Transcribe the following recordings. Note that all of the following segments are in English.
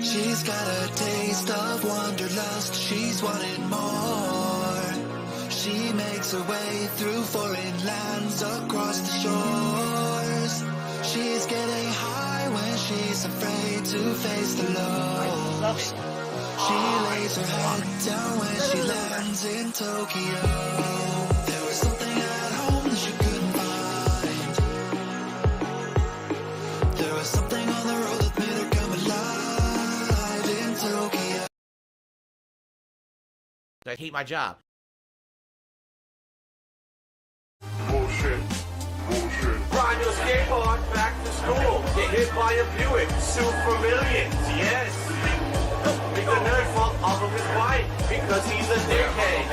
She's got a taste of wanderlust, she's wanting more. She makes her way through foreign lands across the shores. She's getting high when she's afraid to face the lows. She lays her head down when she lands in Tokyo. There was something at home that she couldn't find. There was something on the road that made her come alive in Tokyo. I hate my job. Bullshit. Ride your skateboard back to school. Get hit by a Buick. Sue for millions. Yes. Make the nerd fall off of his bike because he's a dickhead.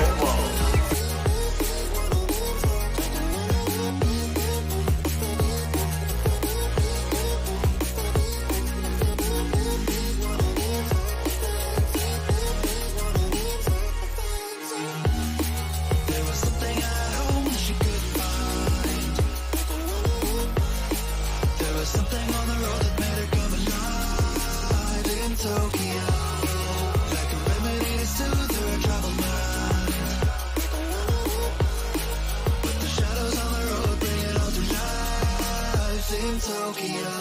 There was something at home that she couldn't find. There was something on the road that made her come alive in Tokyo. Like a remedy to soothe her troubled mind. But the shadows on the road bring it all to life in Tokyo.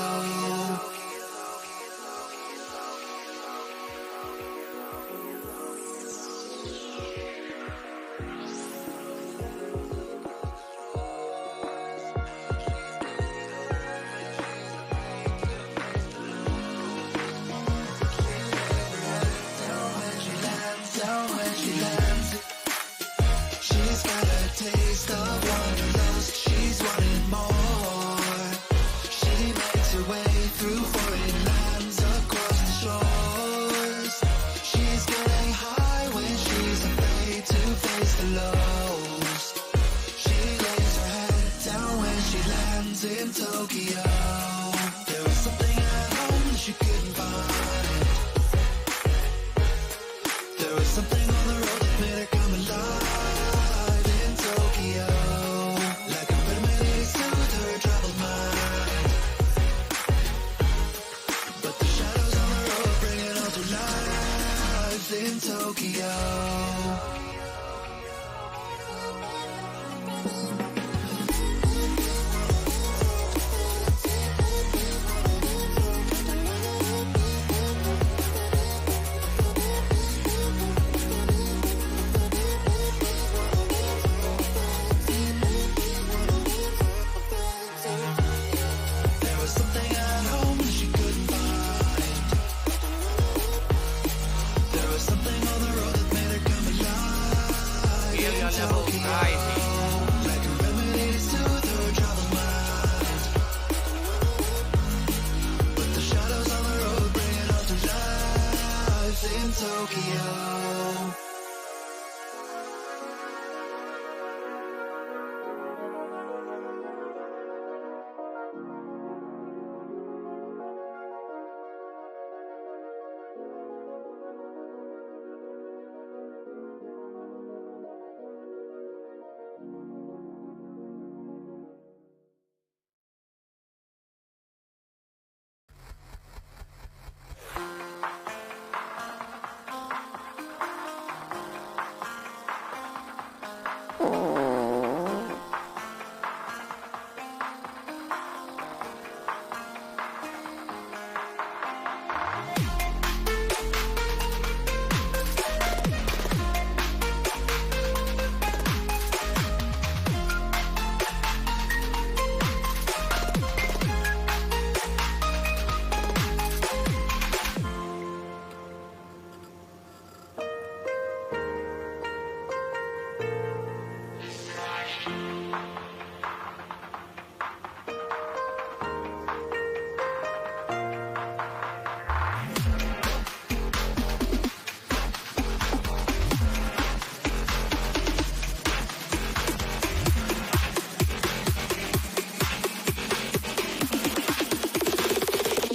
Down when she lands, she's got a taste of wanderlust, she's wanting more. She makes her way through foreign lands across the shores. She's getting high when she's afraid to face the lows. She lays her head down when she lands in Tokyo. There was something at home that she couldn't find. There was something on the road that made her come alive in Tokyo. Like a remedy to soothe her troubled mind. But the shadows on the road bring it all to life in Tokyo. There was something at home that she couldn't find. There was something on the road that made her come alive in Tokyo. Like a remedy to soothe her troubled mind. But the shadows on the road bring it all to life in Tokyo.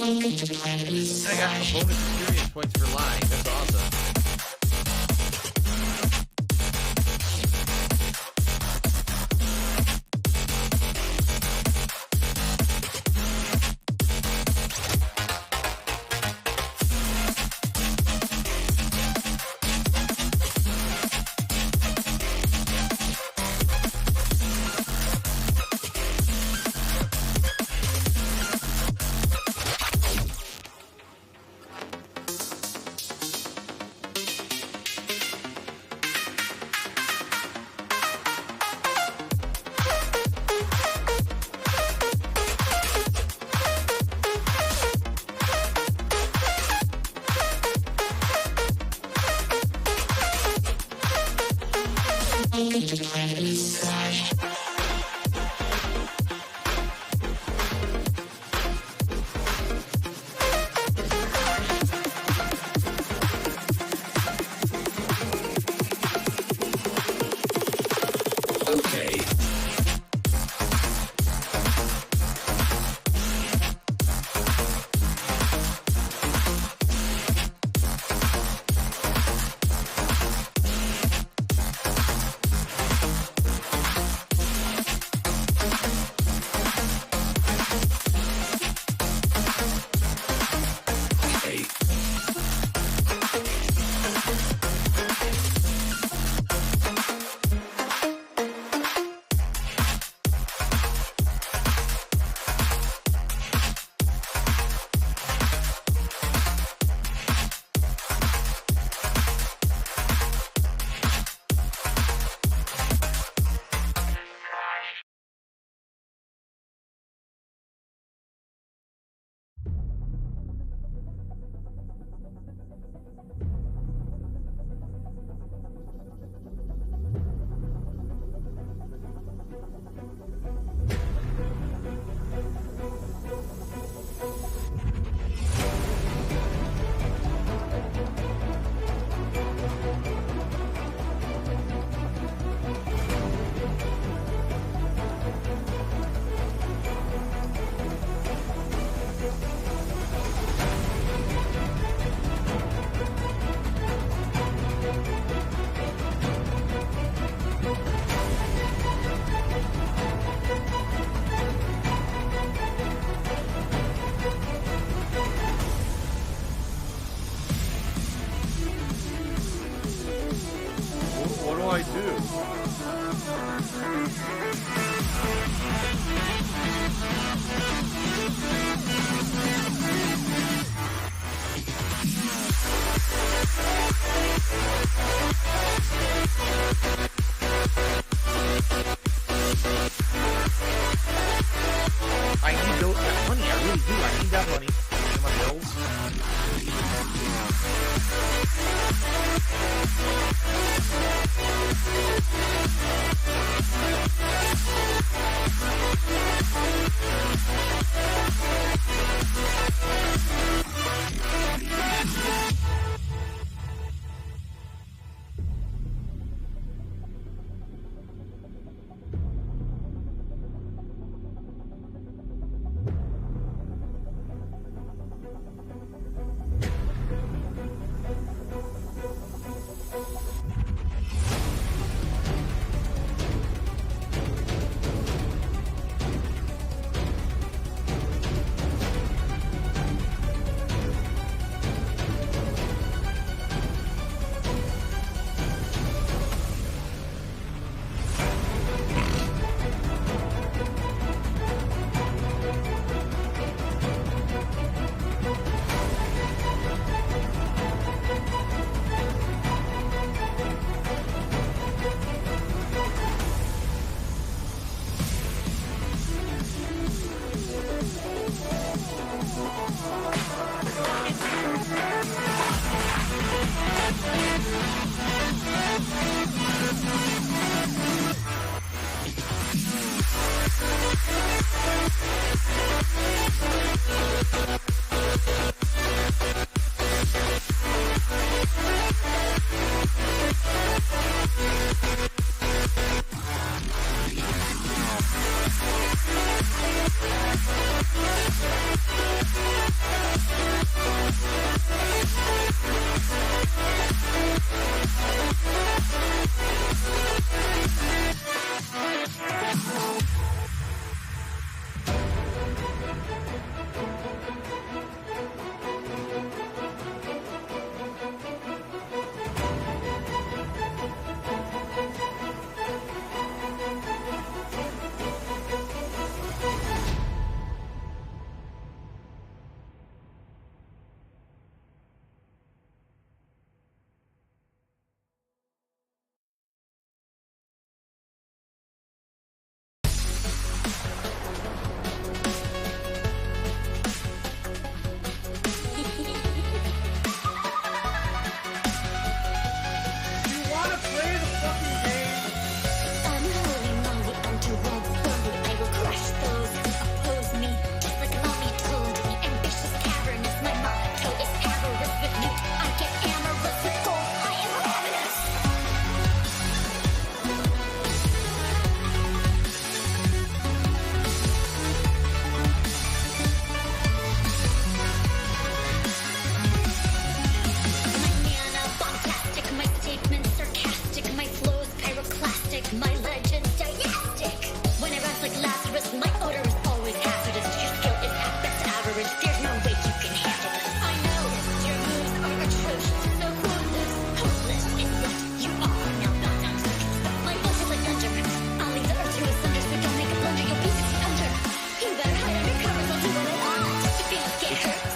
I got bonus experience points for lying. That's awesome.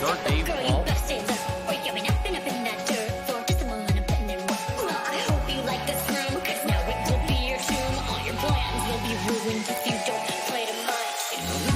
Dark Dave Girl, you Walt? better stand up, or you're up and up in that dirt for just a moment I'm putting in work. Well, I hope you like this room, 'cause now it will be your tomb. All your plans will be ruined if you don't play to my tune.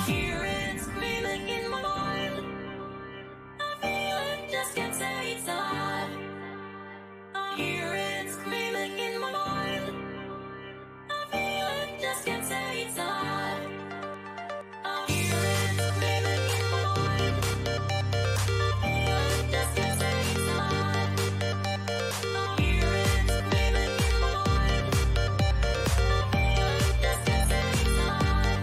Hear it screaming in my mind. I feel it, just can't say it's not. I hear it screaming in my mind. I feel it, just can't say it's not. I hear it screaming in my mind. I feel it, just can't say it's not. I hear it screaming in my mind. I feel it, just can't say it's not.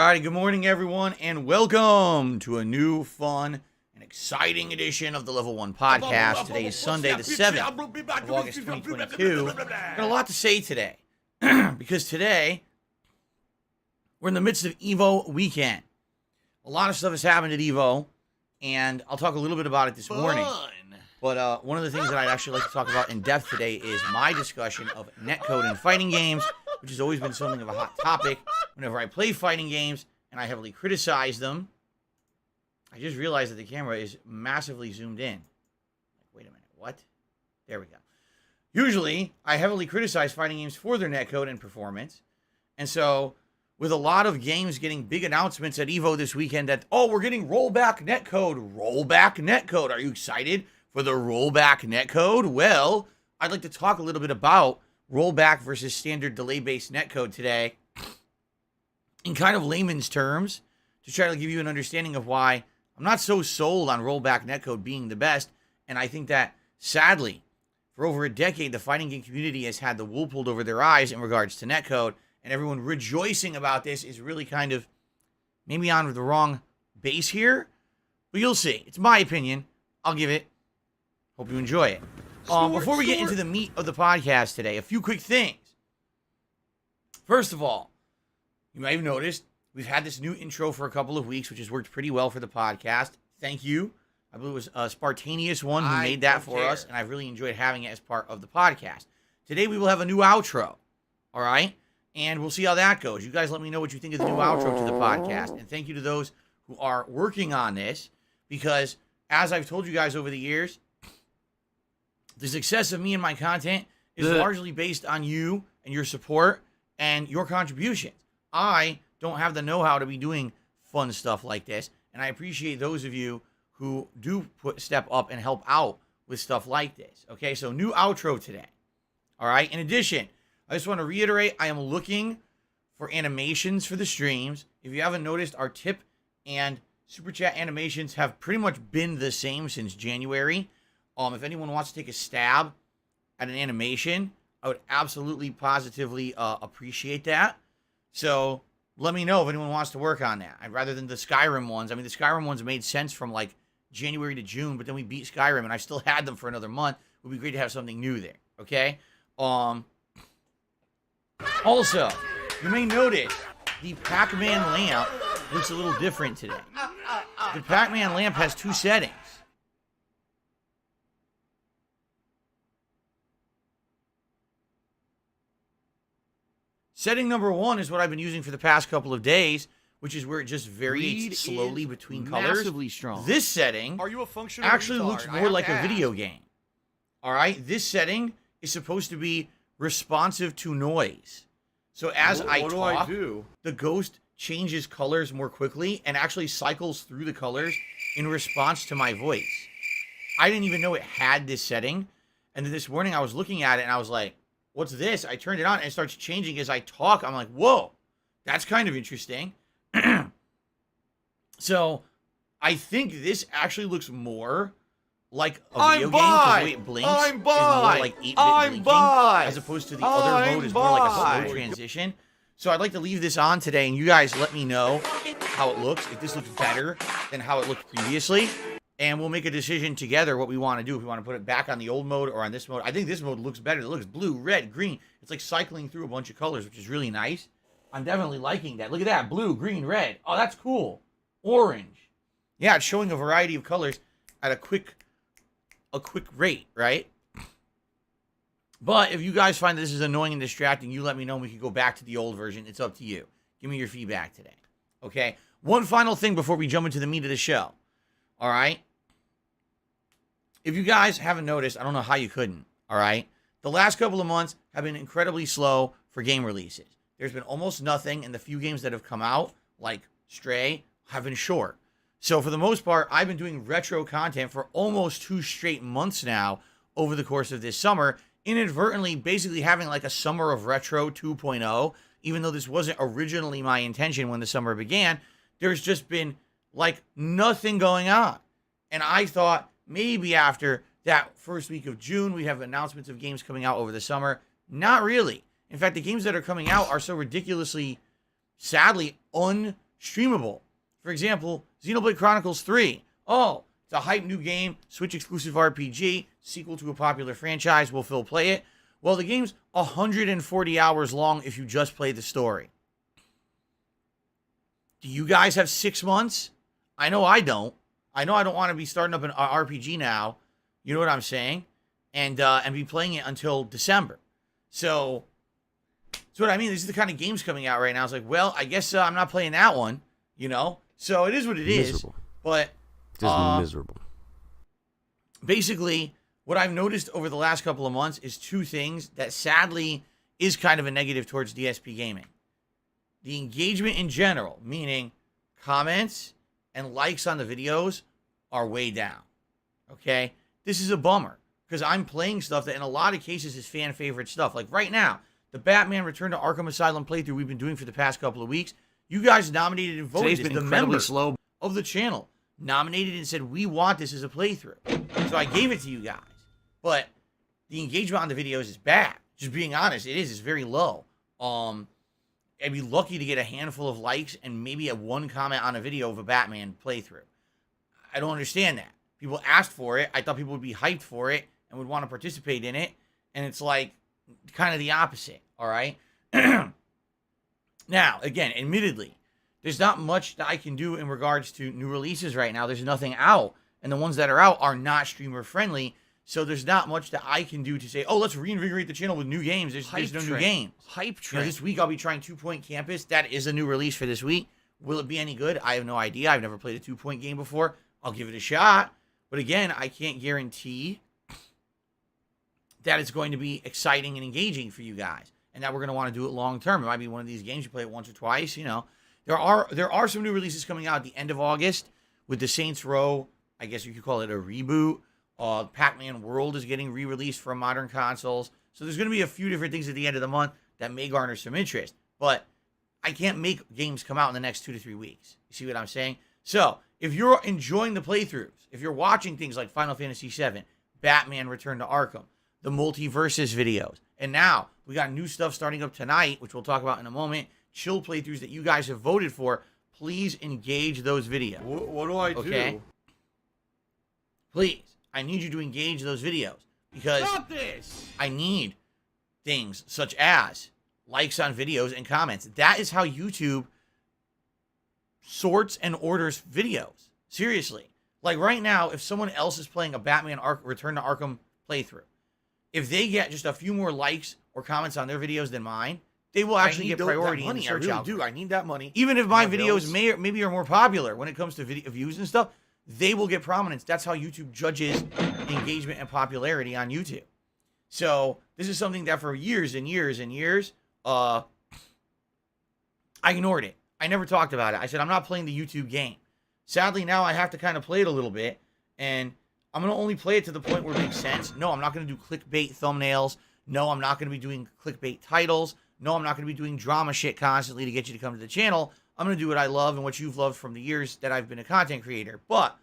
Alrighty, good morning everyone, and welcome to a new, fun, and exciting edition of the Level 1 Podcast. Today is Sunday, the 7th of August, 2022. Got a lot to say today, because today, we're in the midst of EVO weekend. A lot of stuff has happened at EVO, and I'll talk a little bit about it this morning. But one of the things that I'd actually like to talk about in depth today is my discussion of netcode in fighting games, which has always been something of a hot topic whenever I play fighting games, and I heavily criticize them. I just realized that the camera is massively zoomed in. Wait a minute, what? There we go. Usually, I heavily criticize fighting games for their netcode and performance, and so with a lot of games getting big announcements at EVO this weekend that, oh, we're getting rollback netcode. Rollback netcode. Are you excited for the rollback netcode? Well, I'd like to talk a little bit about rollback versus standard delay-based netcode today in kind of layman's terms to try to give you an understanding of why I'm not so sold on rollback netcode being the best. And I think that, sadly, for over a decade, the fighting game community has had the wool pulled over their eyes in regards to netcode, and everyone rejoicing about this is really kind of maybe on the wrong base here. But you'll see. It's my opinion. I'll give it. Hope you enjoy it. Before we get into the meat of the podcast today, a few quick things. First of all, you might have noticed we've had this new intro for a couple of weeks, which has worked pretty well for the podcast. Thank you. I believe it was a Spartanius one who made that for us, and I've really enjoyed having it as part of the podcast. Today we will have a new outro, all right? And we'll see how that goes. You guys let me know what you think of the new outro to the podcast. And thank you to those who are working on this, because as I've told you guys over the years, the success of me and my content is largely based on you and your support and your contributions. I don't have the know-how to be doing fun stuff like this, and I appreciate those of you who do step up and help out with stuff like this. Okay, so new outro today. All right, in addition, I just want to reiterate, I am looking for animations for the streams. If you haven't noticed, our tip and super chat animations have pretty much been the same since January. If anyone wants to take a stab at an animation, I would absolutely, positively appreciate that. So let me know if anyone wants to work on that. Rather than the Skyrim ones. I mean, the Skyrim ones made sense from like January to June, but then we beat Skyrim, and I still had them for another month. It would be great to have something new there. Okay. Also, you may notice the Pac-Man lamp looks a little different today. The Pac-Man lamp has two settings. Setting number one is what I've been using for the past couple of days, which is where it just varies slowly between colors. Massively strong. This setting actually looks more like a video game. All right? This setting is supposed to be responsive to noise. So as I talk, the ghost changes colors more quickly and actually cycles through the colors in response to my voice. I didn't even know it had this setting. And then this morning I was looking at it and I was like, what's this? I turned it on and it starts changing as I talk. I'm like, whoa, that's kind of interesting. So I think this actually looks more like a video game, because the way it blinks is more like 8-bit blinking, as opposed to the other mode is more like a slow transition. So I'd like to leave this on today, and you guys let me know how it looks, if this looks better than how it looked previously. And we'll make a decision together what we want to do. If we want to put it back on the old mode or on this mode. I think this mode looks better. It looks blue, red, green. It's like cycling through a bunch of colors, which is really nice. I'm definitely liking that. Look at that. Blue, green, red. Oh, that's cool. Orange. Yeah, it's showing a variety of colors at a quick rate, right? But if you guys find this is annoying and distracting, you let me know and we can go back to the old version. It's up to you. Give me your feedback today. Okay? One final thing before we jump into the meat of the show. All right? If you guys haven't noticed, I don't know how you couldn't, all right? The last couple of months have been incredibly slow for game releases. There's been almost nothing, and the few games that have come out, like Stray, have been short. So for the most part, I've been doing retro content for almost 2 straight months now over the course of this summer, inadvertently basically having like a summer of retro 2.0, even though this wasn't originally my intention when the summer began. There's just been like nothing going on. And I thought maybe after that first week of June, we have announcements of games coming out over the summer. Not really. In fact, the games that are coming out are so ridiculously, sadly, streamable. For example, Xenoblade Chronicles 3. Oh, it's a hype new game, Switch exclusive RPG, sequel to a popular franchise. Will Phil play it? Well, the game's 140 hours long if you just play the story. Do you guys have 6 months? I know I don't. I know I don't want to be starting up an RPG now. You know what I'm saying? And be playing it until December. So, that's what I mean. These are the kind of games coming out right now. It's like, well, I guess I'm not playing that one, you know? So, it is what it is. Miserable. But Just miserable. basically, what I've noticed over the last couple of months is two things that sadly is kind of a negative towards DSP gaming. The engagement in general, meaning comments and likes on the videos, are way down. Okay? This is a bummer because I'm playing stuff that in a lot of cases is fan favorite stuff. Like right now, the Batman Return to Arkham Asylum playthrough we've been doing for the past couple of weeks, you guys nominated and voted. Today's been the incredibly members slow. of the channel nominated and said, we want this as a playthrough. So I gave it to you guys. But the engagement on the videos is bad. Just being honest, it is. It's very low. I'd be lucky to get a handful of likes and maybe one comment on a video of a Batman playthrough. I don't understand that. People asked for it. I thought people would be hyped for it and would want to participate in it. And it's like kind of the opposite. All right. Now, again, admittedly, there's not much that I can do in regards to new releases right now. There's nothing out. And the ones that are out are not streamer friendly. So there's not much that I can do to say, oh, let's reinvigorate the channel with new games. There's no new games. Hype You know, this week I'll be trying 2 Point Campus. That is a new release for this week. Will it be any good? I have no idea. I've never played a 2 Point game before. I'll give it a shot. But again, I can't guarantee that it's going to be exciting and engaging for you guys. And that we're going to want to do it long term. It might be one of these games you play it once or twice, you know. There are some new releases coming out at the end of August with the Saints Row. I guess you could call it a reboot. Pac-Man World is getting re-released for modern consoles. So there's going to be a few different things at the end of the month that may garner some interest. But I can't make games come out in the next 2 to 3 weeks. You see what I'm saying? So if you're enjoying the playthroughs, if you're watching things like Final Fantasy VII, Batman Return to Arkham, the Multiverses videos, and now we got new stuff starting up tonight, which we'll talk about in a moment, chill playthroughs that you guys have voted for, please engage those videos. What do I Okay? Please. I need you to engage those videos because Stop this! I need things such as likes on videos and comments. That is how YouTube sorts and orders videos. Seriously. Like right now, if someone else is playing a Batman Return to Arkham playthrough, if they get just a few more likes or comments on their videos than mine, they will actually get priority in the search I really algorithm. do. I need that money. Even if my My videos bills. maybe are more popular when it comes to video views and stuff, they will get prominence. That's how YouTube judges engagement and popularity on YouTube. So this is something that for years and years and years, I ignored it. I never talked about it. I said, I'm not playing the YouTube game. Sadly, now I have to kind of play it a little bit, and I'm going to only play it to the point where it makes sense. No, I'm not going to do clickbait thumbnails. No, I'm not going to be doing clickbait titles. No, I'm not going to be doing drama shit constantly to get you to come to the channel. I'm going to do what I love and what you've loved from the years that I've been a content creator. But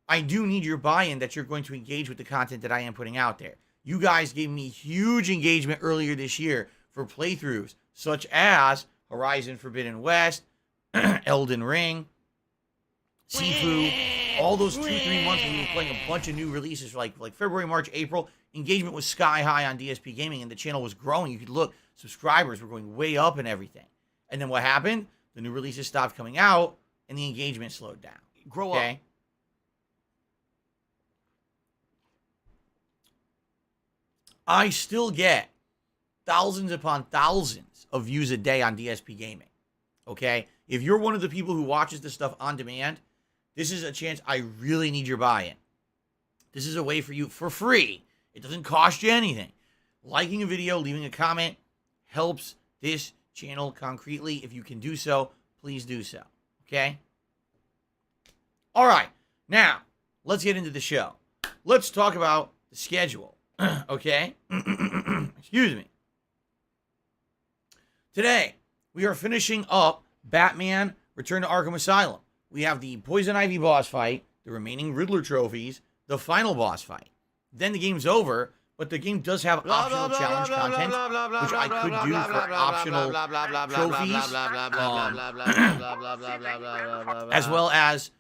I do need your buy-in that you're going to engage with the content that I am putting out there. You guys gave me huge engagement earlier this year for playthroughs, such as Horizon Forbidden West, Elden Ring, Sifu, all those 2-3 months when we were playing a bunch of new releases for like February, March, April. Engagement was sky high on DSP Gaming and the channel was growing. You could look, subscribers were going way up and everything. And then what happened? The new releases stopped coming out and the engagement slowed down. Grow up. I still get thousands upon thousands of views a day on DSP Gaming. Okay? If you're one of the people who watches this stuff on demand, this is a chance I really need your buy-in. This is a way for you for free. It doesn't cost you anything. Liking a video, leaving a comment helps this channel concretely. If you can do so, please do so. Okay? All right. Now, let's get into the show. Let's talk about the schedule. Okay? Excuse me. Today, we are finishing up Batman Return to Arkham Asylum. We have the Poison Ivy boss fight, the remaining Riddler trophies, the final boss fight. Then the game's over, but the game does have optional challenge content, which I could do for optional trophies, as well as,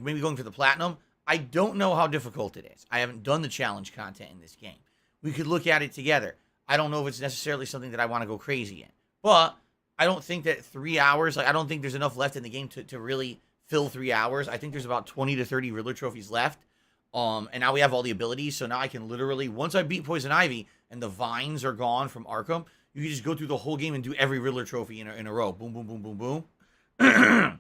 maybe going for the platinum. I don't know how difficult it is. I haven't done the challenge content in this game. We could look at it together. I don't know if it's necessarily something that I want to go crazy in, but I don't think that 3 hours, I don't think there's enough left in the game to really fill 3 hours. I think there's about 20 to 30 Riddler trophies left. And now we have all the abilities, so now I can literally, once I beat Poison Ivy and the vines are gone from Arkham, you can just go through the whole game and do every Riddler trophy in a row. Boom, boom, boom, boom, boom.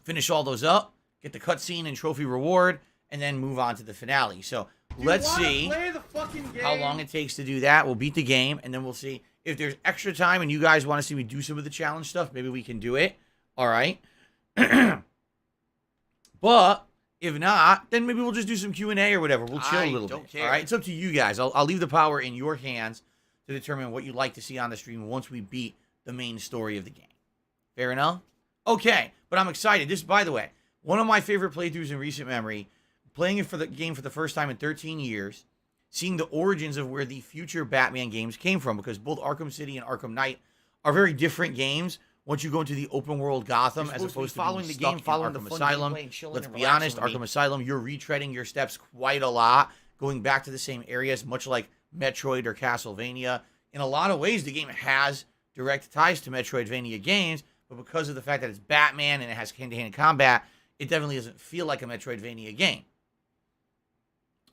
Finish all those up, get the cutscene and trophy reward, and then move on to the finale. So let's see how long it takes to do that. We'll beat the game, and then we'll see if there's extra time and you guys want to see me do some of the challenge stuff. Maybe we can do it. All right. But if not, then maybe we'll just do some Q&A or whatever. We'll chill a little bit. Care. All right, it's up to you guys. I'll leave the power in your hands to determine what you'd like to see on the stream once we beat the main story of the game. Fair enough? Okay, but I'm excited. This, by the way, one of my favorite playthroughs in recent memory, playing it for the game for the first time in 13 years, seeing the origins of where the future Batman games came from, because both Arkham City and Arkham Knight are very different games. Once you go into the open world Gotham, as opposed to following the game, following the Asylum, let's be honest, Arkham Asylum, you're retreading your steps quite a lot, going back to the same areas, much like Metroid or Castlevania. In a lot of ways, the game has direct ties to Metroidvania games, but because of the fact that it's Batman and it has hand-to-hand combat, it definitely doesn't feel like a Metroidvania game.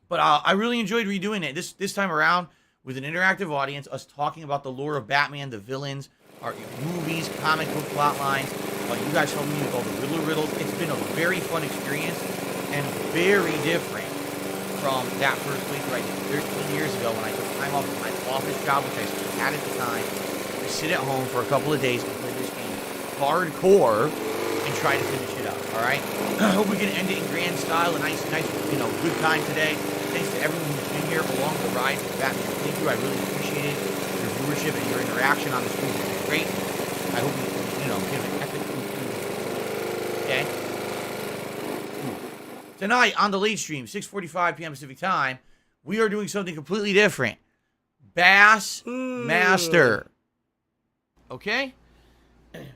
But I really enjoyed redoing it this time around with an interactive audience, us talking about the lore of Batman, the villains, our movies, comic book plot lines. You guys helped me with all the Riddler riddles. It's been a very fun experience and very different from that first playthrough I did 13 years ago when I took time off of my office job, which I still had at the time, to sit at home for a couple of days and play this game hardcore and try to finish it up. All right. I hope we can end it in grand style, a nice, good time today. Thanks to everyone who's been here along the ride with Batman playthrough. I really appreciate it. Your viewership and your interaction on the stream has been great. I hope you give an epic okay. Tonight on the late stream, 6:45 p.m. Pacific time, we are doing something completely different. Bass Master. Okay?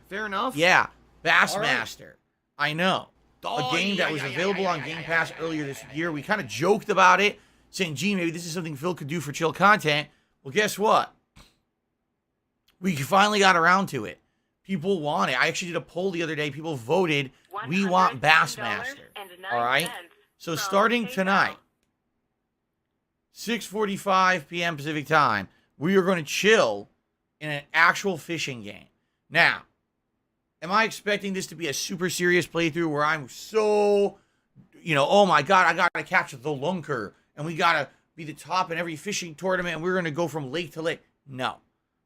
Fair enough? Yeah. Bassmaster. I know. A game that was available on Game Pass earlier this year. We kind of joked about it, saying, gee, maybe this is something Phil could do for chill content. Well, guess what? We finally got around to it. People want it. I actually did a poll the other day. People voted, we want Bassmaster. All right? So starting tonight, 6:45 p.m. Pacific time, we are going to chill in an actual fishing game. Now, am I expecting this to be a super serious playthrough where I'm so, oh my God, I got to catch the lunker and we got to be the top in every fishing tournament and we're going to go from lake to lake? No.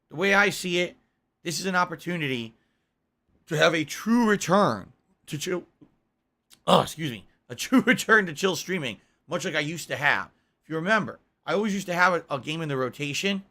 The way I see it, this is an opportunity to have a true return to chill. A true return to chill streaming, much like I used to have. If you remember, I always used to have a game in the rotation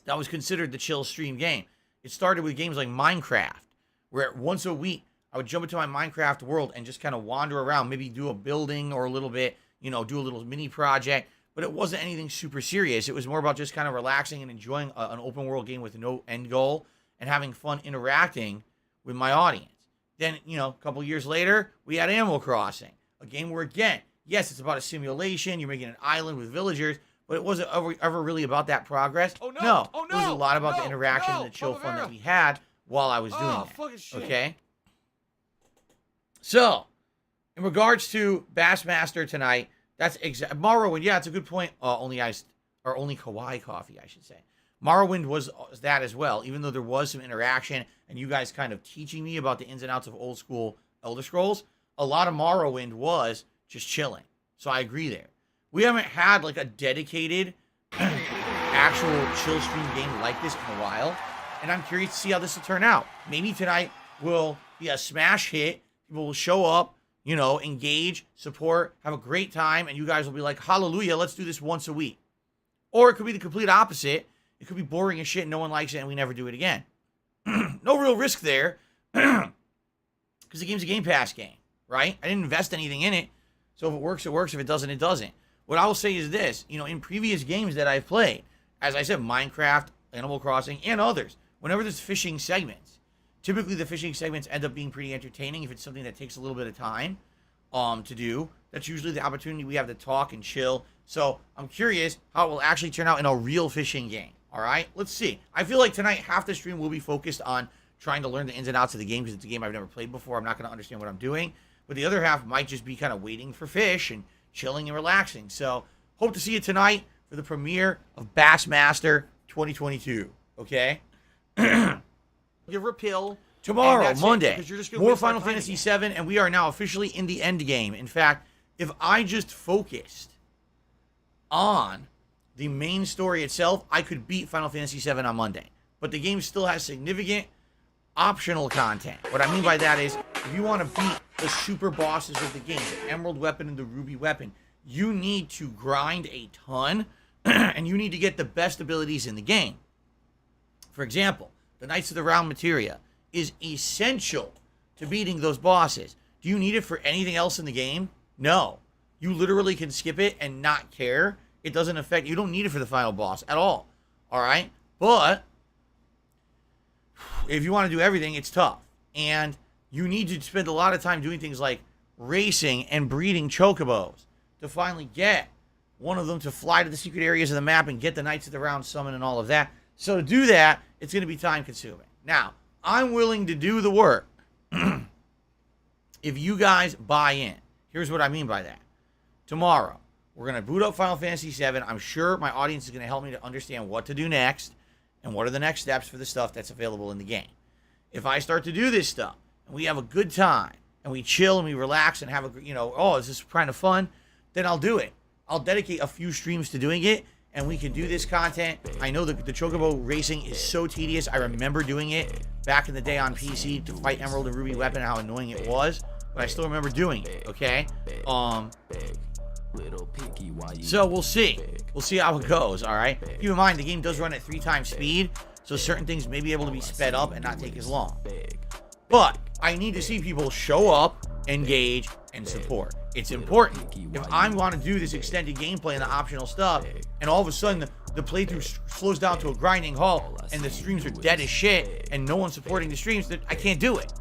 that was considered the chill stream game. It started with games like Minecraft, where once a week I would jump into my Minecraft world and just kind of wander around, maybe do a building or a little bit, do a little mini project. But it wasn't anything super serious. It was more about just kind of relaxing and enjoying an open world game with no end goal and having fun interacting with my audience. Then, a couple years later, we had Animal Crossing, a game where, again, yes, it's about a simulation. You're making an island with villagers, but it wasn't ever really about that progress. Oh, no. No. Oh, no. It was a lot about the interaction and the chill fun that we had while I was doing that. Okay? So, in regards to Bassmaster tonight, that's Morrowind. Yeah, it's a good point. Only Kawaii coffee, I should say. Morrowind was that as well, even though there was some interaction and you guys kind of teaching me about the ins and outs of old school Elder Scrolls. A lot of Morrowind was just chilling. So I agree there. We haven't had like a dedicated actual chill stream game like this in a while, and I'm curious to see how this will turn out. Maybe tonight will be a smash hit. People will show up, engage, support, have a great time, and you guys will be like, hallelujah, let's do this once a week. Or it could be the complete opposite. It could be boring as shit, no one likes it, and we never do it again. No real risk there, because the game's a Game Pass game, right? I didn't invest anything in it, so if it works, it works. If it doesn't, it doesn't. what I will say is this, in previous games that I've played, as I said, Minecraft, Animal Crossing, and others, whenever there's fishing segments, typically the fishing segments end up being pretty entertaining if it's something that takes a little bit of time to do. That's usually the opportunity we have to talk and chill. So I'm curious how it will actually turn out in a real fishing game. All right, let's see. I feel like tonight half the stream will be focused on trying to learn the ins and outs of the game because it's a game I've never played before. I'm not going to understand what I'm doing. But the other half might just be kind of waiting for fish and chilling and relaxing. So hope to see you tonight for the premiere of Bassmaster 2022. Okay? Give her a pill. Tomorrow, Monday, more Final Fantasy VII, and we are now officially in the end game. In fact, if I just focused on the main story itself, I could beat Final Fantasy VII on Monday. But the game still has significant optional content. What I mean by that is, if you want to beat the super bosses of the game, the Emerald Weapon and the Ruby Weapon, you need to grind a ton, and you need to get the best abilities in the game. For example, the Knights of the Round Materia is essential to beating those bosses. Do you need it for anything else in the game? No. You literally can skip it and not care. It doesn't affect, you don't need it for the final boss at all. All right? But if you want to do everything, it's tough. And you need to spend a lot of time doing things like racing and breeding chocobos to finally get one of them to fly to the secret areas of the map and get the Knights of the Round summon and all of that. So to do that, it's going to be time consuming. Now, I'm willing to do the work if you guys buy in. Here's what I mean by that. Tomorrow, we're going to boot up Final Fantasy VII. I'm sure my audience is going to help me to understand what to do next and what are the next steps for the stuff that's available in the game. If I start to do this stuff and we have a good time and we chill and we relax and have a, oh, is this kind of fun? Then I'll do it. I'll dedicate a few streams to doing it, and we can do this content. I know that the Chocobo racing is so tedious. I remember doing it back in the day on PC to fight Emerald and Ruby Weapon, how annoying it was, but I still remember doing it, okay? So we'll see. We'll see how it goes, all right? Keep in mind, the game does run at 3 times speed, so certain things may be able to be sped up and not take as long. But I need to see people show up, engage, and support. It's important. If I want to do this extended gameplay and the optional stuff, and all of a sudden the playthrough slows down to a grinding halt, and the streams are dead as shit, and no one's supporting the streams, then I can't do it.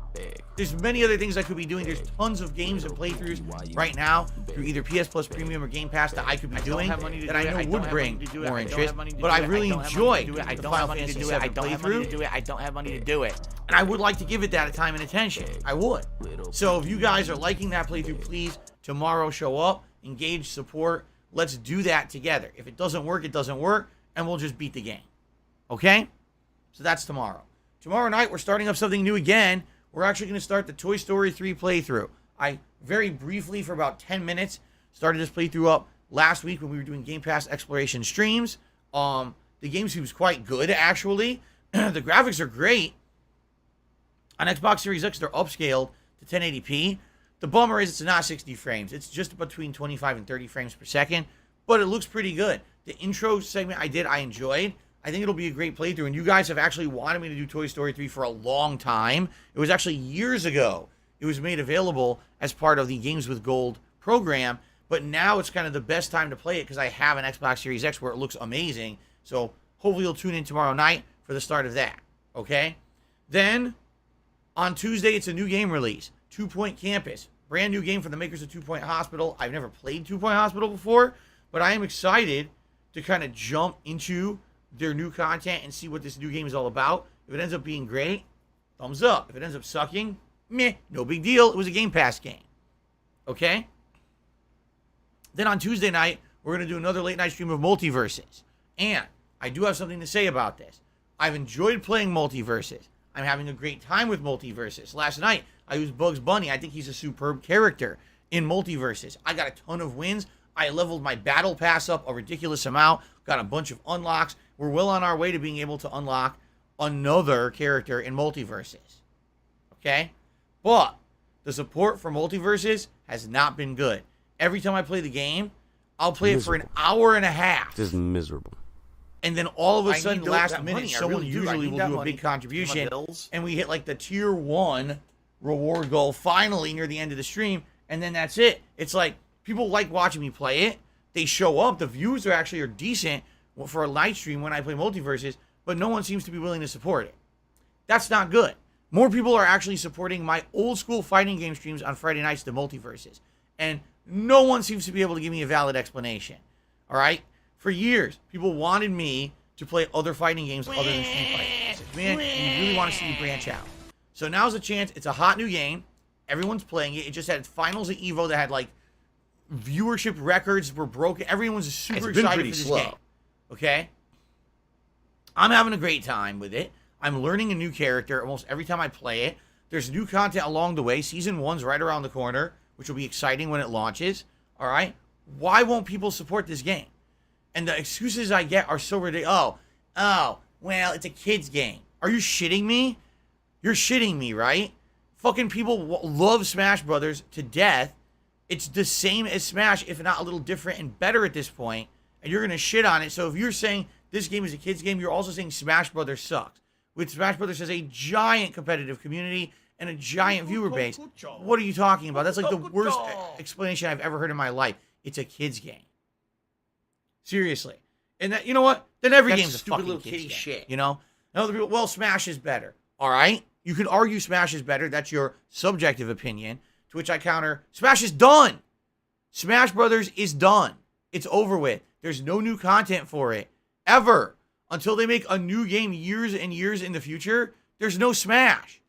There's many other things I could be doing. There's tons of games and playthroughs right now through either PS Plus Premium or Game Pass that I could be doing that I know would bring more interest. But I really enjoy the Final Fantasy VII playthrough. I don't have money to do it. And I would like to give it that time and attention. I would. So if you guys are liking that playthrough, please, tomorrow show up, engage, support. Let's do that together. If it doesn't work, it doesn't work, and we'll just beat the game. Okay? So that's tomorrow. Tomorrow night, we're starting up something new again. We're actually going to start the Toy Story 3 playthrough. I very briefly, for about 10 minutes, started this playthrough up last week when we were doing Game Pass Exploration streams. The game seems quite good, actually. The graphics are great. On Xbox Series X, they're upscaled to 1080p. The bummer is it's not 60 frames. It's just between 25 and 30 frames per second, but it looks pretty good. The intro segment I enjoyed. I think it'll be a great playthrough, and you guys have actually wanted me to do Toy Story 3 for a long time. It was actually years ago. It was made available as part of the Games with Gold program, but now it's kind of the best time to play it because I have an Xbox Series X where it looks amazing. So hopefully you'll tune in tomorrow night for the start of that, okay? Then, on Tuesday, it's a new game release, 2 Point Campus. Brand new game from the makers of 2 Point Hospital. I've never played 2 Point Hospital before, but I am excited to kind of jump into their new content and see what this new game is all about. If it ends up being great, thumbs up. If it ends up sucking, meh, no big deal. It was a Game Pass game. Okay? Then on Tuesday night, we're going to do another late night stream of Multiverses. And I do have something to say about this. I've enjoyed playing Multiverses. I'm having a great time with Multiverses. Last night, I used Bugs Bunny. I think he's a superb character in Multiverses. I got a ton of wins. I leveled my battle pass up a ridiculous amount. Got a bunch of unlocks. We're well on our way to being able to unlock another character in Multiverses. Okay? But the support for Multiverses has not been good. Every time I play the game, I'll play it for an hour and a half. This is miserable. And then all of a sudden, last minute, money. someone usually will do a big contribution, and we hit like the tier 1 reward goal finally near the end of the stream, and then that's it. It's like, people like watching me play it, they show up. The views are decent for a live stream when I play Multiverses, but no one seems to be willing to support it. That's not good. More people are actually supporting my old school fighting game streams on Friday nights than Multiverses. And no one seems to be able to give me a valid explanation. All right? For years, people wanted me to play other fighting games other than Street Fighter. Man, you really want to see me branch out. So now's the chance. It's a hot new game. Everyone's playing it. It just had finals at EVO that had like viewership records were broken. Everyone's super excited for this game. Okay? I'm having a great time with it. I'm learning a new character almost every time I play it. There's new content along the way. Season 1's right around the corner, which will be exciting when it launches. All right? Why won't people support this game? And the excuses I get are so ridiculous. Oh, well, it's a kid's game. Are you shitting me? You're shitting me, right? Fucking people love Smash Brothers to death. It's the same as Smash, if not a little different and better at this point. And you're going to shit on it. So if you're saying this game is a kid's game, you're also saying Smash Brothers sucks. With Smash Brothers has a giant competitive community and a giant viewer base. What are you talking about? That's like the worst explanation I've ever heard in my life. It's a kid's game. Seriously. And that, you know what? Then every game's a fucking little kitty shit. You know? And other people, well, Smash is better. All right? You can argue Smash is better. That's your subjective opinion. To which I counter, Smash is done. Smash Brothers is done. It's over with. There's no new content for it. Ever. Until they make a new game years and years in the future, there's no Smash.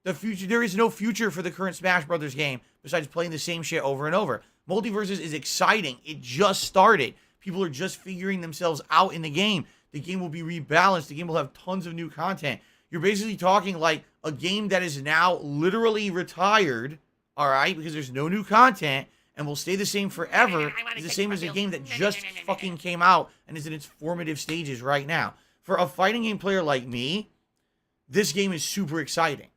There is no future for the current Smash Brothers game besides playing the same shit over and over. Multiverses is exciting. It just started. People are just figuring themselves out in the game. The game will be rebalanced. The game will have tons of new content. You're basically talking like a game that is now literally retired, all right, because there's no new content and will stay the same forever. It's the same as a game that just fucking came out and is in its formative stages right now. For a fighting game player like me, this game is super exciting,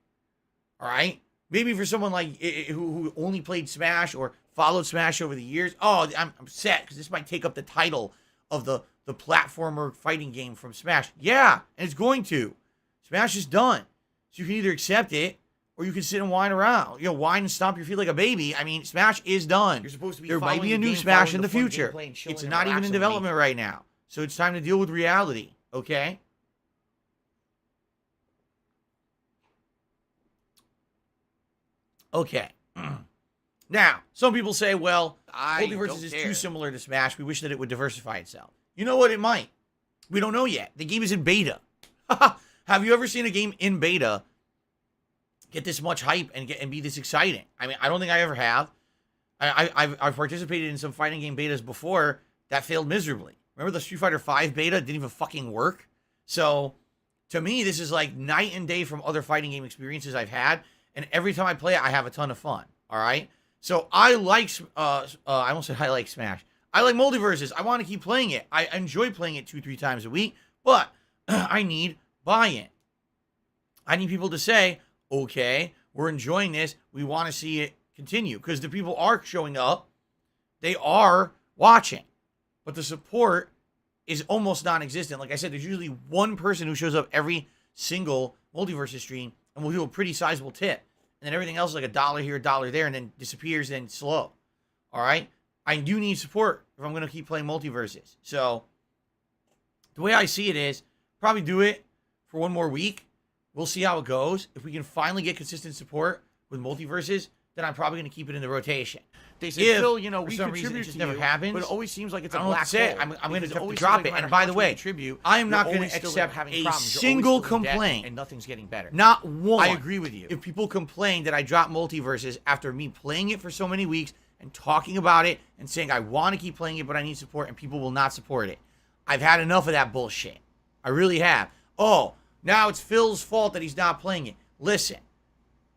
all right? Maybe for someone like who only played Smash or followed Smash over the years, I'm upset because this might take up the title of the platformer fighting game from Smash. Yeah, and it's going to. Smash is done. So you can either accept it or you can sit and whine around. You know, whine and stomp your feet like a baby. I mean, Smash is done. You're supposed to be there might be a new Smash in the future. It's not even in development right now. So it's time to deal with reality, okay? Okay. Now, some people say, well, Multiverses is too similar to Smash. We wish that it would diversify itself. You know what? It might. We don't know yet. The game is in beta. Have you ever seen a game in beta get this much hype and be this exciting? I mean, I don't think I ever have. I've participated in some fighting game betas before that failed miserably. Remember the Street Fighter V beta didn't even fucking work? So, to me, this is like night and day from other fighting game experiences I've had. And every time I play it, I have a ton of fun. All right? So, I almost said I like Smash. I like Multiverses. I want to keep playing it. I enjoy playing it 2-3 times a week. But I need buy-in. I need people to say, okay, we're enjoying this. We want to see it continue. Because the people are showing up. They are watching. But the support is almost non-existent. Like I said, there's usually one person who shows up every single Multiverses stream and will do a pretty sizable tip. And then everything else is like $1 here, $1 there, and then disappears and slow. All right? I do need support if I'm going to keep playing Multiverses. So, the way I see it is, probably do it for one more week. We'll see how it goes. If we can finally get consistent support with Multiverses, then I'm probably going to keep it in the rotation. They said, Phil, you know, for we some contribute reason it just to never you, happens. but it always seems like it's I a don't know what black to say. hole. I'm going to have to Because drop it it. And by the way, I am not going to accept a single complaint. and nothing's getting better. Not one. I agree with you. If people complain that I dropped Multiverses after me playing it for so many weeks and talking about it and saying I want to keep playing it, but I need support, and people will not support it. I've had enough of that bullshit. I really have. Oh, now it's Phil's fault that he's not playing it. Listen,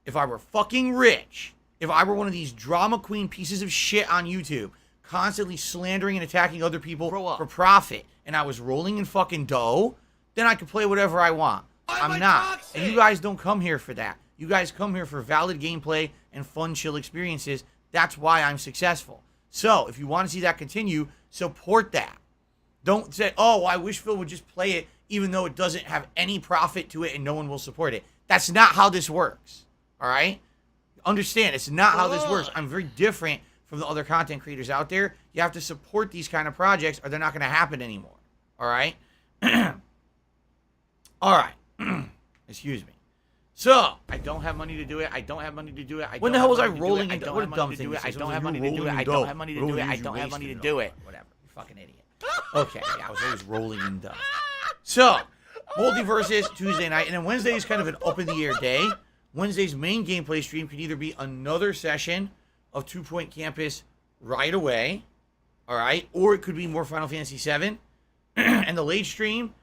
if I were fucking rich, if I were one of these drama queen pieces of shit on YouTube, constantly slandering and attacking other people for profit, and I was rolling in fucking dough, then I could play whatever I want. I'm not. And you guys don't come here for that. You guys come here for valid gameplay and fun, chill experiences. That's why I'm successful. So, if you want to see that continue, support that. Don't say, oh, I wish Phil would just play it even though it doesn't have any profit to it and no one will support it. That's not how this works. All right? Understand, it's not how this works. I'm very different from the other content creators out there. You have to support these kind of projects or they're not going to happen anymore. All right? All right. Excuse me. So, I don't have money to do it. I don't have money to do it. when the hell was I rolling into what a dumb thing? I don't have money to do it. I don't have money to do it. I don't have money to do it. Whatever. You fucking idiot. Okay. Yeah, I was always rolling in dumb. So, Multiverses Tuesday night. And then Wednesday is kind of an up-in-the-air day. Wednesday's main gameplay stream could either be another session of 2 Point Campus right away. All right? Or it could be more Final Fantasy VII. And the late stream,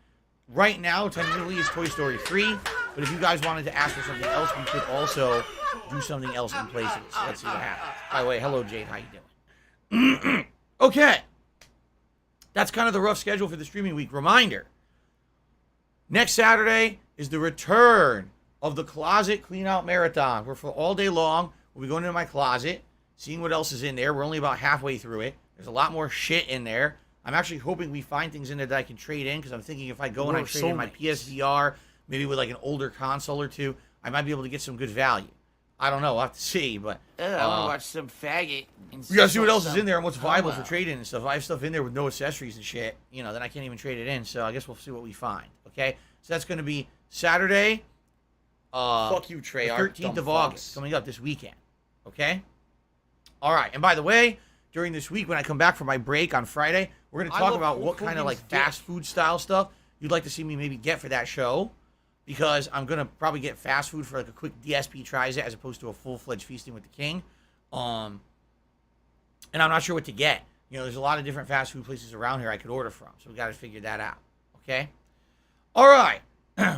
right now, technically, is Toy Story 3. But if you guys wanted to ask for something else, we could also do something else in places. So let's see what happens. By the way, hello, Jade. How you doing? Okay. That's kind of the rough schedule for the streaming week. Reminder, next Saturday is the return of the Closet Clean Out Marathon. We're for all day long. We'll be going into my closet, seeing what else is in there. We're only about halfway through it. There's a lot more shit in there. I'm actually hoping we find things in there that I can trade in, because I'm thinking if I go and I trade in my PSVR, maybe with like an older console or two, I might be able to get some good value. I don't know. We'll have to see, but... I want to watch some faggot. We gotta see what else is in there and what's viable for trading and stuff. If I have stuff in there with no accessories and shit, you know, then I can't even trade it in. So I guess we'll see what we find. Okay? So that's gonna be Saturday. Fuck you, Trey. The 13th of August, coming up this weekend. Okay? All right. And by the way, during this week, when I come back from my break on Friday, we're gonna talk about what kind of like fast food style stuff you'd like to see me maybe get for that show. Because I'm going to probably get fast food for like a quick DSP tries it as opposed to a full-fledged Feasting with the King. And I'm not sure what to get. You know, there's a lot of different fast food places around here I could order from. So we got to figure that out. Okay? All right.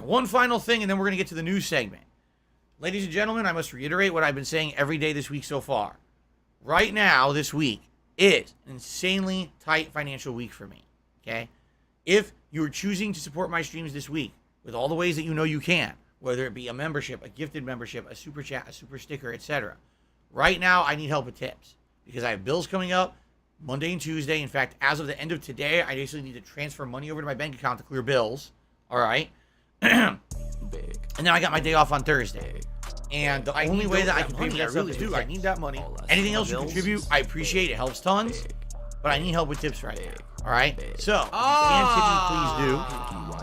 One final thing, and then we're going to get to the news segment. Ladies and gentlemen, I must reiterate what I've been saying every day this week so far. Right now, this week is an insanely tight financial week for me. Okay? If you're choosing to support my streams this week, with all the ways that you know you can, whether it be a membership, a gifted membership, a super chat, a super sticker, etc. Right now, I need help with tips because I have bills coming up Monday and Tuesday. In fact, as of the end of today, I basically need to transfer money over to my bank account to clear bills. All right. And then I got my day off on Thursday. And the only way that I can pay for that stuff is I need that money. Anything else you contribute, I appreciate. It helps tons. But I need help with tips right now. All right? So, if you can tip me, please do.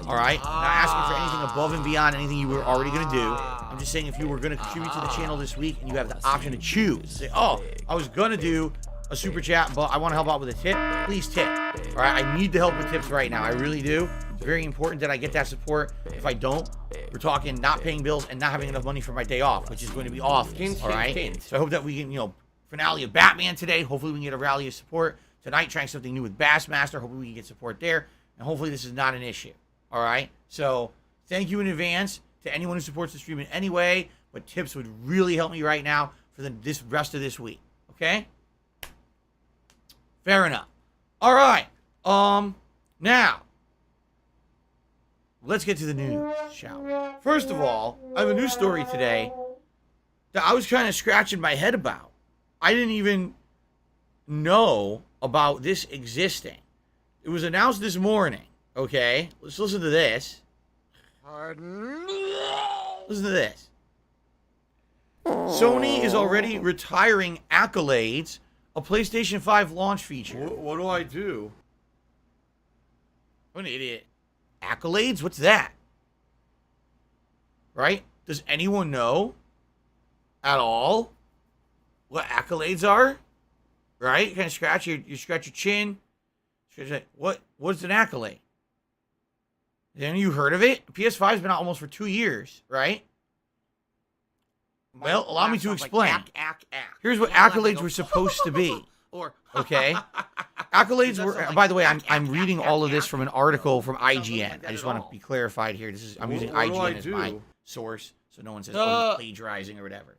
All right? I'm not asking for anything above and beyond anything you were already going to do. I'm just saying if you were going to contribute to the channel this week and you have the option to choose. Say, oh, I was going to do a super chat, but I want to help out with a tip. Please tip. All right? I need the help with tips right now. I really do. It's very important that I get that support. If I don't, we're talking not paying bills and not having enough money for my day off, which is going to be awful. All right? So I hope that we can, finale of Batman today. Hopefully we can get a rally of support. Tonight, trying something new with Bassmaster. Hopefully we can get support there. And hopefully this is not an issue. All right? So thank you in advance to anyone who supports the stream in any way. But tips would really help me right now for this rest of this week. Okay? Fair enough. All right. Now, let's get to the news, shall we? First of all, I have a news story today that I was kind of scratching my head about. I didn't even know about this existing. It was announced this morning. Okay, let's listen to this. Listen to this. Sony is already retiring Accolades, a PlayStation 5 launch feature. What do I do? What an idiot. Accolades? What's that? Right? Does anyone know at all what accolades are? Right? You kind of scratch your chin. What's an accolade? Has any of you heard of it? PS5's been out almost for 2 years, right? Well, allow me to explain. Here's what accolades were supposed to be. Okay? Accolades were, by the way, I'm reading all of this from an article from IGN. I just want to be clarified here. I'm using IGN as my source, so no one says plagiarizing or whatever.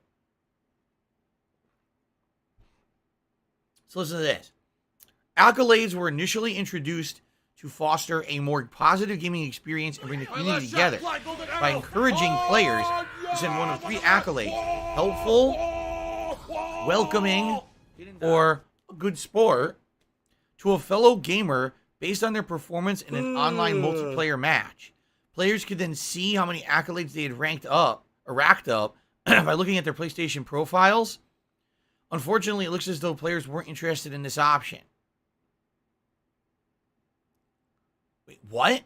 So listen to this. Accolades were initially introduced to foster a more positive gaming experience and bring the community together by encouraging players to send one of 3 accolades: helpful, welcoming, or a good sport to a fellow gamer based on their performance in an online multiplayer match. Players could then see how many accolades they had racked up by looking at their PlayStation profiles. Unfortunately, it looks as though players weren't interested in this option. Wait, what?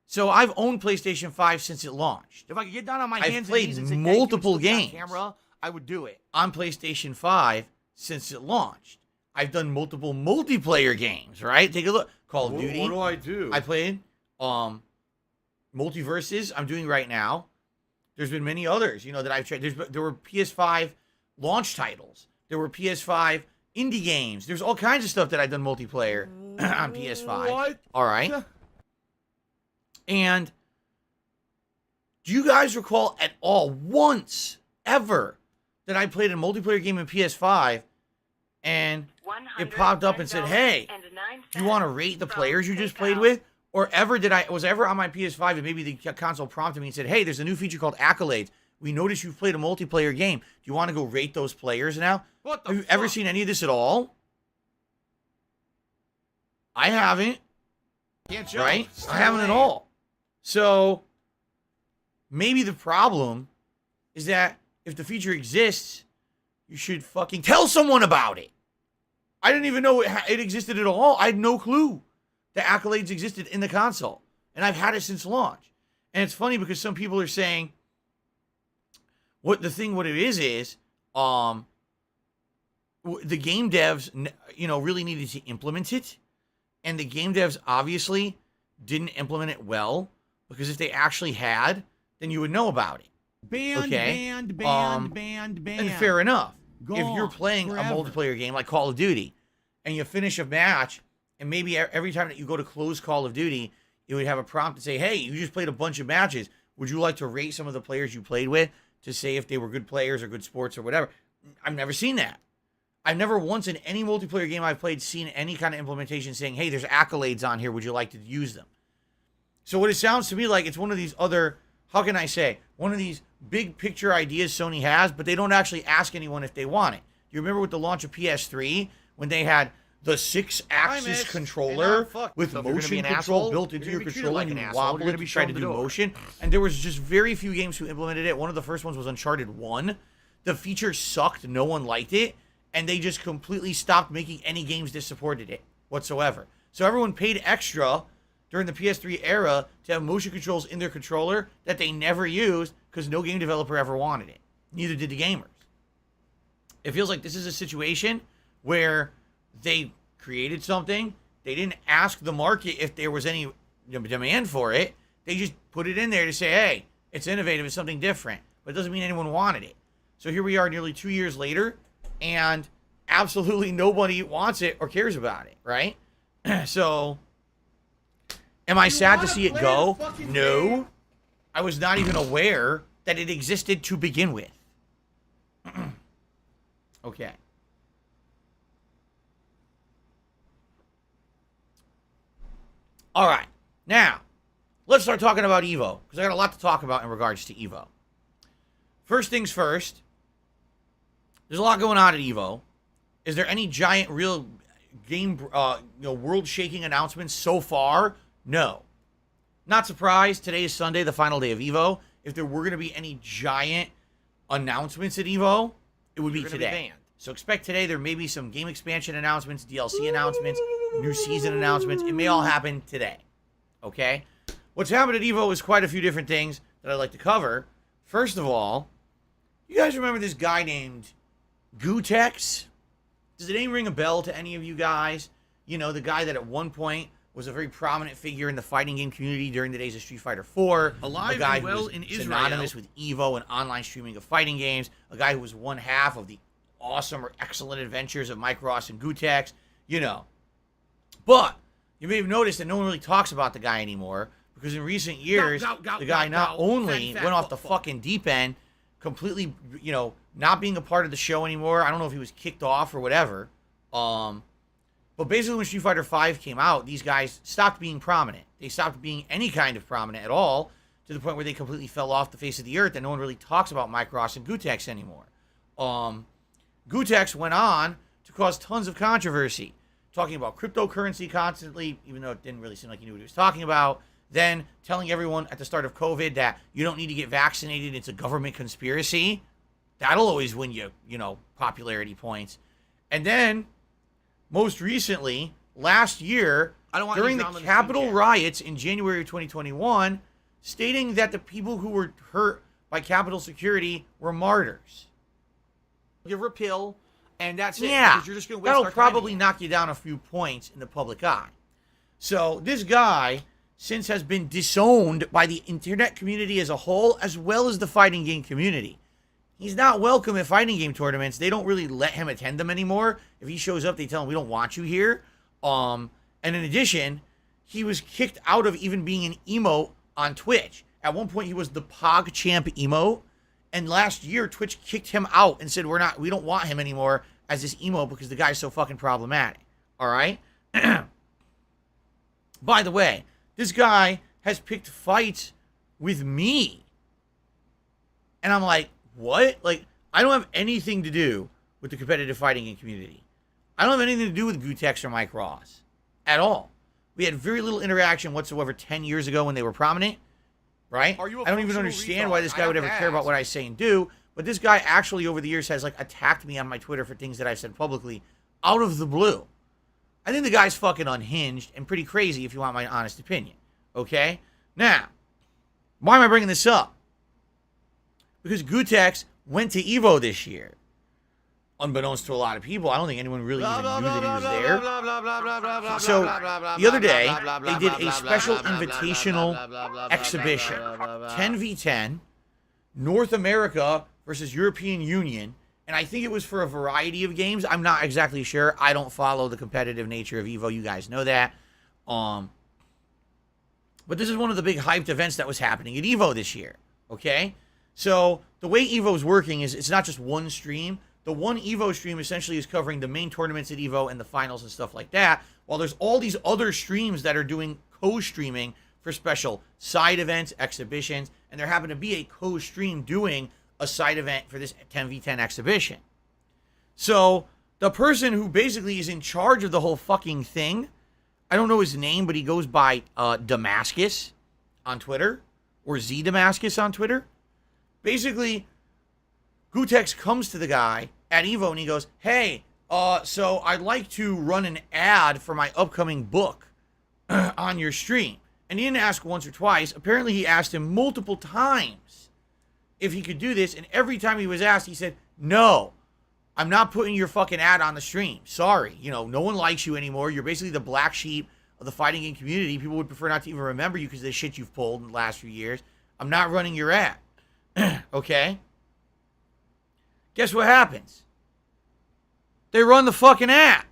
So I've owned PlayStation 5 since it launched. If I could get down on my I've hands and played knees and say, multiple "Hey, can you games." switch on camera, I would do it. On PlayStation 5 since it launched. I've done multiple multiplayer games, right? Take a look. Call of Duty. What do I do? I played Multiverses. I'm doing right now. There's been many others, that I've tried. There were PS5 launch titles. There were PS5 indie games. There's all kinds of stuff that I've done multiplayer on PS5. What? All right. And do you guys recall at all once ever that I played a multiplayer game in PS5 and it popped up and said, "Hey, you want to rate the players you just played with?" Or was ever on my PS5 and maybe the console prompted me and said, "Hey, there's a new feature called Accolades. We noticed you've played a multiplayer game. Do you want to go rate those players now?" What the Have you ever seen any of this at all? I haven't. Can't show Right? it. I haven't at all. So maybe the problem is that if the feature exists, you should fucking tell someone about it. I didn't even know it existed at all. I had no clue that Accolades existed in the console. And I've had it since launch. And it's funny because some people are saying what it is the game devs, really needed to implement it. And the game devs obviously didn't implement it well, because if they actually had, then you would know about it. Banned. And fair enough. If you're playing forever. a multiplayer game like Call of Duty and you finish a match, and maybe every time that you go to close Call of Duty, it would have a prompt to say, "Hey, you just played a bunch of matches. Would you like to rate some of the players you played with to say if they were good players or good sports or whatever?" I've never seen that. I've never once in any multiplayer game I've played seen any kind of implementation saying, "Hey, there's accolades on here. Would you like to use them?" So what it sounds to me like, it's one of these other, how can I say, one of these big picture ideas Sony has, but they don't actually ask anyone if they want it. You remember with the launch of PS3 when they had the 6-axis controller with So if you're gonna motion be an control asshole, built into you're your gonna be treated controller, like and an you asshole. You're wobble gonna it be to try to shown do the door. motion. And there was just very few games who implemented it. One of the first ones was Uncharted 1. The feature sucked. No one liked it. And they just completely stopped making any games that supported it whatsoever. So everyone paid extra during the PS3 era to have motion controls in their controller that they never used because no game developer ever wanted it. Neither did the gamers. It feels like this is a situation where they created something. They didn't ask the market if there was any demand for it. They just put it in there to say, "Hey, it's innovative, it's something different." But it doesn't mean anyone wanted it. So here we are nearly 2 years later, and absolutely nobody wants it or cares about it, right? So, am I sad to see it go? No. I was not even aware that it existed to begin with. Okay. All right. Now, let's start talking about Evo, because I got a lot to talk about in regards to Evo. First things first, there's a lot going on at Evo. Is there any giant, real game, world-shaking announcements so far? No. Not surprised. Today is Sunday, the final day of Evo. If there were going to be any giant announcements at Evo, it would be today. So expect today there may be some game expansion announcements, DLC announcements, new season announcements. It may all happen today. Okay? What's happened at Evo is quite a few different things that I'd like to cover. First of all, you guys remember this guy named Gutex? Does the name ring a bell to any of you guys? You know, the guy that at one point was a very prominent figure in the fighting game community during the days of Street Fighter IV. Alive a guy and well who was in Israel. synonymous with Evo and online streaming of fighting games. A guy who was one half of the awesome or excellent adventures of Mike Ross and Gutex. You know. But you may have noticed that no one really talks about the guy anymore, because in recent years, the guy not only went off the fucking deep end, completely, not being a part of the show anymore. I don't know if he was kicked off or whatever. But basically when Street Fighter V came out, these guys stopped being prominent. They stopped being any kind of prominent at all, to the point where they completely fell off the face of the earth, and no one really talks about Mike Ross and Gutex anymore. Gutex went on to cause tons of controversy, talking about cryptocurrency constantly, even though it didn't really seem like he knew what he was talking about. Then telling everyone at the start of COVID that you don't need to get vaccinated, it's a government conspiracy. That'll always win you, popularity points. And then, most recently, last year, during the Capitol riots in January of 2021, stating that the people who were hurt by Capitol security were martyrs. Give her a pill, and that's it. Yeah, Because you're just going to waste that'll our time probably again. knock you down a few points in the public eye. So this guy, since has been disowned by the internet community as a whole, as well as the fighting game community. He's not welcome at fighting game tournaments. They don't really let him attend them anymore. If he shows up, they tell him, we don't want you here. And in addition, he was kicked out of even being an emote on Twitch. At one point, he was the PogChamp emote. And last year, Twitch kicked him out and said, we don't want him anymore as this emote because the guy's so fucking problematic. All right? By the way, this guy has picked fights with me. And I'm like, what? Like, I don't have anything to do with the competitive fighting game community. I don't have anything to do with Gutex or Mike Ross at all. We had very little interaction whatsoever 10 years ago when they were prominent, right? Are you a I don't even functional understand retard? why this guy would ever care about what I say and do. But this guy actually over the years has like attacked me on my Twitter for things that I've said publicly out of the blue. I think the guy's fucking unhinged and pretty crazy if you want my honest opinion. Okay? Now, why am I bringing this up? Because Gutex went to EVO this year. Unbeknownst to a lot of people, I don't think anyone really even knew that he was there. So, the other day, they did a special invitational exhibition. 10v10, North America versus European Union. And I think it was for a variety of games. I'm not exactly sure. I don't follow the competitive nature of EVO. You guys know that. But this is one of the big hyped events that was happening at EVO this year. Okay? So, the way EVO is working is it's not just one stream. The one EVO stream essentially is covering the main tournaments at EVO and the finals and stuff like that, while there's all these other streams that are doing co-streaming for special side events, exhibitions, and there happened to be a co-stream doing a side event for this 10v10 exhibition. So, the person who basically is in charge of the whole fucking thing, I don't know his name, but he goes by Damascus on Twitter, or Z Damascus on Twitter. Basically, Gutex comes to the guy at EVO and he goes, hey, so I'd like to run an ad for my upcoming book on your stream. And he didn't ask once or twice. Apparently he asked him multiple times if he could do this. And every time he was asked, he said, no, I'm not putting your fucking ad on the stream. Sorry. No one likes you anymore. You're basically the black sheep of the fighting game community. People would prefer not to even remember you because of the shit you've pulled in the last few years. I'm not running your ad. Okay? Guess what happens? They run the fucking ad.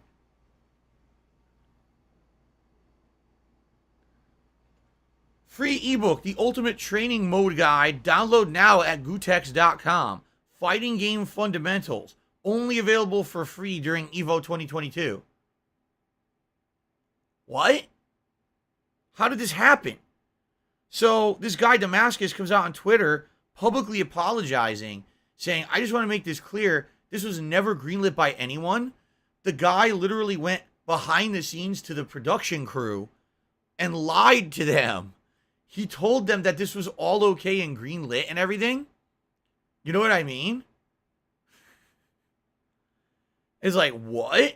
Free ebook, The Ultimate Training Mode Guide. Download now at Gutex.com. Fighting Game Fundamentals. Only available for free during EVO 2022. What? How did this happen? So, this guy Damascus comes out on Twitter publicly apologizing, saying, I just want to make this clear. This was never greenlit by anyone. The guy literally went behind the scenes to the production crew and lied to them. He told them that this was all okay and greenlit and everything. You know what I mean? It's like, what?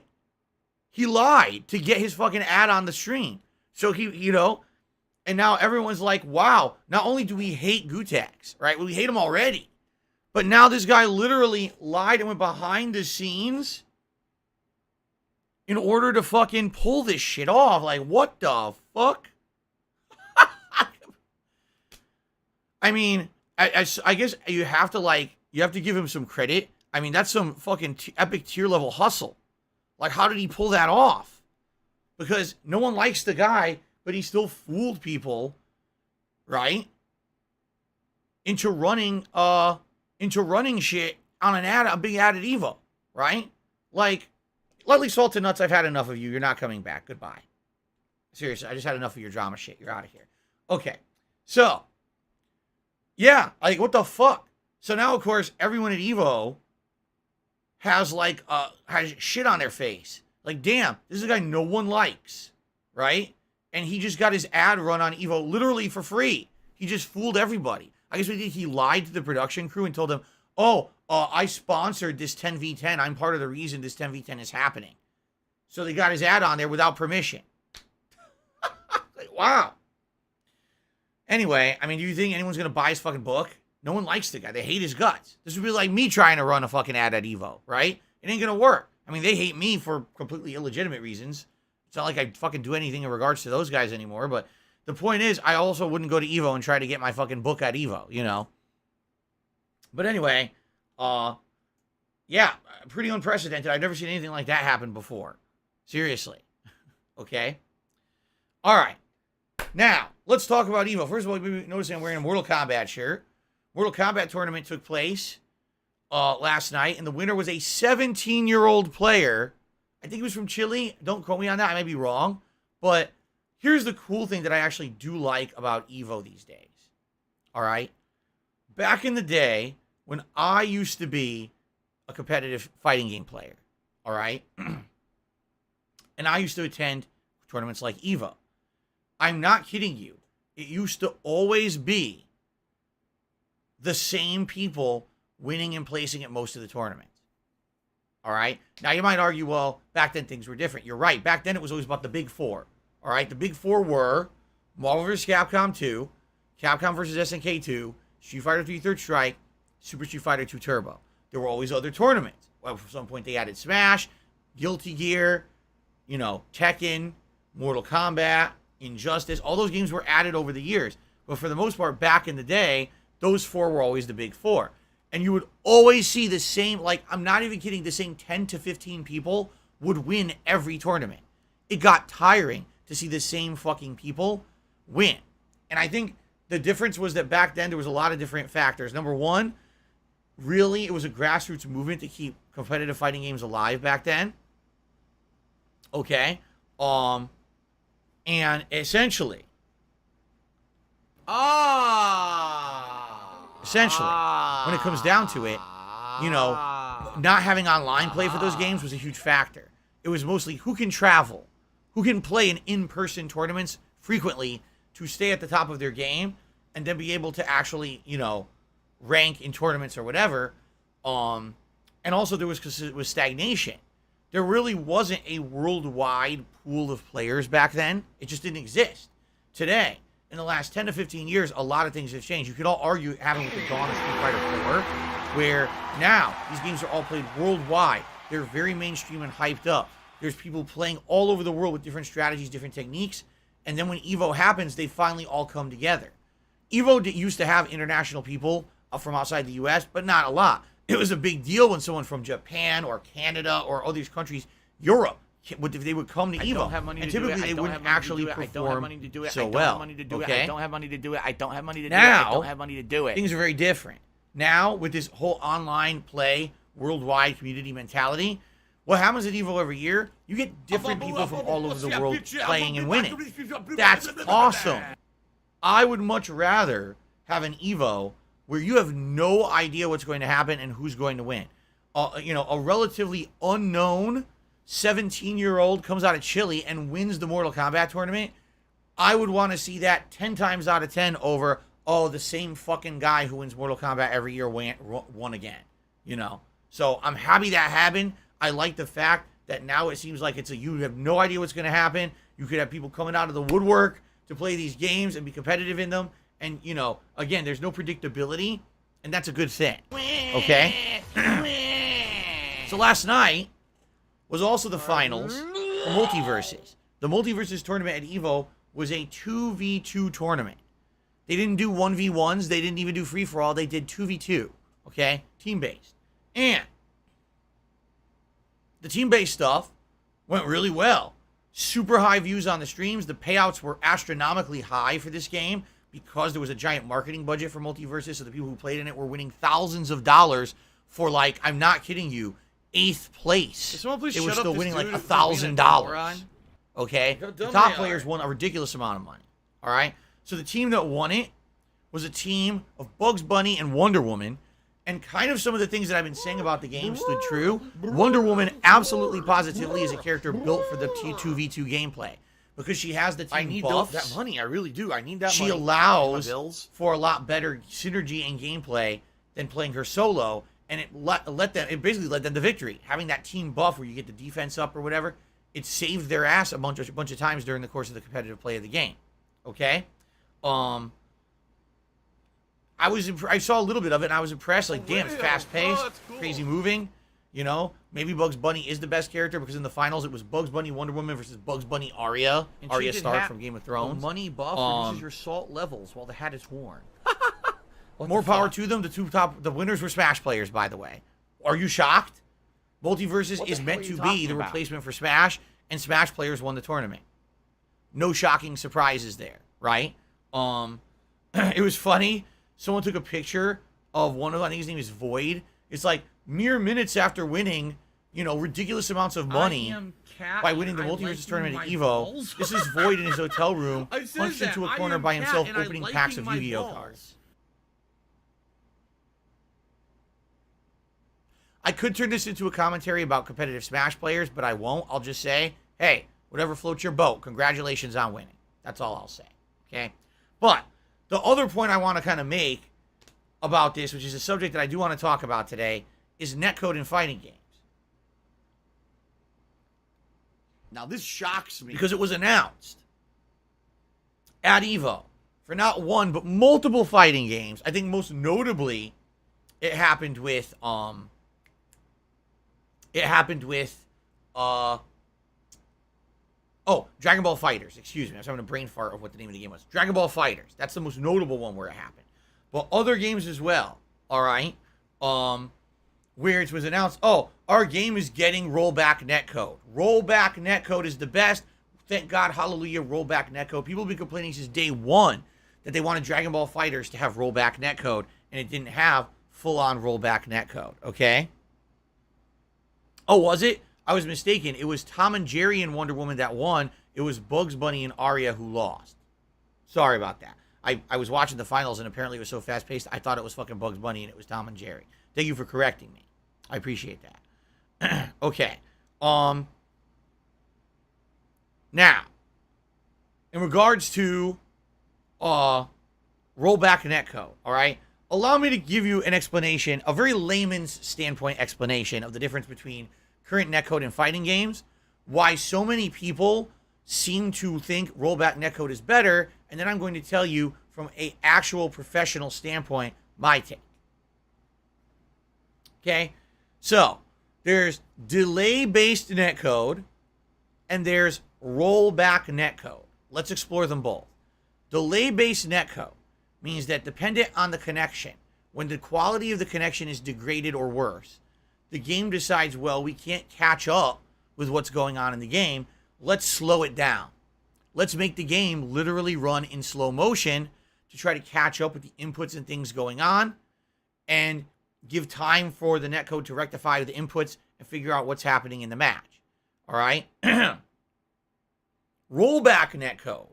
He lied to get his fucking ad on the stream. So and now everyone's like, wow, not only do we hate Gutex, right? Well, we hate him already. But now this guy literally lied and went behind the scenes in order to fucking pull this shit off. Like, what the fuck? I mean, I guess you have to give him some credit. I mean, that's some fucking epic tier level hustle. Like, how did he pull that off? Because no one likes the guy, but he still fooled people, right? Into running shit on a big ad at EVO, right? Like, Lightly Salted Nuts, I've had enough of you. You're not coming back. Goodbye. Seriously, I just had enough of your drama shit. You're out of here. Okay, so, yeah, like, what the fuck? So now, of course, everyone at EVO has, has shit on their face. Like, damn, this is a guy no one likes, right? And he just got his ad run on EVO literally for free. He just fooled everybody. I guess what he did, he lied to the production crew and told them, I sponsored this 10v10. I'm part of the reason this 10v10 is happening. So they got his ad on there without permission. Like, wow. Anyway, I mean, do you think anyone's going to buy his fucking book? No one likes the guy. They hate his guts. This would be like me trying to run a fucking ad at Evo, right? It ain't going to work. I mean, they hate me for completely illegitimate reasons. It's not like I fucking do anything in regards to those guys anymore. But the point is, I also wouldn't go to Evo and try to get my fucking book at Evo, you know? But anyway, yeah, pretty unprecedented. I've never seen anything like that happen before. Seriously. Okay? All right. Now, let's talk about Evo. First of all, you notice I'm wearing a Mortal Kombat shirt. Mortal Kombat tournament took place last night, and the winner was a 17-year-old player. I think he was from Chile. Don't quote me on that. I may be wrong. But here's the cool thing that I actually do like about Evo these days. All right? Back in the day, when I used to be a competitive fighting game player, all right? And I used to attend tournaments like Evo. I'm not kidding you. It used to always be the same people winning and placing at most of the tournaments. All right? Now, you might argue, well, back then things were different. You're right. Back then it was always about the big four. All right? The big four were Marvel vs. Capcom 2, Capcom vs. SNK 2, Street Fighter 3 Third Strike, Super Street Fighter 2 Turbo. There were always other tournaments. Well, at some point they added Smash, Guilty Gear, you know, Tekken, Mortal Kombat, Injustice. All those games were added over the years. But for the most part, back in the day, those four were always the big four. And you would always see the same, like, I'm not even kidding, the same 10 to 15 people would win every tournament. It got tiring to see the same fucking people win. And I think the difference was that back then there was a lot of different factors. Number one, really, it was a grassroots movement to keep competitive fighting games alive back then. Okay? And essentially, when it comes down to it, you know, not having online play for those games was a huge factor. It was mostly who can travel, who can play in-person tournaments frequently to stay at the top of their game and then be able to actually, you know, rank in tournaments or whatever. And also there was stagnation. There really wasn't a worldwide pool of players back then. It just didn't exist. Today, in the last 10 to 15 years, a lot of things have changed. You could all argue having with the dawn of Street Fighter 4, where now these games are all played worldwide. They're very mainstream and hyped up. There's people playing all over the world with different strategies, different techniques. And then when Evo happens, they finally all come together. Evo used to have international people from outside the U.S., but not a lot. It was a big deal when someone from Japan or Canada or all these countries, Europe, they would come to Evo. And typically they wouldn't actually perform so well. Okay? I don't have money to do it. I don't have money to do it. Now, I don't have money to do it. Things are very different. Now, with this whole online play, worldwide community mentality, what happens at Evo every year, you get different people from all over the world playing and winning. That's awesome. I would much rather have an Evo where you have no idea what's going to happen and who's going to win. You know, a relatively unknown 17-year-old comes out of Chile and wins the Mortal Kombat tournament. I would want to see that 10 times out of 10 over, the same fucking guy who wins Mortal Kombat every year won again. You know? So I'm happy that happened. I like the fact that now it seems like you have no idea what's going to happen. You could have people coming out of the woodwork to play these games and be competitive in them. And, you know, again, there's no predictability, and that's a good thing. Okay? So last night was also the finals for Multiverses. The Multiverses tournament at Evo was a 2v2 tournament. They didn't do 1v1s. They didn't even do free-for-all. They did 2v2. Okay? Team-based. And the team-based stuff went really well. Super high views on the streams. The payouts were astronomically high for this game because there was a giant marketing budget for Multiverses, so the people who played in it were winning thousands of dollars for, like, I'm not kidding you, 8th place. It was still winning like $1,000. Okay? The top players won a ridiculous amount of money. All right? So the team that won it was a team of Bugs Bunny and Wonder Woman. And kind of some of the things that I've been saying about the game stood true. Wonder Woman absolutely positively is a character built for the 2v2 gameplay. Because she has the team buffs. that money. I really do. I need that she money. She allows for a lot better synergy and gameplay than playing her solo, and it basically led them to victory. Having that team buff where you get the defense up or whatever, it saved their ass a bunch of times during the course of the competitive play of the game. Okay? I saw a little bit of it, and I was impressed. Like, damn, it's fast-paced, cool. crazy moving. You know, maybe Bugs Bunny is the best character because in the finals it was Bugs Bunny Wonder Woman versus Bugs Bunny Arya. Arya Stark from Game of Thrones. Money buff reduces your salt levels while the hat is worn. More power to them. The winners were Smash players, by the way. Are you shocked? Multiverses is meant to be the replacement for Smash, and Smash players won the tournament. No shocking surprises there, right? It was funny. Someone took a picture of one of them. I think his name is Void. It's like mere minutes after winning, ridiculous amounts of money by winning the Multiverses tournament at EVO. This is Void in his hotel room, punched into a corner by himself, opening packs of Yu-Gi-Oh cards. I could turn this into a commentary about competitive Smash players, but I won't. I'll just say, hey, whatever floats your boat, congratulations on winning. That's all I'll say, okay? But the other point I want to kind of make about this, which is a subject that I do want to talk about today, is netcode in fighting games. Now, this shocks me. Because it was announced at EVO for not one, but multiple fighting games. I think most notably, it happened with Dragon Ball Fighters. Excuse me. I was having a brain fart of what the name of the game was. Dragon Ball Fighters. That's the most notable one where it happened. But other games as well, all right? Where it was announced, our game is getting rollback netcode. Rollback netcode is the best. Thank God, hallelujah, rollback netcode. People have been complaining since day one that they wanted Dragon Ball Fighters to have rollback netcode, and it didn't have full-on rollback netcode, okay? Oh, was it? I was mistaken. It was Tom and Jerry and Wonder Woman that won. It was Bugs Bunny and Arya who lost. Sorry about that. I was watching the finals, and apparently it was so fast-paced, I thought it was fucking Bugs Bunny, and it was Tom and Jerry. Thank you for correcting me. I appreciate that. Okay. Now, in regards to rollback netcode, all right? Allow me to give you an explanation, a very layman's standpoint explanation of the difference between current netcode and fighting games, why so many people seem to think rollback netcode is better, and then I'm going to tell you from an actual professional standpoint my take. Okay? So, there's delay-based netcode, and there's rollback netcode. Let's explore them both. Delay-based netcode means that dependent on the connection, when the quality of the connection is degraded or worse, the game decides, well, we can't catch up with what's going on in the game. Let's slow it down. Let's make the game literally run in slow motion to try to catch up with the inputs and things going on and give time for the netcode to rectify the inputs and figure out what's happening in the match. All right? Rollback netcode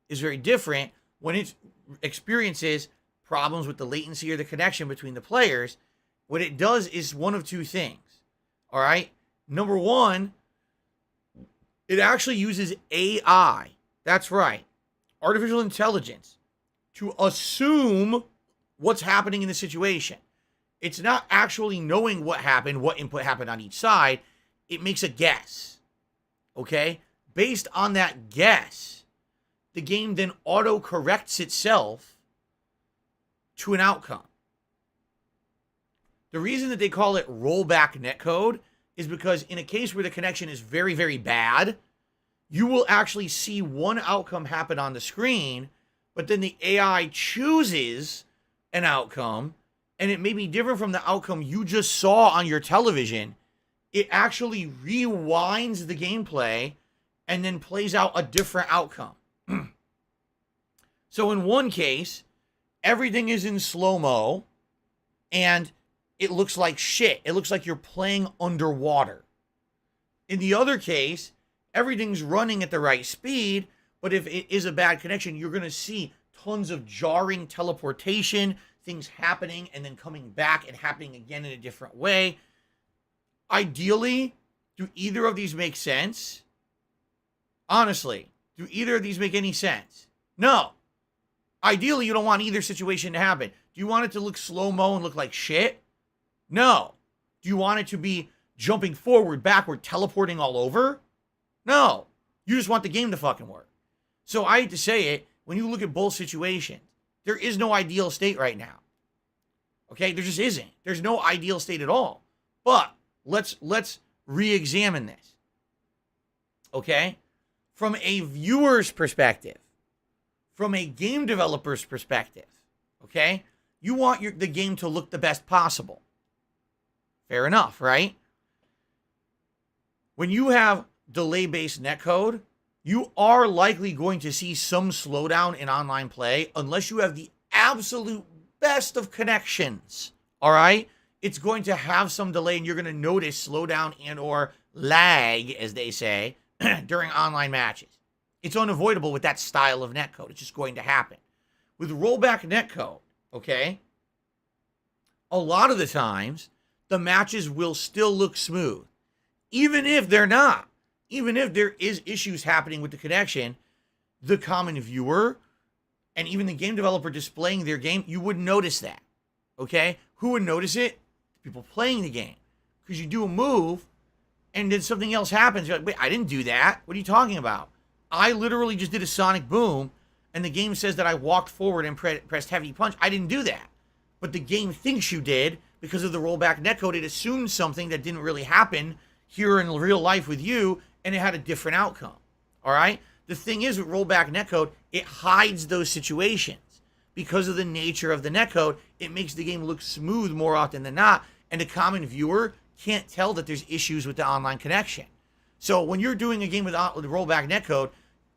is very different when it experiences problems with the latency or the connection between the players. What it does is one of two things. All right? Number one, it actually uses AI. That's right. Artificial intelligence to assume what's happening in the situation. It's not actually knowing what happened, what input happened on each side. It makes a guess. Okay? Based on that guess, the game then auto-corrects itself to an outcome. The reason that they call it rollback netcode is because in a case where the connection is very, very bad, you will actually see one outcome happen on the screen, but then the AI chooses an outcome, and it may be different from the outcome you just saw on your television. It actually rewinds the gameplay and then plays out a different outcome. So in one case, everything is in slow-mo, and it looks like shit. It looks like you're playing underwater. In the other case, everything's running at the right speed, but if it is a bad connection, you're going to see tons of jarring teleportation, things happening and then coming back and happening again in a different way. Ideally, do either of these make sense? Honestly, do either of these make any sense? No. Ideally, you don't want either situation to happen. Do you want it to look slow-mo and look like shit? No. Do you want it to be jumping forward, backward, teleporting all over? No. You just want the game to fucking work. So I hate to say it, when you look at both situations, there is no ideal state right now. Okay? There just isn't. There's no ideal state at all. But let's re-examine this. Okay? From a viewer's perspective, from a game developer's perspective, okay? You want the game to look the best possible. Fair enough, right? When you have delay-based netcode, you are likely going to see some slowdown in online play unless you have the absolute best of connections, all right? It's going to have some delay, and you're going to notice slowdown and or lag, as they say, during online matches. It's unavoidable with that style of netcode. It's just going to happen. With rollback netcode, okay, a lot of the times, the matches will still look smooth. Even if they're not. Even if there is issues happening with the connection, the common viewer and even the game developer displaying their game, you wouldn't notice that, okay? Who would notice it? The people playing the game. Because you do a move, and then something else happens. You're like, wait, I didn't do that. What are you talking about? I literally just did a sonic boom, and the game says that I walked forward and pressed heavy punch. I didn't do that. But the game thinks you did because of the rollback netcode. It assumes something that didn't really happen here in real life with you, and it had a different outcome. All right? The thing is with rollback netcode, it hides those situations. Because of the nature of the netcode, it makes the game look smooth more often than not, and the common viewer can't tell that there's issues with the online connection. So when you're doing a game with rollback netcode,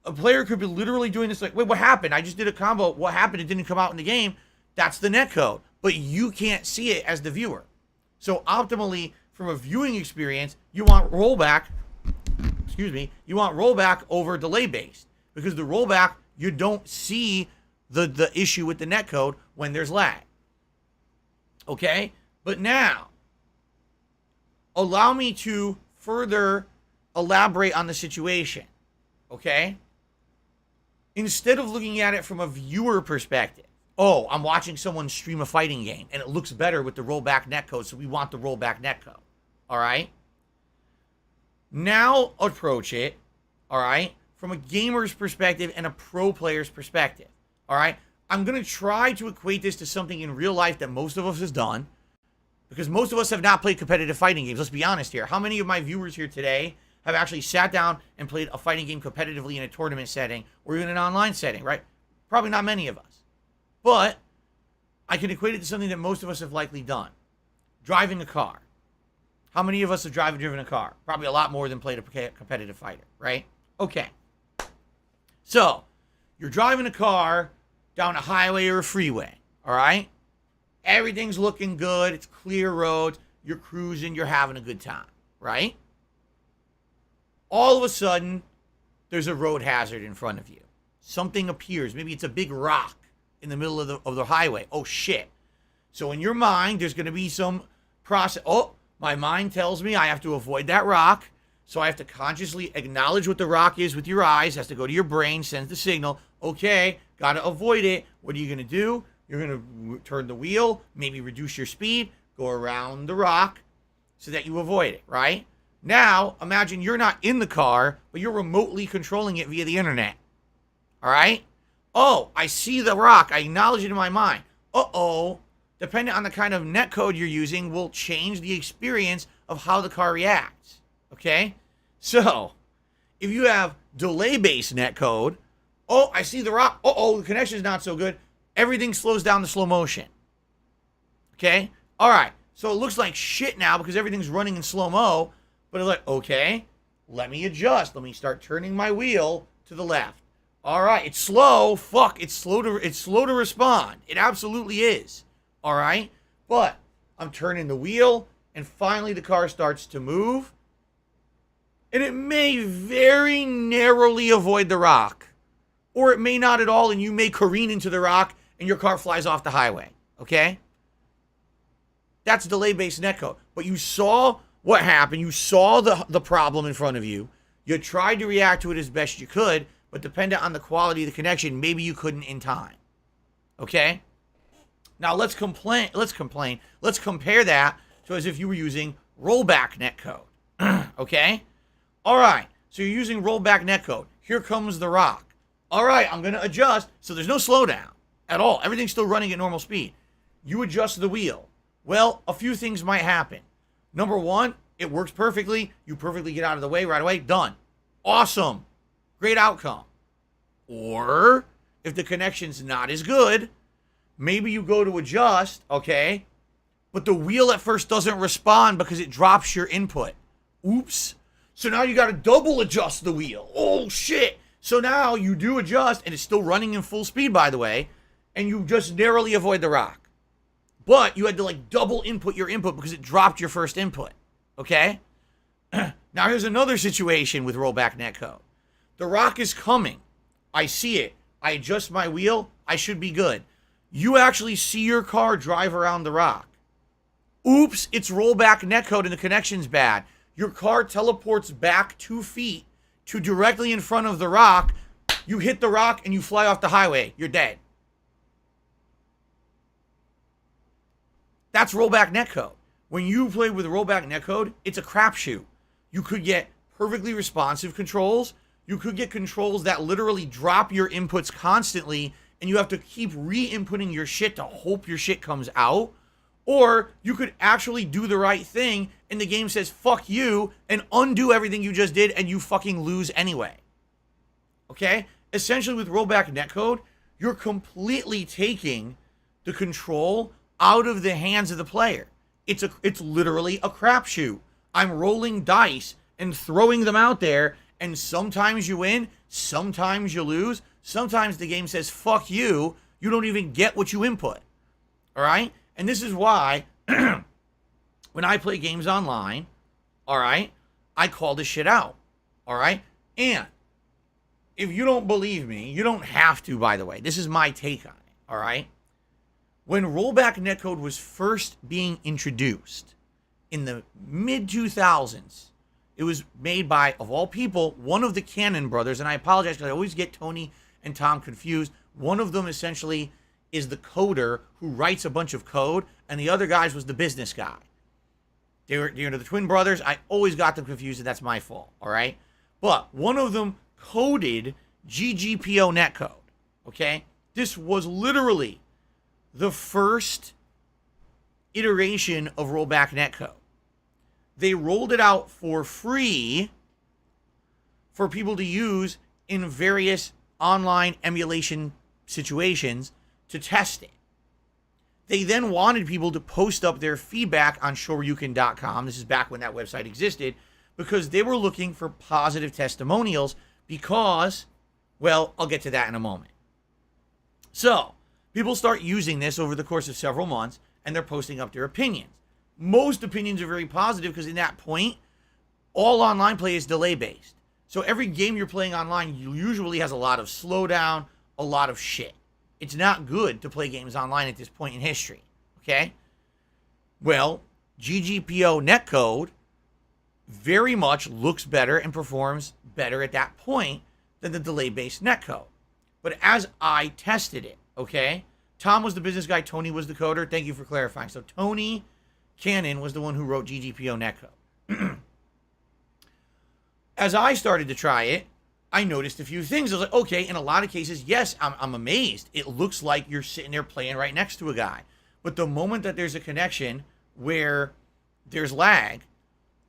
a player could be literally doing this like, wait, what happened? I just did a combo. What happened? It didn't come out in the game. That's the netcode. But you can't see it as the viewer. So optimally, from a viewing experience, you want rollback, you want rollback over delay based. Because the rollback, you don't see the issue with the netcode when there's lag. Okay? But now, allow me to further elaborate on the situation. Okay? Instead of looking at it from a viewer perspective, oh, I'm watching someone stream a fighting game, and it looks better with the rollback netcode, so we want the rollback netcode. All right? Now approach it, all right, from a gamer's perspective and a pro player's perspective. All right? I'm going to try to equate this to something in real life that most of us has done, because most of us have not played competitive fighting games. Let's be honest here. How many of my viewers here today have actually sat down and played a fighting game competitively in a tournament setting or even an online setting, right? Probably not many of us. But I can equate it to something that most of us have likely done. Driving a car. How many of us have driven a car? Probably a lot more than played a competitive fighter, right? Okay. So, you're driving a car down a highway or a freeway, all right? Everything's looking good. It's clear roads. You're cruising. You're having a good time, right? All of a sudden, there's a road hazard in front of you. Something appears. Maybe it's a big rock in the middle of the highway. Oh, shit. So in your mind, there's going to be some process. Oh, my mind tells me I have to avoid that rock. So I have to consciously acknowledge what the rock is with your eyes. Has to go to your brain, sends the signal. Okay, got to avoid it. What are you going to do? You're going to turn the wheel, maybe reduce your speed, go around the rock so that you avoid it, right? Now, imagine you're not in the car, but you're remotely controlling it via the internet. All right? Oh, I see the rock. I acknowledge it in my mind. Uh-oh. Depending on the kind of netcode you're using will change the experience of how the car reacts. Okay? So, if you have delay-based netcode, oh, I see the rock. Uh-oh, the connection's not so good. Everything slows down to slow motion. Okay? All right. So it looks like shit now because everything's running in slow-mo. But it's like, okay, let me adjust. Let me start turning my wheel to the left. All right, it's slow. Fuck, it's slow to respond. It absolutely is. All right? But I'm turning the wheel, and finally the car starts to move. And it may very narrowly avoid the rock. Or it may not at all, and you may careen into the rock, and your car flies off the highway. Okay? That's delay-based netcode. But you saw what happened. You saw the problem in front of you. You tried to react to it as best you could, but depending on the quality of the connection, maybe you couldn't in time. Okay? Now let's compare that to as if you were using rollback netcode. Okay? All right. So you're using rollback netcode. Here comes the rock. All right, I'm going to adjust. So there's no slowdown at all. Everything's still running at normal speed. You adjust the wheel. Well, a few things might happen. Number one, it works perfectly. You perfectly get out of the way right away. Done. Awesome. Great outcome. Or if the connection's not as good, maybe you go to adjust, okay, but the wheel at first doesn't respond because it drops your input. Oops. So now you got to double adjust the wheel. Oh, shit. So now you do adjust, and it's still running in full speed, by the way, and you just narrowly avoid the rock. But you had to, like, double input your input because it dropped your first input. Okay? Now here's another situation with rollback netcode. The rock is coming. I see it. I adjust my wheel. I should be good. You actually see your car drive around the rock. Oops, it's rollback netcode and the connection's bad. Your car teleports back 2 feet to directly in front of the rock. You hit the rock and you fly off the highway. You're dead. That's rollback netcode. When you play with rollback netcode, it's a crapshoot. You could get perfectly responsive controls. You could get controls that literally drop your inputs constantly, and you have to keep re-inputting your shit to hope your shit comes out. Or you could actually do the right thing, and the game says, fuck you, and undo everything you just did, and you fucking lose anyway. Okay? Essentially, with rollback netcode, you're completely taking the control out of the hands of the player. It's literally a crapshoot. I'm rolling dice and throwing them out there, and sometimes you win, sometimes you lose, sometimes the game says, fuck you, you don't even get what you input. All right? And this is why, when I play games online, all right, I call this shit out. All right? And if you don't believe me, you don't have to, by the way. This is my take on it. All right? When rollback netcode was first being introduced in the mid-2000s, it was made by, of all people, one of the Cannon brothers, and I apologize because I always get Tony and Tom confused. One of them essentially is the coder who writes a bunch of code, and the other guys was the business guy. They were the twin brothers. I always got them confused, and that's my fault, all right? But one of them coded GGPO netcode, okay? This was literally the first iteration of rollback netcode. They rolled it out for free for people to use in various online emulation situations to test it. They then wanted people to post up their feedback on shoryuken.com. This is back when that website existed, because they were looking for positive testimonials because, well, I'll get to that in a moment. So, people start using this over the course of several months, and they're posting up their opinions. Most opinions are very positive because in that point, all online play is delay-based. So every game you're playing online usually has a lot of slowdown, a lot of shit. It's not good to play games online at this point in history, okay? Well, GGPO netcode very much looks better and performs better at that point than the delay-based netcode. But as I tested it, okay, Tom was the business guy, Tony was the coder. Thank you for clarifying. So Tony Cannon was the one who wrote GGPO netcode. As I started to try it, I noticed a few things. I was like, okay, in a lot of cases, yes, I'm amazed. It looks like you're sitting there playing right next to a guy. But the moment that there's a connection where there's lag,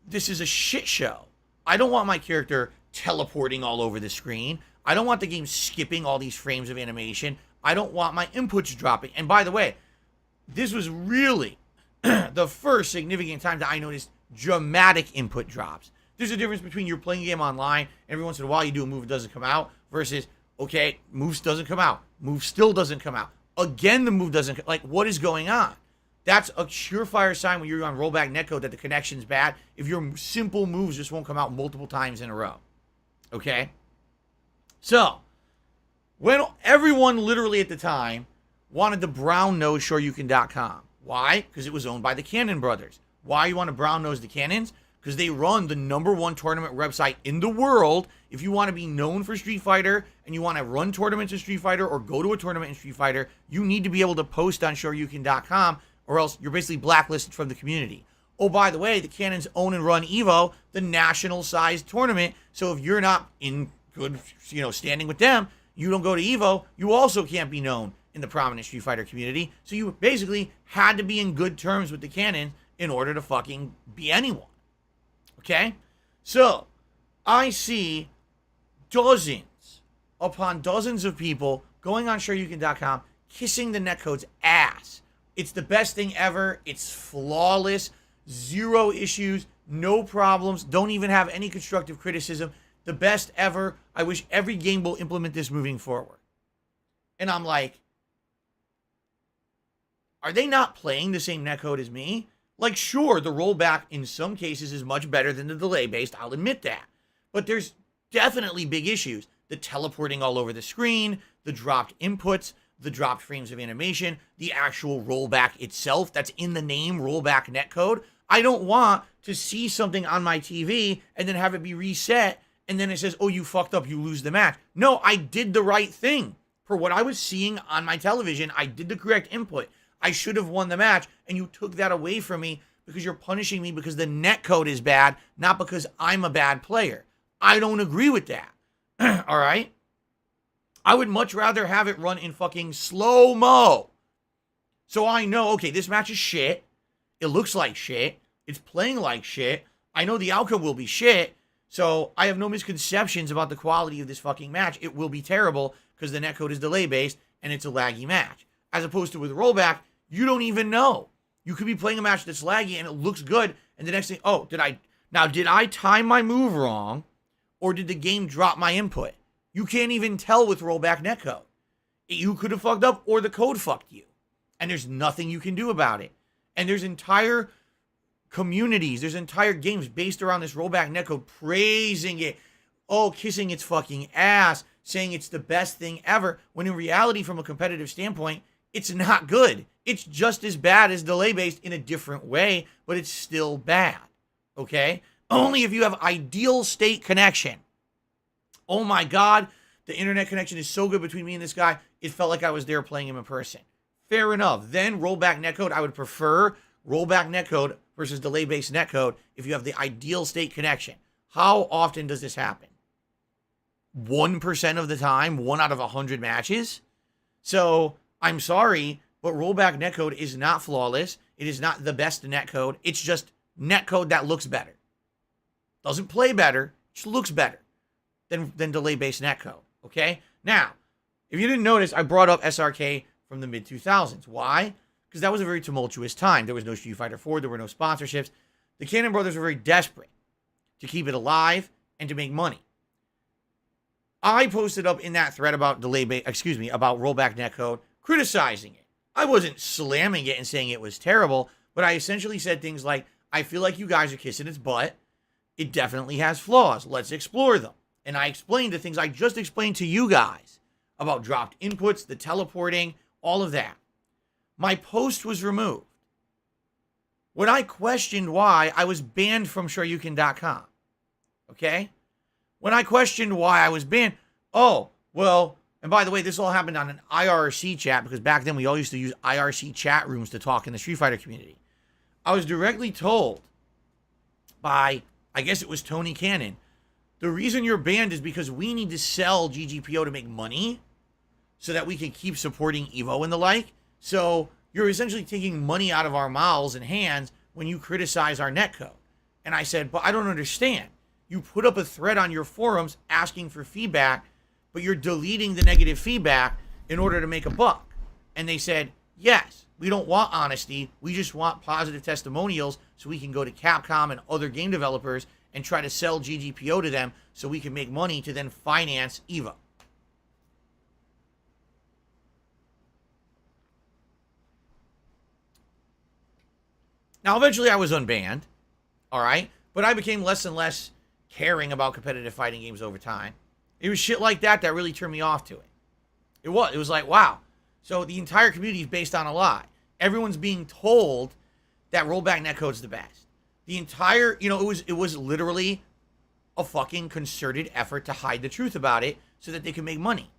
this is a shit show. I don't want my character teleporting all over the screen. I don't want the game skipping all these frames of animation. I don't want my inputs dropping. And by the way, this was really the first significant time that I noticed dramatic input drops. There's a difference between you're playing a game online, every once in a while you do a move, it doesn't come out, versus, okay, move doesn't come out, move still doesn't come out. Again, the move doesn't, like, what is going on? That's a surefire sign when you're on rollback netcode that the connection's bad, if your simple moves just won't come out multiple times in a row. Okay? So, when everyone literally at the time wanted to brown nose shoryuken.com. Why? Because it was owned by the Cannon brothers. Why you want to brown nose the Cannons? because they run the #1 tournament website in the world. If you want to be known for Street Fighter and you want to run tournaments in Street Fighter or go to a tournament in Street Fighter, you need to be able to post on shoryuken.com, or else you're basically blacklisted from the community. Oh, by the way, the Cannons own and run EVO, the national-sized tournament. So if you're not in good, standing with them, you don't go to EVO, you also can't be known in the prominent Street Fighter community. So you basically had to be in good terms with the Cannons in order to fucking be anyone. Okay? So, I see dozens upon dozens of people going on shoryuken.com, kissing the netcode's ass. It's the best thing ever. It's flawless. 0 issues. No problems. Don't even have any constructive criticism. The best ever. I wish every game will implement this moving forward. And I'm like, are they not playing the same netcode as me? Like, sure, the rollback in some cases is much better than the delay-based. I'll admit that. But there's definitely big issues. The teleporting all over the screen, the dropped inputs, the dropped frames of animation, the actual rollback itself that's in the name rollback netcode. I don't want to see something on my TV and then have it be reset and then it says, oh, you fucked up, you lose the match. No, I did the right thing. For what I was seeing on my television, I did the correct input. I should have won the match, and you took that away from me because you're punishing me because the netcode is bad, not because I'm a bad player. I don't agree with that. All right? I would much rather have it run in fucking slow-mo. So I know, okay, this match is shit. It looks like shit. It's playing like shit. I know the outcome will be shit. So I have no misconceptions about the quality of this fucking match. It will be terrible because the netcode is delay-based and it's a laggy match. As opposed to with rollback, you don't even know. You could be playing a match that's laggy and it looks good, and the next thing, oh, did I time my move wrong, or did the game drop my input? You can't even tell with rollback netcode. You could have fucked up, or the code fucked you. And there's nothing you can do about it. And there's entire communities, there's entire games based around this rollback netcode praising it, oh, kissing its fucking ass, saying it's the best thing ever, when in reality, from a competitive standpoint, it's not good. It's just as bad as delay-based in a different way, but it's still bad, okay? Only if you have ideal state connection. Oh my God, the internet connection is so good between me and this guy, it felt like I was there playing him in person. Fair enough. Then rollback netcode, I would prefer rollback netcode versus delay-based netcode if you have the ideal state connection. How often does this happen? 1% of the time, 1 out of 100 matches? So, I'm sorry, but rollback netcode is not flawless. It is not the best netcode. It's just netcode that looks better. Doesn't play better, just looks better than delay-based netcode, okay? Now, if you didn't notice, I brought up SRK from the mid-2000s. Why? Because that was a very tumultuous time. There was no Street Fighter 4, there were no sponsorships. The Cannon brothers were very desperate to keep it alive and to make money. I posted up in that thread about about rollback netcode, criticizing it. I wasn't slamming it and saying it was terrible, but I essentially said things like, I feel like you guys are kissing its butt. It definitely has flaws. Let's explore them. And I explained the things I just explained to you guys about dropped inputs, the teleporting, all of that. My post was removed. When I questioned why, I was banned from shoryuken.com. Okay? When I questioned why I was banned, oh, well, and by the way, this all happened on an IRC chat, because back then we all used to use IRC chat rooms to talk in the Street Fighter community. I was directly told by, I guess it was Tony Cannon, the reason you're banned is because we need to sell GGPO to make money so that we can keep supporting EVO and the like. So you're essentially taking money out of our mouths and hands when you criticize our netcode. And I said, but I don't understand. You put up a thread on your forums asking for feedback, but you're deleting the negative feedback in order to make a buck. And they said, yes, we don't want honesty. We just want positive testimonials so we can go to Capcom and other game developers and try to sell GGPO to them so we can make money to then finance EVO. Now, eventually I was unbanned, all right? But I became less and less caring about competitive fighting games over time. It was shit like that that really turned me off to it. It was like, wow. So the entire community is based on a lie. Everyone's being told that rollback netcode's the best. The entire, it was literally a fucking concerted effort to hide the truth about it so that they could make money.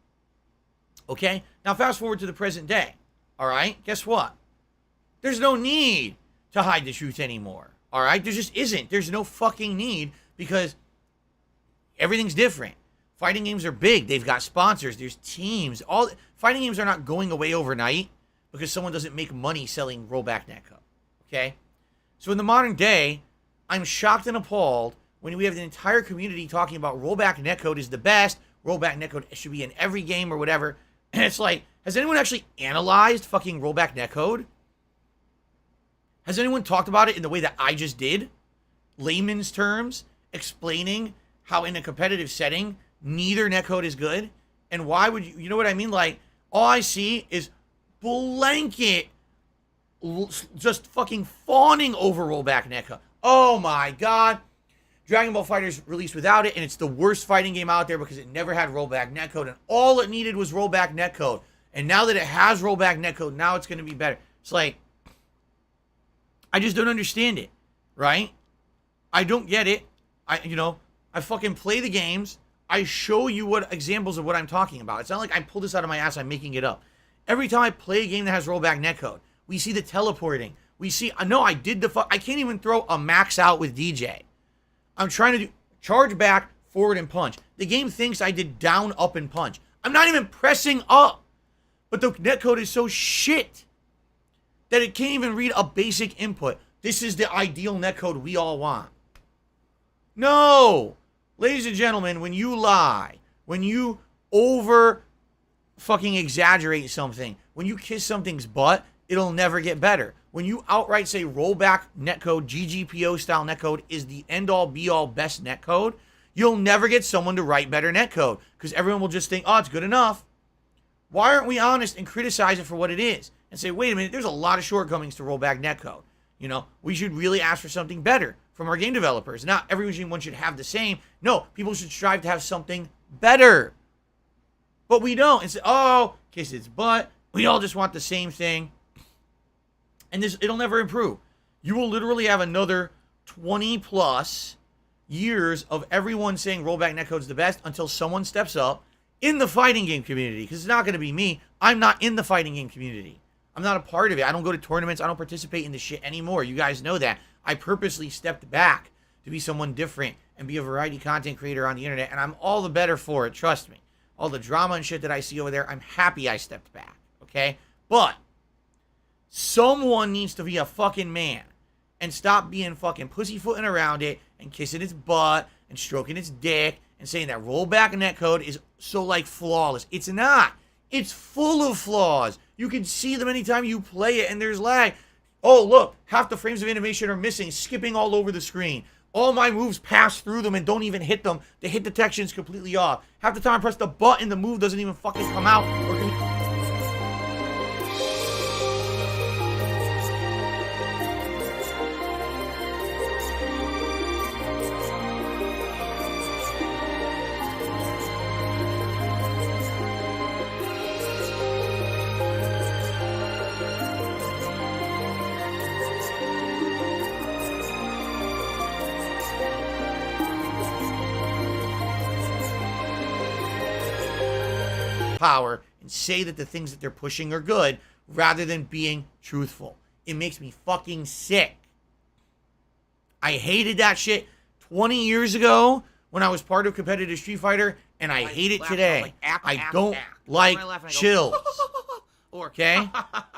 Okay? Now, fast forward to the present day. All right? Guess what? There's no need to hide the truth anymore. All right? There just isn't. There's no fucking need because everything's different. Fighting games are big. They've got sponsors. There's teams. Fighting games are not going away overnight because someone doesn't make money selling rollback netcode. Okay? So in the modern day, I'm shocked and appalled when we have the entire community talking about rollback netcode is the best, rollback netcode should be in every game or whatever. And it's like, has anyone actually analyzed fucking rollback netcode? Has anyone talked about it in the way that I just did? Layman's terms, explaining how in a competitive setting, neither netcode is good? And why would you know what I mean? Like, all I see is blanket just fucking fawning over rollback netcode. Oh my God. Dragon Ball FighterZ released without it, and it's the worst fighting game out there because it never had rollback netcode, and all it needed was rollback netcode. And now that it has rollback netcode, now it's going to be better. It's like, I just don't understand it, right? I don't get it. I fucking play the games. I show you what examples of what I'm talking about. It's not like I pull this out of my ass, I'm making it up. Every time I play a game that has rollback netcode, we see the teleporting. We see, I can't even throw a max out with DJ. I'm trying to do charge back, forward, and punch. The game thinks I did down, up, and punch. I'm not even pressing up. But the netcode is so shit that it can't even read a basic input. This is the ideal netcode we all want. No! Ladies and gentlemen, when you lie, when you over fucking exaggerate something, when you kiss something's butt, it'll never get better. When you outright say rollback netcode, GGPO style netcode is the end-all be-all best netcode, you'll never get someone to write better netcode because everyone will just think, oh, it's good enough. Why aren't we honest and criticize it for what it is and say, wait a minute, there's a lot of shortcomings to rollback netcode. We should really ask for something better from our game developers. Not everyone should have the same. No, people should strive to have something better. But we don't. And say, oh, kiss its butt. We all just want the same thing. And it'll never improve. You will literally have another 20 plus years of everyone saying rollback netcode's the best until someone steps up in the fighting game community. Because it's not going to be me. I'm not in the fighting game community. I'm not a part of it. I don't go to tournaments. I don't participate in this shit anymore. You guys know that. I purposely stepped back to be someone different and be a variety content creator on the internet. And I'm all the better for it. Trust me. All the drama and shit that I see over there, I'm happy I stepped back. Okay? But someone needs to be a fucking man and stop being fucking pussyfooting around it and kissing its butt and stroking its dick and saying that rollback netcode is so flawless. It's not. It's full of flaws. You can see them anytime you play it and there's lag. Oh, look, half the frames of animation are missing, skipping all over the screen. All my moves pass through them and don't even hit them. The hit detection's completely off. Half the time I press the button, the move doesn't even fucking come out. Power and say that the things that they're pushing are good rather than being truthful. It makes me fucking sick. I hated that shit 20 years ago when I was part of competitive Street Fighter, and I hate it today. I don't like chills. Okay?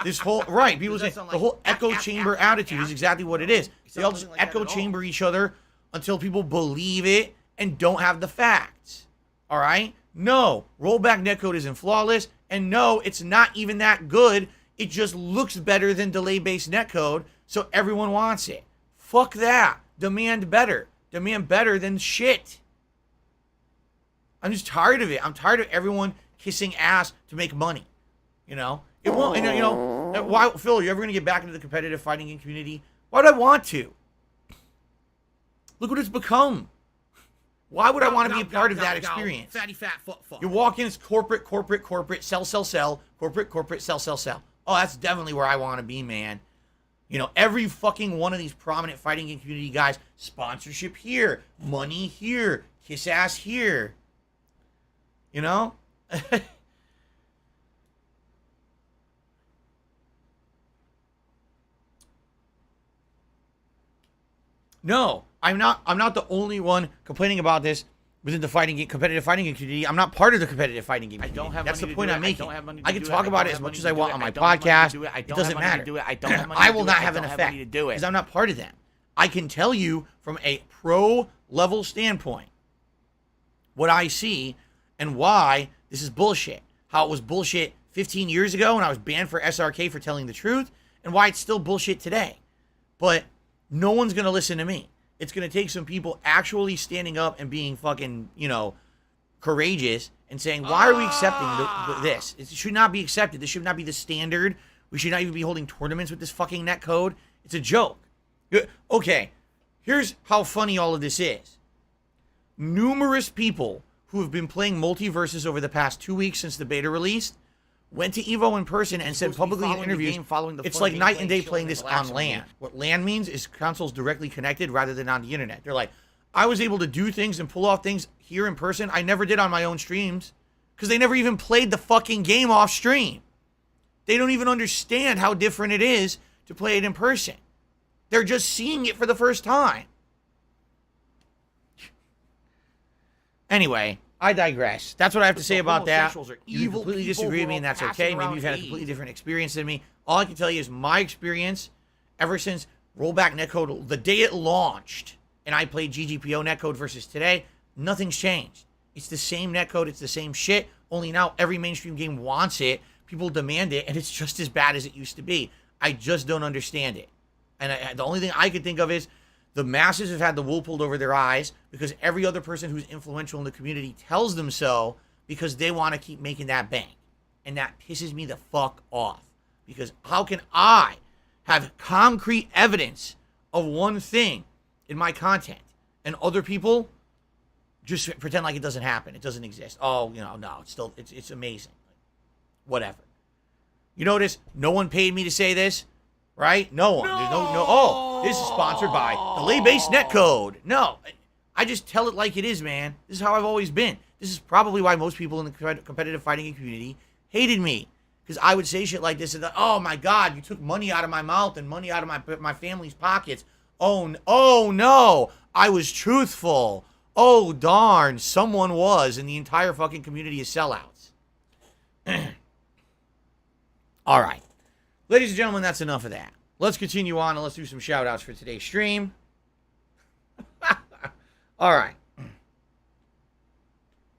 This whole, right, people say the whole echo chamber attitude is exactly what it is. They all just echo chamber each other until people believe it and don't have the facts. All right? No, rollback netcode isn't flawless, and no, it's not even that good. It just looks better than delay-based netcode, so everyone wants it. Fuck that. Demand better. Demand better than shit. I'm just tired of it. I'm tired of everyone kissing ass to make money. It won't. And why, Phil? Are you ever gonna get back into the competitive fighting game community? Why would I want to? Look what it's become. Why would I want to be a part of that experience? Fatty fat fuck. You walk in, it's corporate, sell, corporate, sell. Oh, that's definitely where I want to be, man. You know, every fucking one of these prominent fighting game community guys, sponsorship here, money here, kiss ass here. You know? No, I'm not the only one complaining about this within the competitive fighting game community. I'm not part of the competitive fighting game community. I don't have That's money the to point do I'm it. making. I can talk about it as much as I want on my podcast. It doesn't matter. I will not have an effect because I'm not part of them. I can tell you from a pro level standpoint what I see and why this is bullshit. How it was bullshit 15 years ago when I was banned for SRK for telling the truth, and why it's still bullshit today. But no one's going to listen to me. It's going to take some people actually standing up and being fucking, you know, courageous and saying, why are we accepting this? It should not be accepted. This should not be the standard. We should not even be holding tournaments with this fucking netcode. It's a joke. Okay, here's how funny all of this is. Numerous people who have been playing Multiverses over the past 2 weeks since the beta released went to Evo in person and said publicly in interviews, it's like night and day playing this on LAN. What LAN means is consoles directly connected rather than on the internet. They're like, I was able to do things and pull off things here in person I never did on my own streams because they never even played the fucking game off stream. They don't even understand how different it is to play it in person. They're just seeing it for the first time. Anyway, I digress. That's what I have to say about that. You completely disagree with me, and that's okay. Maybe you've had a completely different experience than me. All I can tell you is my experience ever since rollback netcode, the day it launched, and I played GGPO netcode versus today, nothing's changed. It's the same netcode. It's the same shit. Only now every mainstream game wants it. People demand it, and it's just as bad as it used to be. I just don't understand it. And the only thing I could think of is the masses have had the wool pulled over their eyes because every other person who's influential in the community tells them so because they want to keep making that bank. And that pisses me the fuck off. Because how can I have concrete evidence of one thing in my content and other people just pretend like it doesn't happen, it doesn't exist? Oh, you know, no, it's amazing. Whatever. You notice no one paid me to say this? Right? No one. There's no. Oh, this is sponsored by Delay-Based Netcode. No, I just tell it like it is, man. This is how I've always been. This is probably why most people in the competitive fighting community hated me. Because I would say shit like this and oh my God, you took money out of my mouth and money out of my family's pockets. Oh no, I was truthful. Oh darn, someone was, and the entire fucking community is sellouts. All right. Ladies and gentlemen, that's enough of that. Let's continue on and let's do some shout-outs for today's stream. All right.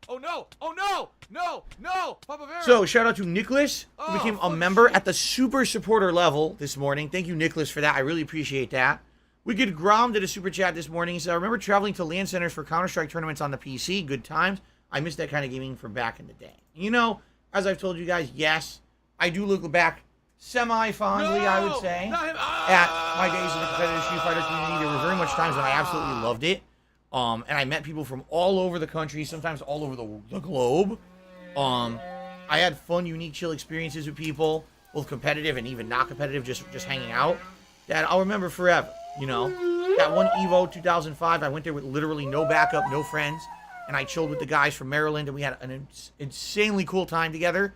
Oh, no. Oh, no. No. Papa Vera. So, shout-out to Nicholas, who became a member at the super supporter level this morning. Thank you, Nicholas, for that. I really appreciate that. We get Grom did a super chat this morning. He said, I remember traveling to LAN centers for Counter-Strike tournaments on the PC. Good times. I miss that kind of gaming from back in the day. You know, as I've told you guys, yes, I do look back semi-fondly, I would say, at my days in the competitive Street Fighter community. There were very much times when I absolutely loved it. And I met people from all over the country, sometimes all over the globe. I had fun, unique, chill experiences with people, both competitive and even not competitive, just hanging out, that I'll remember forever, you know? That one EVO 2005, I went there with literally no backup, no friends, and I chilled with the guys from Maryland, and we had an insanely cool time together.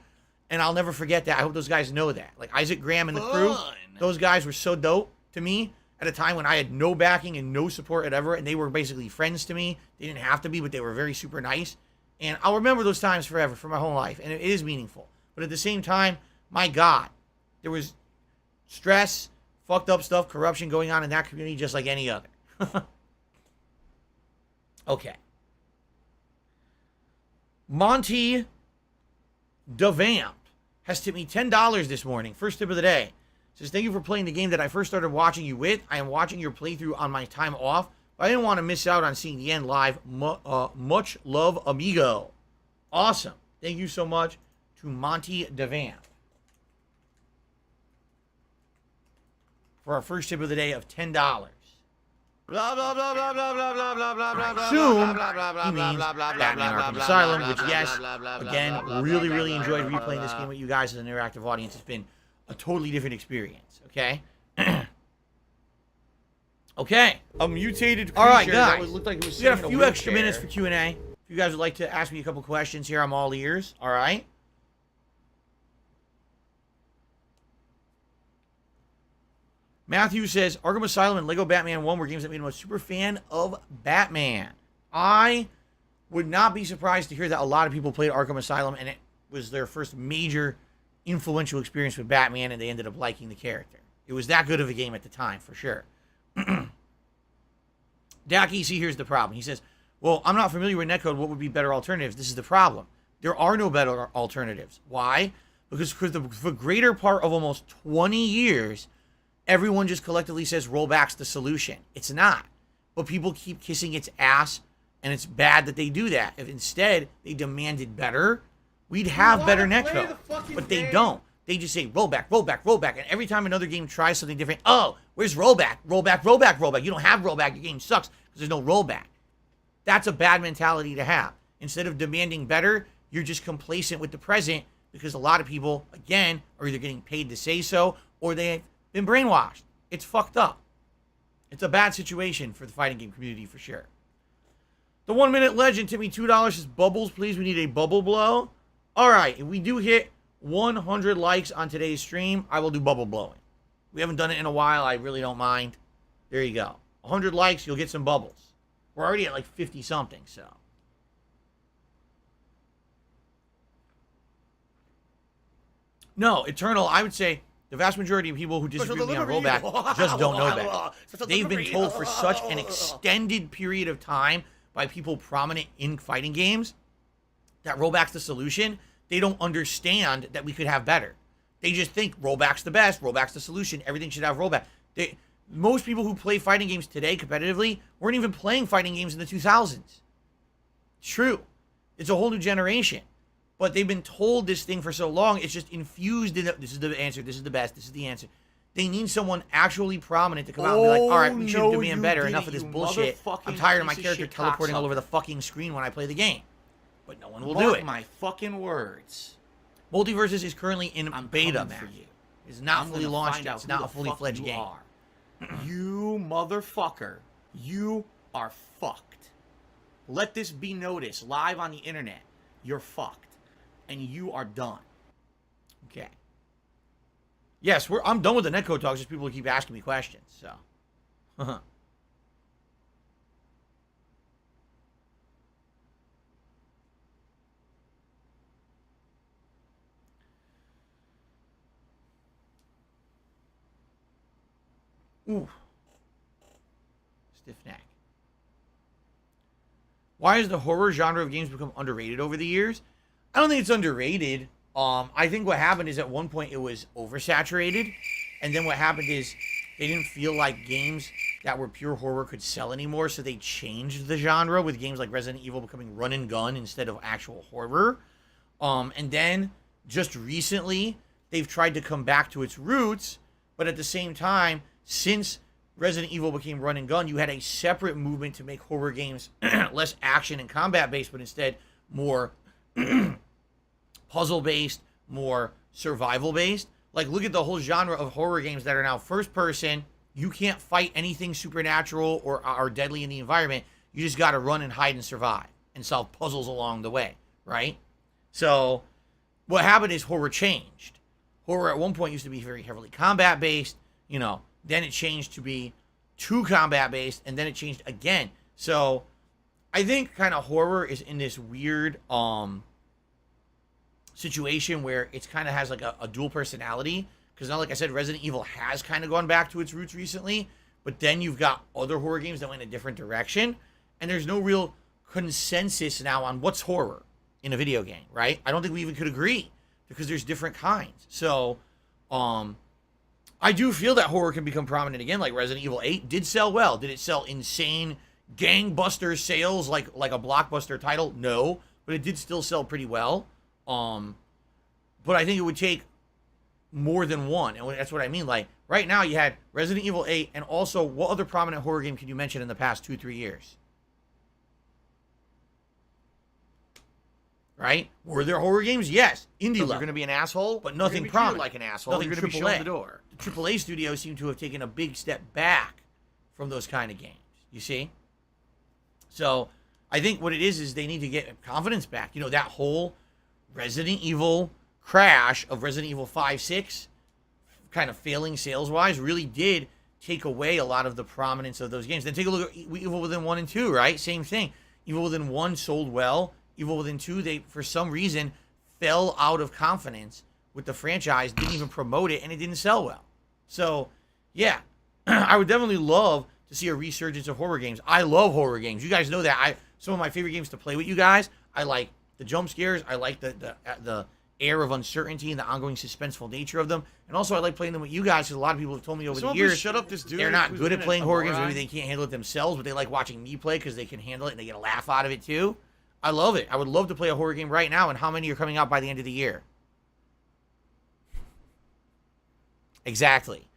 And I'll never forget that. I hope those guys know that. Like Isaac Graham and the crew, those guys were so dope to me at a time when I had no backing and no support at ever, and they were basically friends to me. They didn't have to be, but they were very super nice. And I'll remember those times forever for my whole life, and it is meaningful. But at the same time, my God, there was stress, fucked up stuff, corruption going on in that community just like any other. Okay. Monty DeVamp has tipped me $10 this morning. First tip of the day. Says, thank you for playing the game that I first started watching you with. I am watching your playthrough on my time off, but I didn't want to miss out on seeing the end live. Much love, amigo. Awesome. Thank you so much to Monty DeVamp for our first tip of the day of $10. Blah, blah, blah, blah, blah, blah, blah, blah, blah, blah, blah, Assume blah, blah, blah, he means blah, blah, Batman blah, Arkham blah, Asylum, blah, which, blah, yes, blah, blah, blah, again, blah, really, blah, really blah, enjoyed blah, replaying this blah. game with you guys as an interactive audience. It's been a totally different experience, okay? Okay. A mutated creature All right, that guys. looked like it was We got sitting a in few extra wheelchair. minutes for Q&A. If you guys would like to ask me a couple questions here, I'm all ears. All right? Matthew says, Arkham Asylum and Lego Batman 1 were games that made him a super fan of Batman. I would not be surprised to hear that a lot of people played Arkham Asylum and it was their first major influential experience with Batman and they ended up liking the character. It was that good of a game at the time, for sure. Dacky, see, here's the problem. He says, well, I'm not familiar with netcode. What would be better alternatives? This is the problem. There are no better alternatives. Why? Because for the greater part of almost 20 years, everyone just collectively says rollback's the solution. It's not. But people keep kissing its ass, and it's bad that they do that. If instead they demanded better, we'd have better netcode. But they don't. They just say rollback, rollback, rollback. And every time another game tries something different, oh, where's rollback? Rollback, rollback, rollback. You don't have rollback. Your game sucks because there's no rollback. That's a bad mentality to have. Instead of demanding better, you're just complacent with the present because a lot of people, again, are either getting paid to say so or they've been brainwashed. It's fucked up. It's a bad situation for the fighting game community for sure. The 1 minute legend tipped me $2 says, Bubbles, please. We need a bubble blow. All right. If we do hit 100 likes on today's stream, I will do bubble blowing. We haven't done it in a while. I really don't mind. There you go. 100 likes, you'll get some bubbles. We're already at like 50 something, so. No, Eternal, I would say the vast majority of people who disagree with me on rollback just don't know better. They've been told for such an extended period of time by people prominent in fighting games that rollback's the solution. They don't understand that we could have better. They just think rollback's the best, rollback's the solution, everything should have rollback. Most people who play fighting games today competitively weren't even playing fighting games in the 2000s. It's true. It's a whole new generation. But they've been told this thing for so long, it's just infused in this is the answer, this is the best, this is the answer. They need someone actually prominent to come out and be like, all right, we should demand better. Enough of this bullshit. I'm tired of my character teleporting all over the fucking screen when I play the game. But no one will do it. My fucking words. Multiverses is currently in beta, for man. you. It's not fully launched yet. It's not a fully fledged game. You motherfucker. You are fucked. Let this be noticed live on the internet. You're fucked. And you are done. Okay. Yes, I'm done with the netcode talks. Just people keep asking me questions. So. Ooh. Stiff neck. Why has the horror genre of games become underrated over the years? I don't think it's underrated. I think what happened is at one point it was oversaturated. And then what happened is they didn't feel like games that were pure horror could sell anymore. So they changed the genre with games like Resident Evil becoming run and gun instead of actual horror. And then just recently they've tried to come back to its roots. But at the same time, since Resident Evil became run and gun, you had a separate movement to make horror games less action and combat based, but instead more puzzle based, more survival based. Like, look at the whole genre of horror games that are now first person. You can't fight anything supernatural or are deadly in the environment. You just got to run and hide and survive and solve puzzles along the way, right? So what happened is horror changed. Horror at one point used to be very heavily combat based, then it changed to be too combat based, and then it changed again. So I think kind of horror is in this weird situation where it's kind of has like a dual personality. Because now, like I said, Resident Evil has kind of gone back to its roots recently, but then you've got other horror games that went in a different direction, and there's no real consensus now on what's horror in a video game, right? I don't think we even could agree because there's different kinds. So, I do feel that horror can become prominent again, like Resident Evil 8 did sell well. Did it sell insane gangbuster sales like a blockbuster title? No, but it did still sell pretty well. But I think it would take more than one, and that's what I mean. Like, right now you had Resident Evil 8, and also, what other prominent horror game can you mention in the past 2-3 years? Right? Were there horror games? Yes. Indie level. You're going to be an asshole, but nothing prominent. Like an asshole. Nothing You're going to be shown the door. The AAA studios seem to have taken a big step back from those kind of games. You see? So I think what it is they need to get confidence back. You know, that whole Resident Evil crash of Resident Evil 5, 6 kind of failing sales-wise really did take away a lot of the prominence of those games. Then take a look at Evil Within 1 and 2, right? Same thing. Evil Within 1 sold well. Evil Within 2, they, for some reason, fell out of confidence with the franchise, didn't even promote it, and it didn't sell well. So, yeah, I would definitely love to see a resurgence of horror games. I love horror games. You guys know that. Some of my favorite games to play with you guys, I like the jump scares. I like the air of uncertainty and the ongoing suspenseful nature of them. And also, I like playing them with you guys because a lot of people have told me over the years shut up this dude. they're not who's good at in playing a horror games. moron. Maybe they can't handle it themselves, but they like watching me play because they can handle it and they get a laugh out of it too. I love it. I would love to play a horror game right now. And how many are coming out by the end of the year? Exactly.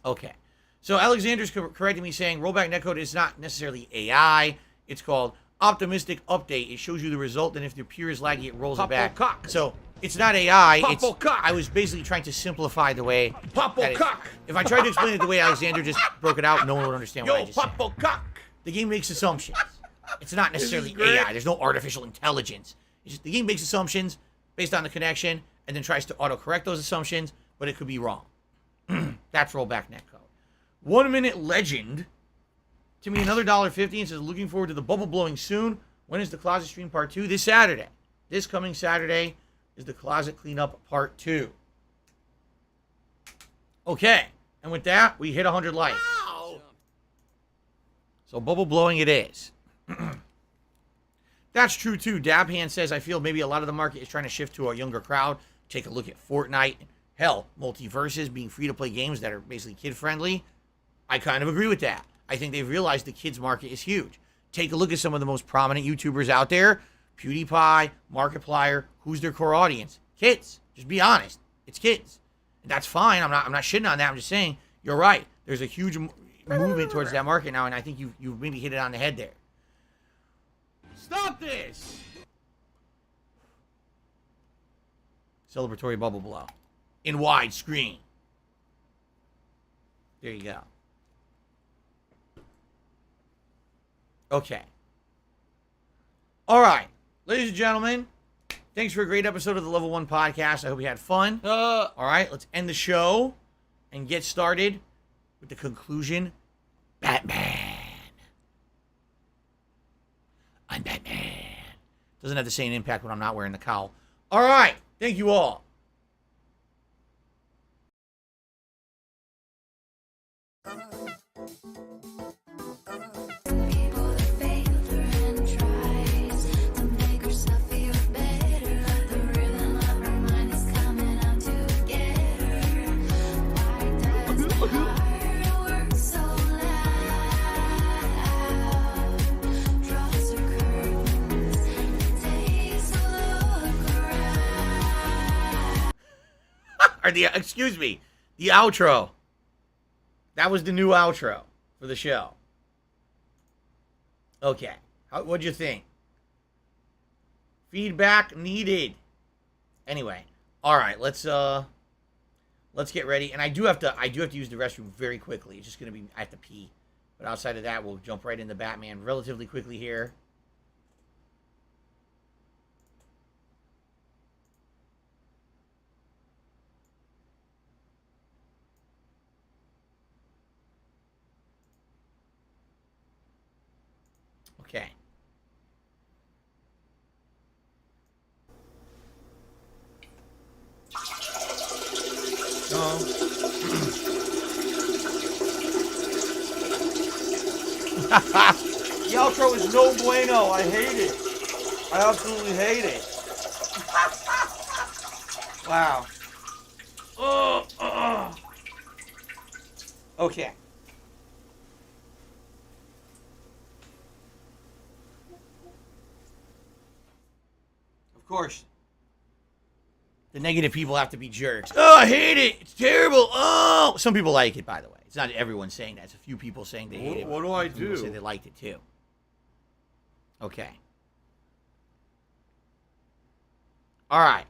Okay. So Alexander's correcting me saying rollback netcode is not necessarily AI. It's called optimistic update. It shows you the result, and if the pure is laggy, it rolls it back. Cock. So it's not AI. Popo cock. I was basically trying to simplify the way. Popo that cock. If I tried to explain it the way Alexander just broke it out, no one would understand what I Yo, just said. Popo cock. The game makes assumptions. It's not necessarily great. AI. There's no artificial intelligence. It's just the game makes assumptions based on the connection and then tries to autocorrect those assumptions, but it could be wrong. That's rollback netcode. 1 Minute Legend. To me, another $1.50 and says, looking forward to the bubble blowing soon. When is the closet stream part 2? This Saturday. This coming Saturday is the closet cleanup part 2. Okay. And with that, we hit 100 likes. Ow. So bubble blowing it is. That's true too. Dabhand says, I feel maybe a lot of the market is trying to shift to a younger crowd. Take a look at Fortnite. Hell, multiverses being free-to-play games that are basically kid-friendly. I kind of agree with that. I think they've realized the kids market is huge. Take a look at some of the most prominent YouTubers out there. PewDiePie, Markiplier. Who's their core audience? Kids. Just be honest. It's kids. And that's fine. I'm not shitting on that. I'm just saying, you're right. There's a huge movement towards that market now, and I think you've maybe hit it on the head there. Stop this. Celebratory bubble blow. In widescreen. There you go. Okay. All right. Ladies and gentlemen, thanks for a great episode of the Level 1 Podcast. I hope you had fun. All right, let's end the show and get started with the conclusion. Batman. I'm Batman. Doesn't have the same impact when I'm not wearing the cowl. All right. Thank you all. People that fail and tries to make herself feel better. The rhythm of her mind is coming out to get her. Why does the heart work so loud? Draws her curtains and takes a look around. Excuse me, the outro. That was the new outro for the show. Okay. What'd you think? Feedback needed. Anyway. All right, let's get ready. And I do have to use the restroom very quickly. It's just going to be I have to pee. But outside of that, we'll jump right into Batman relatively quickly here. Okay. The outro is no bueno. I hate it. I absolutely hate it. Wow. Okay. Of course. The negative people have to be jerks. Oh, I hate it. It's terrible. Oh, some people like it, by the way. It's not everyone saying that. It's a few people saying they hate it. What do I Some people do? say they liked it too. Okay. All right.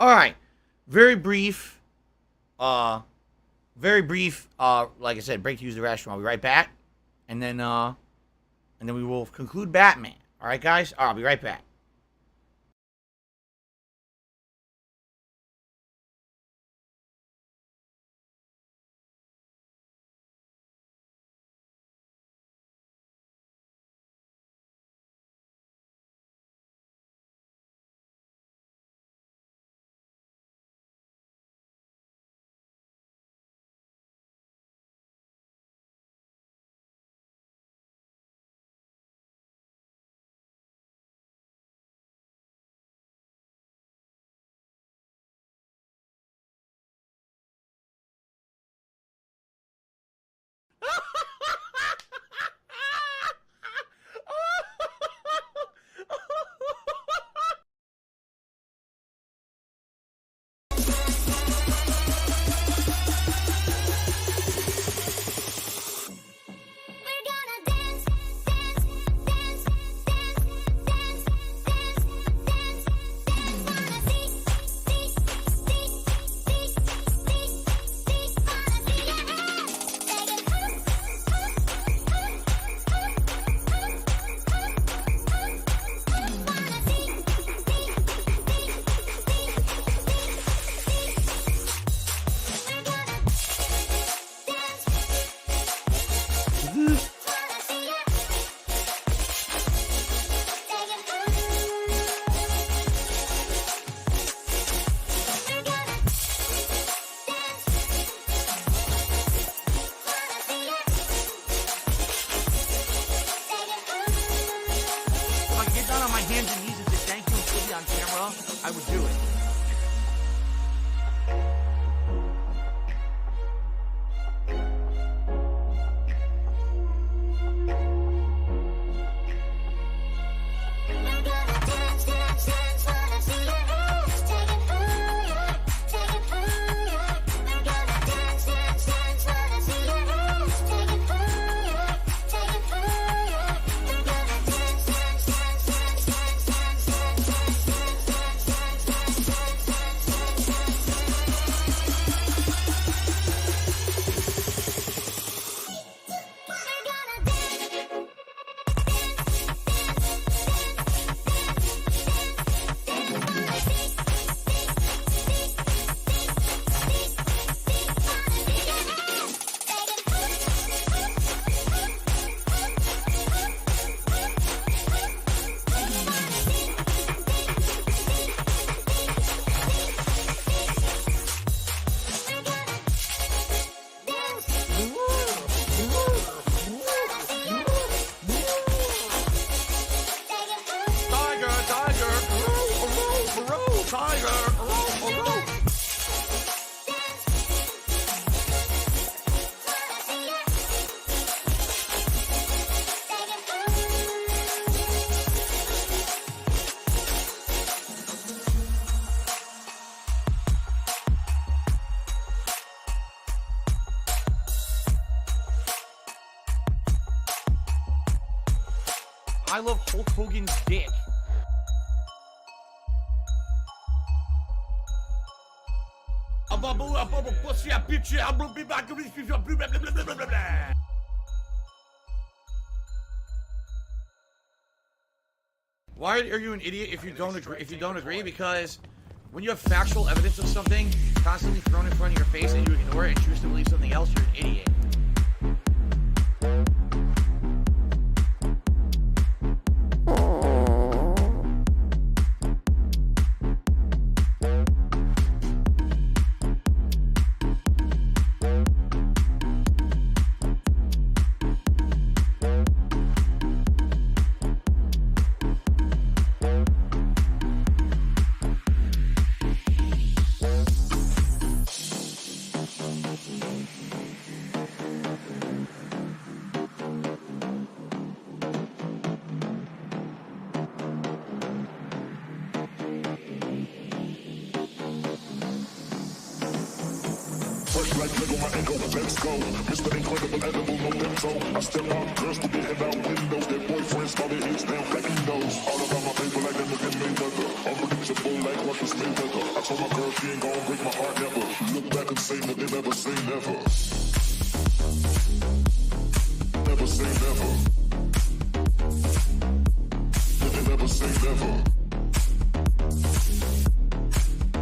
All right. very brief, like I said, break to use the restroom. I'll be right back, and then we will conclude Batman. All right, guys? All right, I'll be right back. If I could get down on my hands and knees and say thank you and put it on camera, I would do it. I love Hulk Hogan's dick. Why are you an idiot if you don't agree? Because when you have factual evidence of something constantly thrown in front of your face and you ignore it and choose to believe something else, you're an idiot. like Lego, my ego, let's go. Mr. Incredible, edible, no bento. I step out, girls with their head out window. Their boyfriends call their hits down, cracking those. All about my paper like them again, Mayweather. Unpredictable like Ruckus Mayweather. I told my girl she ain't gon' break my heart never. Look back and say that they never say never. Never say never. They never say never.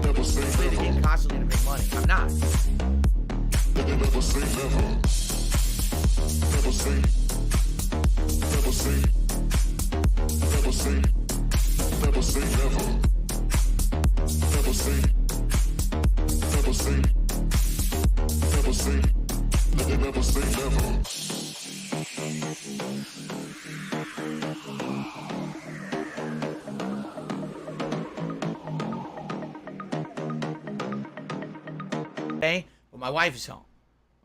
Never say Play the game never. constantly to make money. I'm not. They never say never. Never say. Never say. Never say. Never say never. Never say. Never say. Never say. They never say never. Okay, but my wife is home.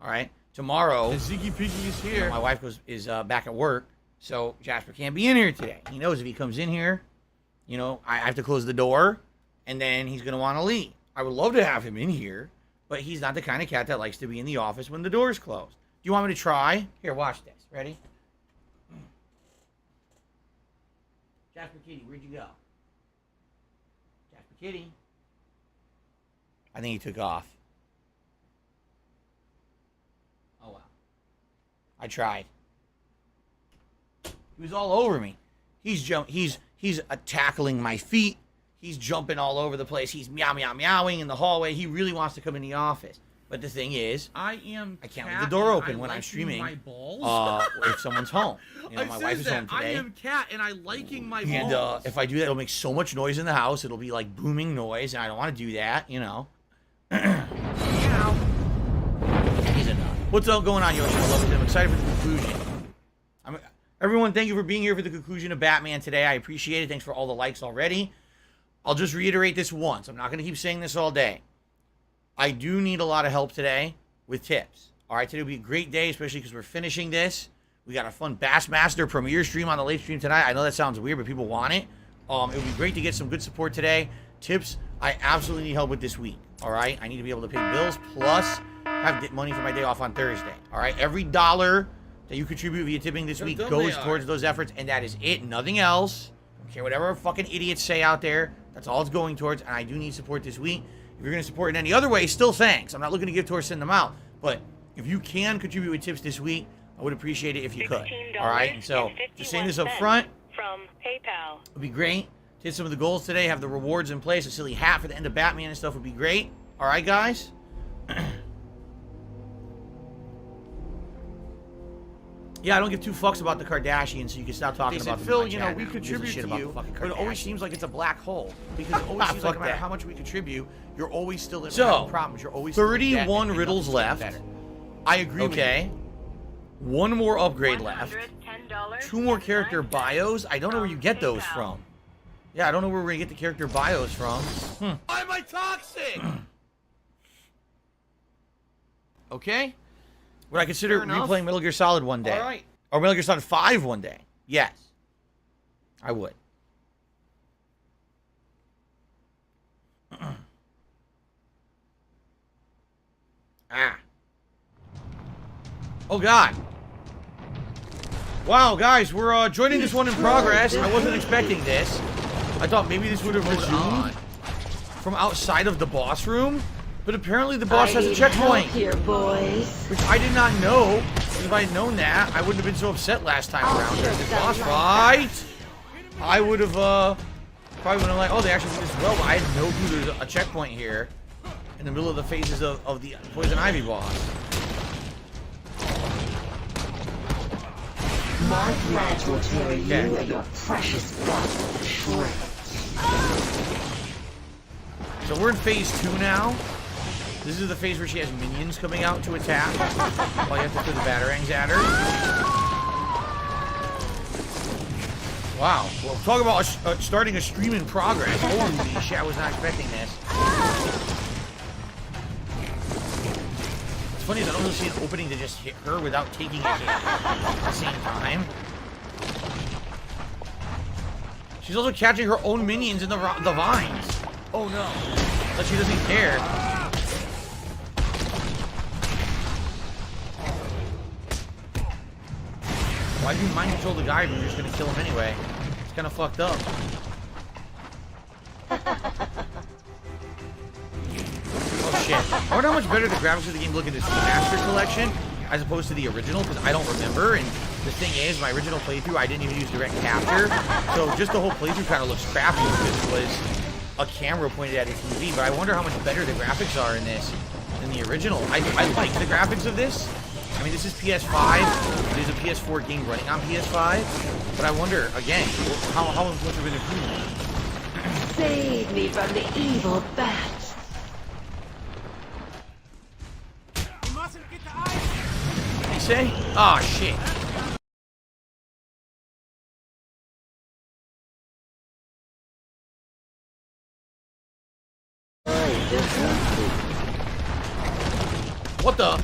All right, tomorrow. The Ziggy Piggy is here. My wife is back at work, so Jasper can't be in here today. He knows if he comes in here, you know, I have to close the door, and then he's gonna want to leave. I would love to have him in here, but he's not the kind of cat that likes to be in the office when the door's closed. Do you want me to try? Here, watch this. Ready? Jasper Kitty, where'd you go? Jasper Kitty. I think he took off. Oh, wow. I tried. He was all over me. He's tackling my feet. He's jumping all over the place. He's meowing in the hallway. He really wants to come in the office. But the thing is, I can't leave the door open when I'm streaming. My balls. If someone's home. You know, my wife is home today. I am cat and I liking my balls. And if I do that, it'll make so much noise in the house. It'll be like booming noise, and I don't want to do that, you know. Meow. He's enough. What's all going on, Yoshi? I love it. I'm excited for the conclusion. Everyone, thank you for being here for the conclusion of Batman today. I appreciate it. Thanks for all the likes already. I'll just reiterate this once. I'm not going to keep saying this all day. I do need a lot of help today with tips. All right, today will be a great day, especially because we're finishing this. We got a fun Bassmaster premiere stream on the late stream tonight. I know that sounds weird, but people want it. It would be great to get some good support today. Tips, I absolutely need help with this week. All right, I need to be able to pay bills, plus have money for my day off on Thursday. All right, every dollar that you contribute via tipping this week goes towards those efforts, and that is it, nothing else. I don't care whatever fucking idiots say out there. That's all it's going towards, and I do need support this week. If you're going to support in any other way, still thanks. I'm not looking to give towards send them out, but if you can contribute with tips this week, I would appreciate it if you could. All right, and so just saying this up front, from PayPal. would be great. To hit some of the goals today, have the rewards in place. A silly hat for the end of Batman and stuff would be great. All right, guys. Yeah, I don't give two fucks about the Kardashians, so you can stop talking about them. Phil, you know, we contribute to you, but it always seems like it's a black hole. Because it always seems like no matter how much we contribute, you're always still in problems. You're always 31 riddles left. I agree with you. Okay. One more upgrade left. 2 more character bios. I don't know where you get those from. Yeah, I don't know where we're going to get the character bios from. Why am I toxic? Okay. Would I consider replaying Metal Gear Solid one day? All right. Or Metal Gear Solid 5 one day? Yes. I would. Oh, God. Wow, guys, we're joining this one in progress. I wasn't expecting this. I thought maybe this would have resumed from outside of the boss room. But apparently the boss has a checkpoint. Here, boys. Which I did not know. If I had known that, I wouldn't have been so upset last time around during the boss fight. I would have, probably would have like, oh, they actually did this well, but I had no clue there's a checkpoint here in the middle of the phases of the Poison Ivy boss. My threads will tear you and your precious blood to shreds. So we're in phase 2 now. This is the phase where she has minions coming out to attack. While you have to throw the batarangs at her. Wow. Well, talk about starting a stream in progress. Holy shit, I was not expecting this. It's funny, I don't really see an opening to just hit her without taking a hit at the same time. She's also catching her own minions in the vines. Oh no. But she doesn't care. Why do you mind control the guy if you're just gonna kill him anyway? It's kind of fucked up. Oh shit. I wonder how much better the graphics of the game look in this remaster collection as opposed to the original, because I don't remember, and the thing is, my original playthrough, I didn't even use direct capture, so just the whole playthrough kind of looks crappy because it was a camera pointed at a TV, but I wonder how much better the graphics are in this than the original. I like the graphics of this. I mean, this is PS5, there's a PS4 game running on PS5, but I wonder, again, how much of an improvement? Save me from the evil bat. What did he say? Oh, shit. What the?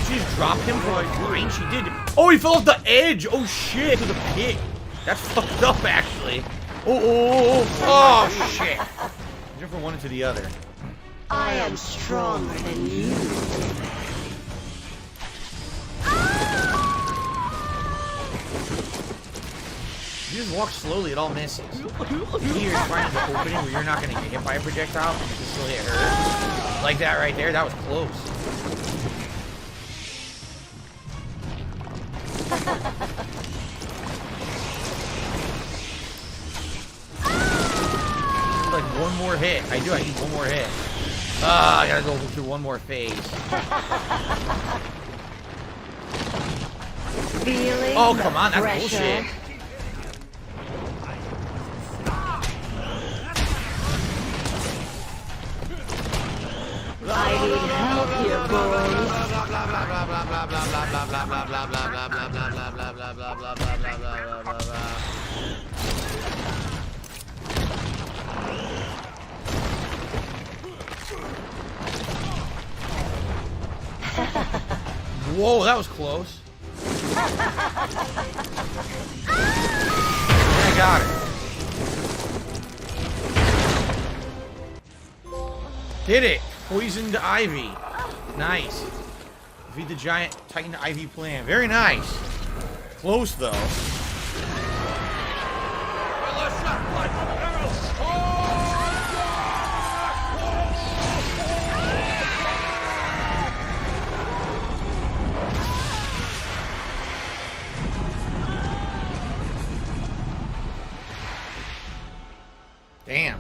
She just dropped him for like fine. She did. Oh, he fell off the edge. Oh shit, to the pit. That's fucked up, actually. Oh, shit. Jump from one into the other. I am stronger than you. You just walk slowly, it all misses. Here, find the opening where you're not going to get hit by a projectile, but you can still hit her. Like that right there, that was close. Like one more hit. I need one more hit. I gotta go through one more phase. Feeling Oh, come on, that's pressure. bullshit. I need help here, boys. Whoa, that was close. I got it. Did it. Poisoned Ivy. Nice. Defeat the giant Titan Ivy plan. Very nice. Close, though. Damn.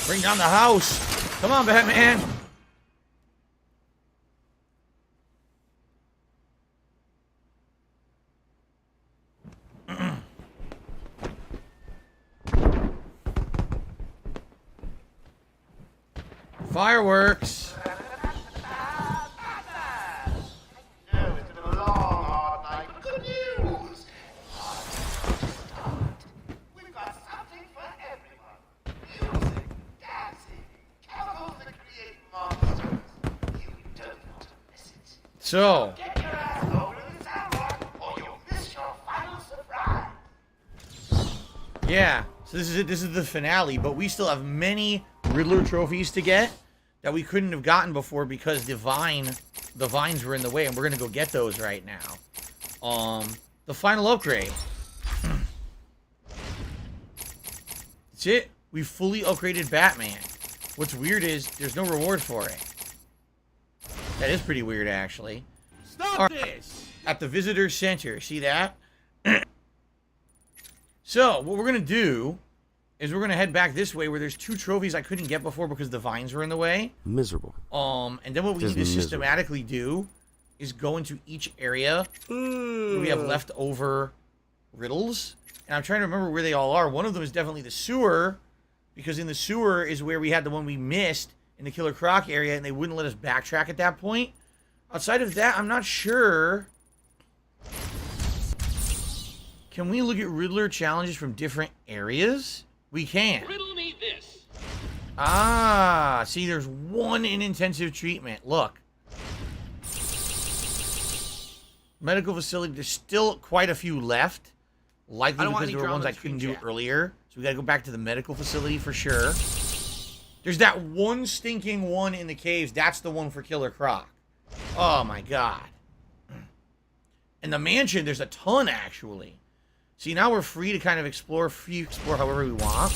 Bring down the house. Come on, Batman. Fireworks. So, yeah, so this is it. This is the finale, but we still have many Riddler trophies to get that we couldn't have gotten before because the vines were in the way, and we're gonna go get those right now. The final upgrade. That's it. We fully upgraded Batman. What's weird is there's no reward for it. That is pretty weird, actually. Stop this! At the visitor center, see that? So, what we're gonna do is we're gonna head back this way where there's two trophies I couldn't get before because the vines were in the way. Miserable. And then what we need to systematically do is go into each area where we have leftover riddles. And I'm trying to remember where they all are. One of them is definitely the sewer, because in the sewer is where we had the one we missed in the Killer Croc area, and they wouldn't let us backtrack at that point. Outside of that, I'm not sure. Can we look at Riddler challenges from different areas? We can. Riddle me this. Ah, see, there's one in intensive treatment. Look. Medical facility, there's still quite a few left. Likely because there were ones I couldn't do earlier. So we gotta go back to the medical facility for sure. There's that one stinking one in the caves. That's the one for Killer Croc. Oh, my God. And the mansion, there's a ton, actually. See, now we're free to kind of explore however we want.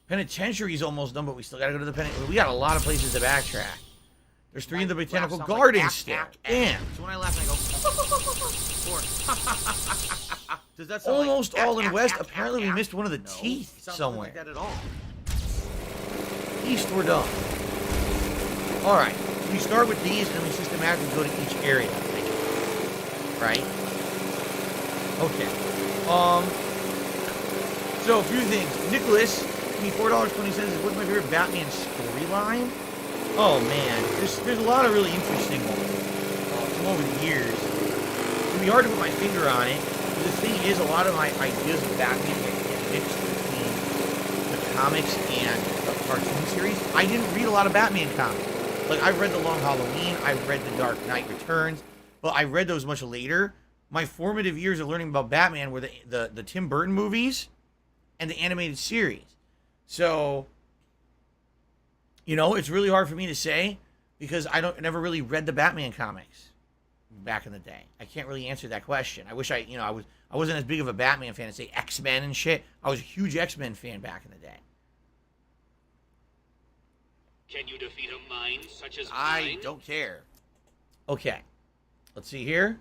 Penitentiary's almost done, but we still gotta go to the penitentiary. We got a lot of places to backtrack. There's 3 in the botanical garden still. Damn. So when I laugh, I go. Does that sound Almost like, all in West. Apparently, we missed one of the teeth somewhere. Like that at all. East, we're done. All right. We start with these, and then we systematically go to each area. Right? Okay. So a few things. Nicholas, $4.20 is what's my favorite Batman storyline? Oh man, there's a lot of really interesting ones from over the years. It can be hard to put my finger on it. But the thing is, a lot of my ideas of Batman get mixed between the comics and the cartoon series. I didn't read a lot of Batman comics. Like, I've read The Long Halloween, I've read The Dark Knight Returns, but I read those much later. My formative years of learning about Batman were the Tim Burton movies and the animated series. So, you know, it's really hard for me to say because I never really read the Batman comics back in the day. I can't really answer that question. I wish I wasn't as big of a Batman fan as, say, X-Men and shit. I was a huge X-Men fan back in the day. Can you defeat a mind such as I mine? don't care. Okay. Let's see here.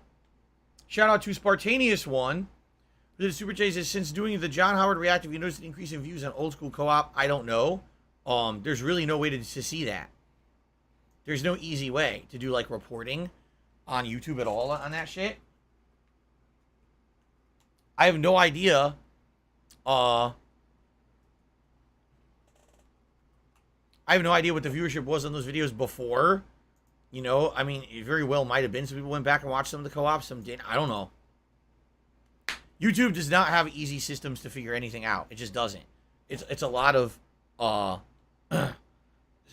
Shout out to Spartanius one. The Super J says, since doing the John Howard reactive, you noticed an increase in views on old school co-op? I don't know. There's really no way to see that. There's no easy way to do like reporting on YouTube at all on that shit. I have no idea. I have no idea what the viewership was on those videos before. You know, I mean, it very well might have been. Some people went back and watched some of the co-ops, some didn't. I don't know. YouTube does not have easy systems to figure anything out. It just doesn't. It's a lot of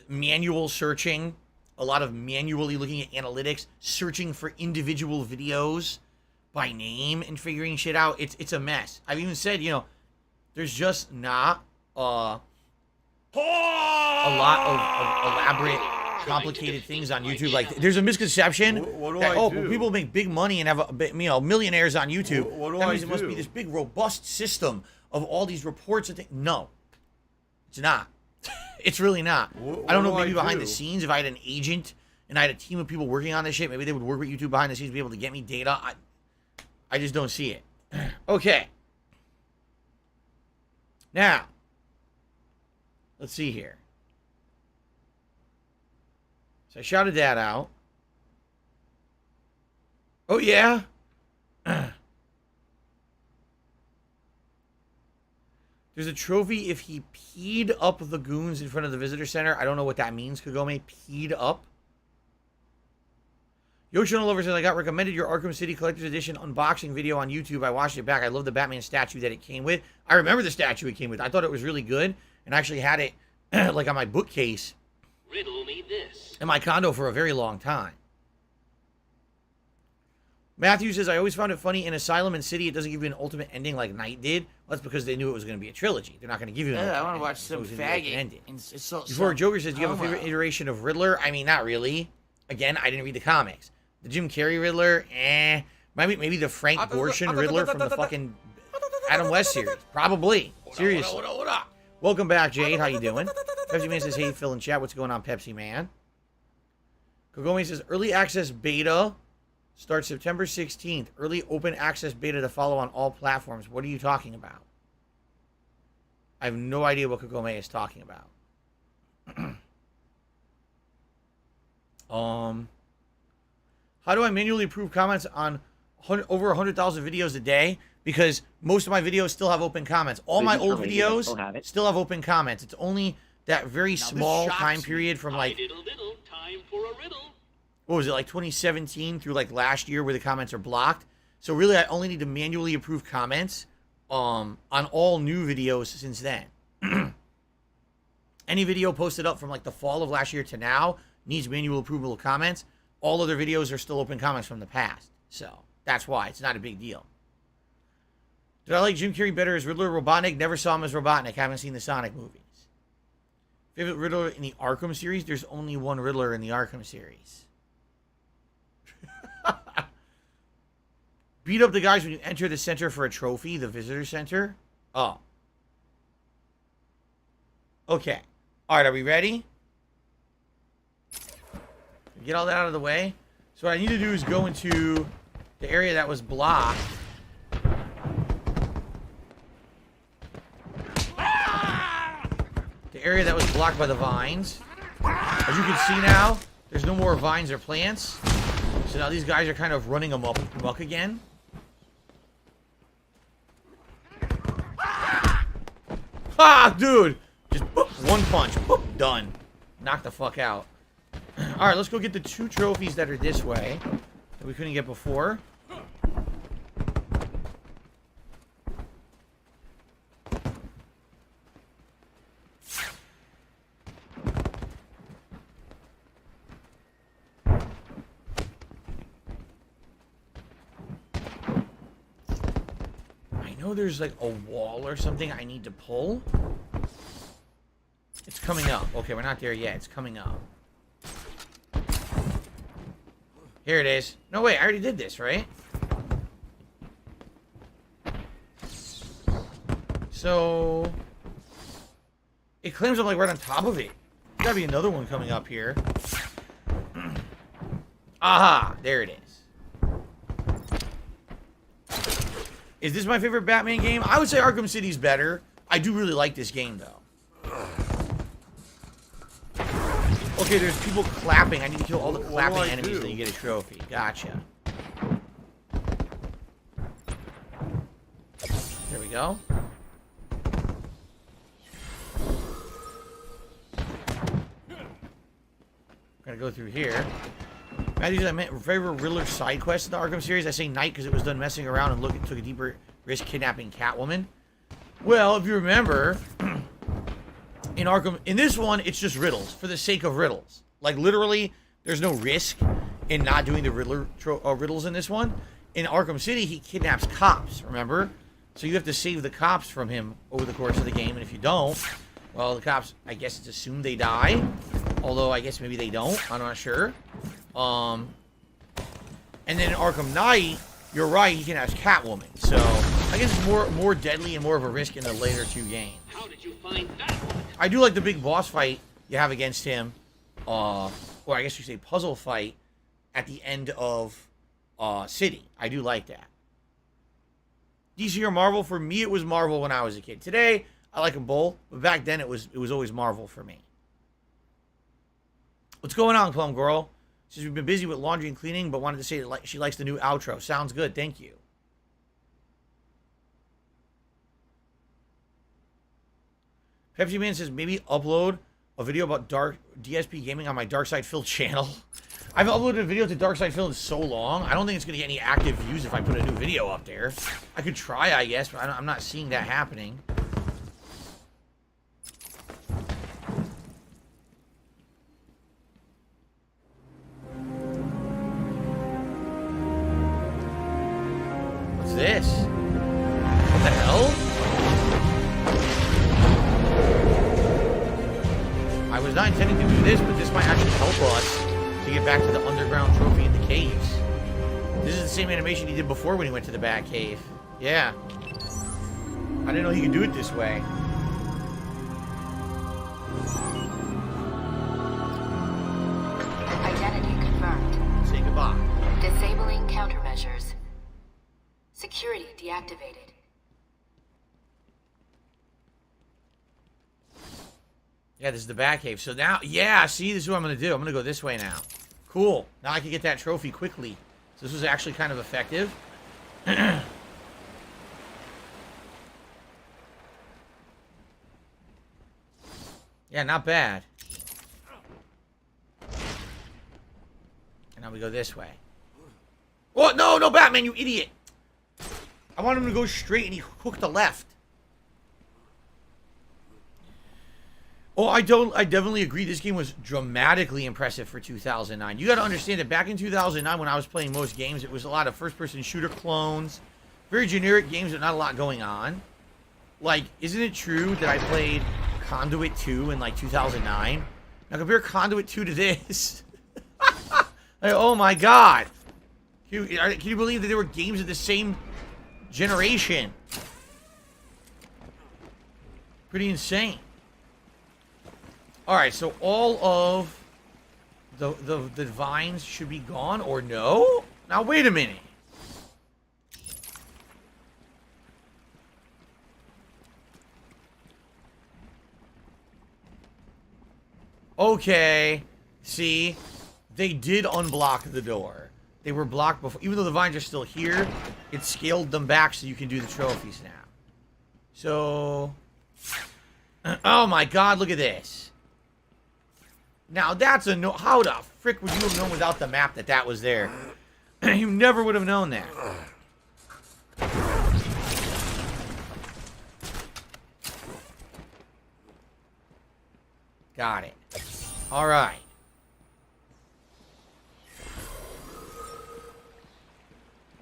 manual searching, a lot of manually looking at analytics, searching for individual videos by name and figuring shit out. It's a mess. I've even said, you know, there's just not a lot of elaborate, complicated things on YouTube. Like, there's a misconception that people make big money and have millionaires on YouTube. That means it must be this big, robust system of all these reports and things. No, it's not. It's really not. I don't know. Maybe behind the scenes, if I had an agent and I had a team of people working on this shit, maybe they would work with YouTube behind the scenes to be able to get me data. I just don't see it. Okay. Now, let's see here. So I shouted that out. Oh, yeah? There's a trophy if he peed up the goons in front of the visitor center. I don't know what that means, Kagome. Peed up? Yoshino Lover says, I got recommended your Arkham City Collector's Edition unboxing video on YouTube. I watched it back. I love the Batman statue that it came with. I remember the statue it came with. I thought it was really good. And I actually had it like on my bookcase. Riddle me this. In my condo for a very long time. Matthew says, I always found it funny in Asylum and City, it doesn't give you an ultimate ending like Night did. Well, that's because they knew it was going to be a trilogy. They're not going to give you an ultimate I want to ending, watch so some it's gonna be like an faggot. ending. It's so, Before Joker says, do you have a favorite iteration of Riddler? I mean, not really. Again, I didn't read the comics. The Jim Carrey Riddler, maybe the Frank Gorshin Riddler from the fucking Adam West series. Probably. Seriously. Welcome back, Jade. How you doing? Pepsi Man says, hey, Phil in chat. What's going on, Pepsi Man? Kagome says, early access beta starts September 16th. Early open access beta to follow on all platforms. What are you talking about? I have no idea what Kagome is talking about. How do I manually approve comments on over 100,000 videos a day? Because most of my videos still have open comments. All my old videos still have open comments. It's only that very small time period from like, Time for a riddle. what was it, like 2017 through like last year where the comments are blocked. So really, I only need to manually approve comments on all new videos since then. Any video posted up from like the fall of last year to now needs manual approval of comments. All other videos are still open comments from the past. So that's why it's not a big deal. Did I like Jim Carrey better as Riddler or Robotnik? Never saw him as Robotnik. I haven't seen the Sonic movies. Favorite Riddler in the Arkham series? There's only one Riddler in the Arkham series. Beat up the guys when you enter the center for a trophy, the visitor center. Oh. Okay. All right, are we ready? Get all that out of the way. So what I need to do is go into the area that was blocked. The area that was blocked by the vines. As you can see now, there's no more vines or plants. So now these guys are kind of running amok again. Ah, dude! Just boop, one punch. Boop, done. Knock the fuck out. Alright, let's go get the 2 trophies that are this way that we couldn't get before. I know there's like a wall or something I need to pull. It's coming up. Okay, we're not there yet. It's coming up. Here it is. No, wait. I already did this, right? So... it claims I'm like right on top of it. There's gotta be another one coming up here. Aha! There it is. Is this my favorite Batman game? I would say Arkham City's better. I do really like this game, though. Okay, there's people clapping. I need to kill all the clapping enemies that you get a trophy. Gotcha. There we go. Gotta go through here. Matthews, I meant favorite Riddler side quest in the Arkham series. I say Knight because it was done messing around and took a deeper risk kidnapping Catwoman. Well, if you remember, in Arkham, in this one, it's just riddles for the sake of riddles. Like literally, there's no risk in not doing the riddles in this one. In Arkham City, he kidnaps cops. Remember, so you have to save the cops from him over the course of the game, and if you don't, well, the cops, I guess it's assumed they die. Although I guess maybe they don't. I'm not sure. And then in Arkham Knight, you're right, he can have Catwoman. So I guess it's more deadly and more of a risk in the later 2 games. How did you find that one? I do like the big boss fight you have against him, or I guess you say puzzle fight at the end of City. I do like that. DC or Marvel? For me, it was Marvel when I was a kid. Today, I like them both, but back then it was always Marvel for me. What's going on, Plum Girl? She's been busy with laundry and cleaning, but wanted to say that she likes the new outro. Sounds good. Thank you. Pepsi Man says, maybe upload a video about DSP gaming on my Dark Side Phil channel. I've uploaded a video to Dark Side Phil in so long, I don't think it's going to get any active views if I put a new video up there. I could try, I guess, but I'm not seeing that happening. What's this? What the hell? I was not intending to do this, but this might actually help us to get back to the underground trophy in the caves. This is the same animation he did before when he went to the Bat Cave. Yeah. I didn't know he could do it this way. Identity confirmed. Say goodbye. Disabling countermeasures. Security deactivated. Yeah, this is the Bat Cave. So now, yeah, see, this is what I'm going to do. I'm going to go this way now. Cool. Now I can get that trophy quickly. So this was actually kind of effective. Yeah, not bad. And now we go this way. Oh, no, no, Batman, you idiot. I wanted him to go straight and he hooked the left. Oh, I definitely agree. This game was dramatically impressive for 2009. You got to understand that back in 2009 when I was playing most games, it was a lot of first-person shooter clones. Very generic games with not a lot going on. Like, isn't it true that I played Conduit 2 in like 2009. Now compare Conduit 2 to this. Like, oh my god. Can you believe that there were games of the same generation? Pretty insane. Alright, so all of the vines should be gone, or no? Now wait a minute. Okay. See? They did unblock the door. They were blocked before. Even though the vines are still here, it scaled them back so you can do the trophies now. So... oh my god, look at this. Now that's a no... how the frick would you have known without the map that that was there? You never would have known that. Got it. Alright.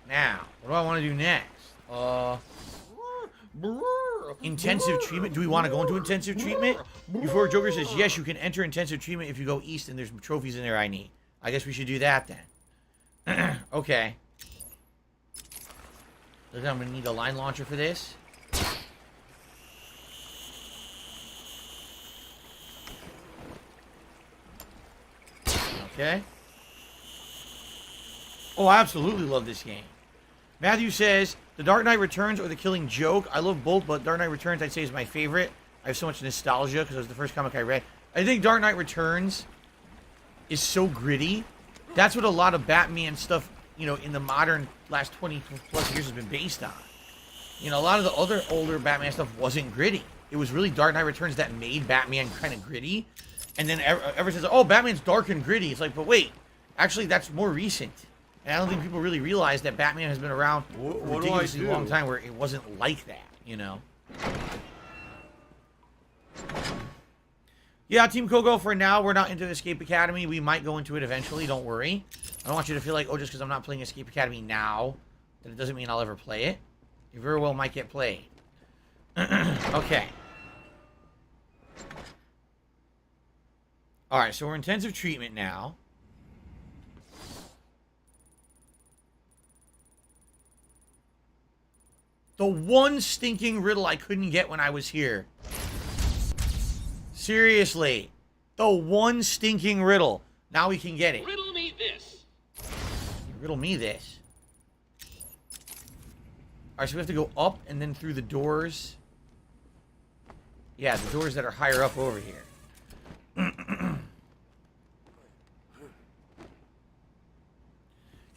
Now, what do I want to do next? Intensive treatment. Do we want to go into intensive treatment? Before Joker says, yes, you can enter intensive treatment if you go east and there's trophies in there I need. I guess we should do that then. Okay. Look, I'm going to need a line launcher for this. Okay. Oh, I absolutely love this game. Matthew says, The Dark Knight Returns or The Killing Joke. I love both, but Dark Knight Returns I'd say is my favorite. I have so much nostalgia because it was the first comic I read. I think Dark Knight Returns is so gritty. That's what a lot of Batman stuff, you know, in the modern last 20 plus years has been based on. You know, a lot of the other older Batman stuff wasn't gritty. It was really Dark Knight Returns that made Batman kind of gritty. And then ever since, oh, Batman's dark and gritty. It's like, but wait, actually that's more recent. And I don't think people really realize that Batman has been around for a ridiculously long time where it wasn't like that, you know? Yeah, Team Kogo, for now, we're not into Escape Academy. We might go into it eventually, don't worry. I don't want you to feel like, oh, just because I'm not playing Escape Academy now, that it doesn't mean I'll ever play it. It very well might get played. Okay. Alright, so we're in intensive treatment now. The one stinking riddle I couldn't get when I was here. Seriously. The one stinking riddle. Now we can get it. Riddle me this. Riddle me this. Alright, so we have to go up and then through the doors. Yeah, the doors that are higher up over here.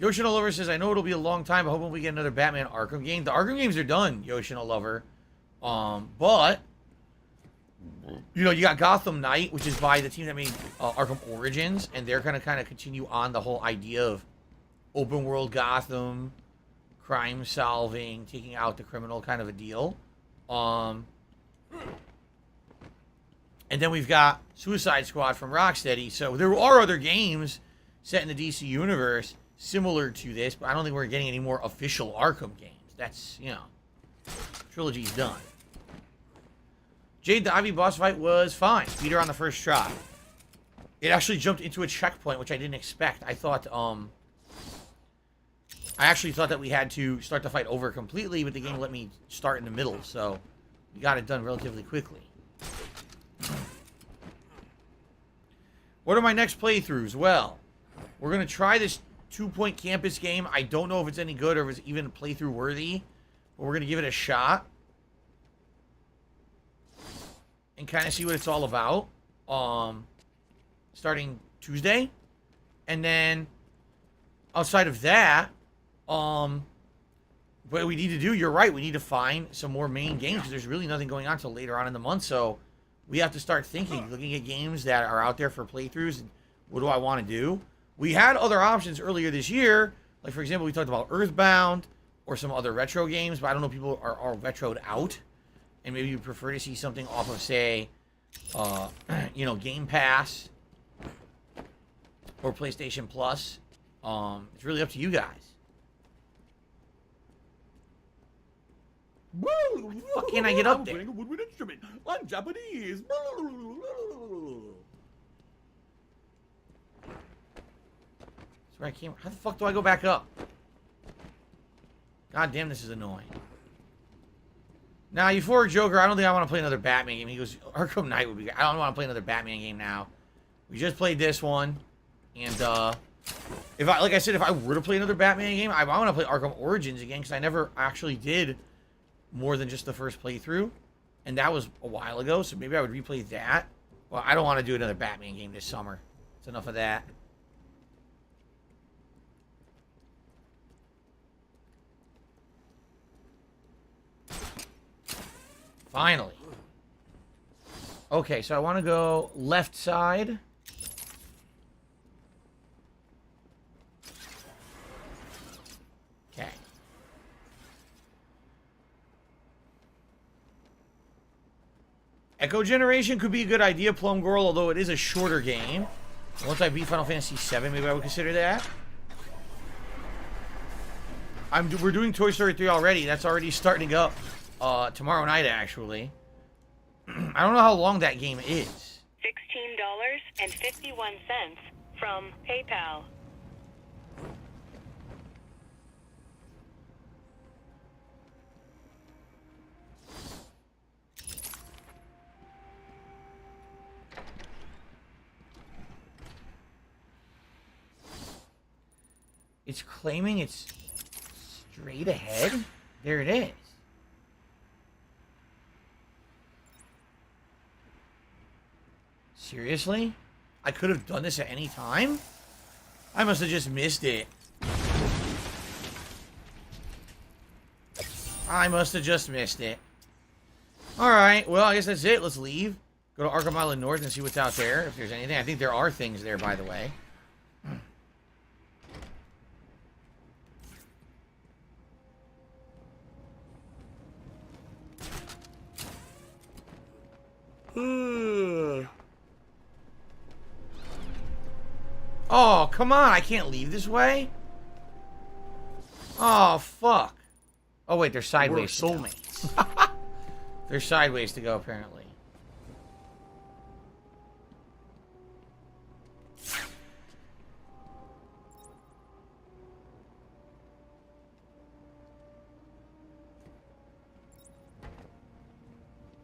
Yoshino Lover says, I know it'll be a long time, but hoping we get another Batman Arkham game. The Arkham games are done, Yoshino Lover. But, you know, you got Gotham Knight, which is by the team that made Arkham Origins, and they're going to kind of continue on the whole idea of open world Gotham, crime solving, taking out the criminal kind of a deal. And then we've got Suicide Squad from Rocksteady. So there are other games set in the DC universe similar to this, but I don't think we're getting any more official Arkham games. That's, you know, trilogy's done. Jade, the Ivy boss fight was fine. Beat her on the first try. It actually jumped into a checkpoint, which I didn't expect. I thought, I actually thought that we had to start the fight over completely, but the game let me start in the middle, so we got it done relatively quickly. What are my next playthroughs? Well, we're going to try this 2-point campus game. I don't know if it's any good or if it's even playthrough worthy, but we're going to give it a shot and kind of see what it's all about. Starting Tuesday. And then outside of that, what we need to do, you're right, we need to find some more main games because there's really nothing going on until later on in the month. So we have to start thinking, looking at games that are out there for playthroughs. And what do I want to do? We had other options earlier this year. Like, for example, we talked about Earthbound or some other retro games, but I don't know if people are retroed out. And maybe you prefer to see something off of, say, you know, Game Pass or PlayStation Plus. It's really up to you guys. Fuck can't I get up there? I'm playing a woodwind instrument. I'm Japanese. That's where I came. How the fuck do I go back up? God damn, this is annoying. Now, Euphoric Joker, I don't think I want to play another Batman game. He goes, Arkham Knight would be good. I don't want to play another Batman game now. We just played this one. And, if I, like I said, if I were to play another Batman game, I want to play Arkham Origins again, because I never actually did more than just the first playthrough. And that was a while ago, so maybe I would replay that. Well, I don't want to do another Batman game this summer. It's enough of that. Finally. Okay, so I want to go left side. Okay. Echo Generation could be a good idea, Plum Girl, although it is a shorter game. Once I beat Final Fantasy VII, maybe I would consider that. We're doing Toy Story 3 already. That's already starting up tomorrow night, actually. I don't know how long that game is. $16.51 from PayPal. It's claiming it's straight ahead. There it is. Seriously? I could have done this at any time? I must have just missed it. I must have just missed it. Alright, well, I guess that's it. Let's leave. Go to Arkham Island North and see what's out there, if there's anything. I think there are things there, by the way. Oh, come on. I can't leave this way? Oh, fuck. Oh, wait. They're sideways. We're soulmates. They're sideways to go, apparently.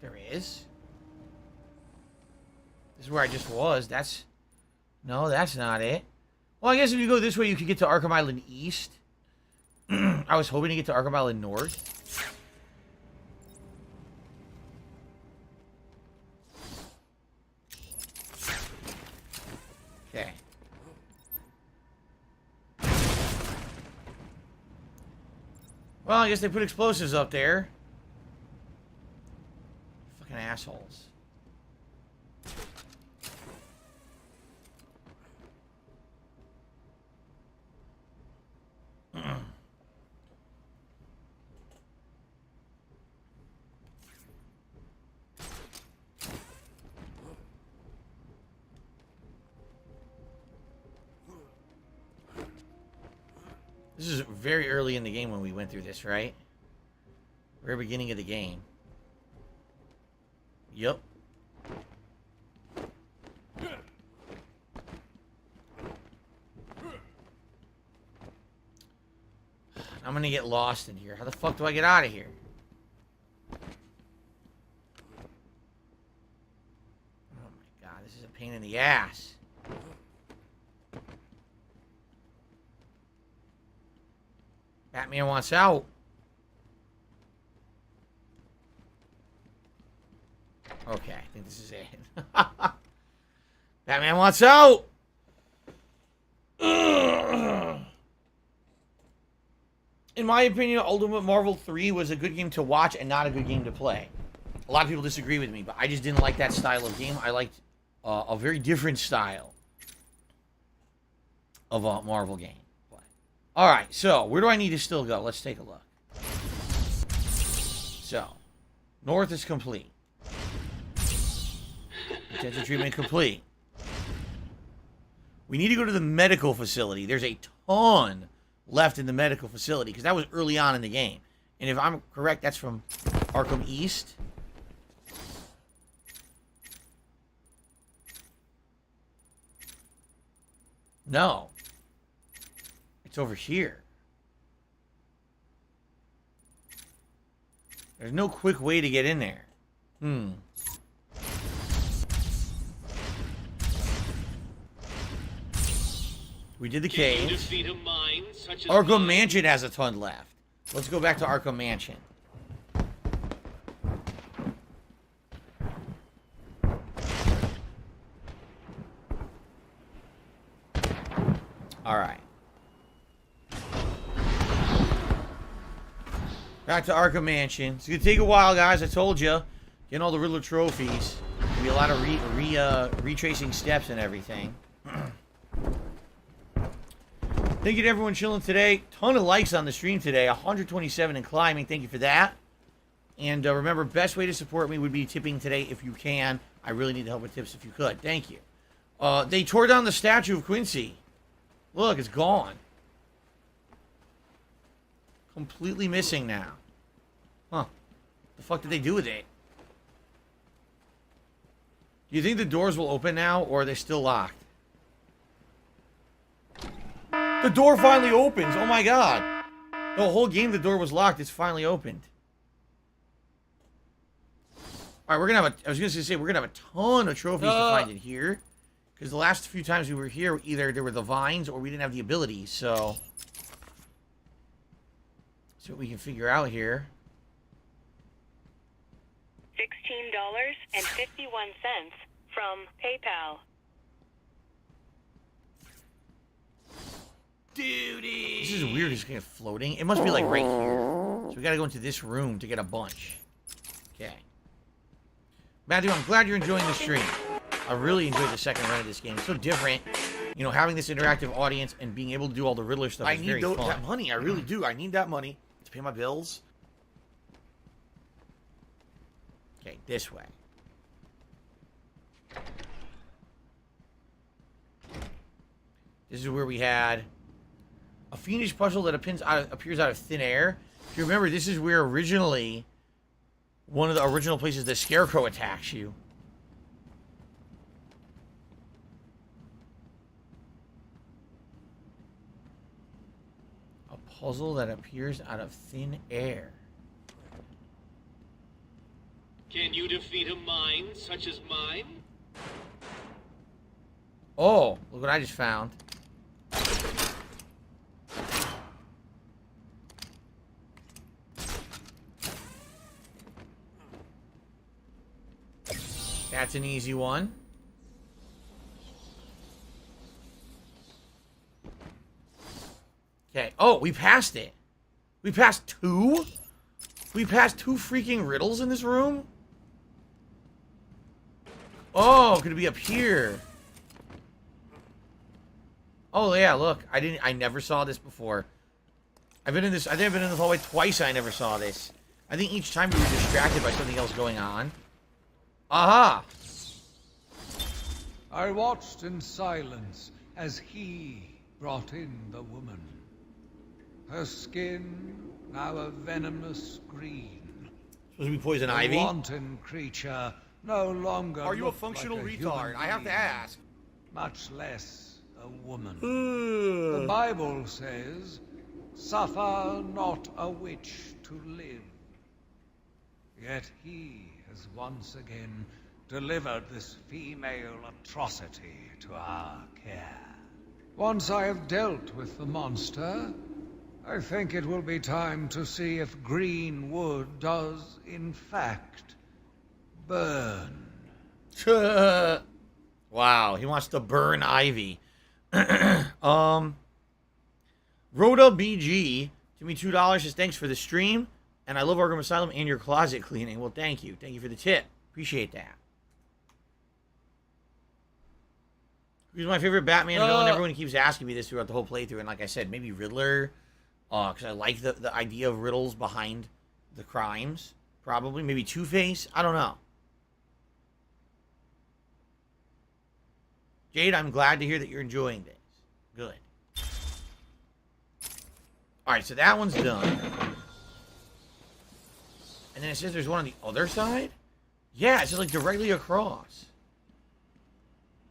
There is. This is where I just was. That's... No, that's not it. Well, I guess if you go this way, you could get to Arkham Island East. I was hoping to get to Arkham Island North. Okay. Well, I guess they put explosives up there. Fucking assholes. This is very early in the game when we went through this, right? Very beginning of the game. Yup. I'm gonna get lost in here. How the fuck do I get out of here? Oh my god, this is a pain in the ass. Batman wants out. Okay, I think this is it. Batman wants out! Ugh. In my opinion, Ultimate Marvel 3 was a good game to watch and not a good game to play. A lot of people disagree with me, but I just didn't like that style of game. I liked a very different style of a Marvel game. Alright, so, where do I need to still go? Let's take a look. So, North is complete. Intensive treatment complete. We need to go to the medical facility. There's a ton left in the medical facility, because that was early on in the game. And if I'm correct, that's from Arkham East. No. It's over here. There's no quick way to get in there. We did the cave. Arkham Mansion has a ton left. Let's go back to Arkham Mansion. All right. Back to Arkham Mansion. It's going to take a while, guys. I told you. Getting all the Riddler trophies. There'll be a lot of retracing steps and everything. Thank you to everyone chilling today. Ton of likes on the stream today. 127 and climbing. Thank you for that. And remember, best way to support me would be tipping today if you can. I really need the help with tips if you could. Thank you. They tore down the statue of Quincy. Look, it's gone. Completely missing now. Huh. The fuck did they do with it? Do you think the doors will open now, or are they still locked? The door finally opens. Oh my god. The whole game the door was locked. It's finally opened. Alright, we're gonna have I was gonna say we're gonna have a ton of trophies to find in here. Because the last few times we were here, either there were the vines or we didn't have the abilities, so. See what we can figure out here. $16.51 from PayPal. Duty. This is weird. It's kind of floating. It must be like right here. So we gotta go into this room to get a bunch. Okay. Matthew, I'm glad you're enjoying the stream. I really enjoyed the second run of this game. It's so different. You know, having this interactive audience and being able to do all the Riddler stuff is very fun. That money. I really do. I need that money to pay my bills. Okay, this way. This is where we had a fiendish puzzle that appears out of thin air. If you remember, this is where originally one of the original places the Scarecrow attacks you. A puzzle that appears out of thin air. Can you defeat a mind such as mine? Oh, look what I just found. That's an easy one. Okay. Oh, we passed it. We passed two? We passed two freaking riddles in this room? Oh, could it be up here? Oh yeah, look. I never saw this before. I think I've been in this hallway twice and I never saw this. I think each time we were distracted by something else going on. Aha! I watched in silence as he brought in the woman. Her skin now a venomous green. Supposed to be poison ivy? A wanton creature no longer. Are you a functional like a retard? I have to ask. Much less a woman. The Bible says, "Suffer not a witch to live." Yet he has once again delivered this female atrocity to our care. Once I have dealt with the monster, I think it will be time to see if green wood does, in fact, burn. Wow, he wants to burn Ivy. Rhoda BG, give me $2, says thanks for the stream. And I love Arkham Asylum and your closet cleaning. Well, thank you. Thank you for the tip. Appreciate that. Who's my favorite Batman villain? Everyone keeps asking me this throughout the whole playthrough. And like I said, maybe Riddler. Because I like the idea of riddles behind the crimes. Probably. Maybe Two-Face. I don't know. Jade, I'm glad to hear that you're enjoying this. Good. Alright, so that one's done. And then it says there's one on the other side? Yeah, it's just like directly across.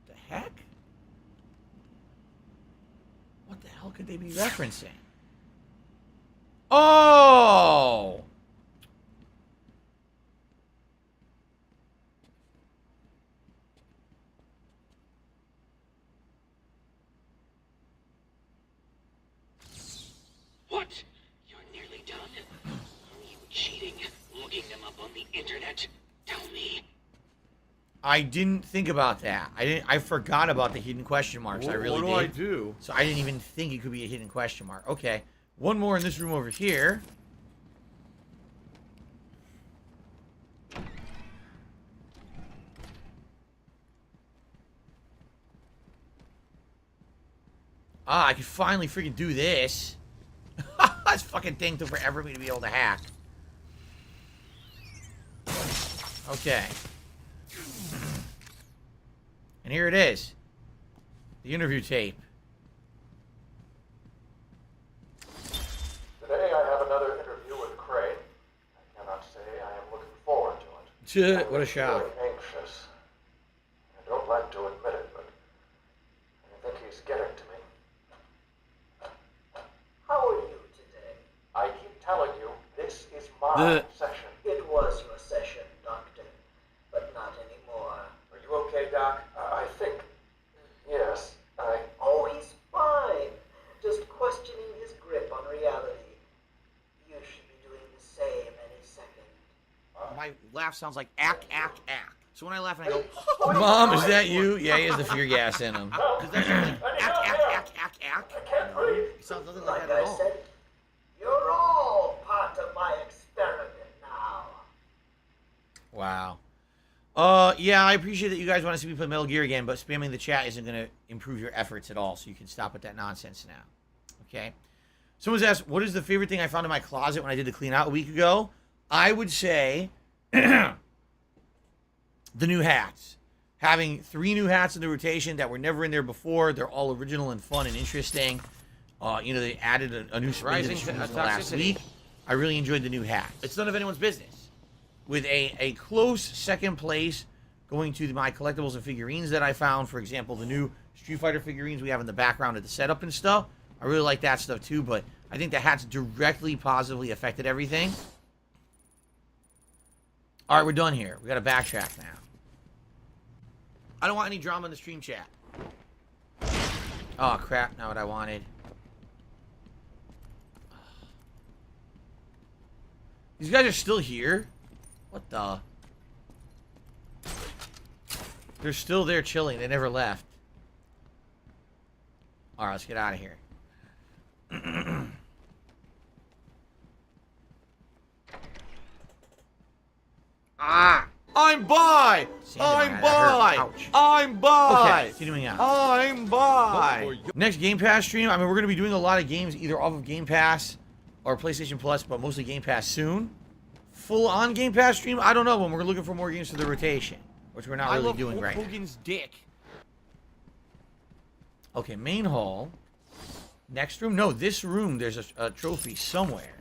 The heck? What the hell could they be referencing? Oh! What? You're nearly done? Are you cheating? Looking them up on the internet? Tell me. I didn't think about that. I forgot about the hidden question marks. I really did. What do I do? So I didn't even think it could be a hidden question mark. Okay. One more in this room over here. Ah, I can finally freaking do this. This fucking thing took forever for me to be able to hack. Okay. And here it is. The interview tape. Today I have another interview with Crane. I cannot say I am looking forward to it. What a shock. Very anxious. I don't like to admit it, but I think he's getting to me. How are you today? I keep telling you, this is my session. It was your session, Doctor, but not anymore. Are you okay, Doc? I think... Yes, Oh, he's fine. Just questioning his grip on reality. You should be doing the same any second. My laugh sounds like ack, ack, ack. So when I laugh and I go, Mom, is that you? Yeah, he has the fear gas in him. Because that's like, ack, ack, ack, ack, ack. I can't breathe. It sounds nothing like Like that at I all. said, you're all part of my experiment now. Wow. Yeah, I appreciate that you guys want to see me play Metal Gear again, but spamming the chat isn't going to improve your efforts at all, so you can stop with that nonsense now. Okay? Someone's asked, what is the favorite thing I found in my closet when I did the clean out a week ago? I would say the new hats. Having 3 new hats in the rotation that were never in there before. They're all original and fun and interesting. They added a new spring to the streams in the last week. I really enjoyed the new hats. It's none of anyone's business. With a close second place going to my collectibles and figurines that I found. For example, the new Street Fighter figurines we have in the background of the setup and stuff. I really like that stuff too, but I think the hats directly positively affected everything. All right, we're done here. We got to backtrack now. I don't want any drama in the stream chat. Oh, crap. Not what I wanted. These guys are still here? What the? They're still there chilling. They never left. All right, let's get out of here. Ah! I'm by! I'm by! I'm by! Okay, continuing on. I'm by! Next Game Pass stream, I mean, we're going to be doing a lot of games either off of Game Pass or PlayStation Plus, but mostly Game Pass soon. Full-on Game Pass stream, I don't know, when we're looking for more games for the rotation, which we're not really doing right now. Hogan's dick. Okay, main hall. Next room? No, this room, there's a trophy somewhere.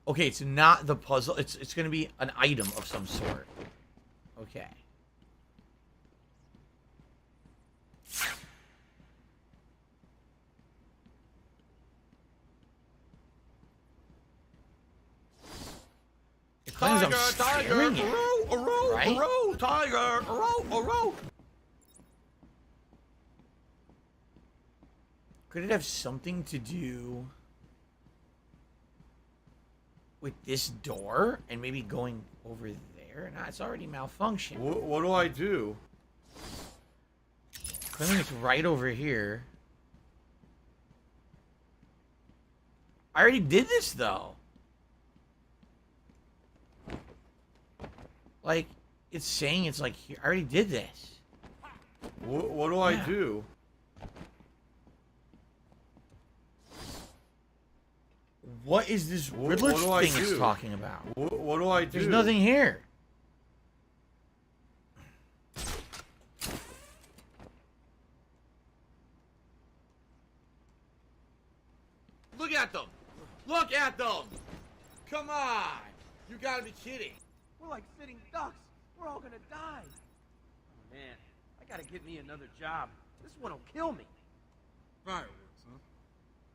Okay, it's not the puzzle. It's going to be an item of some sort. Okay. It claims I'm scaring it, right? Tiger, Could it have something to do with this door and maybe going over there? Nah, it's already malfunctioned. What do I do? Claiming it's right over here. I already did this though. Like, it's saying it's like here. I already did this. What do I do? What is this Riddler thing it's talking about? What do I do? There's nothing here. at them. Look at them. Come on. You gotta be kidding. We're like sitting ducks. We're all gonna die. Oh, man, I gotta get me another job. This one will kill me. Fireworks, huh?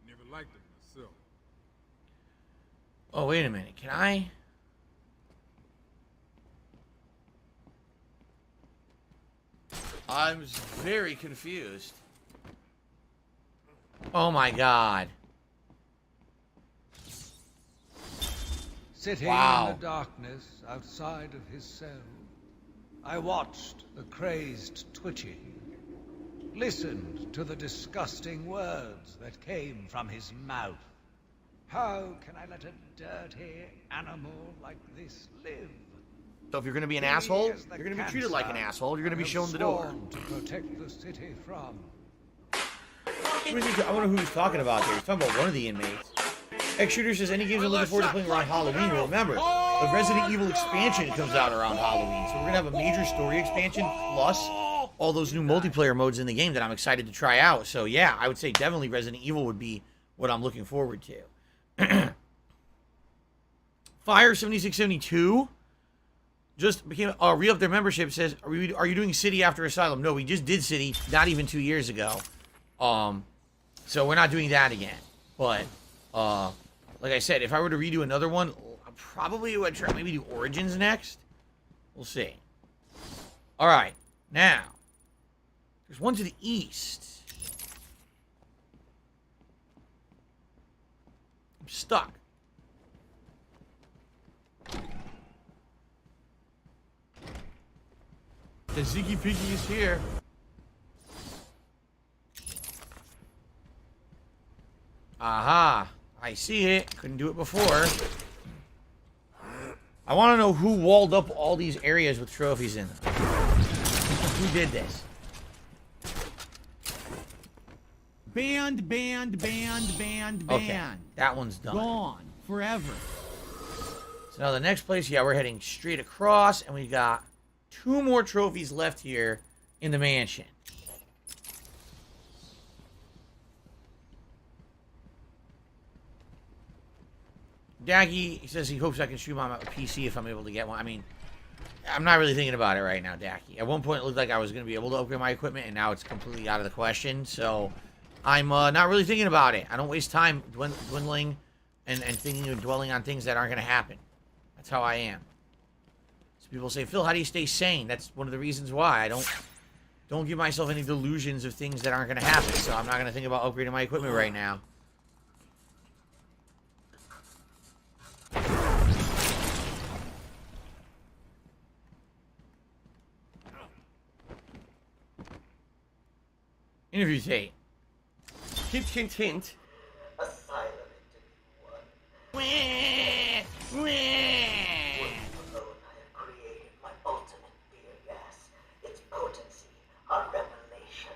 Never liked them myself. Oh, wait a minute. Can I? I'm very confused. Oh my god. Sitting Wow. in the darkness outside of his cell, I watched the crazed twitching, listened to the disgusting words that came from his mouth. How can I let a dirty animal like this live? So if you're going to be an He asshole, is the you're going to be treated like an cancer asshole. You're going to be I have shown the door. sworn to protect the city from. I wonder who he's talking about there. He's talking about one of the inmates. X-Shooter says, any games I'm looking forward to playing around Halloween. Well, remember, the Resident Evil expansion comes out around Halloween. So we're going to have a major story expansion plus all those new multiplayer modes in the game that I'm excited to try out. So yeah, I would say definitely Resident Evil would be what I'm looking forward to. Fire 7672 just became re-up their membership. Says, are you doing City after Asylum? No, we just did City not even 2 years ago. So we're not doing that again. But like I said, if I were to redo another one, I probably would try maybe do Origins next. We'll see. All right, now there's one to the east. I'm stuck. The Ziggy Piggy is here. Aha. I see it. Couldn't do it before. I want to know who walled up all these areas with trophies in them. Who did this? Banned. Okay, that one's done. Gone. Forever. So now the next place, yeah, we're heading straight across, and we got 2 more trophies left here in the mansion. Daggy, he says he hopes I can stream on a PC if I'm able to get one. I mean, I'm not really thinking about it right now, Daggy. At one point, it looked like I was going to be able to upgrade my equipment, and now it's completely out of the question. So I'm not really thinking about it. I don't waste time dwindling and thinking of dwelling on things that aren't going to happen. That's how I am. So people say, Phil, how do you stay sane? That's one of the reasons why. I don't give myself any delusions of things that aren't going to happen. So I'm not going to think about upgrading my equipment right now. Interview tape. Hint, hint, hint. Asylum Wah, wah. alone I have created my ultimate fear gas. Its potency, a revelation.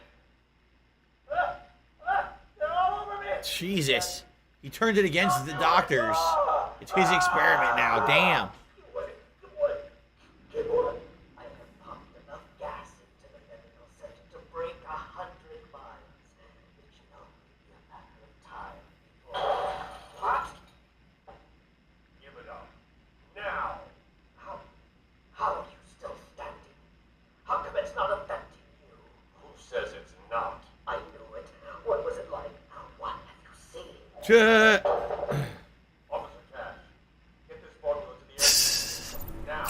They're all over me! Jesus. He turned it against the doctors. It's his experiment now. Damn. Good boy. I have pumped enough gas into the medical center to break 100 minds. It should only be a matter of time before... What? Give it up. Now. How are you still standing? How come it's not affecting you? Who says it's not? I knew it. What was it like? What have you seen? Officer Cash, get this formula to the exit. Now.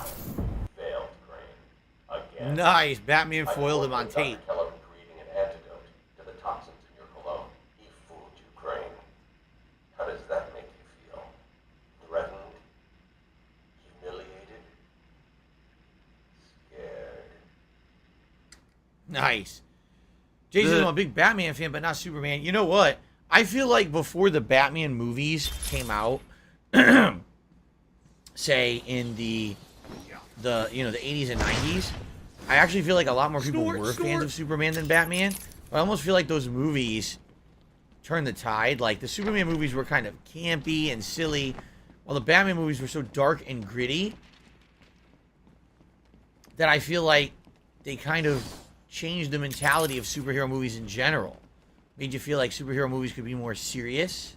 Failed, Crane. Again. Nice. Batman foiled him on tape. Dr. Keller creating an antidote to the toxins in your cologne. He fooled you, Crane. How does that make you feel? Threatened? Humiliated? Scared? Nice. Jason's a big Batman fan, but not Superman. You know what? I feel like before the Batman movies came out, say in the 80s and 90s, I actually feel like a lot more people were fans of Superman than Batman. But I almost feel like those movies turned the tide. Like the Superman movies were kind of campy and silly, while the Batman movies were so dark and gritty that I feel like they kind of changed the mentality of superhero movies in general. Made you feel like superhero movies could be more serious.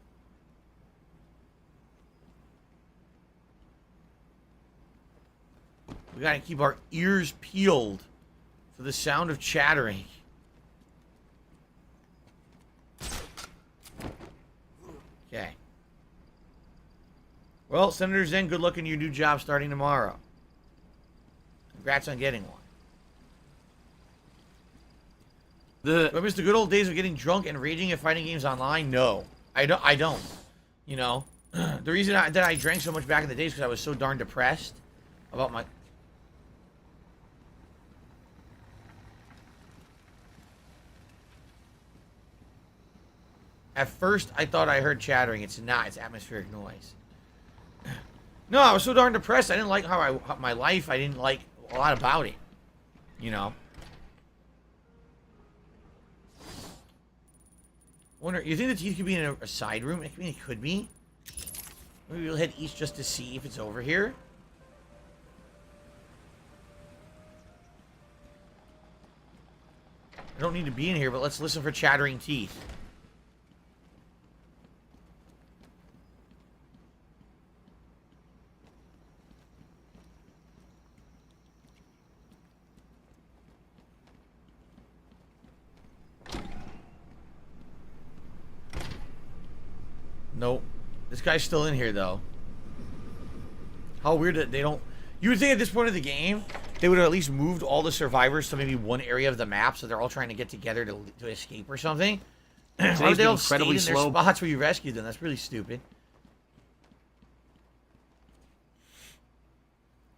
We gotta keep our ears peeled for the sound of chattering. Okay. Well, Senator Zen, good luck in your new job starting tomorrow. Congrats on getting one. Do I miss the good old days of getting drunk and raging at fighting games online? No, I don't. You know, the reason that I drank so much back in the days because I was so darn depressed about my. At first, I thought I heard chattering. It's not. It's atmospheric noise. No, I was so darn depressed. I didn't like how my life. I didn't like a lot about it. You know. Wonder. You think the teeth could be in a side room? I mean, it could be. Maybe we'll head east just to see if it's over here. I don't need to be in here, but let's listen for chattering teeth. Nope. This guy's still in here, though. How weird that they don't... You would think at this point of the game, they would have at least moved all the survivors to maybe one area of the map, so they're all trying to get together to escape or something. Why would they all stay in their spots where you rescued them? That's really stupid.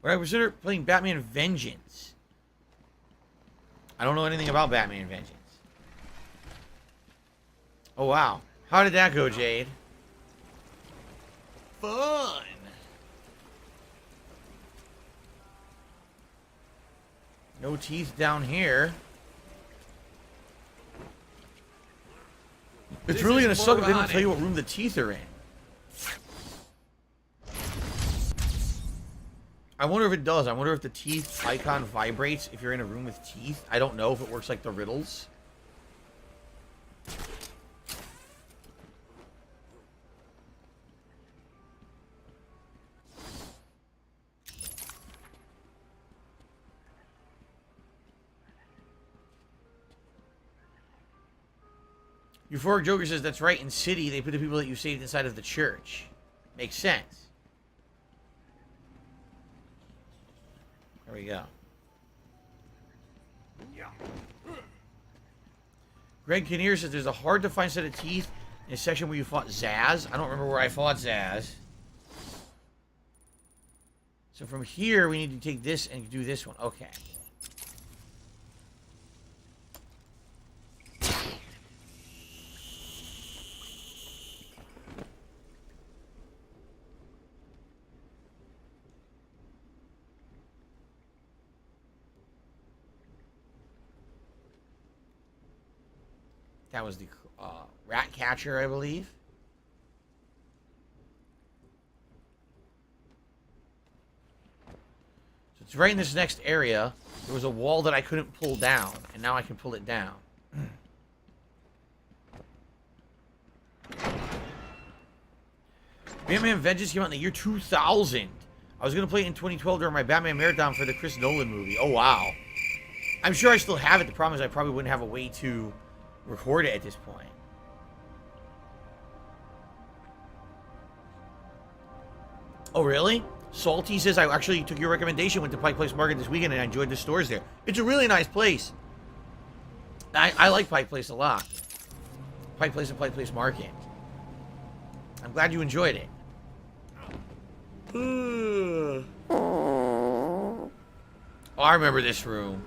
Would I consider playing Batman Vengeance? I don't know anything about Batman Vengeance. Oh, wow. How did that go, Jade? Fun. No teeth down here. It's really gonna suck if they don't tell you what room the teeth are in. I wonder if it does. I wonder if the teeth icon vibrates if you're in a room with teeth. I don't know if it works like the riddles. Euphoric Joker says, that's right, in City, they put the people that you saved inside of the church. Makes sense. There we go. Greg Kinnear says, there's a hard-to-find set of teeth in a section where you fought Zaz. I don't remember where I fought Zaz. So from here, we need to take this and do this one. Okay. That was the rat catcher, I believe. So it's right in this next area. There was a wall that I couldn't pull down, and now I can pull it down. Batman Vengeance came out in the year 2000. I was going to play it in 2012 during my Batman Marathon for the Chris Nolan movie. Oh, wow. I'm sure I still have it. The problem is I probably wouldn't have a way to record it at this point. Oh, really? Salty says, I actually took your recommendation, went to Pike Place Market this weekend, and I enjoyed the stores there. It's a really nice place. I like Pike Place a lot. Pike Place and Pike Place Market. I'm glad you enjoyed it. Oh, I remember this room.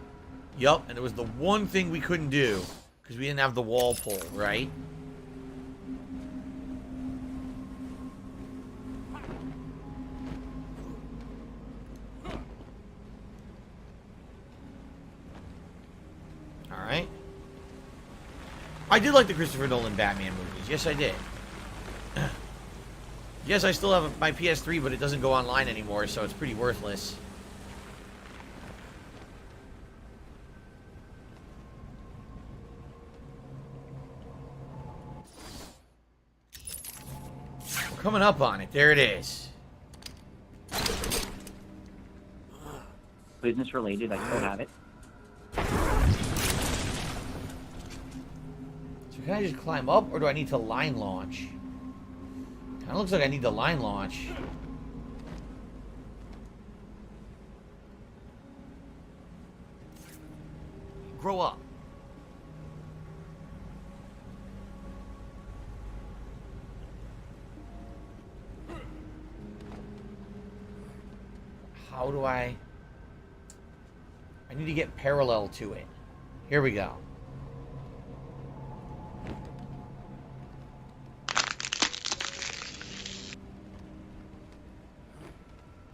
Yup, and it was the one thing we couldn't do. Because we didn't have the wall pull, right? Alright. I did like the Christopher Nolan Batman movies. Yes, I did. Yes, I still have my PS3, but it doesn't go online anymore, so it's pretty worthless. Coming up on it. There it is. business related. I still have it. So can I just climb up, or do I need to line launch? Kind of looks like I need to line launch. Grow up. How do I need to get parallel to it. Here we go.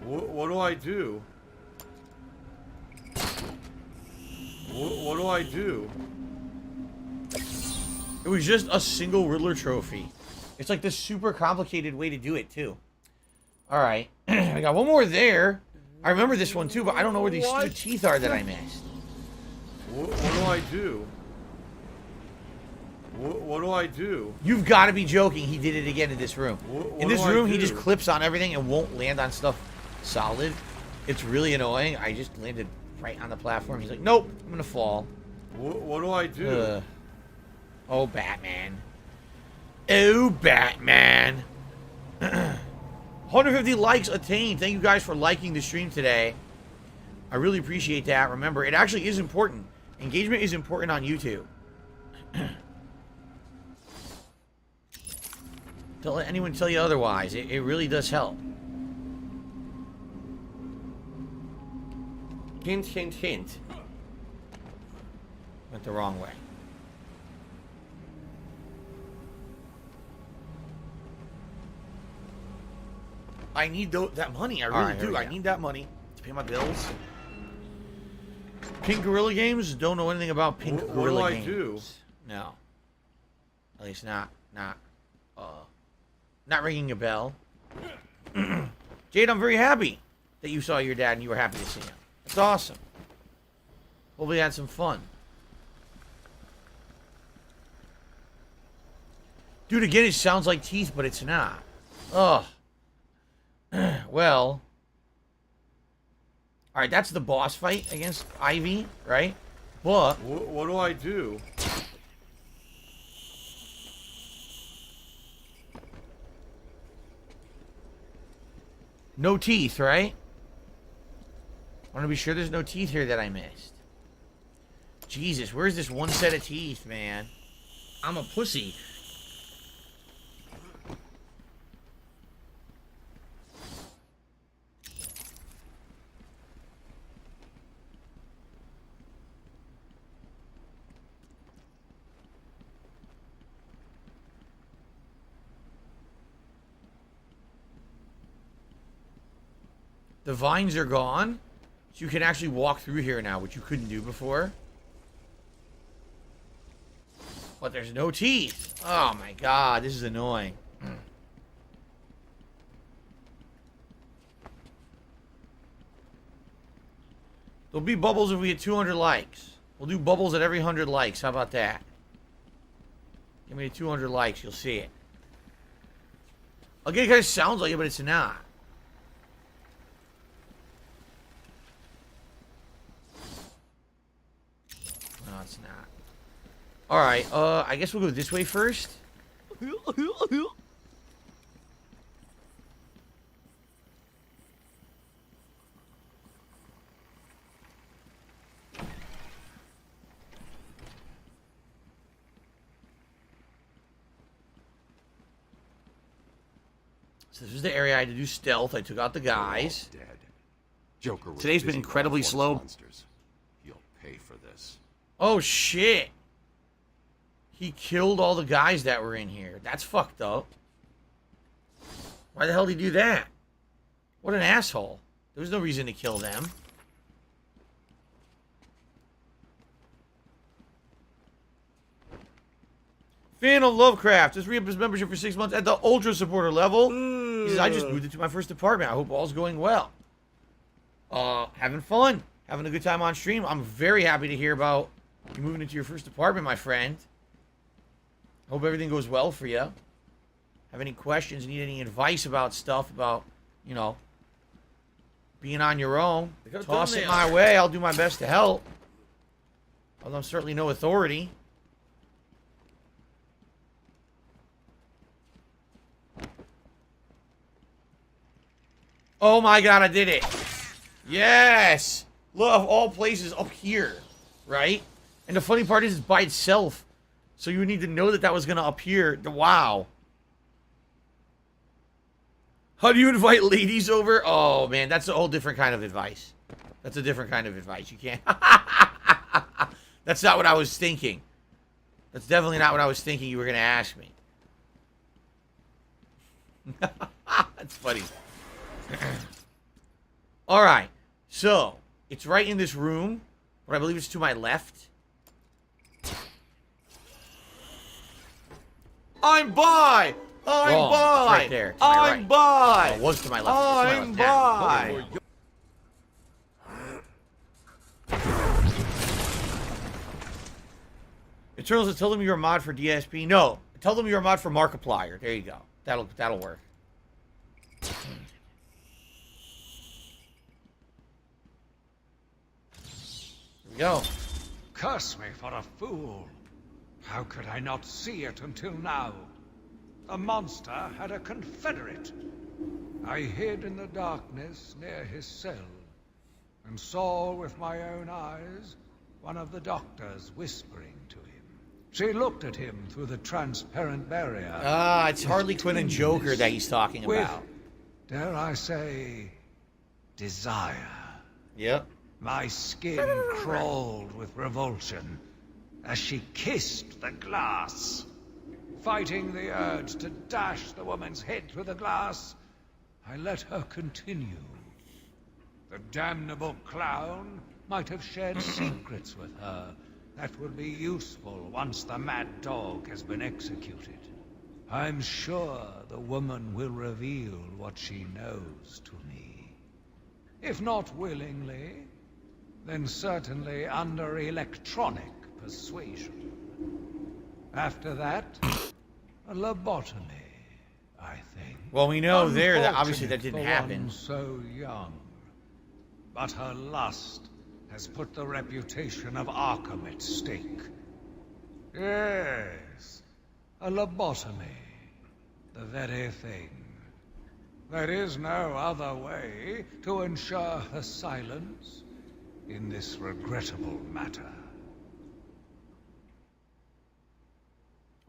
What do I do? What do I do? It was just a single Riddler trophy. It's like this super complicated way to do it, too. Alright. I got one more there. I remember this one, too, but I don't know where these stupid teeth are that I missed. What do I do? What do I do? You've got to be joking. He did it again in this room. In this room, he just do? clips on everything and won't land on stuff solid. It's really annoying. I just landed right on the platform. He's like, nope, I'm going to fall. What do I do? Oh, Batman. Oh, Batman. 150 likes attained. Thank you guys for liking the stream today. I really appreciate that. Remember, it actually is important. Engagement is important on YouTube. Don't let anyone tell you otherwise. It really does help. Hint, hint, hint. Went the wrong way. I need that money. I really do. I need that money to pay my bills. Pink Gorilla Games? Don't know anything about Pink Gorilla Games. What do I do? No. At least not ringing a bell. Jade, I'm very happy that you saw your dad and you were happy to see him. That's awesome. Hopefully you had some fun. Dude, again, it sounds like teeth, but it's not. Ugh. Well. Alright, that's the boss fight against Ivy, right? But what do I do? No teeth, right? I want to be sure there's no teeth here that I missed. Jesus, where's this one set of teeth, man? I'm a pussy. The vines are gone, so you can actually walk through here now, which you couldn't do before. But there's no teeth. Oh my god, this is annoying. There'll be bubbles if we get 200 likes. We'll do bubbles at every 100 likes. How about that? Give me 200 likes, you'll see it. Again, it kind of sounds like it, but it's not. No, it's not. Alright, I guess we'll go this way first. So this is the area I had to do stealth. I took out the guys. Dead. Joker was Today's been busy incredibly with slow. monsters. He'll pay for this. Oh, shit. He killed all the guys that were in here. That's fucked up. Why the hell did he do that? What an asshole. There was no reason to kill them. Fan of Lovecraft just re-upped his membership for 6 months at the Ultra Supporter level. He says, I just moved into my first apartment. I hope all's going well. Having fun. Having a good time on stream. I'm very happy to hear about you moving into your first apartment, my friend. Hope everything goes well for you. Have any questions, need any advice about stuff, about, you know, being on your own. Toss it my way. I'll do my best to help. Although I'm certainly no authority. Oh my god, I did it. Yes. Look, of all places, up here. Right? And the funny part is it's by itself. So you need to know that that was going to appear. Wow. How do you invite ladies over? Oh, man, that's a whole different kind of advice. That's a different kind of advice. You can't. That's not what I was thinking. That's definitely not what I was thinking you were going to ask me. That's funny. All right. So, it's right in this room, but I believe it's to my left. I'm by! I'm Wrong. by! It's right there. To my I'm right. by! Oh, it was to my left. I'm It's to my left now. by! Eternals, tell them you're a mod for DSP. No, tell them you're a mod for Markiplier. There you go. That'll work. Here we go. Curse me for a fool. How could I not see it until now? The monster had a confederate. I hid in the darkness near his cell and saw with my own eyes one of the doctors whispering to him. She looked at him through the transparent barrier. Ah, it's Harley Quinn and Joker that he's talking with, about. dare I say, desire. Yep. My skin crawled with revulsion as she kissed the glass. Fighting the urge to dash the woman's head through the glass, I let her continue. The damnable clown might have shared secrets with her that would be useful once the mad dog has been executed. I'm sure the woman will reveal what she knows to me. If not willingly, then certainly under electronic persuasion. After that, a lobotomy, I think. Well, we know there that obviously that didn't Unfortunate for happen. one so young. But her lust has put the reputation of Arkham at stake. Yes, a lobotomy. The very thing. There is no other way to ensure her silence in this regrettable matter.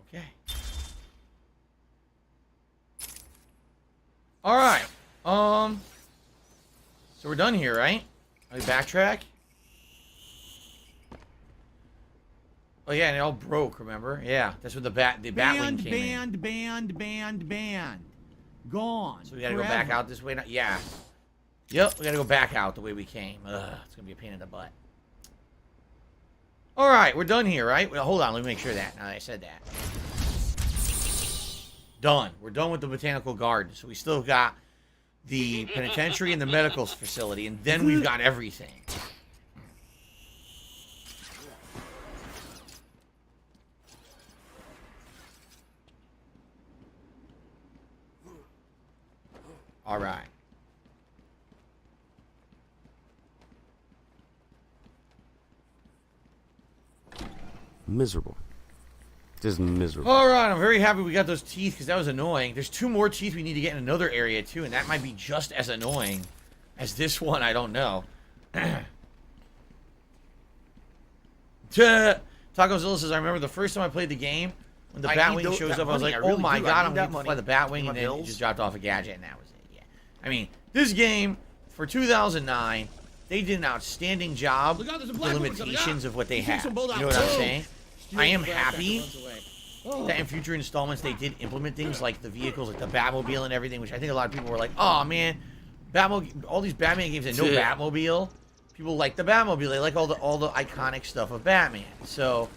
Okay. All right. So we're done here, right? Let me backtrack. Oh yeah, and it all broke. Remember? Yeah, that's when the Batwing came in. Banned. Gone. So we gotta go Forever. back out this way now. Yeah. Yep, we gotta go back out the way we came. Ugh, it's gonna be a pain in the butt. All right, we're done here, right? Well, hold on, let me make sure that. Now that I said that. Done. We're done with the botanical garden. So we still got the penitentiary and the medical facility, and then we've got everything. All right. Miserable. Just miserable. All right, I'm very happy we got those teeth because that was annoying. There's 2 more teeth we need to get in another area too, and that might be just as annoying as this one. I don't know. Tacozilla says, I remember the first time I played the game, when the Batwing shows up, I was like, oh my god, I'm going to fly the Batwing, and then it just dropped off a gadget, and that was it. Yeah. I mean, this game, for 2009, they did an outstanding job with the limitations of what they had. You know what I'm saying? I am happy that in future installments they did implement things like the vehicles, like the Batmobile and everything, which I think a lot of people were like, oh man, all these Batman games and no Batmobile. People like the Batmobile. They like all the iconic stuff of Batman. So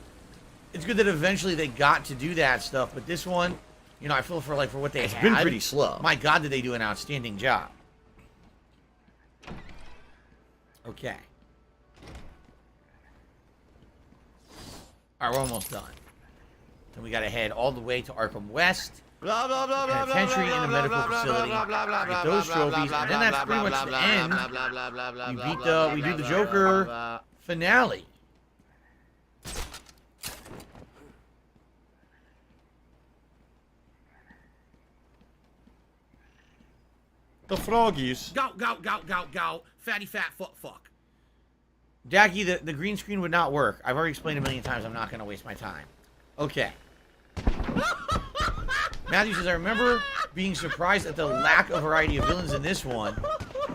it's good that eventually they got to do that stuff. But this one, you know, I feel for what they had. It's been pretty slow. My God, did they do an outstanding job. Okay. All right, we're almost done. Then we got to head all the way to Arkham West Blah blah blah blah blah penitentiary blah in a blah medical blah blah facility. blah blah blah Get blah those blah trophies, blah and then blah that's pretty blah much blah the end. blah blah blah blah blah We blah beat blah the we do the blah Joker blah. finale. The froggies. Go, go, go, go, go. Fatty fat fuck. Jackie, the green screen would not work. I've already explained a million times. I'm not going to waste my time. Okay. Matthew says, I remember being surprised at the lack of variety of villains in this one,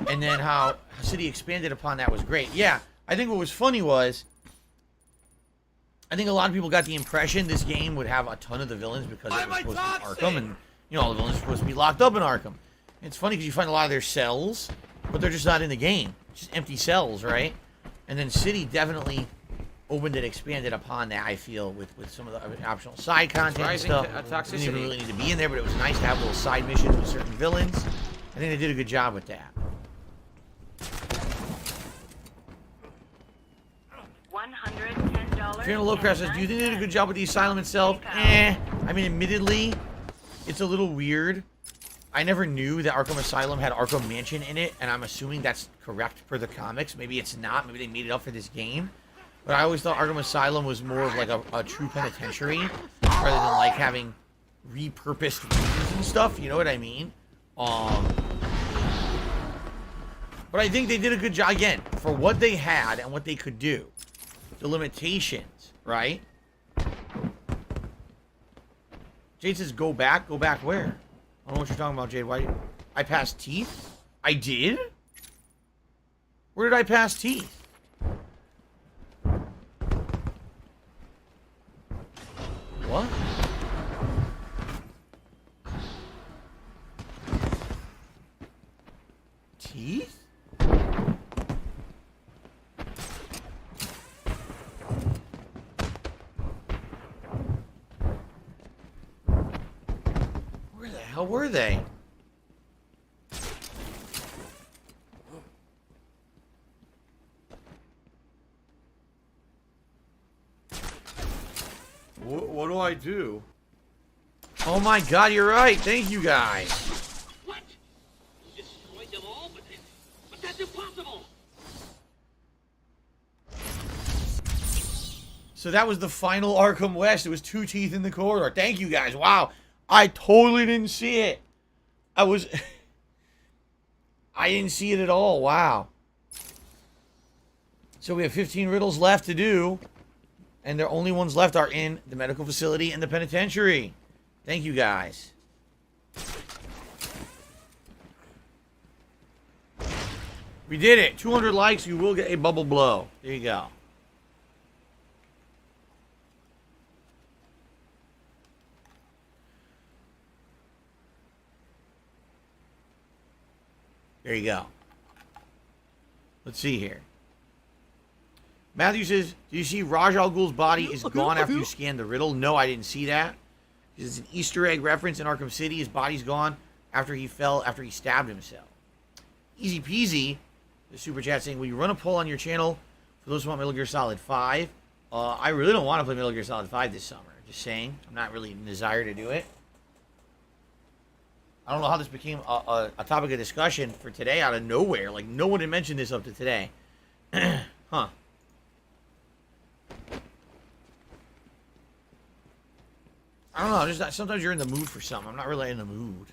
and then how City expanded upon that was great. Yeah, I think what was funny was, I think a lot of people got the impression this game would have a ton of the villains because it was supposed to be Arkham, and all the villains are supposed to be locked up in Arkham. It's funny because you find a lot of their cells, but they're just not in the game. Just empty cells, right? And then City definitely opened and expanded upon that, I feel, with some of the optional side content and stuff. Toxicity. Didn't even really need to be in there, but it was nice to have little side missions with certain villains. I think they did a good job with that. $110. Fiona Lowcraft says, do you think they did a good job with the asylum itself? I mean, admittedly, it's a little weird. I never knew that Arkham Asylum had Arkham Mansion in it, and I'm assuming that's correct per the comics. Maybe it's not. Maybe they made it up for this game. But I always thought Arkham Asylum was more of like a true penitentiary, rather than like having repurposed rooms and stuff. You know what I mean? But I think they did a good job, again, for what they had and what they could do. The limitations, right? Jade says, go back. Go back where? I don't know what you're talking about, Jade. Why? I passed teeth? I did? Where did I pass teeth? What? Teeth? Where the hell were they? What do I do? Oh my god, you're right. Thank you guys. What? You destroyed them all, but that's impossible. So that was the final Arkham West. It was 2 teeth in the corridor. Thank you guys. Wow. I totally didn't see it. I didn't see it at all. Wow. So we have 15 riddles left to do. And the only ones left are in the medical facility and the penitentiary. Thank you guys. We did it. 200 likes, you will get a bubble blow. There you go. There you go. Let's see here. Matthew says, do you see Raj Al Ghul's body is gone after you scan the riddle? No, I didn't see that. It's an Easter egg reference in Arkham City. His body's gone after he stabbed himself. Easy peasy. The super chat saying, will you run a poll on your channel for those who want Metal Gear Solid 5? I really don't want to play Metal Gear Solid 5 this summer. Just saying. I'm not really in desire to do it. I don't know how this became a topic of discussion for today out of nowhere. Like, no one had mentioned this up to today. Huh. I don't know, just sometimes you're in the mood for something. I'm not really in the mood.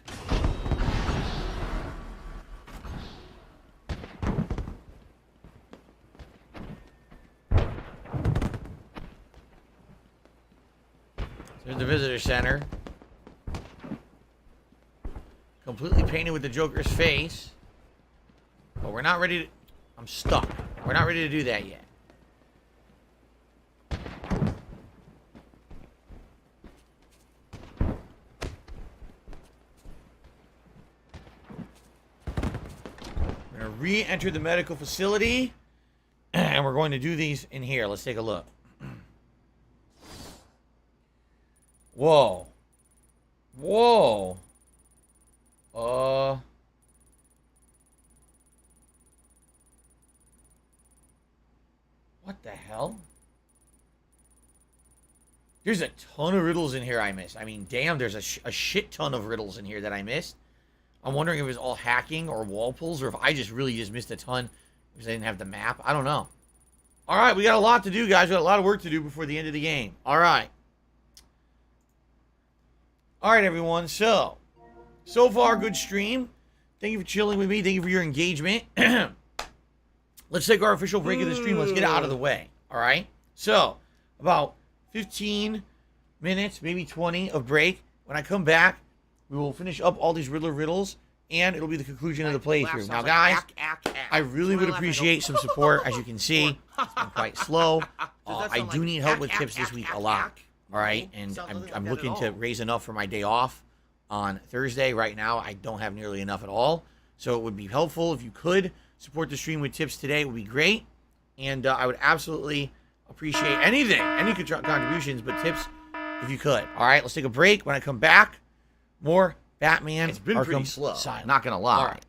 There's the visitor center. Completely painted with the Joker's face. But we're not ready to... I'm stuck. We're not ready to do that yet. Re-enter the medical facility, and we're going to do these in here. Let's take a look. Whoa. Whoa. What the hell? There's a ton of riddles in here I missed. I mean, damn, there's a shit ton of riddles in here that I missed. I'm wondering if it was all hacking or wall pulls, or if I just really missed a ton because I didn't have the map. I don't know. All right, we got a lot to do, guys. We got a lot of work to do before the end of the game. All right. All right, everyone. So far, good stream. Thank you for chilling with me. Thank you for your engagement. Let's take our official break of the stream. Let's get it out of the way. All right? So, about 15 minutes, maybe 20 of break. When I come back, we will finish up all these Riddler riddles, and it'll be the conclusion of the playthrough. Now, guys, I really would appreciate some support. As you can see, it's been quite slow. I do need help with tips this week a lot. All right? And I'm looking to raise enough for my day off on Thursday. Right now, I don't have nearly enough at all. So it would be helpful if you could support the stream with tips today. It would be great. And I would absolutely appreciate anything, any contributions, but tips if you could. All right, let's take a break. When I come back, more Batman. It's been Arkham pretty slow. Asylum. Not going to lie. All right.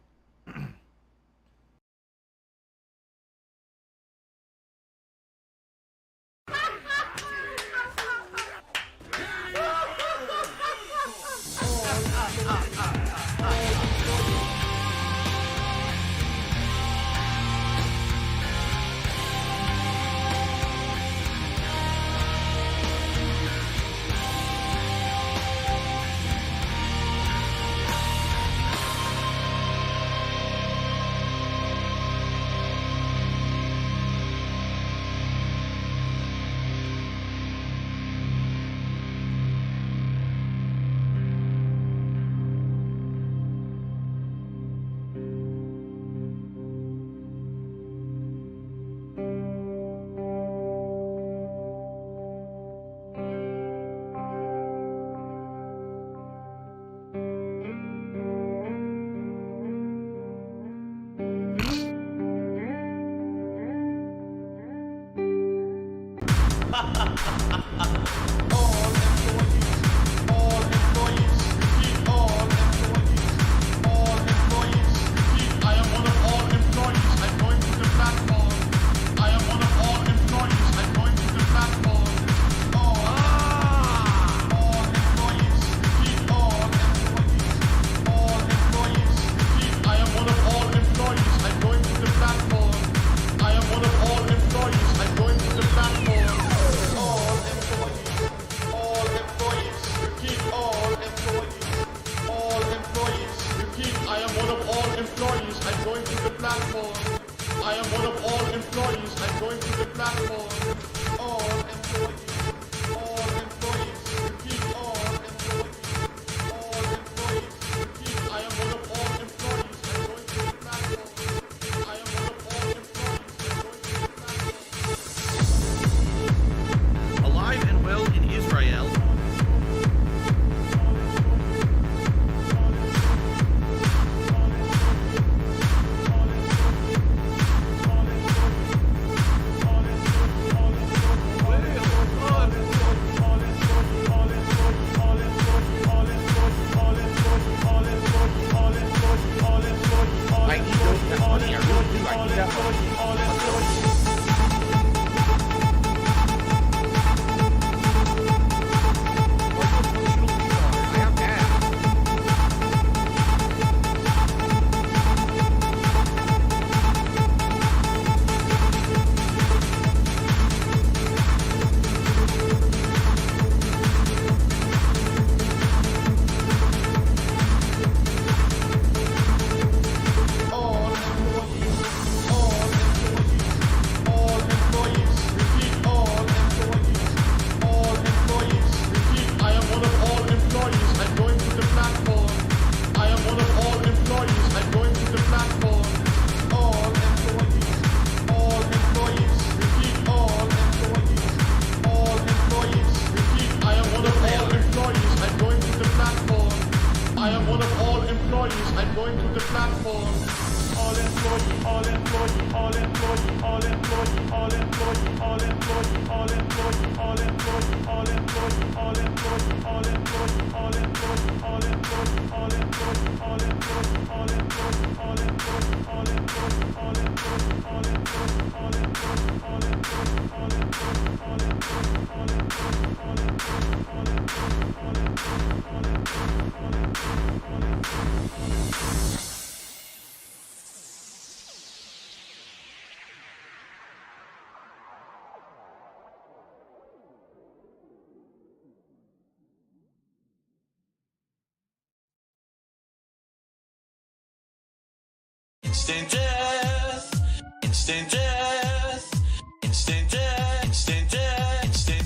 Instant death. Instant death. Instant death. Instant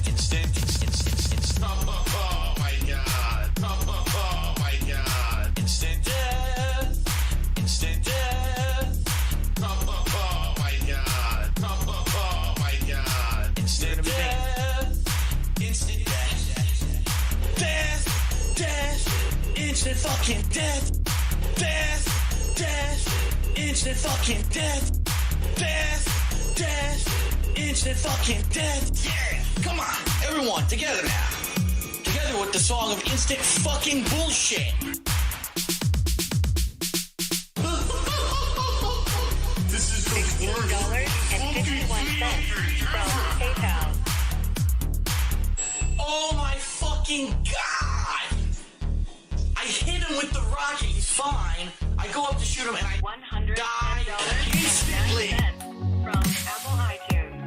death. Instant. Oh my god. Oh my god. Instant death. Instant death. Oh my god. Oh my god. Instant death. Instant death. Death. Death. Instant fucking death. Death. Death. Instant fucking death. Death. Death. Instant fucking death. Yeah. Come on. Everyone, together now. Together with the song of instant fucking bullshit. This is the $16.51 from PayPal. Oh my fucking god! I hit him with the rocket, he's fine. I go up to shoot him and I die instantly. From Apple iTunes.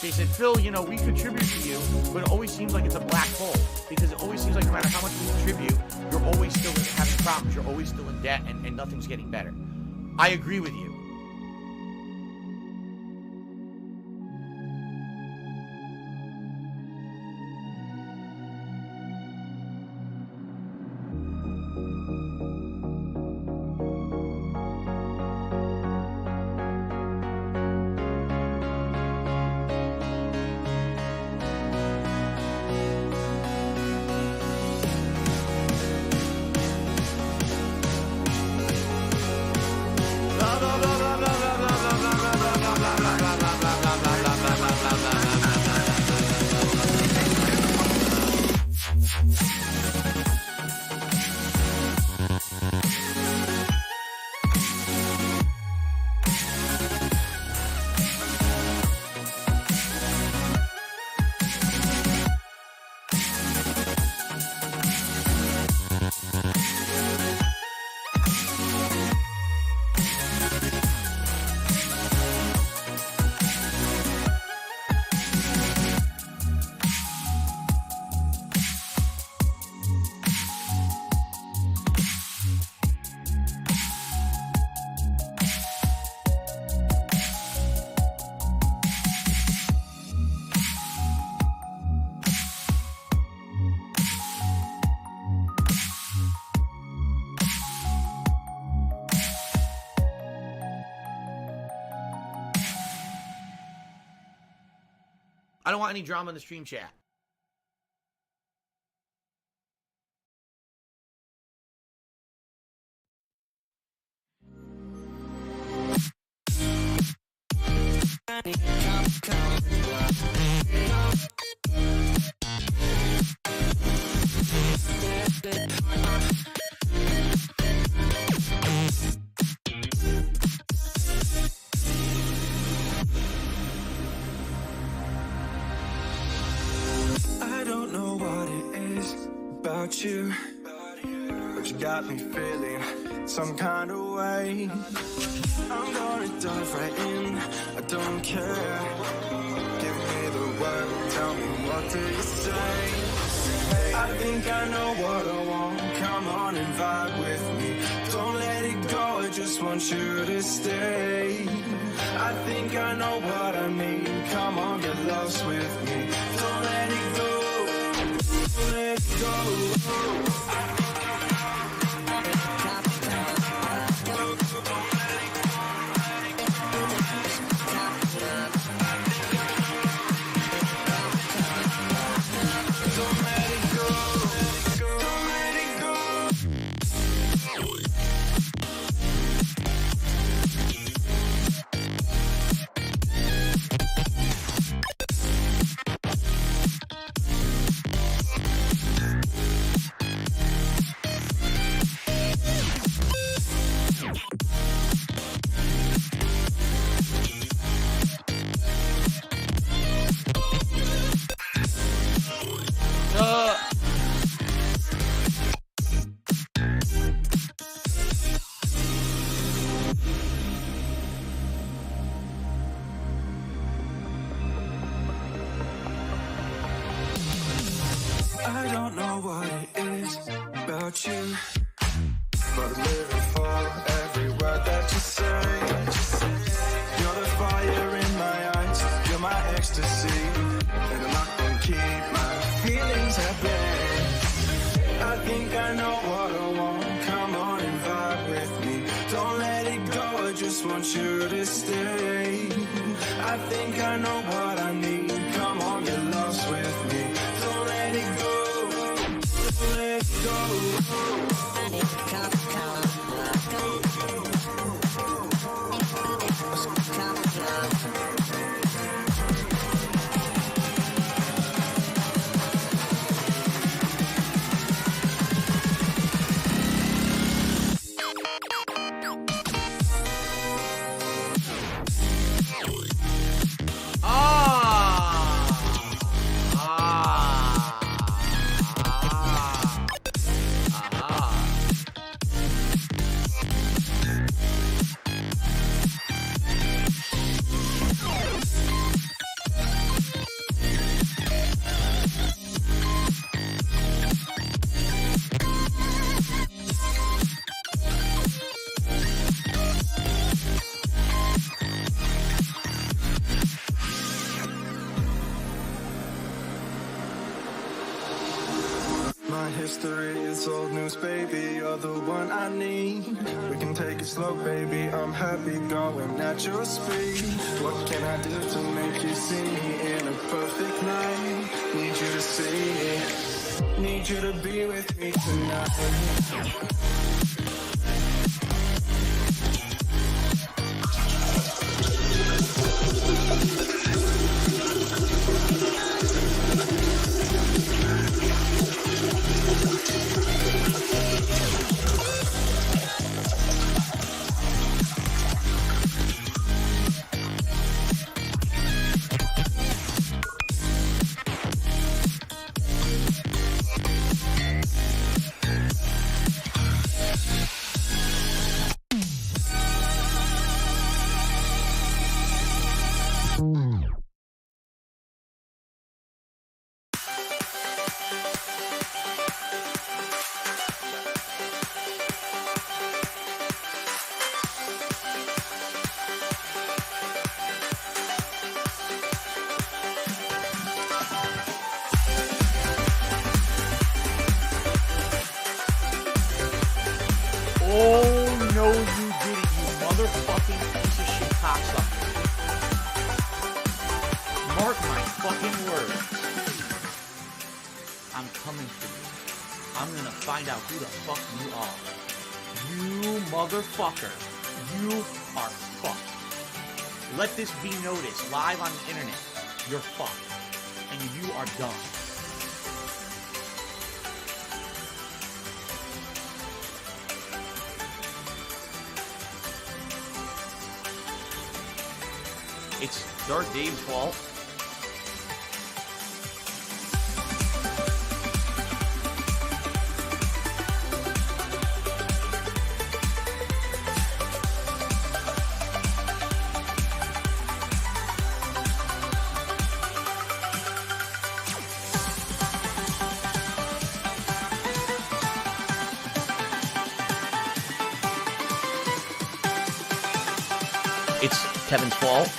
They said, Phil, you know, we contribute to you, but it always seems like it's a black hole. Because it always seems like no matter how much we contribute, you're always still having problems. You're always still in debt, and nothing's getting better. I agree with you. I don't want any drama in the stream chat. I don't know what it is about you, but you got me feeling some kind of way. I'm gonna dive right in, I don't care. Give me the word, tell me what do you say. I think I know what I want, come on and vibe with me. Don't let it go, I just want you to stay. I think I know what I need, come on, get lost with me. Don't let it go, don't let it go. know what it is about you. But I'm living for every word that you say. You're the fire in my eyes, you're my ecstasy, and I'm not gonna keep my feelings at bay. I think I know what I want, come on and vibe with me. Don't let it go, I just want you to stay. I think I know what I need, come on, get lost with me. Don't let it go, don't let it go. My history is old news, baby, you're the one I need. We can take it slow, baby, I'm happy going at your speed. What can I do to make you see me in a perfect night? Need you to see, need you to be with me tonight. Oh, no, you didn't, you motherfucking piece of shit cocksucker. Mark my fucking words. I'm coming for you. I'm gonna find out who the fuck you are. You motherfucker. You are fucked. Let this be noticed live on the internet. You're fucked. And you are done. It's Dark Dave's fault. It's Kevin's fault.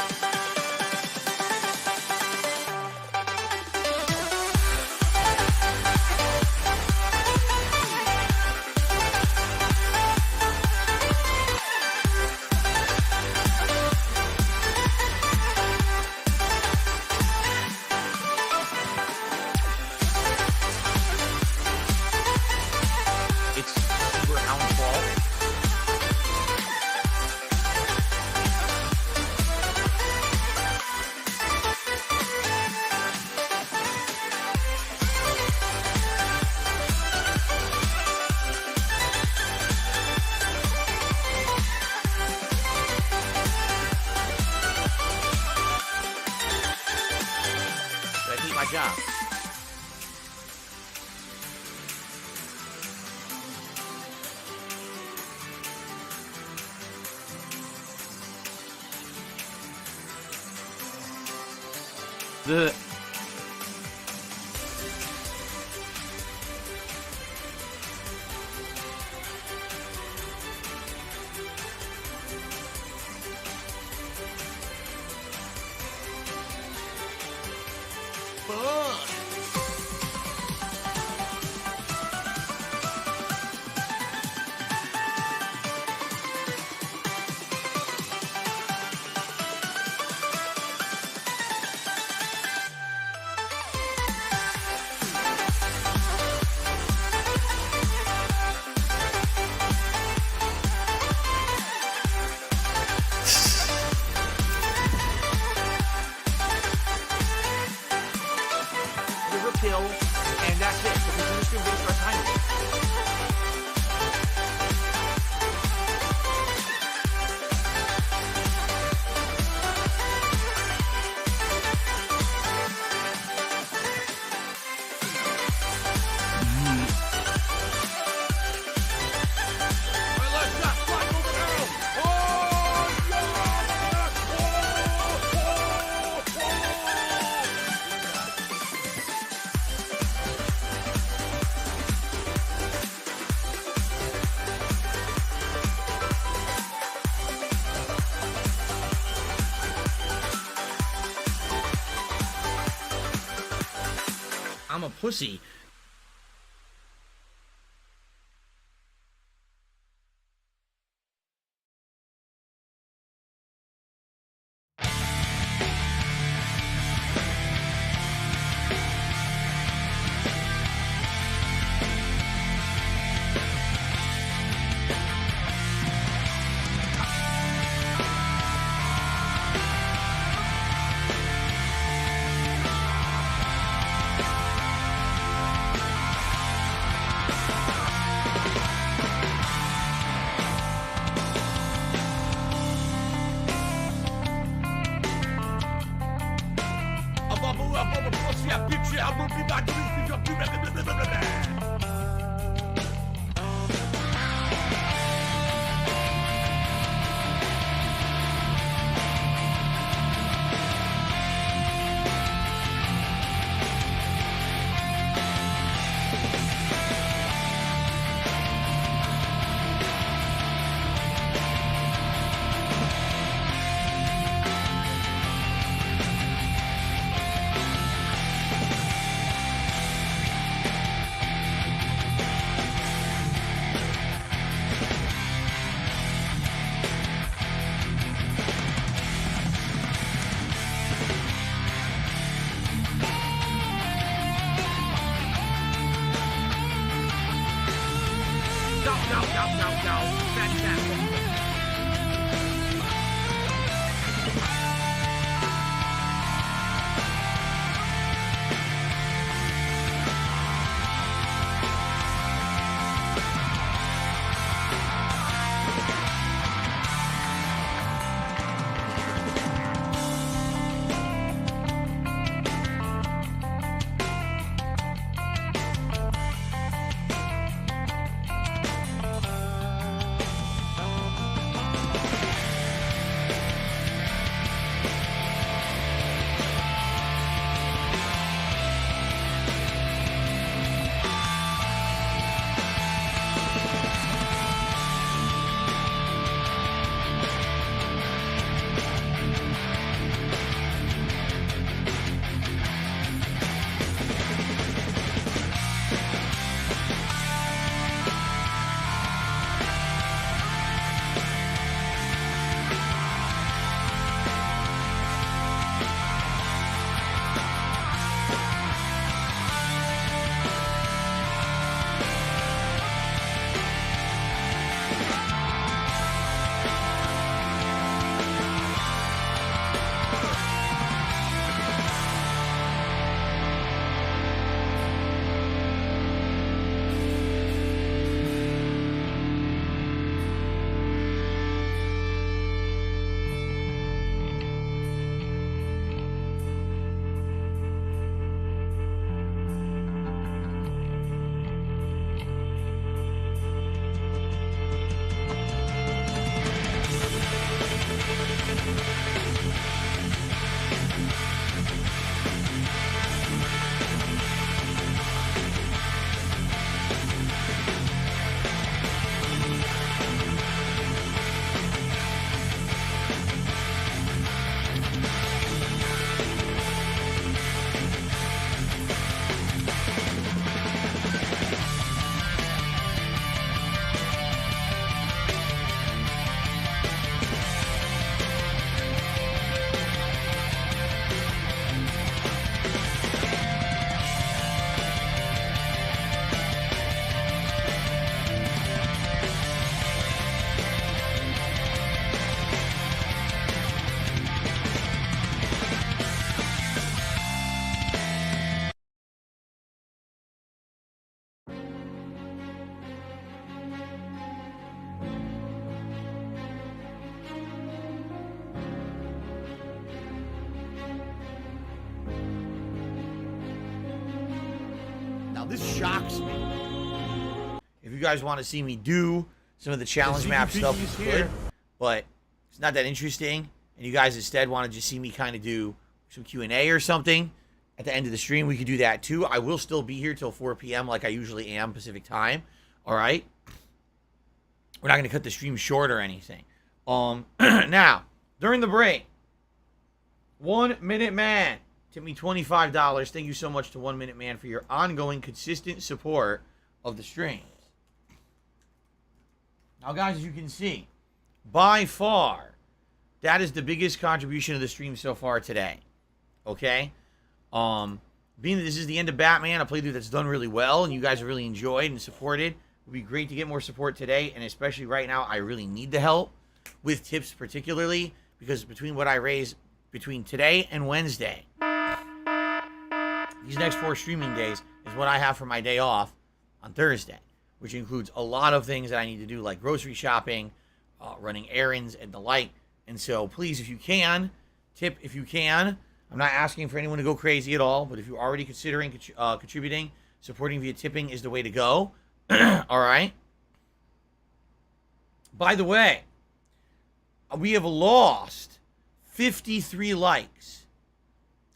It's Super Hound's fault. Did I keep my job? fun. Kill, and that's it. So we're just going to start timing. I'm a pussy. This shocks me. If you guys want to see me do some of the challenge map stuff, it's good, but it's not that interesting. And you guys instead want to just see me kind of do some Q&A or something at the end of the stream, we could do that too. I will still be here till 4 p.m. like I usually am Pacific time. All right. We're not going to cut the stream short or anything. Now, during the break, 1 Minute Man tipped me $25. Thank you so much to 1 Minute Man for your ongoing, consistent support of the streams. Now, guys, as you can see, by far, that is the biggest contribution of the stream so far today. Okay? Being that this is the end of Batman, a playthrough that's done really well, and you guys have really enjoyed and supported, it would be great to get more support today, and especially right now, I really need the help with tips particularly, because between what I raise between today and Wednesday, these next 4 streaming days is what I have for my day off on Thursday, which includes a lot of things that I need to do, like grocery shopping, running errands, and the like. And so, please, if you can, tip if you can. I'm not asking for anyone to go crazy at all, but if you're already considering contributing, supporting via tipping is the way to go. All right? By the way, we have lost 53 likes.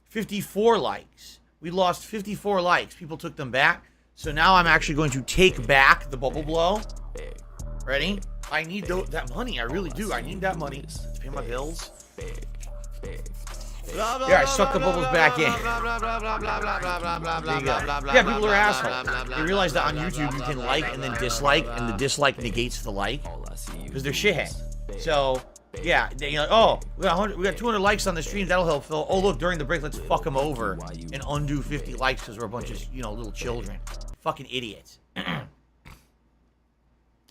54 likes. We lost 54 likes. People took them back. So now I'm actually going to take back the bubble blow. Ready? I need that money. I really do. I need that money to pay my bills. Yeah, I sucked the bubbles back in. There you go. Yeah, people are assholes. They realize that on YouTube you can like and then dislike, and the dislike negates the like because they're shitheads. So yeah, you're like, oh, we got 200 likes on the stream. That'll help Phil. Oh, look, during the break, let's fuck them over and undo 50 likes because we're a bunch of little children. Fucking idiots.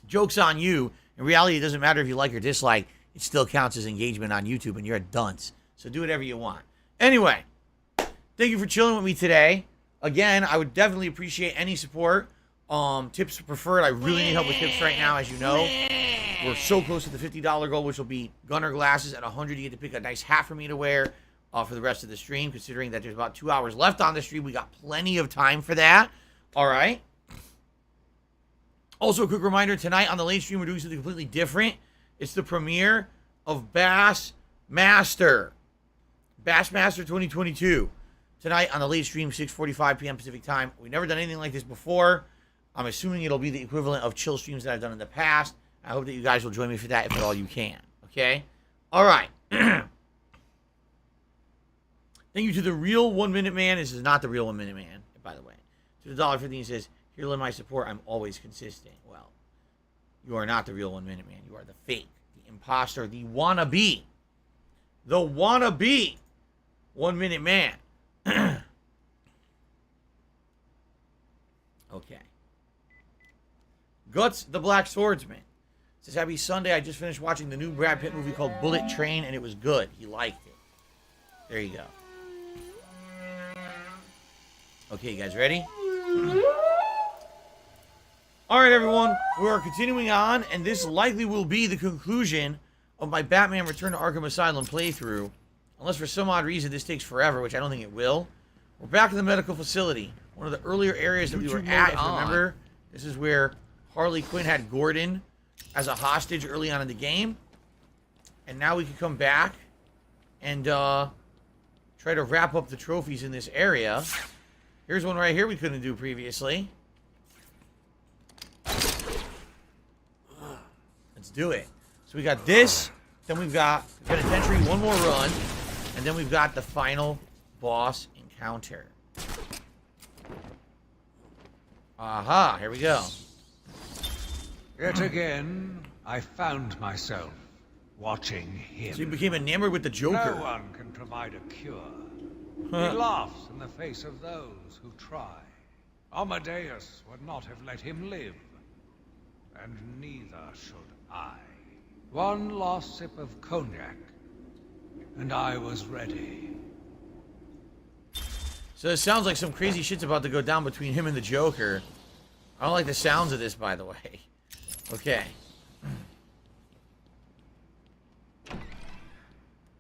Joke's on you. In reality, it doesn't matter if you like or dislike. It still counts as engagement on YouTube, and you're a dunce. So do whatever you want. Anyway, thank you for chilling with me today. Again, I would definitely appreciate any support. Tips preferred. I really need help with tips right now, as you know. We're so close to the $50 goal, which will be Gunner glasses. At 100, you get to pick a nice hat for me to wear for the rest of the stream, considering that there's about 2 hours left on the stream. We got plenty of time for that. All right. Also, a quick reminder, tonight on the late stream, we're doing something completely different. It's the premiere of Bassmaster 2022. Tonight on the late stream, 6:45 p.m. Pacific time. We've never done anything like this before. I'm assuming it'll be the equivalent of chill streams that I've done in the past. I hope that you guys will join me for that if at all you can. Okay? All right. Thank you to the real 1 Minute Man. This is not the real 1 Minute Man, by the way. To the $1.50, he says, here, lend my support. I'm always consistent. Well, you are not the real 1 Minute Man. You are the fake, the imposter, the wannabe. The wannabe 1 Minute Man. Okay. Guts, the Black Swordsman. Says, happy Sunday. I just finished watching the new Brad Pitt movie called Bullet Train, and it was good. He liked it. There you go. Okay, you guys ready? All right, everyone. We are continuing on, and this likely will be the conclusion of my Batman Return to Arkham Asylum playthrough. Unless for some odd reason this takes forever, which I don't think it will. We're back in the medical facility. One of the earlier areas that we were at, if you remember. This is where Harley Quinn had Gordon as a hostage early on in the game. And now we can come back and try to wrap up the trophies in this area. Here's one right here we couldn't do previously. Let's do it. So we got this, then we've got Penitentiary, one more run, and then we've got the final boss encounter. Aha, here we go. Yet again, I found myself watching him. So you became enamored with the Joker. No one can provide a cure. He laughs in the face of those who try. Amadeus would not have let him live. And neither should I. One last sip of cognac, and I was ready. So it sounds like some crazy shit's about to go down between him and the Joker. I don't like the sounds of this, by the way. Okay.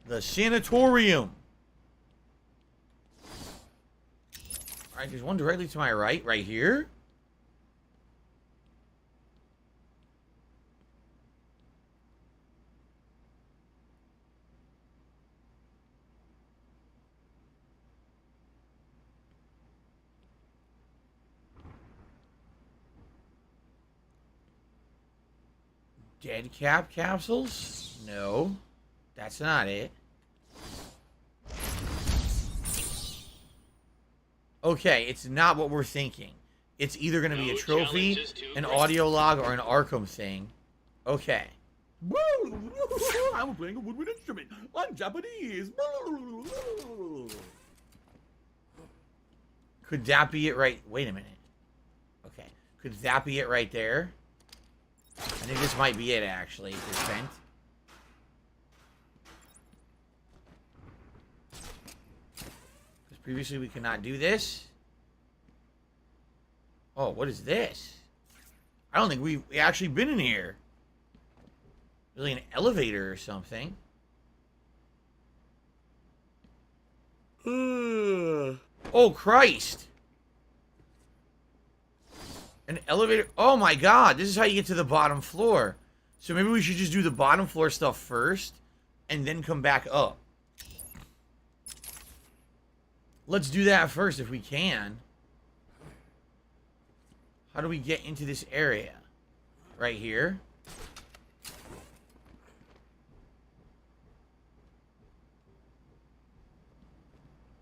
The sanatorium. Alright, there's one directly to my right, right here. Dead cap capsules? No. That's not it. Okay, it's not what we're thinking. It's either going to be a trophy, an audio log, or an Arkham thing. Okay. I'm playing a woodwind instrument. I'm Japanese. Could that be it right? Wait a minute. Okay. Could that be it right there? I think this might be it, actually. It's bent. Because previously we could not do this. Oh, what is this? I don't think we actually been in here. Really an elevator or something. Oh, Christ. An elevator. Oh, my God. This is how you get to the bottom floor. So maybe we should just do the bottom floor stuff first and then come back up. Let's do that first if we can. How do we get into this area? Right here.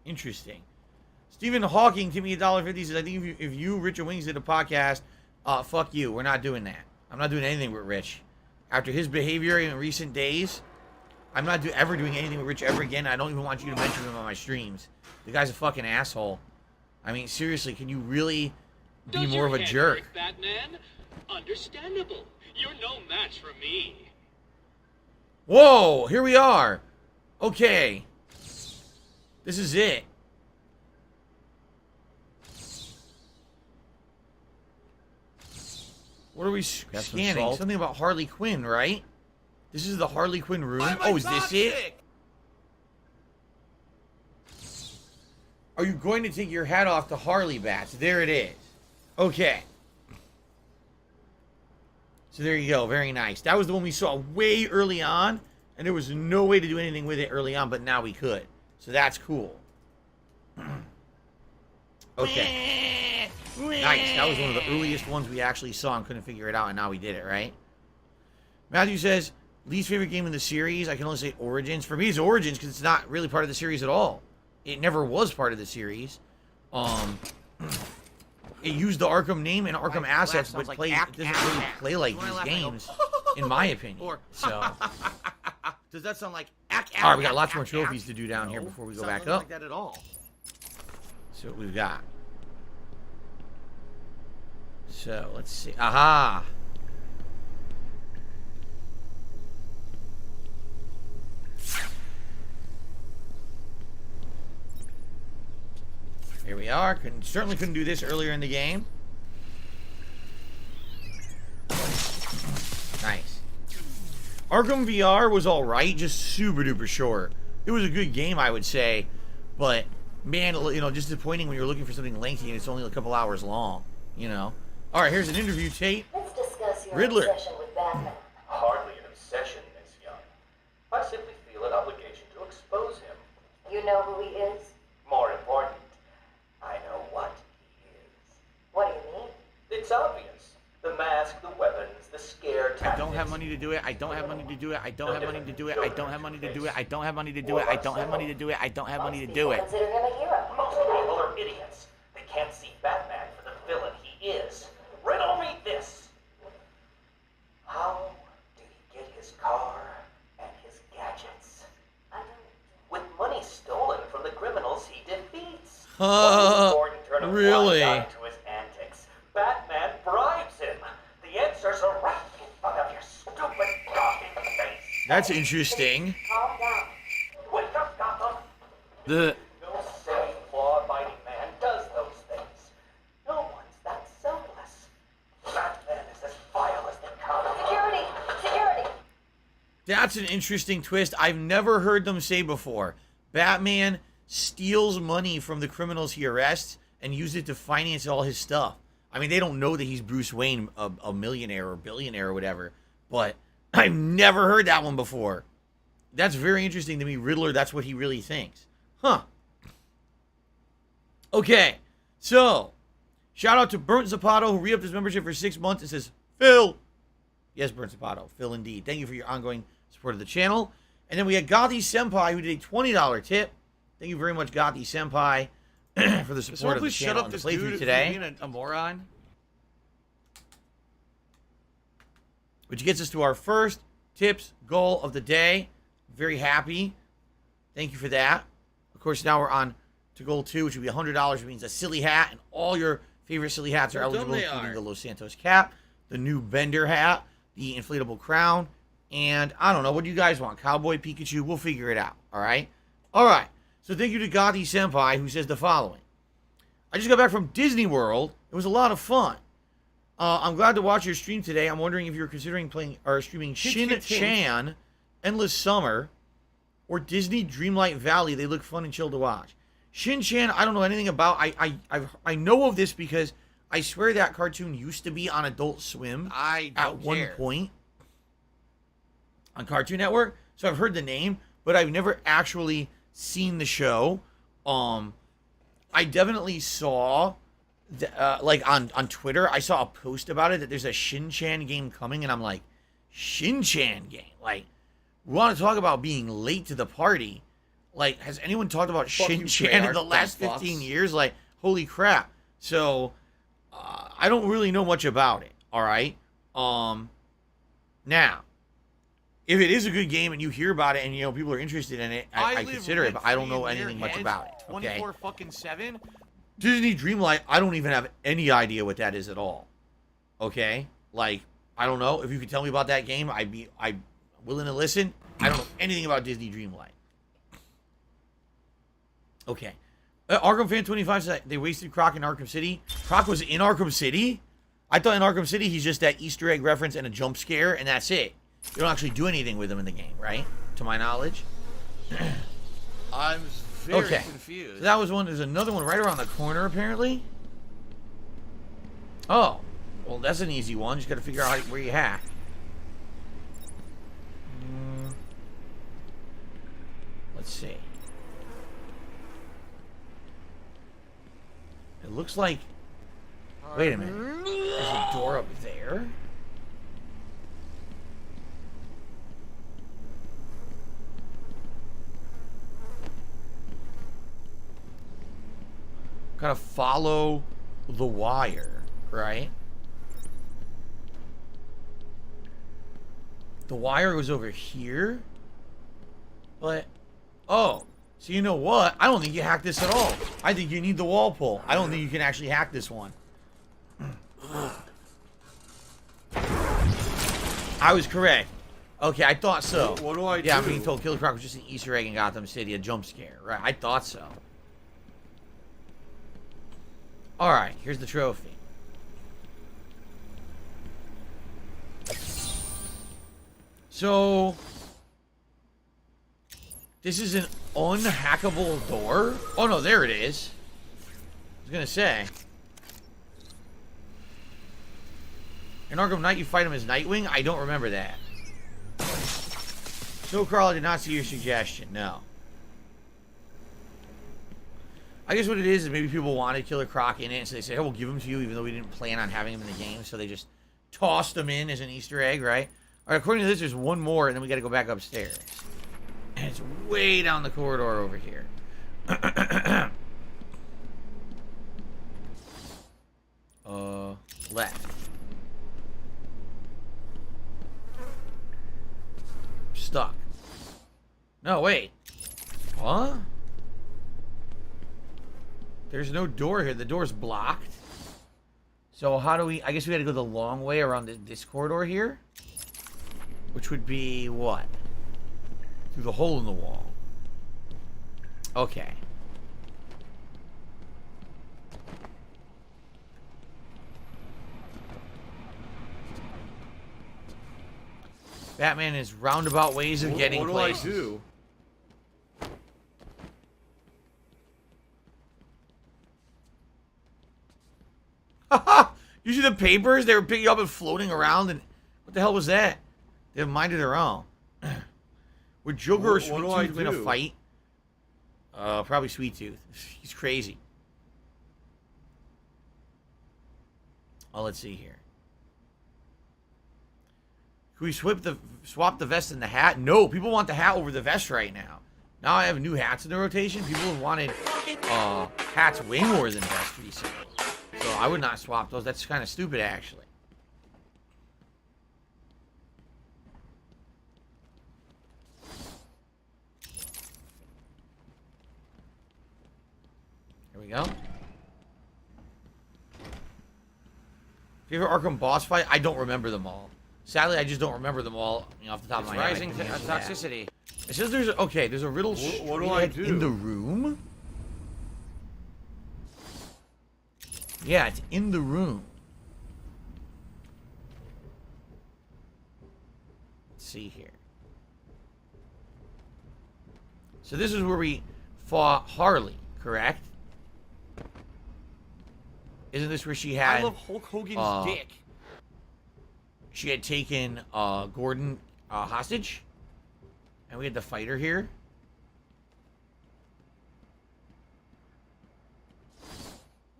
Interesting. Stephen Hawking, give me $1.50. Says, I think if you, Richard Wings, did a podcast, fuck you. We're not doing that. I'm not doing anything with Rich. After his behavior in recent days, I'm not ever doing anything with Rich ever again. I don't even want you to mention him on my streams. The guy's a fucking asshole. I mean, seriously, can you really be more of a jerk? Batman? Understandable. You're no match for me. Whoa, here we are. Okay. This is it. What are we scanning? Something about Harley Quinn, right? This is the Harley Quinn room. Oh, is this it? Are you going to take your hat off to Harley Bats? There it is. Okay. So there you go. Very nice. That was the one we saw way early on, and there was no way to do anything with it early on, but now we could. So that's cool. Okay. Nice. That was one of the earliest ones we actually saw and couldn't figure it out, and now we did it, right? Matthew says, least favorite game in the series? I can only say Origins. For me, it's Origins because it's not really part of the series at all. It never was part of the series. It used the Arkham name and Arkham assets, but it doesn't really play like these games, in my opinion. So, does that sound like all right, we got lots more trophies to do down here before we go back up. Like that at all. So what we've got. So let's see. Aha! Here we are. Certainly couldn't do this earlier in the game. Nice. Arkham VR was alright, just super duper short. It was a good game, I would say, but man, you know, just disappointing when you're looking for something lengthy and it's only a couple hours long, you know. Alright, here's an interview tape. Let's discuss your Riddler. obsession with Batman. Hardly an obsession, Miss Young. I simply feel an obligation to expose him. You know who he is? More important, I know what he is. What do you mean? It's obvious. The mask, the weapons, the scare tactics. I don't have money to do it. I don't have money to do it. I don't have money to do it. I don't have money to do it. I don't have money to do it. I don't have money to do it. I don't have money to do it. Consider him a hero. Most people are idiots. They can't see Batman for the villain he is. Riddle me this. How did he get his car and his gadgets? With money stolen from the criminals he defeats. Really? To his antics. Batman bribes him. The answers are right in front of your stupid talking face. That's interesting. Calm down. Wake up, Gotham. The No sane, law-abiding man does those things. No one's that selfless. Batman is as vile as they come. Security! Security! That's an interesting twist I've never heard them say before. Batman steals money from the criminals he arrests and used it to finance all his stuff. I mean, they don't know that he's Bruce Wayne, a millionaire or billionaire or whatever, but I've never heard that one before. That's very interesting to me. Riddler, that's what he really thinks. Huh. Okay, so shout out to Burnt Zapato, who re-upped his membership for 6 months and says, Phil. Yes, Burnt Zapato, Phil indeed. Thank you for your ongoing support of the channel. And then we had Gothi Senpai, who did a $20 tip. Thank you very much, Gothi Senpai, for the support of the channel and the playthrough today. Being a moron. Which gets us to our first tips goal of the day. Very happy. Thank you for that. Of course, now we're on to goal 2, which would be $100, which means a silly hat, and all your favorite silly hats are eligible, including the Los Santos cap, the new Bender hat, the inflatable crown, and I don't know, what do you guys want? Cowboy Pikachu? We'll figure it out, all right? All right, so thank you to Gothi Senpai, who says the following. I just got back from Disney World. It was a lot of fun. I'm glad to watch your stream today. I'm wondering if you're considering playing or streaming Shin-Chan, Endless Summer, or Disney Dreamlight Valley. They look fun and chill to watch. Shin-Chan, I don't know anything about. I know of this because I swear that cartoon used to be on Adult Swim at one point on Cartoon Network. So I've heard the name, but I've never actually seen the show. I definitely saw, like on Twitter, I saw a post about it that there's a Shin-Chan game coming, and I'm like, Shin-Chan game? Like, we want to talk about being late to the party. Like, has anyone talked about Shin-Chan in the last 15 years? Like, holy crap. So, I don't really know much about it, all right? Now, if it is a good game and you hear about it and, you know, people are interested in it, I consider it, but I don't know anything much about it, okay? 24/7? Disney Dreamlight, I don't even have any idea what that is at all, okay? Like, I don't know. If you could tell me about that game, I'm willing to listen. I don't know anything about Disney Dreamlight. Okay. Arkham Fan 25 said they wasted Croc in Arkham City. Croc was in Arkham City? I thought in Arkham City he's just that Easter egg reference and a jump scare, and that's it. You don't actually do anything with him in the game, right? To my knowledge. I'm very So confused. that was one. There's another one right around the corner, apparently. Oh. Well, that's an easy one. Just got to figure out where you hack. Let's see. It looks like... Wait a minute. There's a door up there. Gotta follow the wire, right? The wire was over here. But... Oh, so you know what? I don't think you hack this at all. I think you need the wall pull. I don't think you can actually hack this one. I was correct. Okay, I thought so. What do I do? Yeah, I'm being told Killer Croc was just an Easter egg in Gotham City, a jump scare. Right, I thought so. Alright, here's the trophy. So... This is an unhackable door? Oh, no, there it is. I was gonna say. In Arkham Knight, you fight him as Nightwing? I don't remember that. So, Carl, I did not see your suggestion. No. I guess what it is maybe people wanted Killer Croc in it, so they said, oh, we'll give him to you, even though we didn't plan on having him in the game, so they just tossed him in as an Easter egg, right? All right, according to this, there's one more, and then we gotta go back upstairs. And it's way down the corridor over here. Left. Stuck. No, wait. What? There's no door here. The door's blocked. So how do we... I guess we gotta go the long way around this corridor here. Which would be what? Through the hole in the wall. Okay. Batman is roundabout ways of getting places. What do I do? You see the papers? They were picking up and floating around, and what the hell was that? They have mind of their own. Would Joker or Sweet Tooth win a fight? Probably Sweet Tooth. He's crazy. Oh, let's see here. Can we swap the vest and the hat? No, people want the hat over the vest right now. Now I have new hats in the rotation. People have wanted hats way more than vests recently. So I would not swap those. That's kind of stupid, actually. Here we go. Favorite Arkham boss fight? I don't remember them all. Sadly, I just don't remember them all, off the top of my head. Rising toxicity. It says there's there's a riddle What do I do? in the room. Yeah, it's in the room. Let's see here. So this is where we fought Harley, correct? Isn't this where she had... I love Hulk Hogan's dick. She had taken Gordon hostage? And we had to fight her here?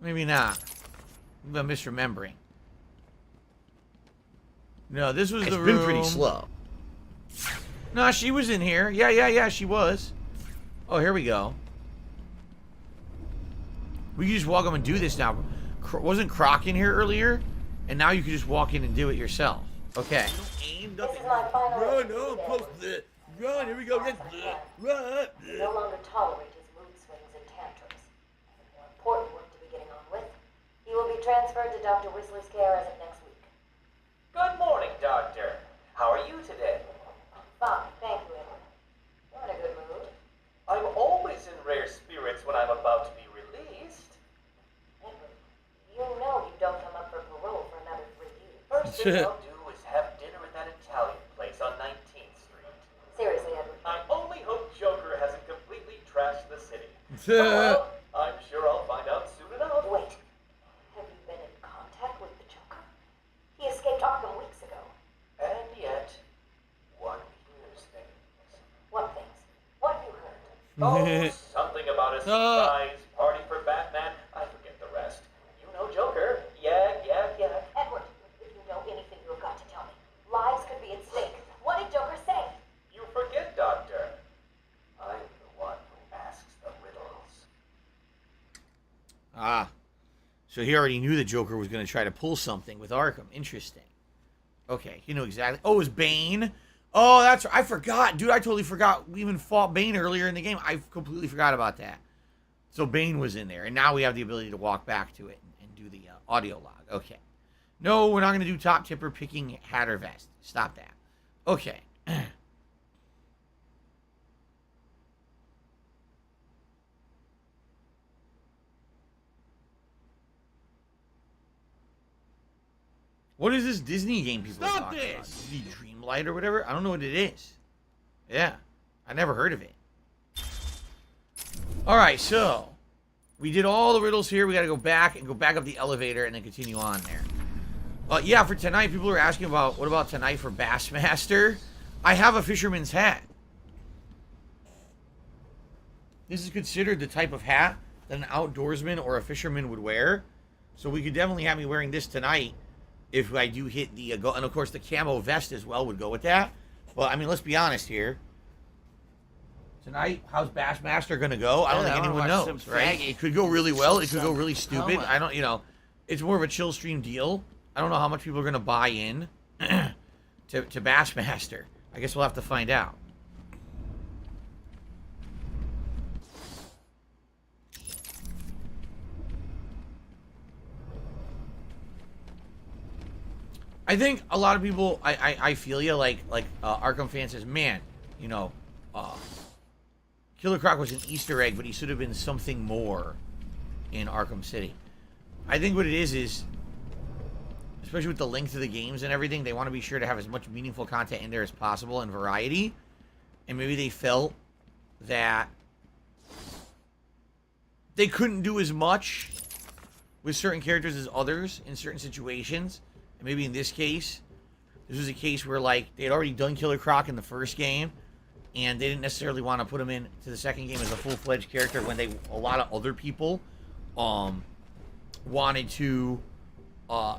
Maybe not. Maybe I'm misremembering. No, this was the room. It's been pretty slow. No, she was in here. Yeah, she was. Oh, here we go. We can just walk up and do this now. Wasn't Croc in here earlier? And now you can just walk in and do it yourself. Okay. This is my final Run, oh, close the... Run, here we go. Run. No longer tolerate his mood swings and tantrums. More important work to be getting on with. He will be transferred to Dr. Whistler's care as of next week. Good morning, Doctor. How are you today? Fine, thank you, Edward. You're in a good mood. I'm always in rare spirits when I'm about to be released. Edward, you know you don't come up for parole for another 3 years. First thing I'll do is have dinner at that Italian place on 19th Street. Seriously, Edward. I only hope Joker hasn't completely trashed the city. Well, I'm sure I'll find out soon enough. Wait. Have you been in contact with the Joker? He escaped Arkham weeks ago. And yet, one hears things. What things? What have you heard? Oh, something about a surprise party for Batman. I forget the rest. You know Joker. Yeah. Edward, if you know anything, you've got to tell me. Lives could be at stake. What did Joker say? You forget, Doctor. I'm the one who asks the riddles. Ah. So he already knew the Joker was going to try to pull something with Arkham. Interesting. Okay, you know exactly. Oh, it was Bane? Oh, that's... I forgot. Dude, I totally forgot. We even fought Bane earlier in the game. I completely forgot about that. So Bane was in there. And now we have the ability to walk back to it and do the audio log. Okay. No, we're not going to do top tipper picking hat or vest. Stop that. Okay. What is this Disney game people are talking about? Disney Dreamlight or whatever? I don't know what it is. Yeah. I never heard of it. Alright, so we did all the riddles here. We got to go back up the elevator and then continue on there. Yeah, for tonight, people are asking about, what about tonight for Bassmaster? I have a fisherman's hat. This is considered the type of hat that an outdoorsman or a fisherman would wear. So we could definitely have me wearing this tonight if I do hit the, and of course the camo vest as well would go with that. But I mean, let's be honest here. Tonight, how's Bassmaster going to go? I don't think anyone knows, right? It could go really well. It could go really stupid. I don't, it's more of a chill stream deal. I don't know how much people are going to buy in to Bassmaster. I guess we'll have to find out. I think a lot of people, I feel you, like Arkham fan says, man, Killer Croc was an Easter egg, but he should have been something more in Arkham City. I think what it is, especially with the length of the games and everything, they want to be sure to have as much meaningful content in there as possible and variety. And maybe they felt that they couldn't do as much with certain characters as others in certain situations. And maybe in this case, this was a case where, like, they had already done Killer Croc in the first game, and they didn't necessarily want to put him into the second game as a full-fledged character when a lot of other people wanted to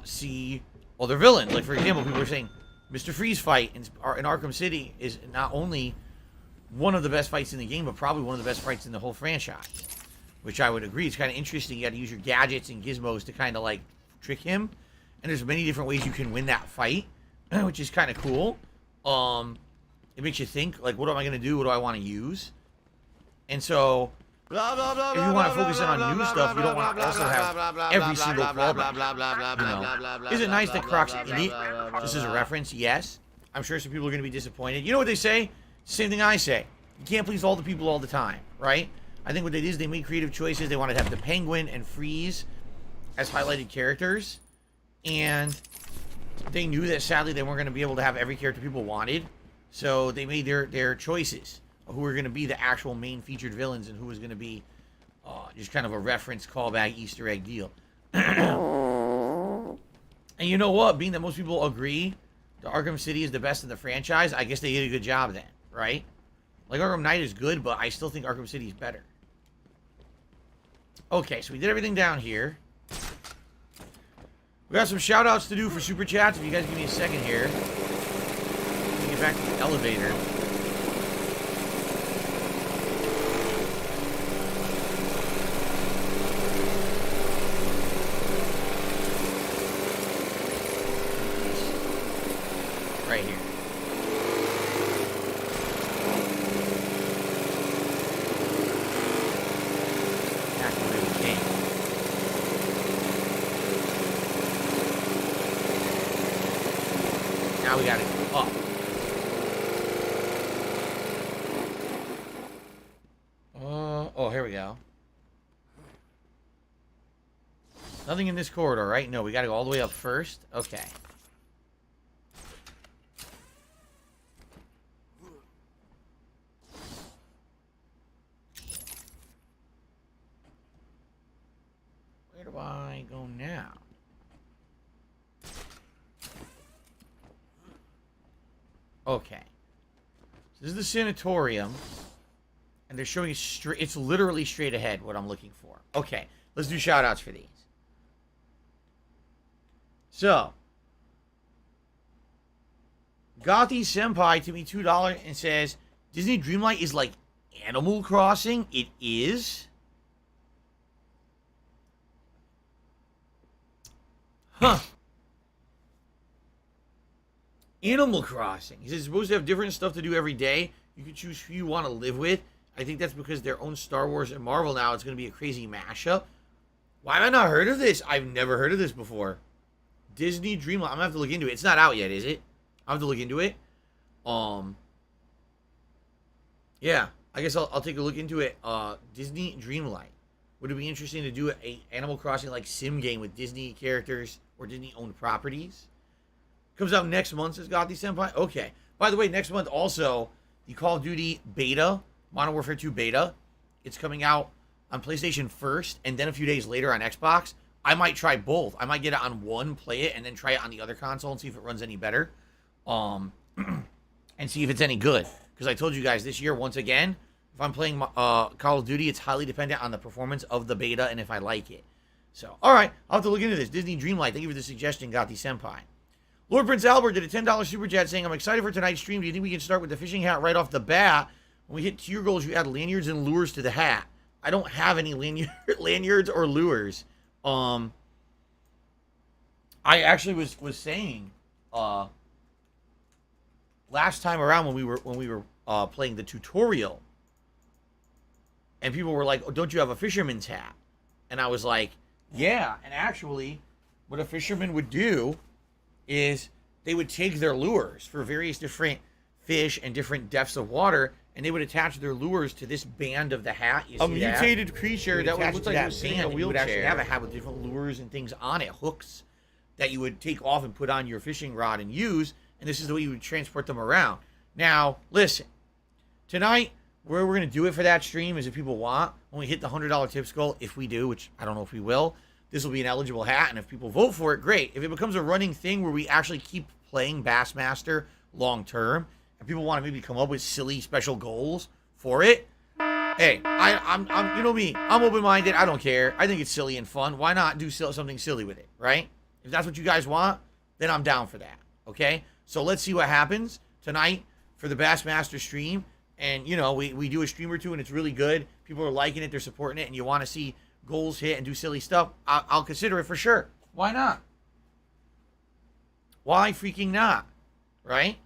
see other villains. Like, for example, people were saying Mr. Freeze fight in Arkham City is not only one of the best fights in the game, but probably one of the best fights in the whole franchise, which I would agree. It's kind of interesting. You got to use your gadgets and gizmos to kind of, like, trick him, and there's many different ways you can win that fight, which is kind of cool. It makes you think, like, what am I going to do? What do I want to use? And so, if you want to focus in on new stuff, you don't want to also have every single problem. Is it nice that Croc's in it? Just as a reference, yes. I'm sure some people are going to be disappointed. You know what they say? Same thing I say. You can't please all the people all the time, right? I think what they did is they made creative choices. They wanted to have the Penguin and Freeze as highlighted characters. And they knew that, sadly, they weren't going to be able to have every character people wanted. So they made their choices of who were going to be the actual main featured villains and who was going to be just kind of a reference, callback, Easter egg deal. And you know what? Being that most people agree that Arkham City is the best in the franchise, I guess they did a good job then, right? Like, Arkham Knight is good, but I still think Arkham City is better. Okay, so we did everything down here. We got some shout-outs to do for Super Chats. If you guys give me a second here. Let me get back to the elevator. Right here. Now we gotta go up. Oh, here we go. Nothing in this corridor, right? No, we gotta go all the way up first. Okay. Where do I go now? Okay. So this is the sanatorium. And they're showing straight. It's literally straight ahead what I'm looking for. Okay. Let's do shout outs for these. So. Gothy Senpai to me $2 and says, Disney Dreamlight is like Animal Crossing? It is? Huh. Animal Crossing. He says it's supposed to have different stuff to do every day. You can choose who you want to live with. I think that's because their own Star Wars and Marvel now. It's going to be a crazy mashup. Why have I not heard of this? I've never heard of this before. Disney Dreamlight. I'm going to have to look into it. It's not out yet, is it? I'll have to look into it. Yeah. I guess I'll take a look into it. Disney Dreamlight. Would it be interesting to do a Animal Crossing like sim game with Disney characters or Disney owned properties? Comes out next month, says Gothi Senpai. Okay. By the way, next month also, the Call of Duty beta, Modern Warfare 2 beta, it's coming out on PlayStation first, and then a few days later on Xbox. I might try both. I might get it on one, play it, and then try it on the other console and see if it runs any better. And see if it's any good. Because I told you guys this year, once again, if I'm playing Call of Duty, it's highly dependent on the performance of the beta and if I like it. So, all right. I'll have to look into this. Disney Dreamlight. Thank you for the suggestion, Gothi Senpai. Lord Prince Albert did a $10 super chat saying, I'm excited for tonight's stream. Do you think we can start with the fishing hat right off the bat? When we hit tier goals, you add lanyards and lures to the hat. I don't have any lanyards or lures. I actually was saying last time around when we were playing the tutorial, and people were like, oh, don't you have a fisherman's hat? And I was like, yeah. And actually, what a fisherman would do is they would take their lures for various different fish and different depths of water, and they would attach their lures to this band of the hat. You see a mutated creature that would look like it was sitting in a wheelchair. You would actually have a hat with different lures and things on it, hooks that you would take off and put on your fishing rod and use, and this is the way you would transport them around. Now, listen, tonight, where we're going to do it for that stream is if people want, when we hit the $100 tips goal, if we do, which I don't know if we will, this will be an eligible hat, and if people vote for it, great. If it becomes a running thing where we actually keep playing Bassmaster long term, and people want to maybe come up with silly special goals for it, hey, I'm you know me, I'm open-minded. I don't care. I think it's silly and fun. Why not do something silly with it, right? If that's what you guys want, then I'm down for that. Okay, so let's see what happens tonight for the Bassmaster stream. And you know, we do a stream or two, and it's really good. People are liking it, they're supporting it, and you want to see goals hit and do silly stuff. I'll consider it for sure. Why not? Why freaking not? Right?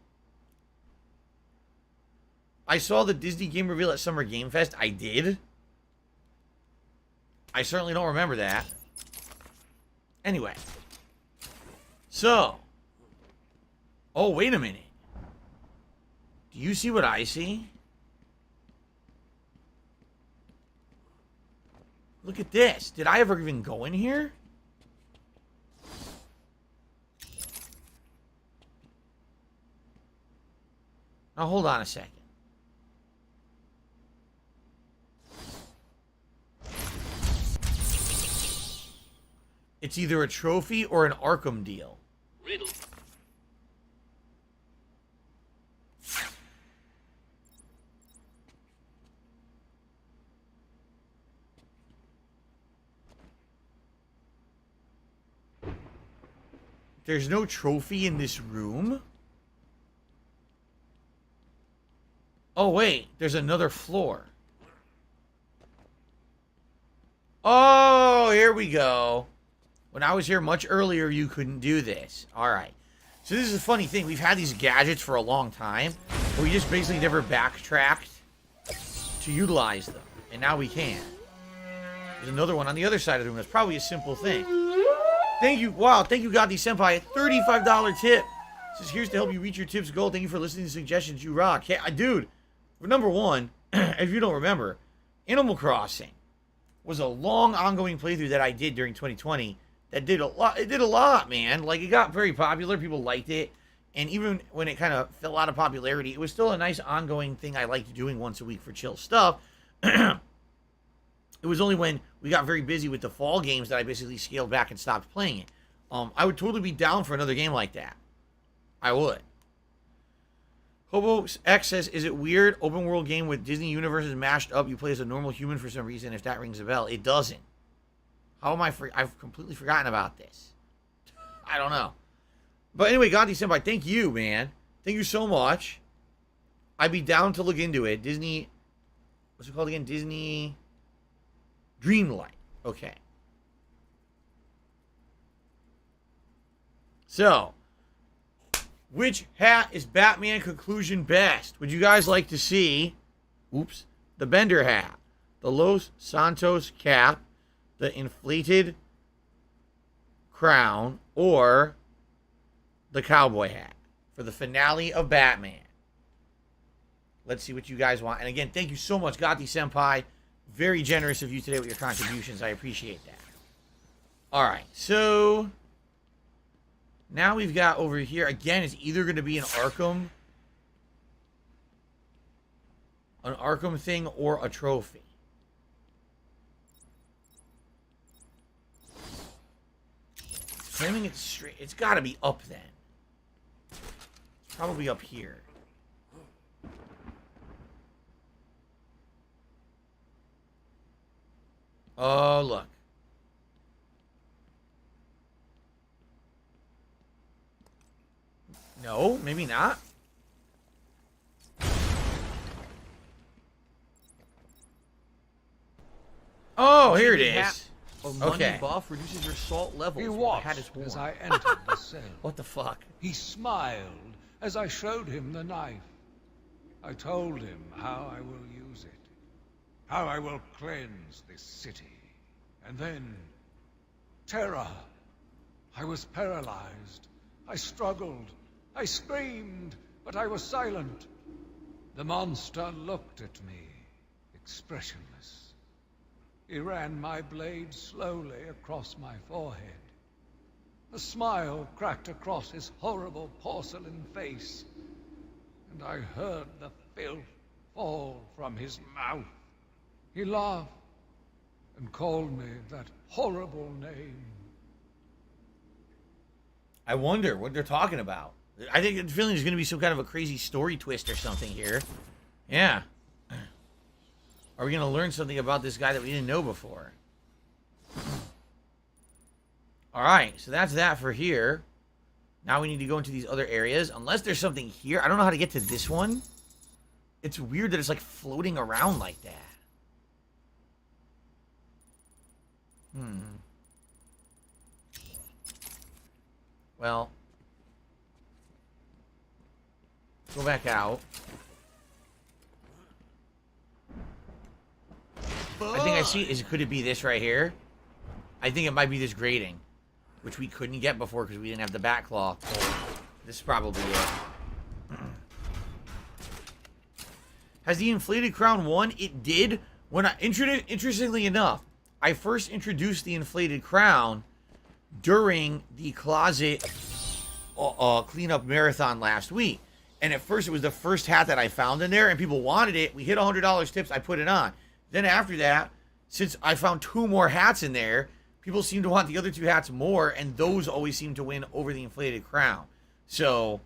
I saw the Disney game reveal at Summer Game Fest. I did. I certainly don't remember that. Anyway. So. Oh, wait a minute. Do you see what I see? Look at this. Did I ever even go in here? Now, hold on a second. It's either a trophy or an Arkham deal. Riddle. There's no trophy in this room? Oh, wait. There's another floor. Oh, here we go. When I was here much earlier, you couldn't do this. All right. So this is a funny thing. We've had these gadgets for a long time, but we just basically never backtracked to utilize them. And now we can. There's another one on the other side of the room. That's probably a simple thing. Thank you. Wow. Thank you, Gandhi Senpai. $35 tip. Says, here's to help you reach your tips goal. Thank you for listening to suggestions. You rock. Hey, dude, number one, if you don't remember, Animal Crossing was a long ongoing playthrough that I did during 2020 that did a lot. It did a lot, man. Like, it got very popular. People liked it. And even when it kind of fell out of popularity, it was still a nice ongoing thing I liked doing once a week for chill stuff. It was only when we got very busy with the fall games that I basically scaled back and stopped playing it. I would totally be down for another game like that. I would. Hobo X says, is it weird? Open world game with Disney universes mashed up. You play as a normal human for some reason, if that rings a bell. It doesn't. How am I I've completely forgotten about this. I don't know. But anyway, Gandhi Senpai, thank you, man. Thank you so much. I'd be down to look into it. Disney, what's it called again? Disney Dreamlight. Okay. So, which hat is Batman conclusion best? Would you guys like to see, the Bender hat, the Los Santos cap, the inflated crown, or the cowboy hat for the finale of Batman? Let's see what you guys want. And again, thank you so much, Gandhi Senpai. Very generous of you today with your contributions. I appreciate that. All right, so now we've got over here, again, it's either going to be an Arkham thing or a trophy. Claiming it's straight. It's got to be up then. It's probably up here. Oh, look. No, maybe not. Oh, here it is. Okay. Buff reduces your salt levels. He when the watched hat is worn. as I entered the cell. What the fuck? He smiled as I showed him the knife. I told him how I will use it, how I will cleanse this city. And then, terror. I was paralyzed. I struggled. I screamed, but I was silent. The monster looked at me, expressionless. He ran my blade slowly across my forehead. A smile cracked across his horrible porcelain face, and I heard the filth fall from his mouth. He laughed. and called me that horrible name. I wonder what they're talking about. I think the feeling there's going to be some kind of a crazy story twist or something here. Yeah. Are we going to learn something about this guy that we didn't know before? Alright, so that's that for here. Now we need to go into these other areas. Unless there's something here. I don't know how to get to this one. It's weird that it's like floating around like that. Well. Go back out. I think I see. Could it be this right here? I think it might be this grating, which we couldn't get before because we didn't have the back claw. This is probably it. Has the inflated crown won? It did. When interestingly enough, I first introduced the inflated crown during the closet cleanup marathon last week. And at first, it was the first hat that I found in there, and people wanted it. We hit $100 tips. I put it on. Then after that, since I found 2 more hats in there, people seem to want the other 2 hats more, and those always seem to win over the inflated crown. So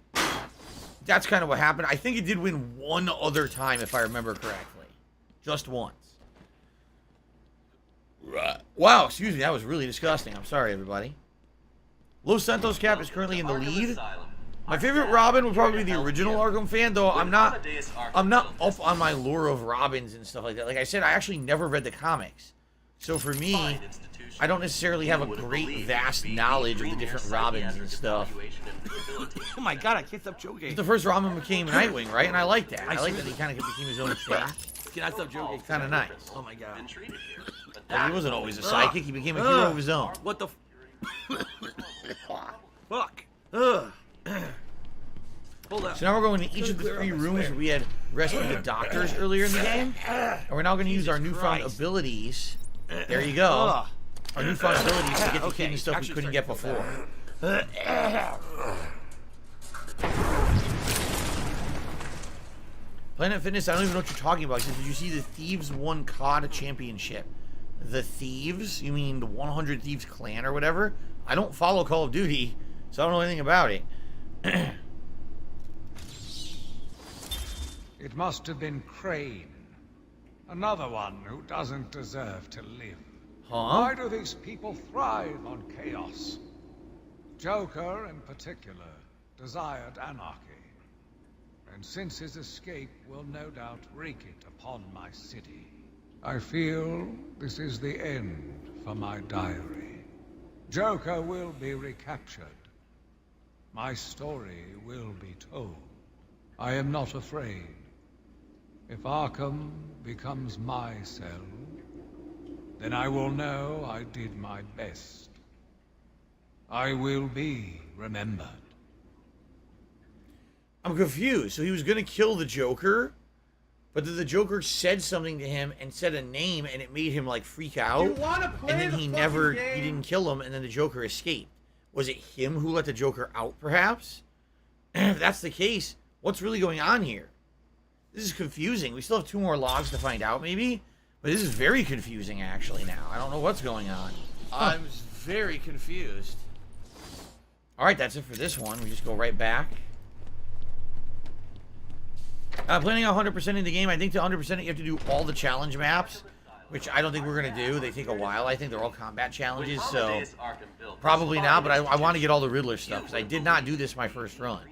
that's kind of what happened. I think it did win one other time, if I remember correctly. Just once. Wow, excuse me. That was really disgusting. I'm sorry, everybody. Los Santos Cap is currently in the lead. My favorite Robin would probably be the original Arkham fan, though I'm not up on my lore of Robins and stuff like that. Like I said, I actually never read the comics. So for me, I don't necessarily have a great, vast knowledge of the different Robins and stuff. Oh my god, I can't stop joking. The first Robin became Nightwing, right? And I like that. I like that he kind of became his own thing. Can I stop joking? It's kind of nice. Oh my god. Well, he wasn't always a psychic. He became a hero of his own. What the fuck? Ugh. Hold up. So now we're going to each of the 3 rooms where we had rescued the doctors earlier in the game. And we're now going to use our newfound abilities. There you go. Our newfound abilities to get the kidney stuff we couldn't get before. Planet Fitness, I don't even know what you're talking about. He says, did you see the Thieves won COD championship? The Thieves? You mean the 100 Thieves clan or whatever? I don't follow Call of Duty, so I don't know anything about it. It must have been Crane. Another one who doesn't deserve to live. Huh? Why do these people thrive on chaos? Joker, in particular, desired anarchy. And since his escape will no doubt wreak it upon my city, I feel this is the end for my diary. Joker will be recaptured. My story will be told. I am not afraid. If Arkham becomes my cell, then I will know I did my best. I will be remembered. I'm confused. So he was going to kill the Joker, but then the Joker said something to him and said a name, and it made him like freak out. And then he didn't kill him, and then the Joker escaped. Was it him who let the Joker out, perhaps? If that's the case, what's really going on here? This is confusing. We still have 2 more logs to find out, maybe? But this is very confusing, actually, now. I don't know what's going on. I'm very confused. Alright, that's it for this one. We just go right back. Planning on 100% in the game. I think to 100% you have to do all the challenge maps, which I don't think we're going to do. They take a while. I think they're all combat challenges, so probably not, but I want to get all the Riddler stuff, because I did not do this my first run.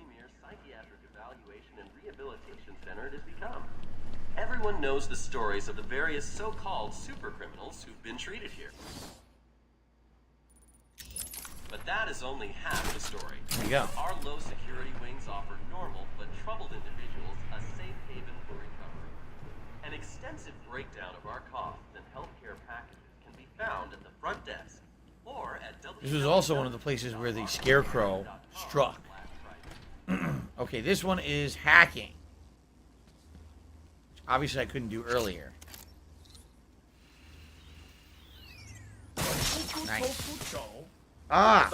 Everyone knows the stories of the various so-called super criminals who've been treated here. But that is only half the story. There you go. Our low security wings offer normal but troubled individuals a safe haven for recovery. An extensive breakdown of our costs and healthcare packages can be found at the front desk or at This was also one of the places where the Scarecrow struck. Okay, this one is hacking. Obviously, I couldn't do earlier. Nice. Ah!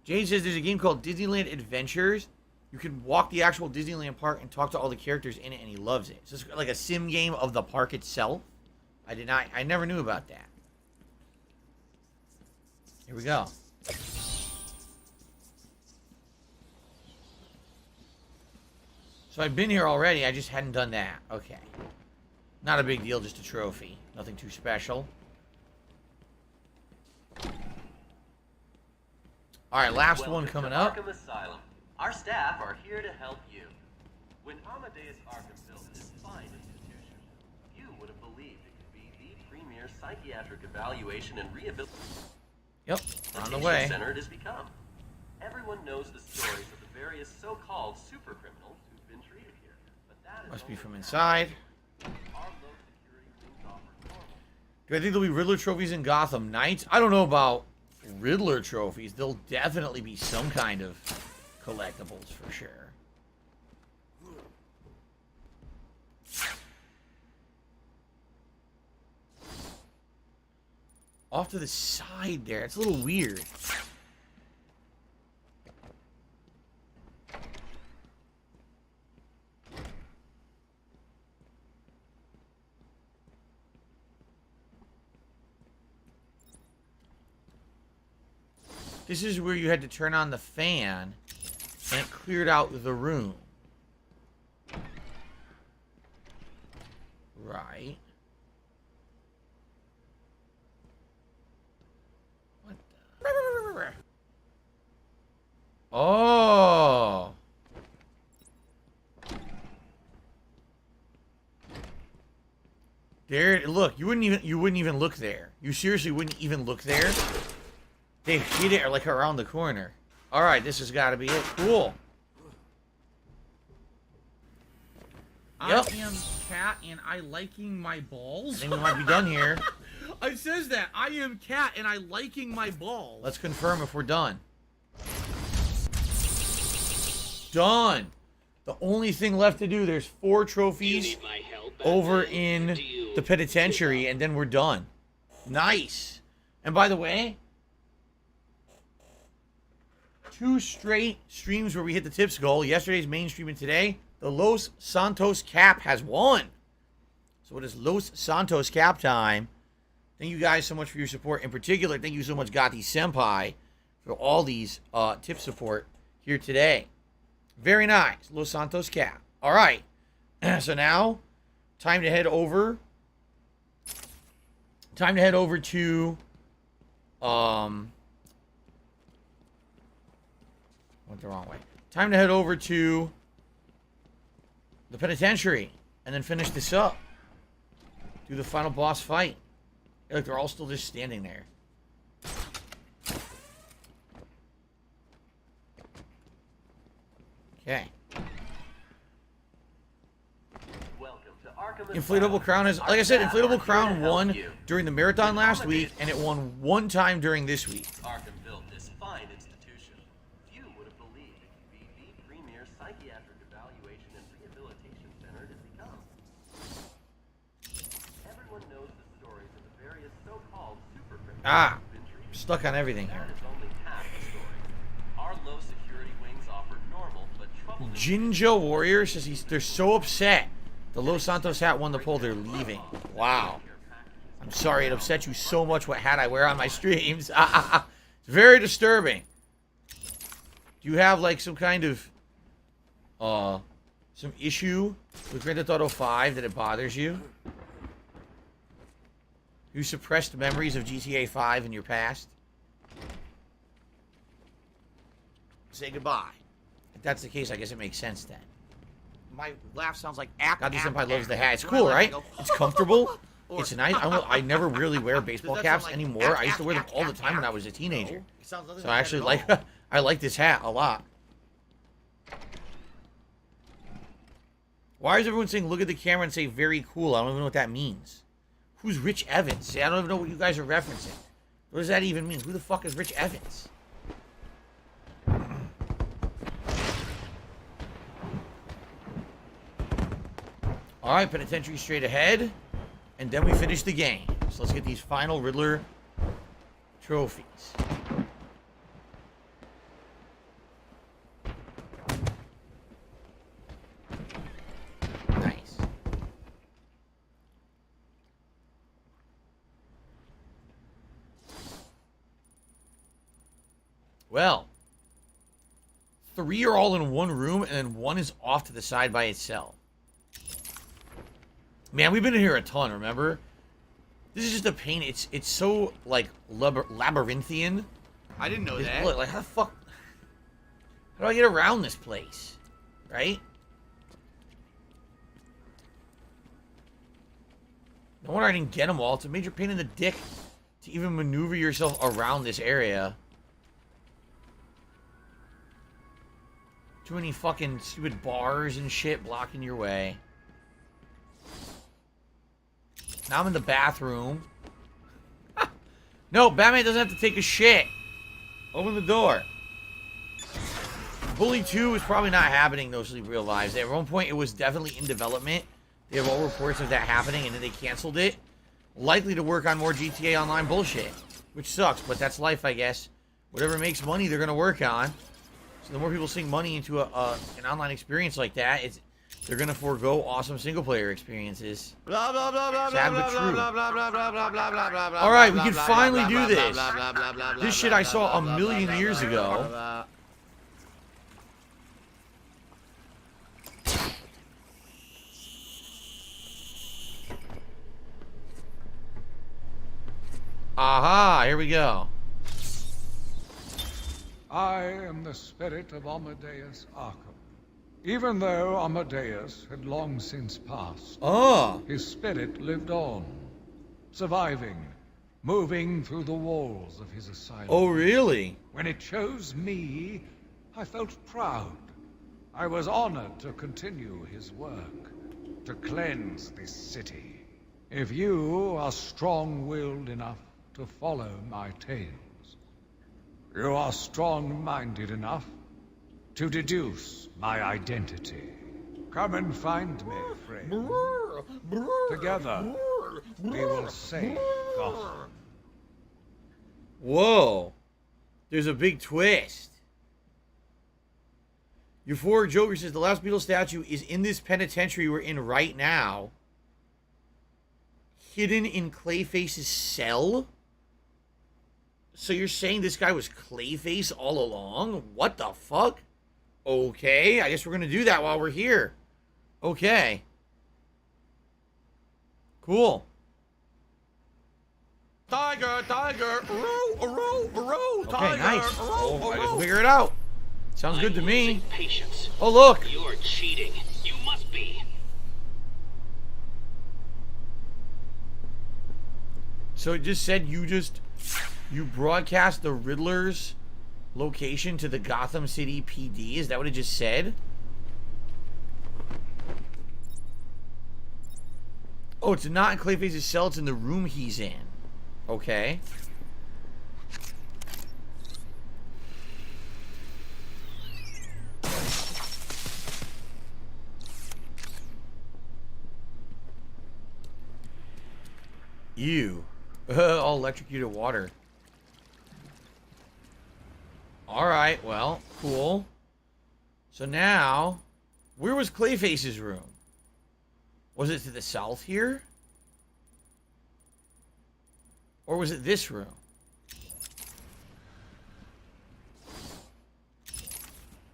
Jane says there's a game called Disneyland Adventures. You can walk the actual Disneyland park and talk to all the characters in it, and he loves it. So it's like a sim game of the park itself. I did not. I never knew about that. Here we go. So I've been here already. I just hadn't done that. Okay. Not a big deal. Just a trophy. Nothing too special. All right, last Welcome one coming to up. Arkham Asylum. Our staff are here to help you. When Amadeus Arkham built this fine institution, few would have believed it could be the premier psychiatric evaluation and rehabilitation. Yep, on the way. Center it has become. Everyone knows the stories of the various so-called super criminals who've been treated here, but that is Must be only from half. inside. Our low security wings offer normal. Do I think there'll be Riddler trophies in Gotham Knights? I don't know about Riddler trophies. There'll definitely be some kind of collectibles for sure. Off to the side there. It's a little weird. This is where you had to turn on the fan and it cleared out the room. Right. What the? Oh. There, look, you wouldn't even look there. You seriously wouldn't even look there? They hit it like around the corner. All right, this has got to be it. Cool. Yep. I am Cat and I liking my balls. I think we might be done here. It says that. I am Cat and I liking my balls. Let's confirm if we're done. Done. The only thing left to do, there's 4 trophies over in the penitentiary, and then we're done. Nice. And by the way, 2 straight streams where we hit the tips goal. Yesterday's main stream and today, the Los Santos cap has won. So it is Los Santos cap time. Thank you guys so much for your support. In particular, thank you so much, Gotti Senpai, for all these tip support here today. Very nice. Los Santos cap. All right. So now, time to head over. Time to head over to... Went the wrong way. Time to head over to the penitentiary and then finish this up. Do the final boss fight. Hey, look, they're all still just standing there. Okay. Welcome to Arkham Inflatable Crown is, like I said, Inflatable Crown won during the marathon last week, and it won 1 time during this week. Arkham built this fine institution. Few would have believed it could be the premier psychiatric evaluation and rehabilitation center it has become. Everyone knows the stories of the various so-called super criminals Ah, who've been treated. stuck on everything here. That is only half the story. Our low security wings offer normal but troubled. Jinjo Warrior says they're so upset. The Los Santos hat won the poll. They're leaving. Wow. I'm sorry it upset you so much what hat I wear on my streams. It's very disturbing. Do you have like some kind of some issue with Grand Theft Auto 5 that it bothers you? You suppressed memories of GTA 5 in your past? Say goodbye. If that's the case, I guess it makes sense then. My laugh sounds like act. Gotti Senpai loves the hat. It's cool, right? It's comfortable. It's nice. I never really wear baseball caps anymore. I used to wear them all the time when I was a teenager. So I actually like I like this hat a lot. Why is everyone saying look at the camera and say very cool? I don't even know what that means. Who's Rich Evans? See, I don't even know what you guys are referencing. What does that even mean? Who the fuck is Rich Evans? Alright, penitentiary straight ahead. And then we finish the game. So let's get these final Riddler trophies. Nice. Well, 3 are all in one room, and then 1 is off to the side by itself. Man, we've been in here a ton, remember? This is just a pain. It's so, like, labyrinthian. I didn't know It's- that. Look, like, how the fuck... How do I get around this place? Right? No wonder I didn't get them all. It's a major pain in the dick to even maneuver yourself around this area. Too many fucking stupid bars and shit blocking your way. Now I'm in the bathroom. No, Batman doesn't have to take a shit. Open the door. Bully 2 is probably not happening, those real lives. At one point, it was definitely in development. They have all reports of that happening, and then they canceled it. Likely to work on more GTA Online bullshit. Which sucks, but that's life, I guess. Whatever makes money, they're going to work on. So the more people sink money into an online experience like that, they're going to forego awesome single-player experiences. Blah blah blah blah Sad blah but blah true. blah blah blah blah blah blah blah blah blah. All right, we can finally do this. This shit I saw a million years ago. Aha, here we go. I am the spirit of Amadeus Arkham. Even though Amadeus had long since passed, his spirit lived on, surviving, moving through the walls of his asylum. Oh, really? When it chose me, I felt proud. I was honored to continue his work, to cleanse this city. If you are strong-willed enough to follow my tales, you are strong-minded enough to deduce my identity. Come and find me, friend. Together, we will save Gotham. Whoa. There's a big twist. Euphoric Joker says the last Beetle statue is in this penitentiary we're in right now. Hidden in Clayface's cell? So you're saying this guy was Clayface all along? What the fuck? Okay, I guess we're gonna do that while we're here. Okay. Cool. Tiger, tiger, tiger. Okay, nice. Oh, I can figure it out. Sounds good to me. Patience. Oh, look. You're cheating. You must be. So it just said you broadcast the Riddler's location to the Gotham City PD. Is that what it just said? Oh, it's not in Clayface's cell. It's in the room he's in. Okay. Ew. All electrocuted water. Alright, well, cool. So now, where was Clayface's room? Was it to the south here? Or was it this room?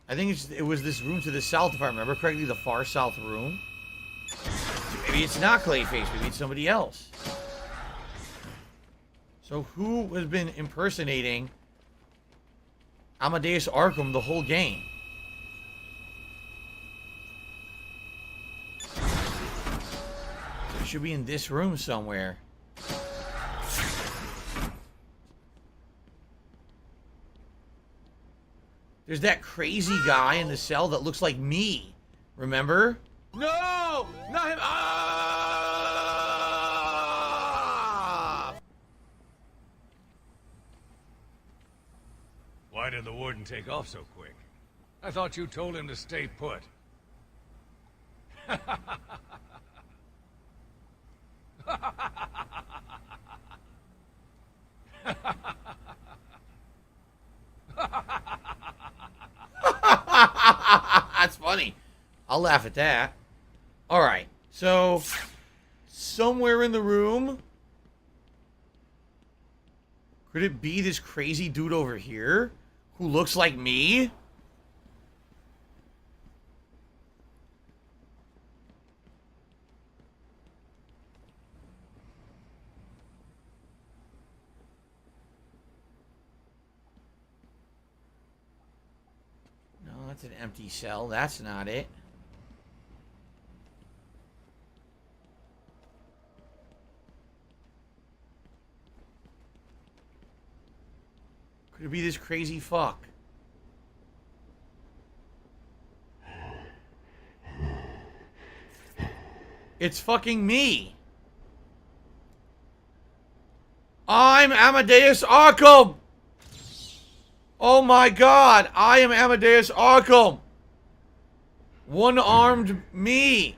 I think it was this room to the south, if I remember correctly, the far south room. Maybe it's not Clayface, maybe it's somebody else. So who has been impersonating Amadeus Arkham the whole game? It should be in this room somewhere. There's that crazy guy in the cell that looks like me. Remember? No! Not him! Why did the warden take off so quick? I thought you told him to stay put. That's funny. I'll laugh at that. Alright, so somewhere in the room, could it be this crazy dude over here Who looks like me? No, that's an empty cell. That's not it. Could it be this crazy fuck? It's fucking me. I'm Amadeus Arkham. Oh my god, I am Amadeus Arkham. One-armed me.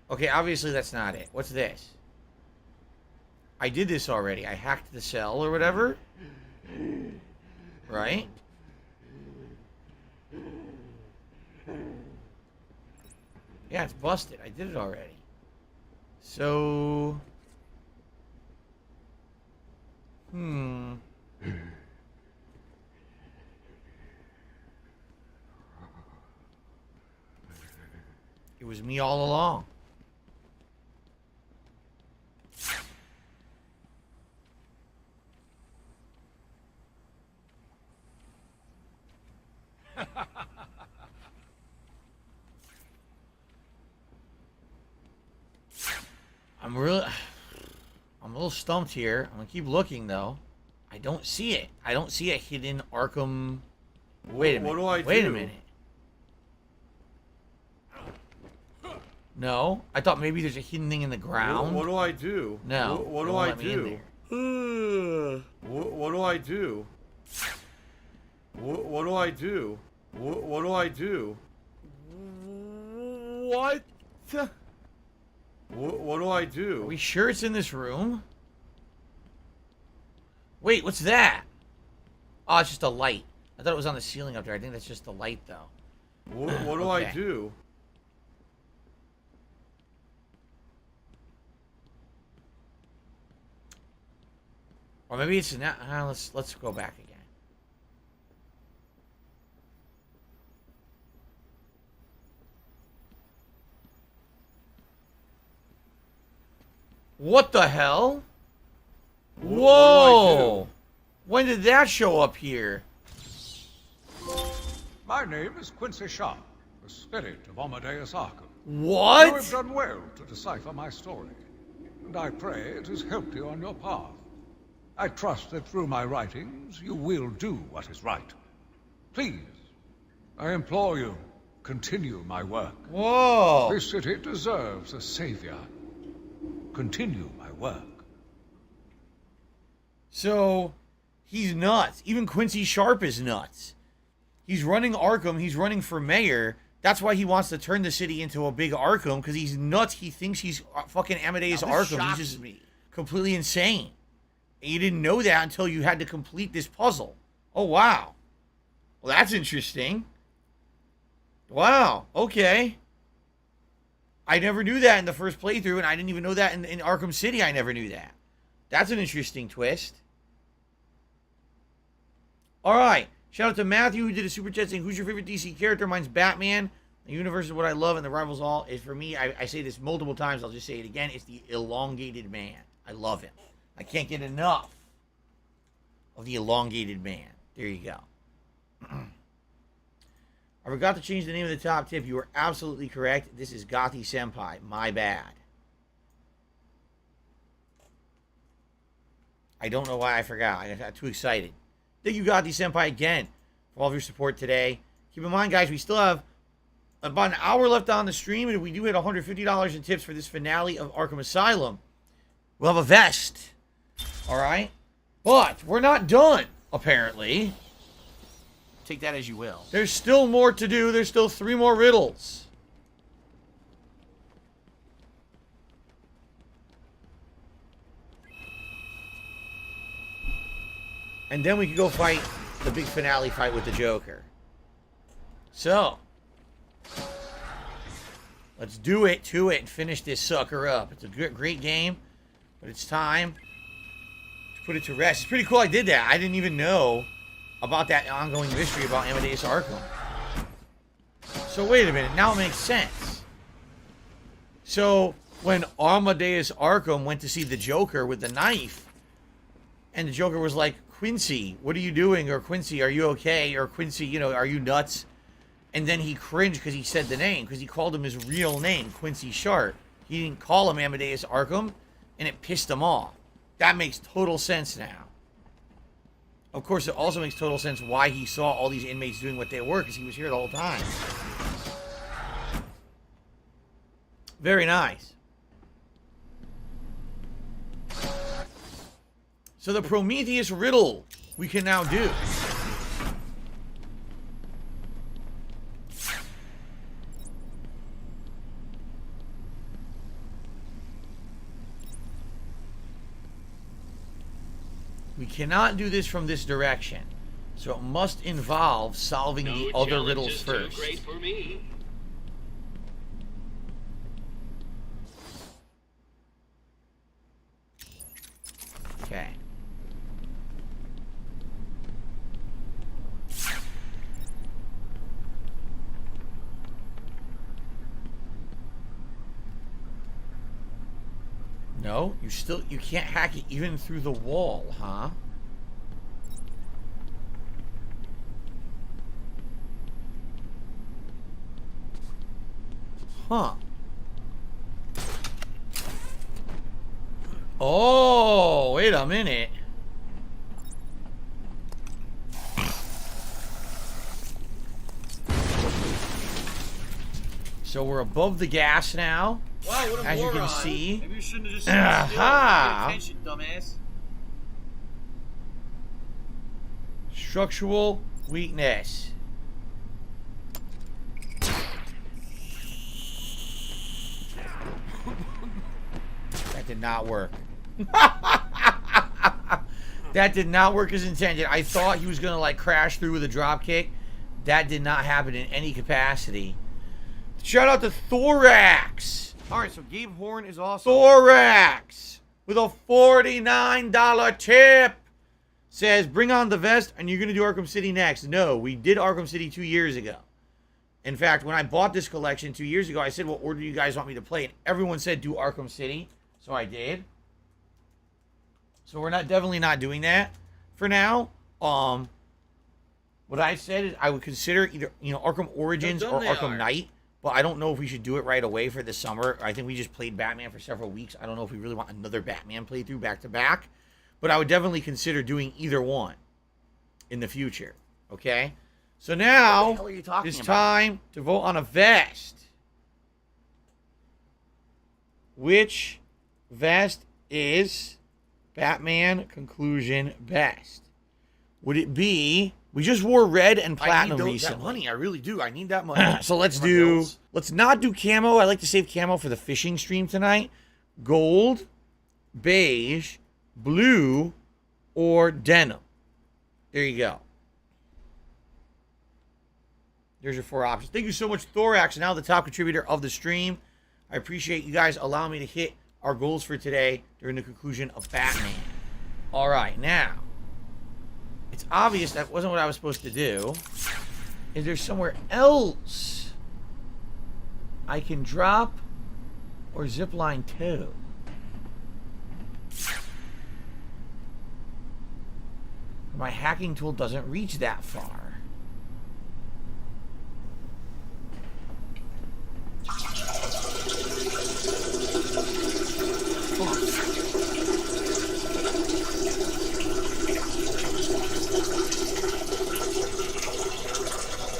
Okay, obviously that's not it. What's this? I did this already. I hacked the cell or whatever. Right? Yeah, it's busted. I did it already. So... It was me all along. I'm a little stumped here. I'm gonna keep looking though. I don't see it. I don't see a hidden Arkham. Wait a minute. What do I do? Wait a minute. No, I thought maybe there's a hidden thing in the ground. What do I do? No. What do I do? What do I do? What do I do? What do I do? What? What do I do? Are we sure it's in this room? Wait, what's that? Oh, it's just a light. I thought it was on the ceiling up there. I think that's just the light, though. What do I do? Or maybe it's not. Let's go back again. What the hell? Whoa! When did that show up here? My name is Quincy Sharp, the spirit of Amadeus Arkham. What? You have done well to decipher my story, and I pray it has helped you on your path. I trust that through my writings you will do what is right. Please, I implore you, continue my work. Whoa! This city deserves a savior. Continue my work. So, he's nuts. Even Quincy Sharp is nuts. He's running Arkham. He's running for mayor. That's why he wants to turn the city into a big Arkham, because he's nuts. He thinks he's fucking Amadeus Arkham. He's just completely insane. And you didn't know that until you had to complete this puzzle. Oh, wow. Well, that's interesting. Wow. Okay. I never knew that in the first playthrough, and I didn't even know that in Arkham City. I never knew that. That's an interesting twist. All right. Shout out to Matthew, who did a super chat saying, who's your favorite DC character? Mine's Batman. The universe is what I love, and the rivals all is for me. I say this multiple times. I'll just say it again. It's the elongated man. I love him. I can't get enough of the elongated man. There you go. I forgot to change the name of the top tip. You are absolutely correct. This is Gothi Senpai. My bad. I don't know why I forgot. I got too excited. Thank you, Gothi Senpai, again, for all of your support today. Keep in mind, guys, we still have about an hour left on the stream, and if we do hit $150 in tips for this finale of Arkham Asylum, we'll have a vest. All right? But we're not done, apparently. Take that as you will. There's still more to do. There's still 3 more riddles. And then we can go fight the big finale fight with the Joker. So. Let's do it to it and finish this sucker up. It's a great game, but it's time to put it to rest. It's pretty cool I did that. I didn't even know about that ongoing mystery about Amadeus Arkham. So wait a minute. Now it makes sense. So when Amadeus Arkham went to see the Joker with the knife, and the Joker was like, Quincy, what are you doing? Or Quincy, are you okay? Or Quincy, you know, are you nuts? And then he cringed because he said the name, because he called him his real name, Quincy Sharp. He didn't call him Amadeus Arkham, and it pissed him off. That makes total sense now. Of course, it also makes total sense why he saw all these inmates doing what they were, because he was here the whole time. Very nice. So the Prometheus riddle we can now do. We cannot do this from this direction, so it must involve solving the other riddles first. Great for me. Okay. No, you can't hack it even through the wall, huh? Huh. Oh, wait a minute. So we're above the gas now. Wow, what a as you moron. can see. Maybe you shouldn't have just Aha! pay attention, dumbass. Structural weakness. That did not work. That did not work as intended. I thought he was going to like crash through with a drop kick. That did not happen in any capacity. Shout out to Thorax. Alright, so Gabe Horn is awesome. Thorax with a $49 tip. Says, bring on the vest and you're going to do Arkham City next. No, we did Arkham City 2 years ago. In fact, when I bought this collection 2 years ago, I said, what order do you guys want me to play? And everyone said, do Arkham City. So I did. So we're definitely not doing that for now. What I said is I would consider either, Arkham Origins or Arkham Knight. But I don't know if we should do it right away for the summer. I think we just played Batman for several weeks. I don't know if we really want another Batman playthrough back to back. But I would definitely consider doing either one in the future. Okay? So now What the hell are you talking it's about? time to vote on a vest. Which vest is Batman Conclusion best? Would it be... We just wore red and platinum that recently. money. I really do. I need that money. So let's For my bills. let's not do camo. I like to save camo for the fishing stream tonight. Gold, beige, blue, or denim. There you go. There's your 4 options. Thank you so much, Thorax, now the top contributor of the stream. I appreciate you guys allowing me to hit our goals for today during the conclusion of Batman. All right, now. It's obvious that wasn't what I was supposed to do. Is there somewhere else I can drop or zipline to? My hacking tool doesn't reach that far.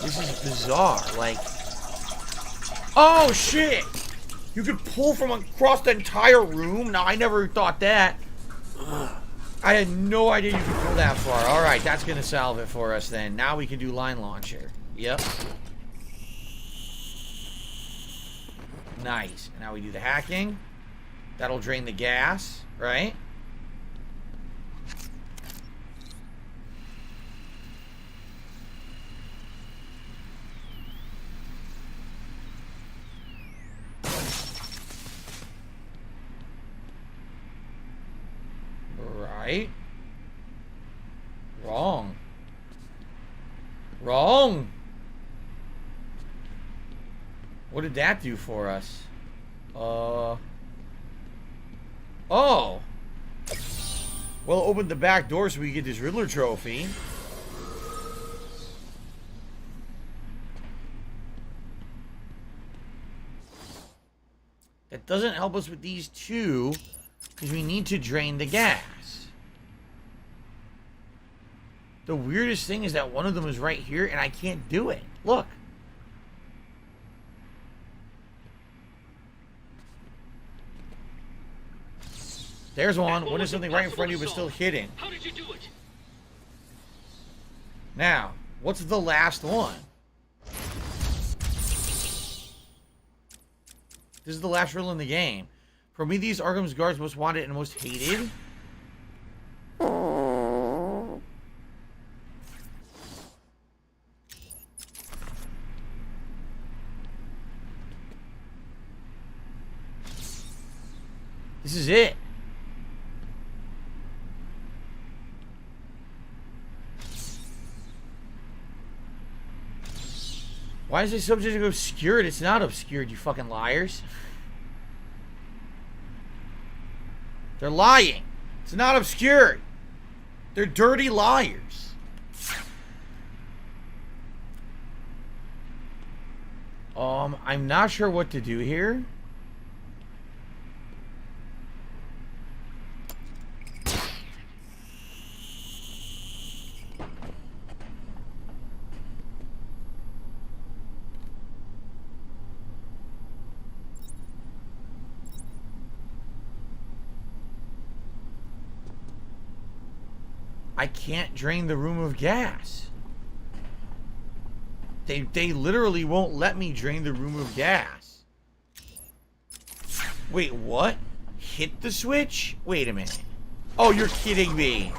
This is bizarre. Like, oh shit! You could pull from across the entire room? Now, I never thought that. I had no idea you could pull that far. Alright, that's going to solve it for us then. Now we can do line launcher. Yep. Nice. Now we do the hacking. That'll drain the gas, right? Right? Wrong. Wrong. What did that do for us? Oh. Well, open the back door so we get this Riddler trophy. That doesn't help us with these two because we need to drain the gas. The weirdest thing is that one of them is right here and I can't do it. Look. There's one. When is something right in front of you but still hidden? How did you do it? Now, what's the last one? This is the last riddle in the game. Prometheus, Arkham's guards, most wanted and most hated. This is it. Why is this subject obscured? It's not obscured, you fucking liars. They're lying. It's not obscured. They're dirty liars. I'm not sure what to do here. I can't drain the room of gas. They literally won't let me drain the room of gas. Wait, what? Hit the switch? Wait a minute. Oh, you're kidding me.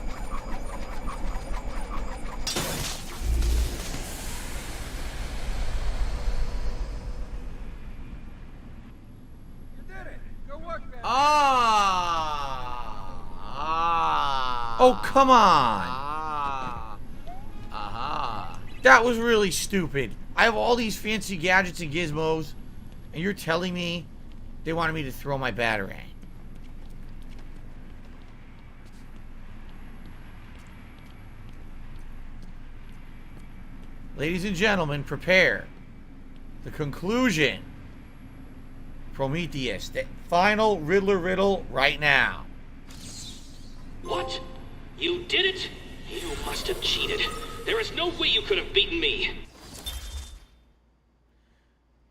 Oh, come on. That was really stupid. I have all these fancy gadgets and gizmos, and you're telling me they wanted me to throw my batarang. Ladies and gentlemen, prepare. The conclusion. Prometheus. The final Riddler riddle right now. What? You did it? You must have cheated. There is no way you could have beaten me.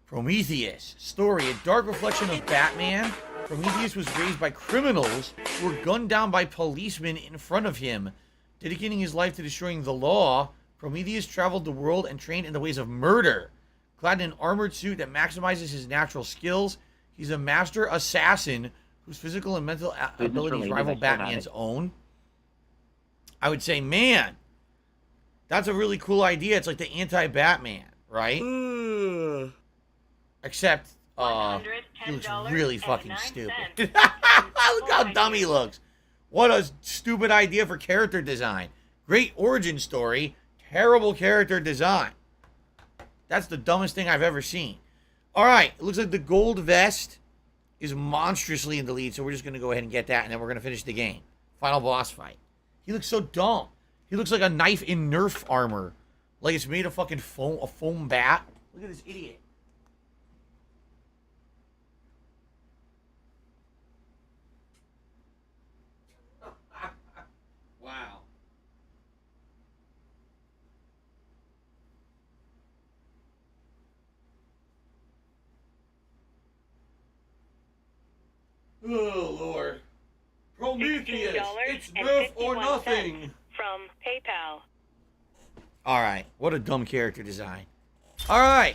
Prometheus. Story. A dark reflection of Batman. Prometheus was raised by criminals who were gunned down by policemen in front of him. Dedicating his life to destroying the law, Prometheus traveled the world and trained in the ways of murder. Clad in an armored suit that maximizes his natural skills, he's a master assassin whose physical and mental abilities rival Batman's own. I would say, man, that's a really cool idea. It's like the anti-Batman, right? Except, he looks really fucking stupid. Look how dumb he looks. What a stupid idea for character design. Great origin story, terrible character design. That's the dumbest thing I've ever seen. All right, it looks like the gold vest is monstrously in the lead, so we're just going to go ahead and get that, and then we're going to finish the game. Final boss fight. He looks so dumb. He looks like a knife in Nerf armor. Like it's made of fucking foam, a foam bat. Look at this idiot. Wow. Oh, Lord. Prometheus, it's Nerf or nothing. From PayPal. All right, what a dumb character design. All right,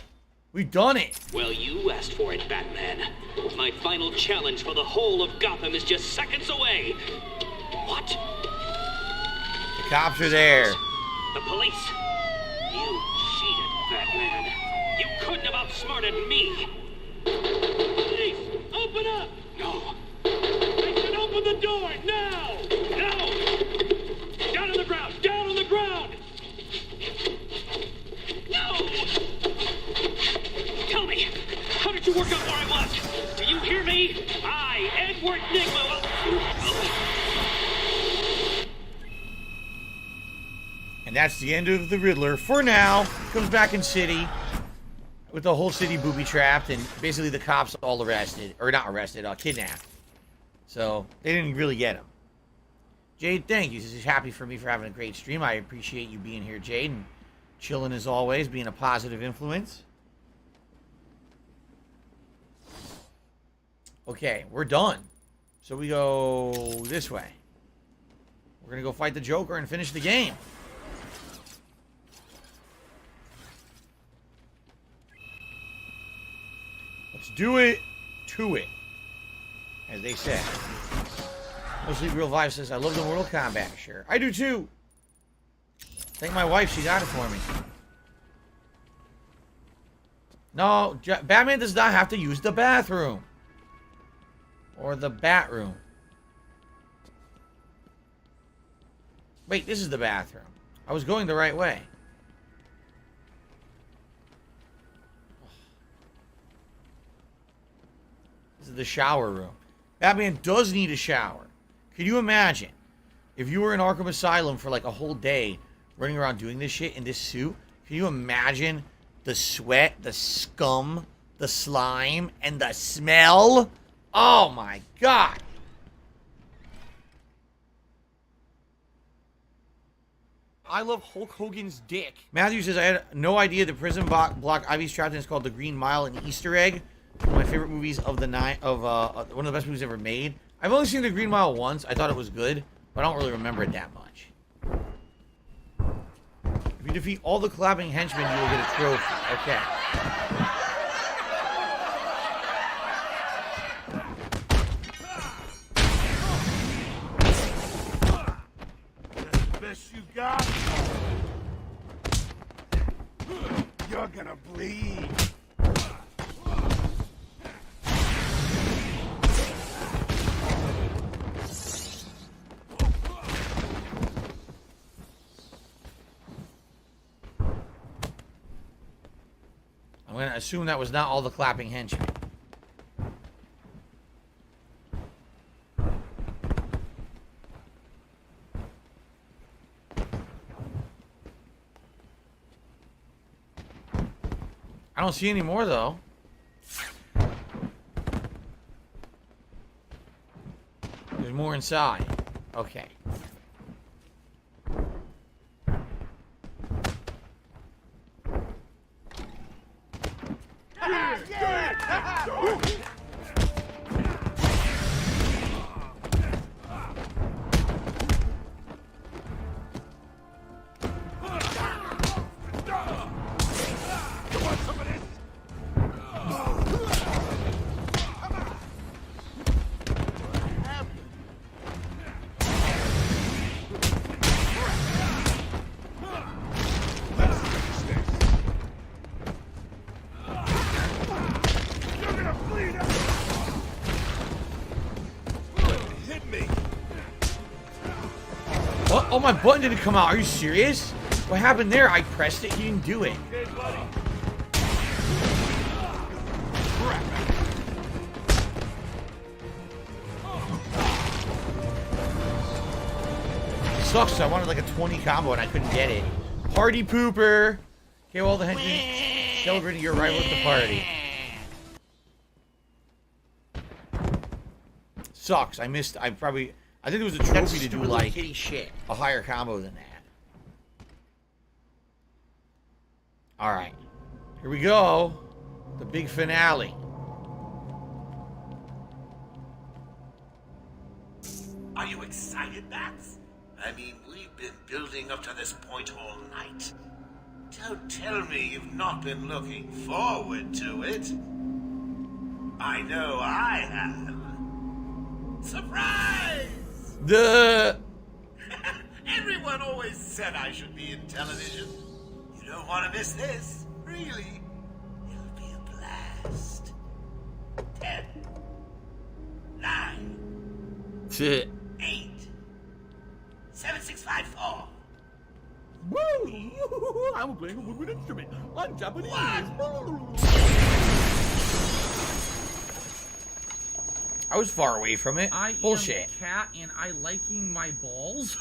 we've done it. Well, you asked for it, Batman. My final challenge for the whole of Gotham is just seconds away. What? The cops are there. The police. You cheated, Batman. You couldn't have outsmarted me. Police, open up! No. They should open the door now! No! And that's the end of the Riddler. For now, comes back in city with the whole city booby-trapped and basically the cops all arrested. Or not arrested, kidnapped. So, they didn't really get him. Jade, thank you. This is happy for me for having a great stream. I appreciate you being here, Jade, and chilling as always, being a positive influence. Okay, we're done. So we go this way. We're going to go fight the Joker and finish the game. Let's do it to it, as they say. Mostly Real Vibe says, I love the Mortal Kombat shirt. I do too. Thank my wife, she got it for me. No, Batman does not have to use the bathroom. Or the bat room. Wait, this is the bathroom. I was going the right way. This is the shower room. Batman does need a shower. Could you imagine if you were in Arkham Asylum for like a whole day running around doing this shit in this suit? Can you imagine the sweat, the scum, the slime, and the smell? Oh my God. I love Hulk Hogan's dick. Matthew says, I had no idea the prison block Ivy's trapped in is called the Green Mile, an Easter egg. One of my favorite movies of the night, one of the best movies ever made. I've only seen the Green Mile once. I thought it was good, but I don't really remember it that much. If you defeat all the clapping henchmen, you will get a trophy. Okay. Best you got? You're gonna bleed. I'm going to assume that was not all the clapping henchmen. I don't see any more, though. There's more inside. Okay. What? Oh, my button didn't come out. Are you serious? What happened there? I pressed it. He didn't do it. Sucks. I wanted like a 20 combo and I couldn't get it. Party pooper. Okay, well, the henchmen celebrating your arrival at the party. Sucks. I missed. I think there was a trophy to do like a higher combo than that. All right, here we go. The big finale. Are you excited, Bats? I mean, we've been building up to this point all night. Don't tell me you've not been looking forward to it. I know I have. Surprise! Everyone always said I should be in television. You don't want to miss this, really. It'll be a blast. 10, 9, 8, 7, 6, 5, 4. Woo! I'm playing a woodwind instrument. I'm Japanese. I was far away from it. I Bullshit. am a cat and I liking my balls.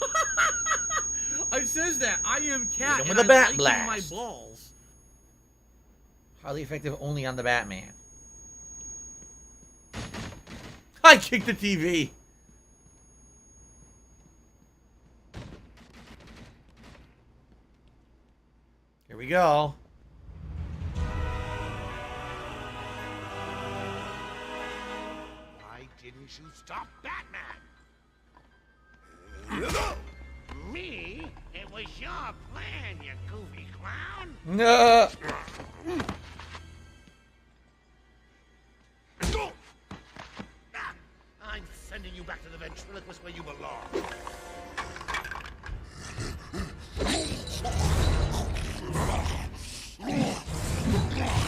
It says that. I am cat. Hit him and with a bat I like blast. my balls. Highly effective only on the Batman. I kicked the TV. Here we go. Why didn't you stop Batman? Me? It was your plan, you goofy clown. No. I'm sending you back to the ventriloquist where you belong.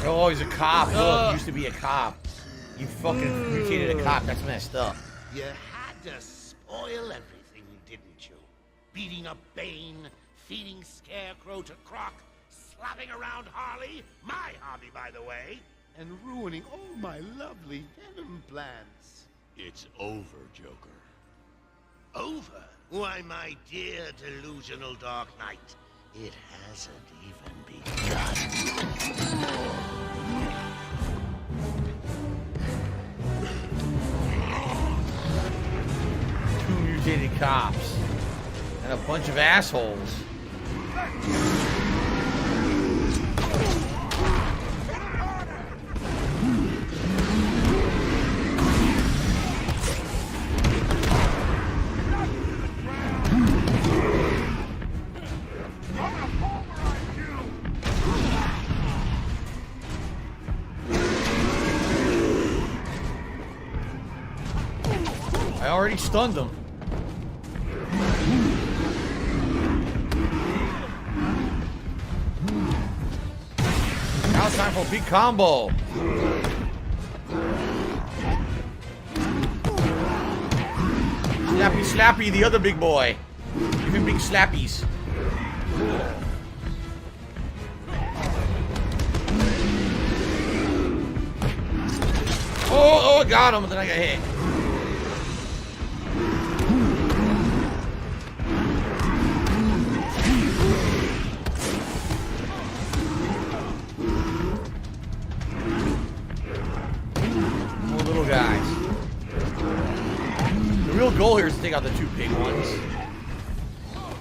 Oh, he's a cop. Look, he used to be a cop. You fucking mutated a cop. That's messed up. You had to spoil everything, didn't you? Beating up Bane, feeding Scarecrow to Croc, slapping around Harley, my hobby, by the way, and ruining all my lovely Venom plans. It's over, Joker. Over? Why, my dear delusional Dark Knight, it hasn't even begun. Two mutated cops. And a bunch of assholes. I already stunned him. Now it's time for a big combo. Slappy Slappy, the other big boy. Give him big slappies. Oh, I got him, but then I got hit. More little guys. The real goal here is to take out the two big ones.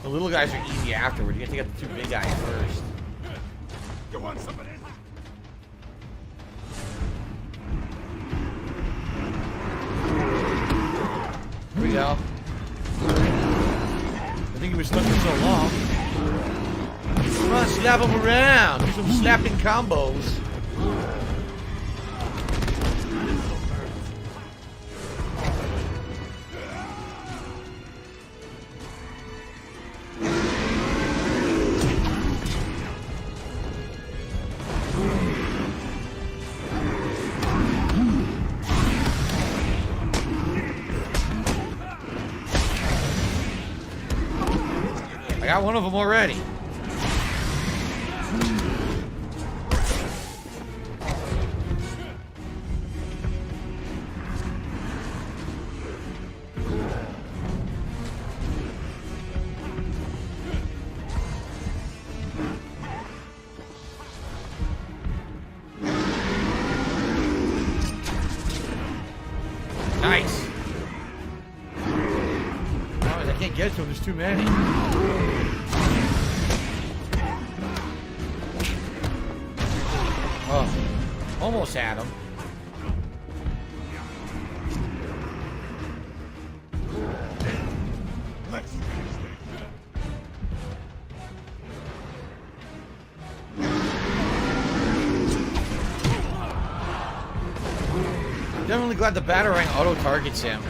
The little guys are easy afterward. You gotta take out the two big guys first. You want some of this? Here we go. I think he was stuck for so long. Come on, slap him around. Do some slapping combos. I got one of them already. Nice. I can't get to him. There's too many. Oh, almost had him. Definitely glad the Batarang auto targets him.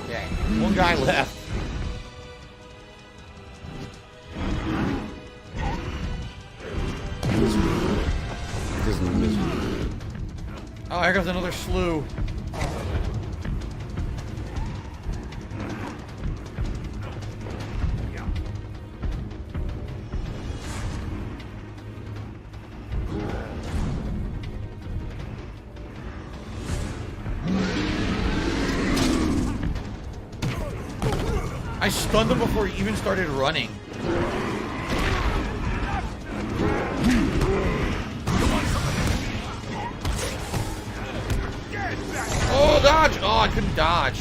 Okay, one guy left. Oh, here comes another slew. I stunned him before he even started running. Oh, dodge! Oh, I couldn't dodge.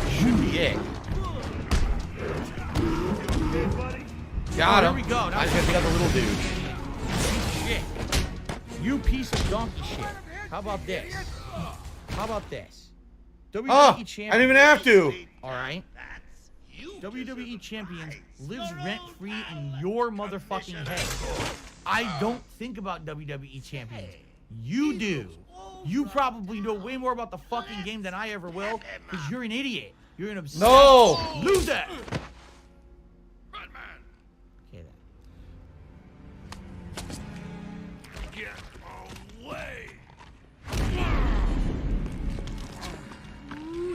Should be it. Got him. Here we go. I just gotta take out the little dude. Shit. You piece of donkey shit. How about this? How about this? WWE Oh, champion. I didn't even have to. All right. WWE champion lives rent free in your motherfucking head. I don't think about WWE champions. You do. You probably know way more about the fucking game than I ever will, because you're an idiot. You're an obsessed loser. Okay, Get away!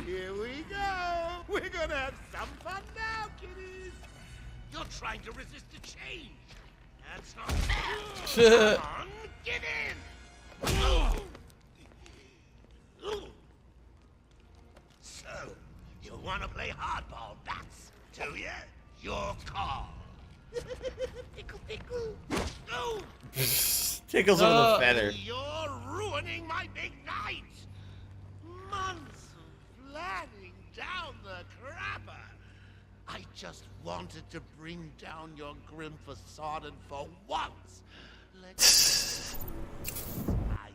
Here we go! We're gonna have some fun now, kiddies! You're trying to resist the change! That's not fair! Come on, get in! So, you wanna play hardball, bats, do you? Your call! Tickle, tickle! No! Tickles him with a feather. You're ruining my big night! Months of planning down the crapper! I just wanted to bring down your grim facade, and for once, I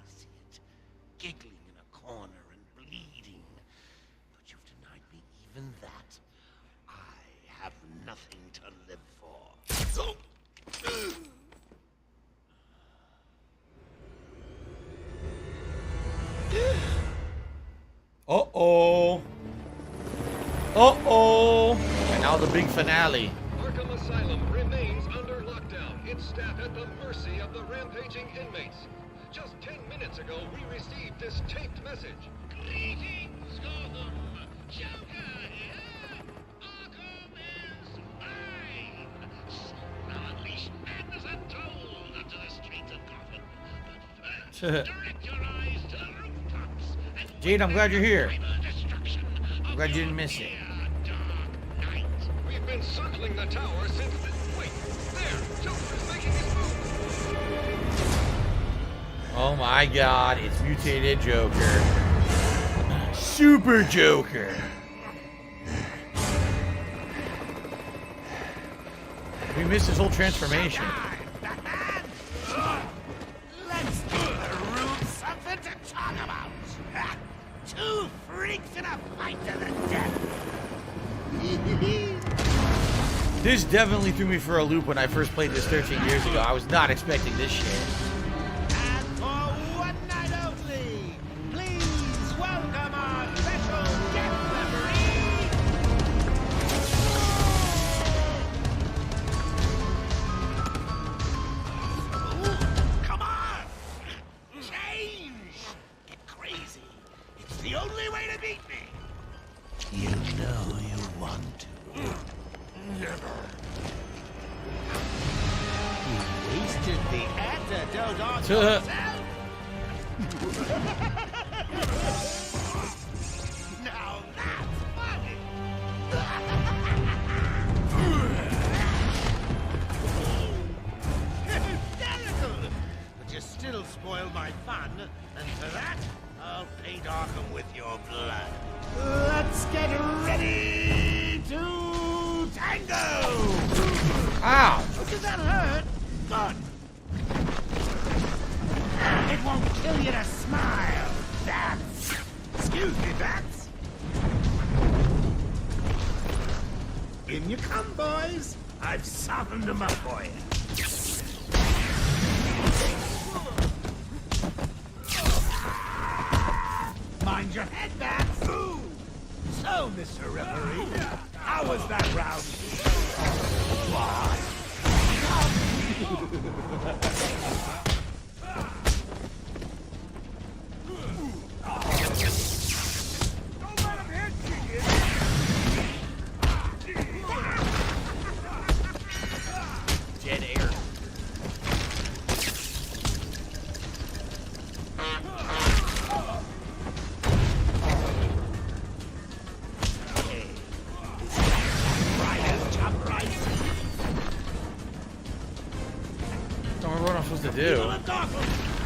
see it, giggling in a corner and bleeding. But you've denied me even that. I have nothing to live for. Uh-oh. Uh-oh. And now the big finale. Arkham Asylum remains under lockdown. Its staff at the mercy of the rampaging inmates. Just 10 minutes ago, we received this taped message. Greetings, Gotham. Joker here. Arkham is mine. Soon I'll unleash madness untold onto the streets of Gotham. But first, direct your eyes to the rooftops and Jade, I'm glad you're here. I'm glad you didn't miss it. We've been circling the tower since the... Wait, there! Joker's making his move! Oh my god, it's mutated Joker. Super Joker. We missed his whole transformation. let's give the room something to talk about. Two freaks in a fight to the death. This definitely threw me for a loop when I first played this 13 years ago. I was not expecting this shit. And for one night only, please welcome our special guest referee. Ooh, come on! Change! Get crazy. It's the only way to beat me. You know you want to. Never. You wasted the antidote on yourself. Now that's funny. Hysterical. But you still spoiled my fun, and for that, I'll paint Arkham with your blood. Let's get ready to tango! Ow! Does that hurt? Good. It won't kill you to smile. Bats. Excuse me, bats. In you come, boys. I've softened them up for you. Mind your head, bats. Ooh. So, Mr. Referee, how was that round? What? Don't let him hit you,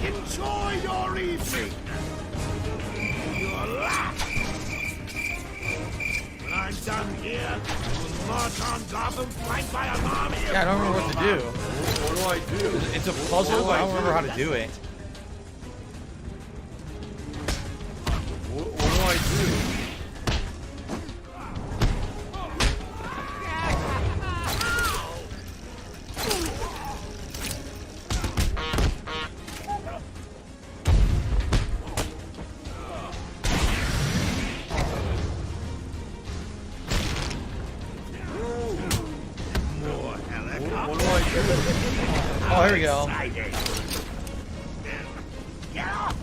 Enjoy your evening. Your last. When I'm done here, we'll march on Gotham flanked by an army of Yeah, I don't remember what to do. What do I do? It's a puzzle, but I don't remember how to do it. What do I do? Oh, here we go. Get off!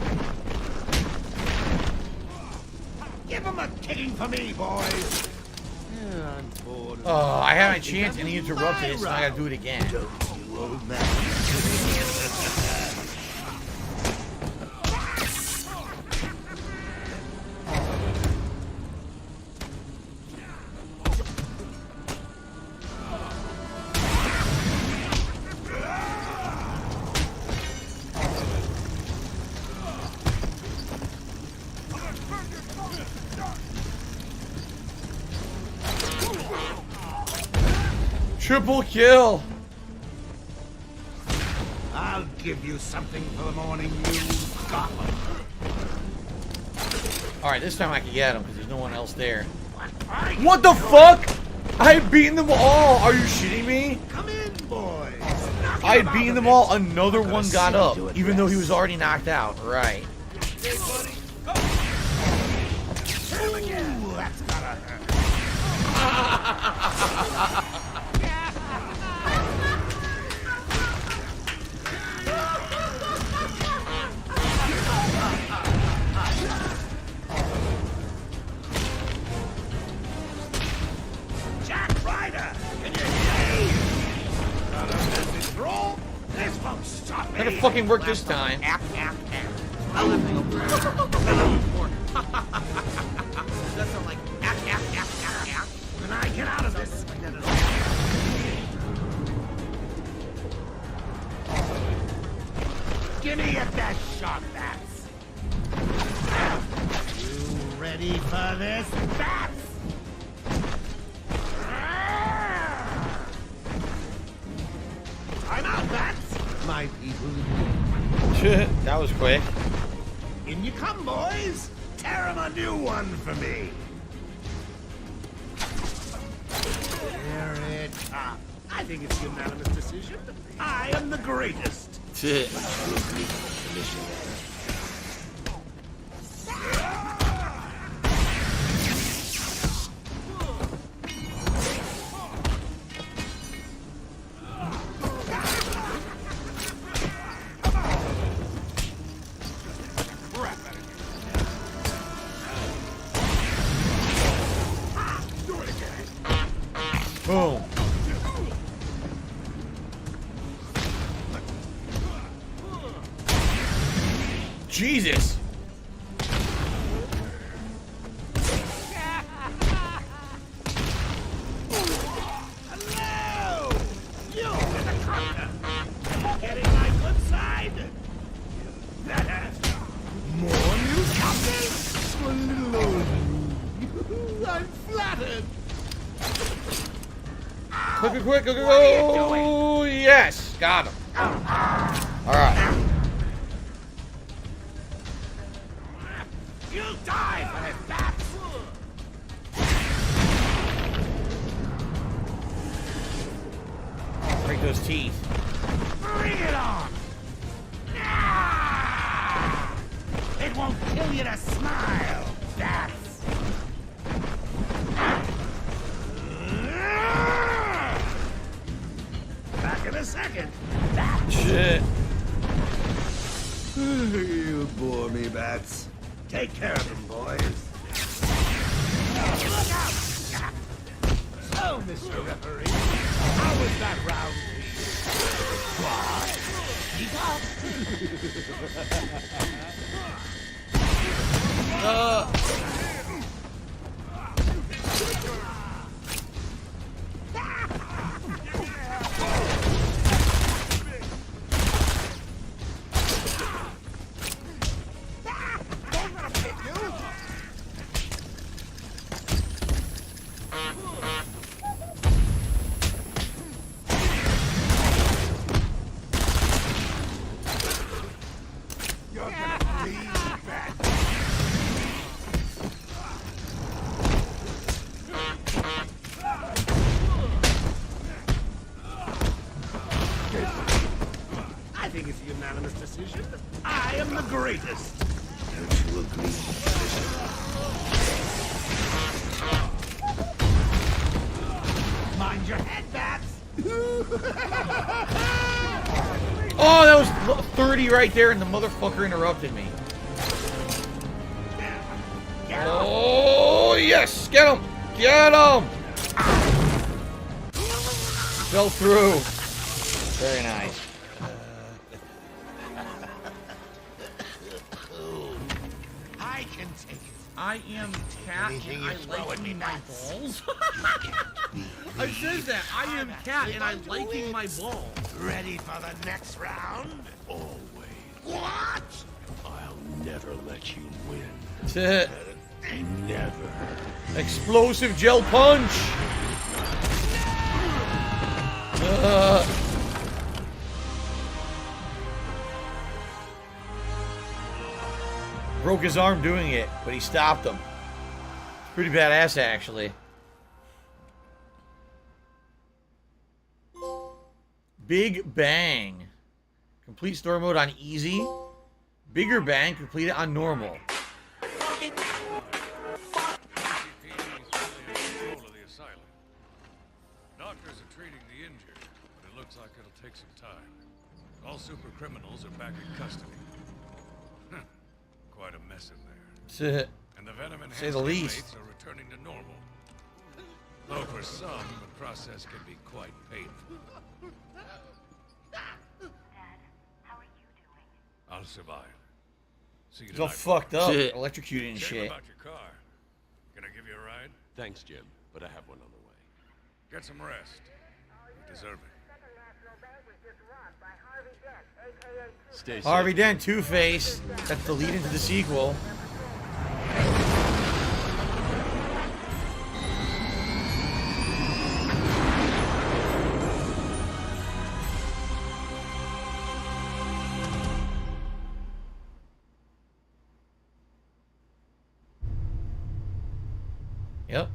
Give him a kicking for me, boys. Yeah, I'm bored. Oh, I had my chance and he interrupted it, so I gotta do it again. You old man. Triple kill. I'll give you something for the morning, you Gotham. Alright, this time I can get him because there's no one else there. What the fuck? I had beaten them all. Are you shitting me? Come in, boys. I had beaten them all. Another one got up, even though he was already knocked out. Right. Ooh, that's gotta hurt. Jack Ryder, can you hear me? Got a message, bro? This won't stop me. Better fucking work this time. That sound like when I get out of this, gimme at that shot, Bats. You ready for this, Bats? I'm out, Bats. My people. That was quick. In you come, boys. Tear 'em a new one for me. Here it comes. I think it's a unanimous decision. I am the greatest. Shit. Boom. Jesus. Hello! You with the conquer. Getting my good side? More new captain? A little old you. I'm flattered. Quick. Oh, yes. Got him. All right. You'll die for this, Bats. Break those teeth. Bring it on. Ah! It won't kill you to smile, Bats. Back in a second. Shit. You bore me, Bats. Take care of him, boys. Look out! So, Mr. Referee, how was that round? Why? decision. I am the greatest. Don't you agree? Mind your head, bats. Oh, that was 30 right there, and the motherfucker interrupted me. Oh, yes! Get him! Get him! Fell through. Very nice. I can take it. I am cat and I liking my balls. I says that. I am cat and I'm liking my balls. Ready for the next round? Always. What? I'll never let you win. That's it. Never. Explosive gel punch. Broke his arm doing it, but he stopped him. Pretty badass, actually. Big Bang. Complete story mode on easy. Bigger Bang, complete it on normal. Doctors are treating the injured, but it looks like it'll take some time. All super criminals are back in custody. Quite a mess in there. And the venom Say the least. inmates are returning to normal. Though for some, the process can be quite painful. I'll survive. See you He's all tonight. fucked up, electrocuted and Shame shit. about your car. Can I give you a ride? Thanks, Jim, but I have one on the way. Get some rest. You deserve it. Stay safe. Harvey Dent, Two-Face. That's the lead into the sequel. Yep.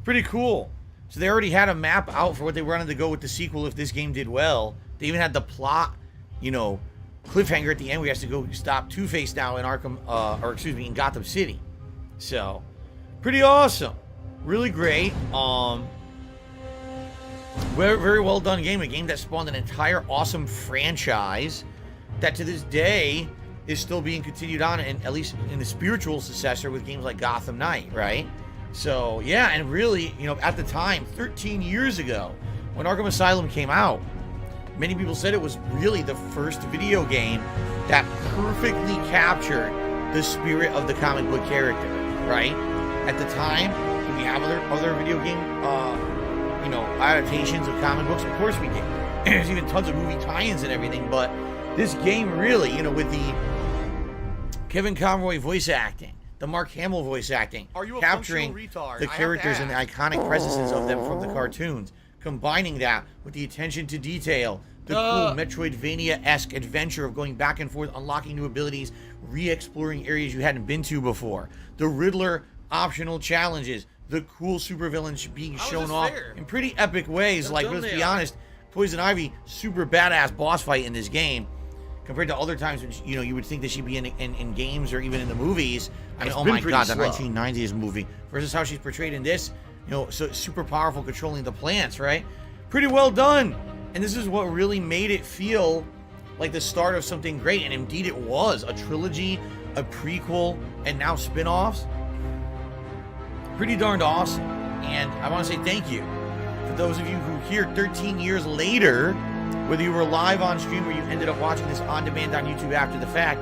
Pretty cool. So they already had a map out for what they wanted to go with the sequel if this game did well. They even had the plot, you know, cliffhanger at the end where he has to go stop Two-Face now in Arkham, in Gotham City. So, pretty awesome. Really great. Very, very well done game. A game that spawned an entire awesome franchise that to this day is still being continued on, and at least in the spiritual successor with games like Gotham Knight, right? So, yeah, and really, you know, at the time, 13 years ago, when Arkham Asylum came out, many people said it was really the first video game that perfectly captured the spirit of the comic book character, right? At the time, did we have other video game, you know, adaptations of comic books? Of course we did. There's even tons of movie tie-ins and everything, but this game really, you know, with the Kevin Conroy voice acting, the Mark Hamill voice acting, capturing the characters and the iconic presences of them from the cartoons, combining that with the attention to detail, the cool Metroidvania-esque adventure of going back and forth, unlocking new abilities, re-exploring areas you hadn't been to before, the Riddler optional challenges, the cool supervillains being shown off in pretty epic ways. Like, let's be honest, Poison Ivy, super badass boss fight in this game. Compared to other times when, you know, you would think that she'd be in games or even in the movies. I mean, oh my god, the 1990s movie versus how she's portrayed in this. You know, so super powerful, controlling the plants, right? Pretty well done. And this is what really made it feel like the start of something great. And indeed it was. A trilogy, a prequel, and now spin-offs. Pretty darned awesome. And I want to say thank you for those of you who here 13 years later, whether you were live on stream or you ended up watching this on demand on YouTube after the fact,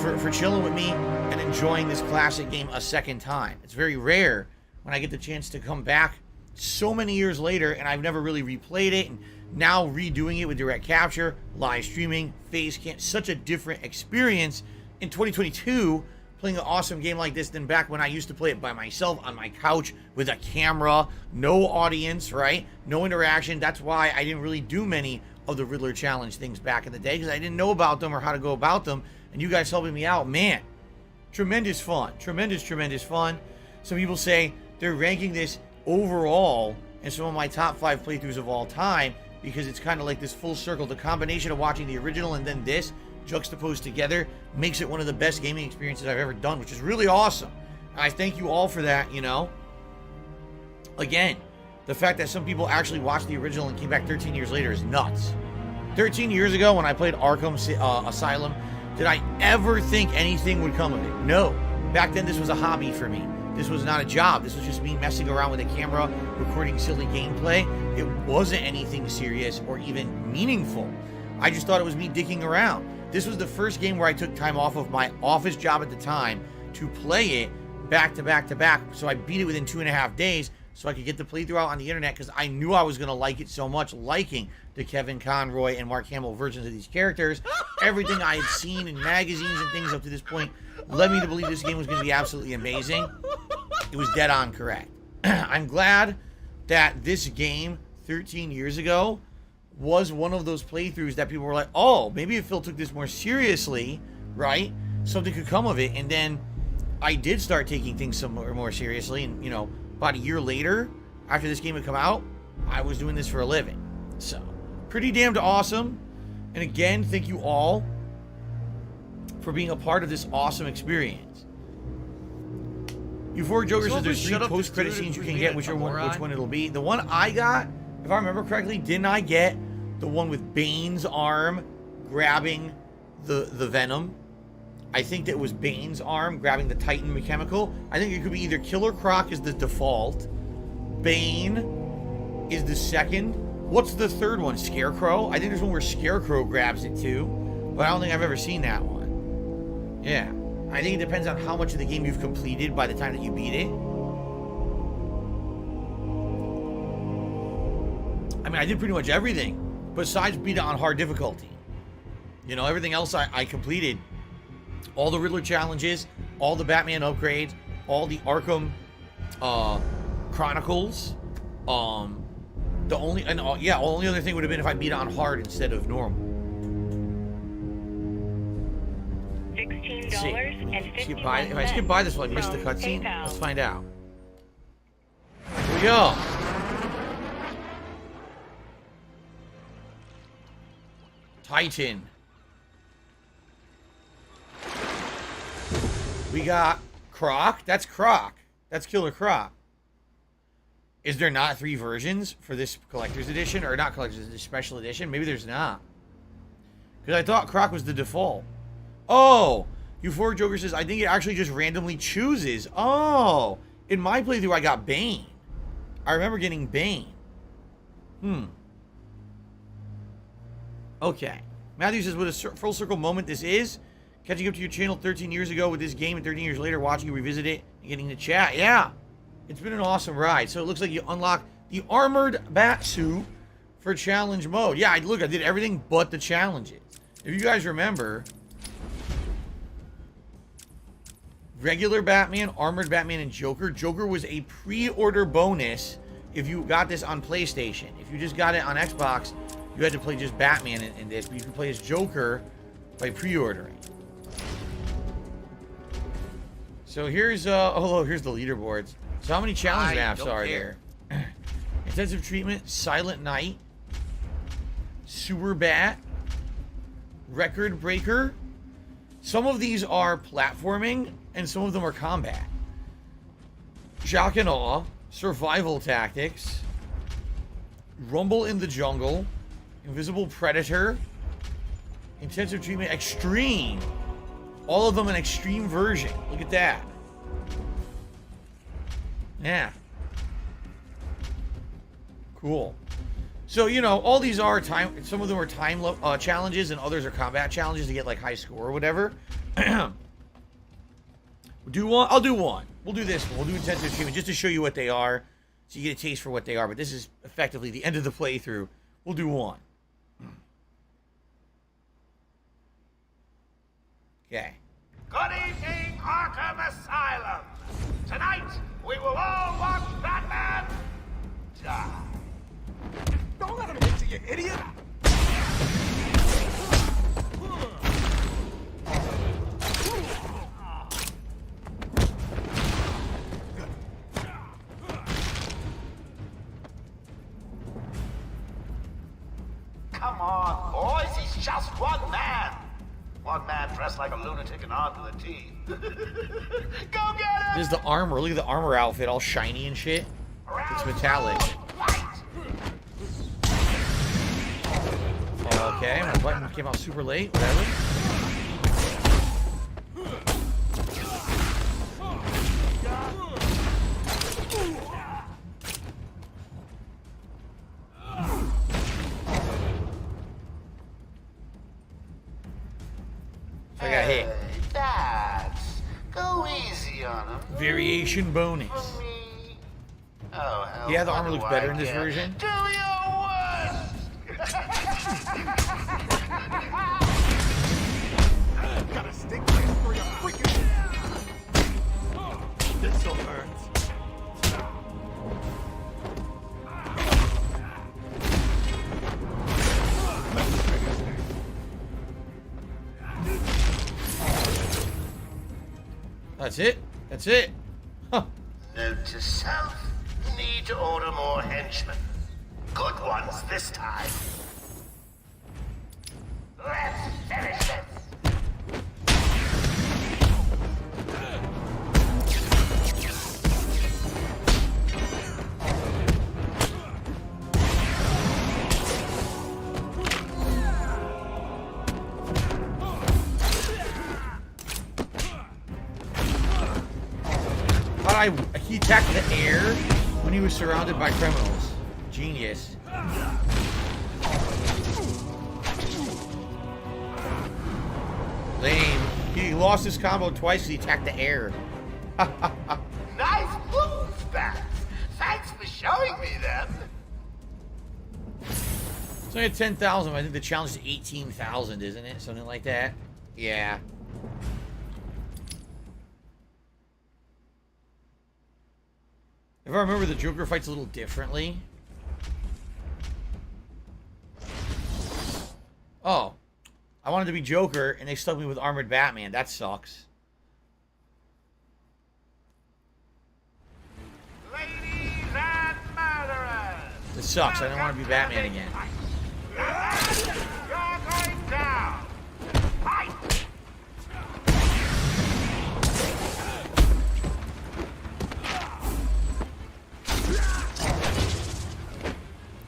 for chilling with me and enjoying this classic game a second time. It's very rare when I get the chance to come back so many years later and I've never really replayed it, and now redoing it with direct capture, live streaming, face cam, such a different experience in 2022 playing an awesome game like this than back when I used to play it by myself on my couch with a camera, no audience, right? No interaction. That's why I didn't really do many of the Riddler challenge things back in the day, because I didn't know about them or how to go about them, and you guys helping me out, man, tremendous fun. Tremendous fun. Some people say they're ranking this overall in some of my top 5 playthroughs of all time because it's kind of like this full circle. The combination of watching the original and then this juxtaposed together makes it one of the best gaming experiences I've ever done, which is really awesome. I thank you all for that, you know. Again, the fact that some people actually watched the original and came back 13 years later is nuts. 13 years ago when I played Arkham Asylum, did I ever think anything would come of it? No. Back then, this was a hobby for me. This was not a job. This was just me messing around with a camera, recording silly gameplay. It wasn't anything serious or even meaningful. I just thought it was me dicking around. This was the first game where I took time off of my office job at the time to play it back to back to back. So I beat it within 2.5 days so I could get the playthrough out on the internet because I knew I was going to like it so much, liking the Kevin Conroy and Mark Hamill versions of these characters. Everything I had seen in magazines and things up to this point led me to believe this game was going to be absolutely amazing. It was dead on correct. I'm glad that this game 13 years ago was one of those playthroughs that people were like, oh, maybe if Phil took this more seriously, right, something could come of it. And then I did start taking things some more seriously. And, you know, about a year later, after this game had come out, I was doing this for a living. So, pretty damned awesome. And again, thank you all for being a part of this awesome experience. Euphoric Joker says there's 3 post-credit scenes you can get, which one it'll be. The one I got, if I remember correctly, didn't I get the one with Bane's arm grabbing the Venom? I think that was Bane's arm grabbing the Titan mechanical. I think it could be either Killer Croc is the default, Bane is the second. What's the third one? Scarecrow? I think there's one where Scarecrow grabs it too, but I don't think I've ever seen that one. Yeah. I think it depends on how much of the game you've completed by the time that you beat it. I mean, I did pretty much everything besides beat it on hard difficulty. You know, everything else I completed. All the Riddler challenges, all the Batman upgrades, all the Arkham Chronicles. The only other thing would have been if I beat it on hard instead of normal. $16.51. If I skip by this, will I miss the cutscene? Let's find out. Here we go. Titan. We got Croc. That's Croc. That's Killer Croc. Is there not 3 versions for this collector's edition? Or not collector's edition, special edition? Maybe there's not. Because I thought Croc was the default. Oh! Euphoric Joker says, I think it actually just randomly chooses. Oh! In my playthrough, I got Bane. I remember getting Bane. Okay. Matthew says, what a full circle moment this is. Catching up to your channel 13 years ago with this game and 13 years later watching you revisit it and getting to chat. Yeah. It's been an awesome ride. So it looks like you unlock the armored bat suit for challenge mode. Yeah, look, I did everything but the challenges. If you guys remember, regular Batman, armored Batman, and Joker. Joker was a pre-order bonus if you got this on PlayStation. If you just got it on Xbox, you had to play just Batman in this. But you can play as Joker by pre-ordering. So here's here's the leaderboards. So how many challenge maps are there? Intensive Treatment, Silent Night, Sewer Bat, Record Breaker. Some of these are platforming, and some of them are combat. Shock and Awe, Survival Tactics, Rumble in the Jungle, Invisible Predator, Intensive Treatment, Extreme. All of them an extreme version. Look at that. Yeah. Cool. So, you know, all these are time. Some of them are time challenges, and others are combat challenges to get like high score or whatever. Do one. I'll do one. We'll do this one. We'll do Intensive Treatment just to show you what they are, so you get a taste for what they are. But this is effectively the end of the playthrough. We'll do one. Okay. Good evening, Arkham Asylum. Tonight, we will all watch Batman die. Don't let him hit you, you idiot! Come on, boys, he's just one man. grown man dressed like a lunatic and armed to the teeth. Go get him! This is the armor. Look at the armor outfit, all shiny and shit. It's metallic. Okay, my button came out super late. Whatever. I got hit. That's go easy on him. Variation bonus. Oh, hell, Yeah, the what armor do looks I better in this get? version. Do your worst! Got a stick place for your freaking. This so hurts. That's it. That's it. Huh. Note to self: need to order more henchmen. Good ones this time. Let's finish this. He attacked the air when he was surrounded by criminals. Genius. Lame. He lost his combo twice because he attacked the air. Nice moves, Bats. Thanks for showing me them. It's only at 10,000. I think the challenge is 18,000, isn't it? Something like that. Yeah. If I remember, the Joker fights a little differently. Oh. I wanted to be Joker, and they stuck me with Armored Batman. That sucks. Ladies and murderers. This sucks. I don't want to be Batman again. You're going down. Fight.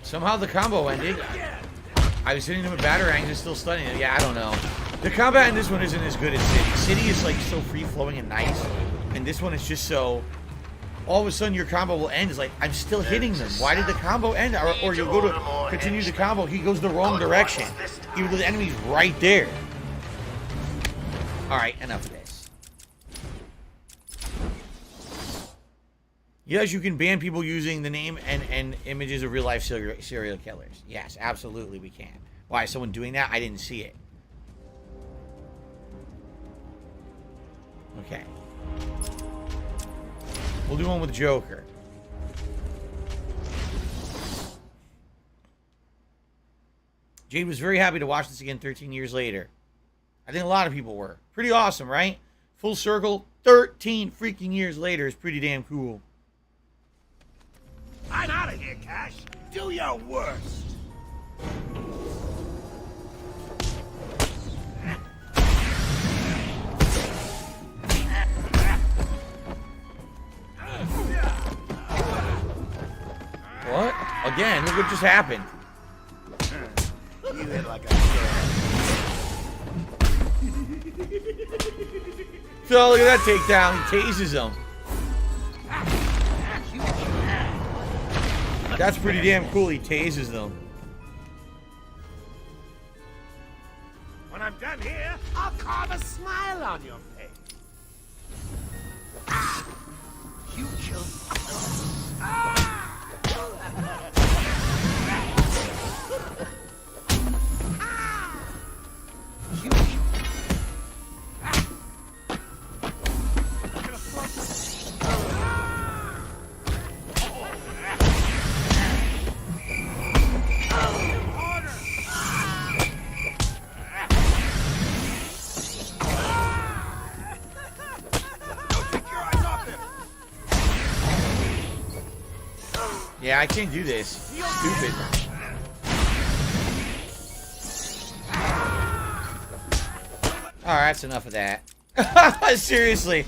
Somehow the combo ended. I was hitting him with batarangs and still stunning him. Yeah, I don't know. The combat in this one isn't as good as City. City is like so free-flowing and nice. And this one is just so... All of a sudden your combo will end. It's like, I'm still hitting them. Why did the combo end? Or you'll go to continue the combo. He goes the wrong direction. Even though the enemy's right there. Alright, enough of this. Yes, you can ban people using the name and images of real-life serial killers. Yes, absolutely we can. Why, is someone doing that? I didn't see it. Okay. We'll do one with Joker. Jade was very happy to watch this again 13 years later. I think a lot of people were. Pretty awesome, right? Full circle, 13 freaking years later is pretty damn cool. I'm out of here, Cash. Do your worst. What? Again, look what just happened. You hit like a So look at that takedown. He tases him. That's pretty damn cool. He tases them. When I'm done here, I'll carve a smile on your face. Ah! You killed. Ah! Yeah, I can't do this. Stupid. Alright, that's enough of that. Seriously.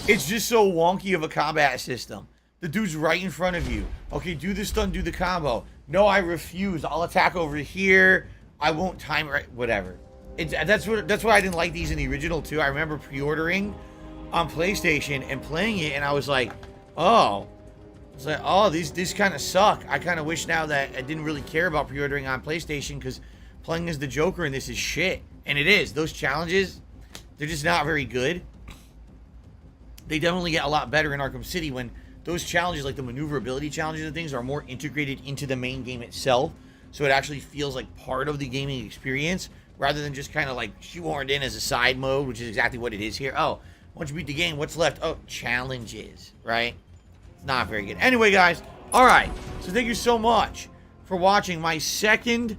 It's just so wonky of a combat system. The dude's right in front of you. Okay, do this stun, do the combo. No, I refuse. I'll attack over here. I won't time right. Whatever. That's why I didn't like these in the original too. I remember pre-ordering on PlayStation and playing it, and I was like, oh. It's like, oh, these kind of suck. I kind of wish now that I didn't really care about pre-ordering on PlayStation, because playing as the Joker in this is shit. And it is. Those challenges, they're just not very good. They definitely get a lot better in Arkham City when those challenges, like the maneuverability challenges and things, are more integrated into the main game itself. So it actually feels like part of the gaming experience, rather than just kind of like shoehorned in as a side mode, which is exactly what it is here. Oh, once you beat the game, what's left? Oh, challenges, right? It's not very good. Anyway, guys, all right. So thank you so much for watching my second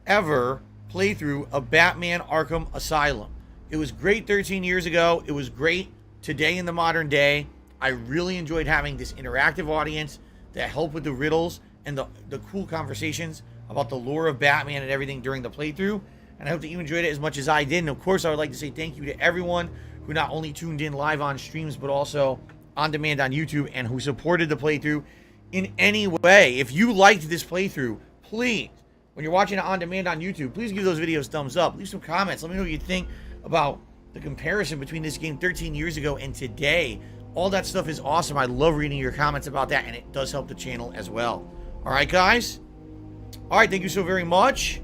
ever playthrough of Batman Arkham Asylum. It was great 13 years ago. It was great today in the modern day. I really enjoyed having this interactive audience that helped with the riddles and the cool conversations about the lore of Batman and everything during the playthrough. And I hope that you enjoyed it as much as I did. And of course, I would like to say thank you to everyone who not only tuned in live on streams, but also on demand on YouTube, and who supported the playthrough in any way. If you liked this playthrough, please, when you're watching it on demand on YouTube, please give those videos thumbs up. Leave some comments. Let me know what you think about the comparison between this game 13 years ago and today. All that stuff is awesome. I love reading your comments about that, and it does help the channel as well. All right, guys? All right, thank you so very much.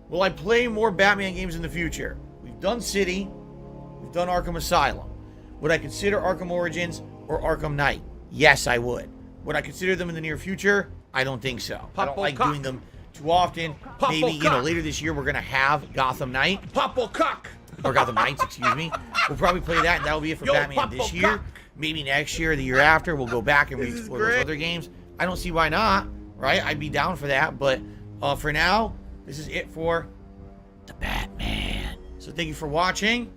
Will I play more Batman games in the future? We've done City. We've done Arkham Asylum. Would I consider Arkham Origins or Arkham Knight? Yes, I would. Would I consider them in the near future? I don't think so. I don't like doing them too often. Maybe, you know, later this year we're going to have Gotham Knight. Or Gotham Knights, excuse me. We'll probably play that, and that'll be it for Batman this year. Maybe next year or the year after, we'll go back and re-explore those other games. I don't see why not, right? I'd be down for that, but for now, this is it for the Batman. So thank you for watching.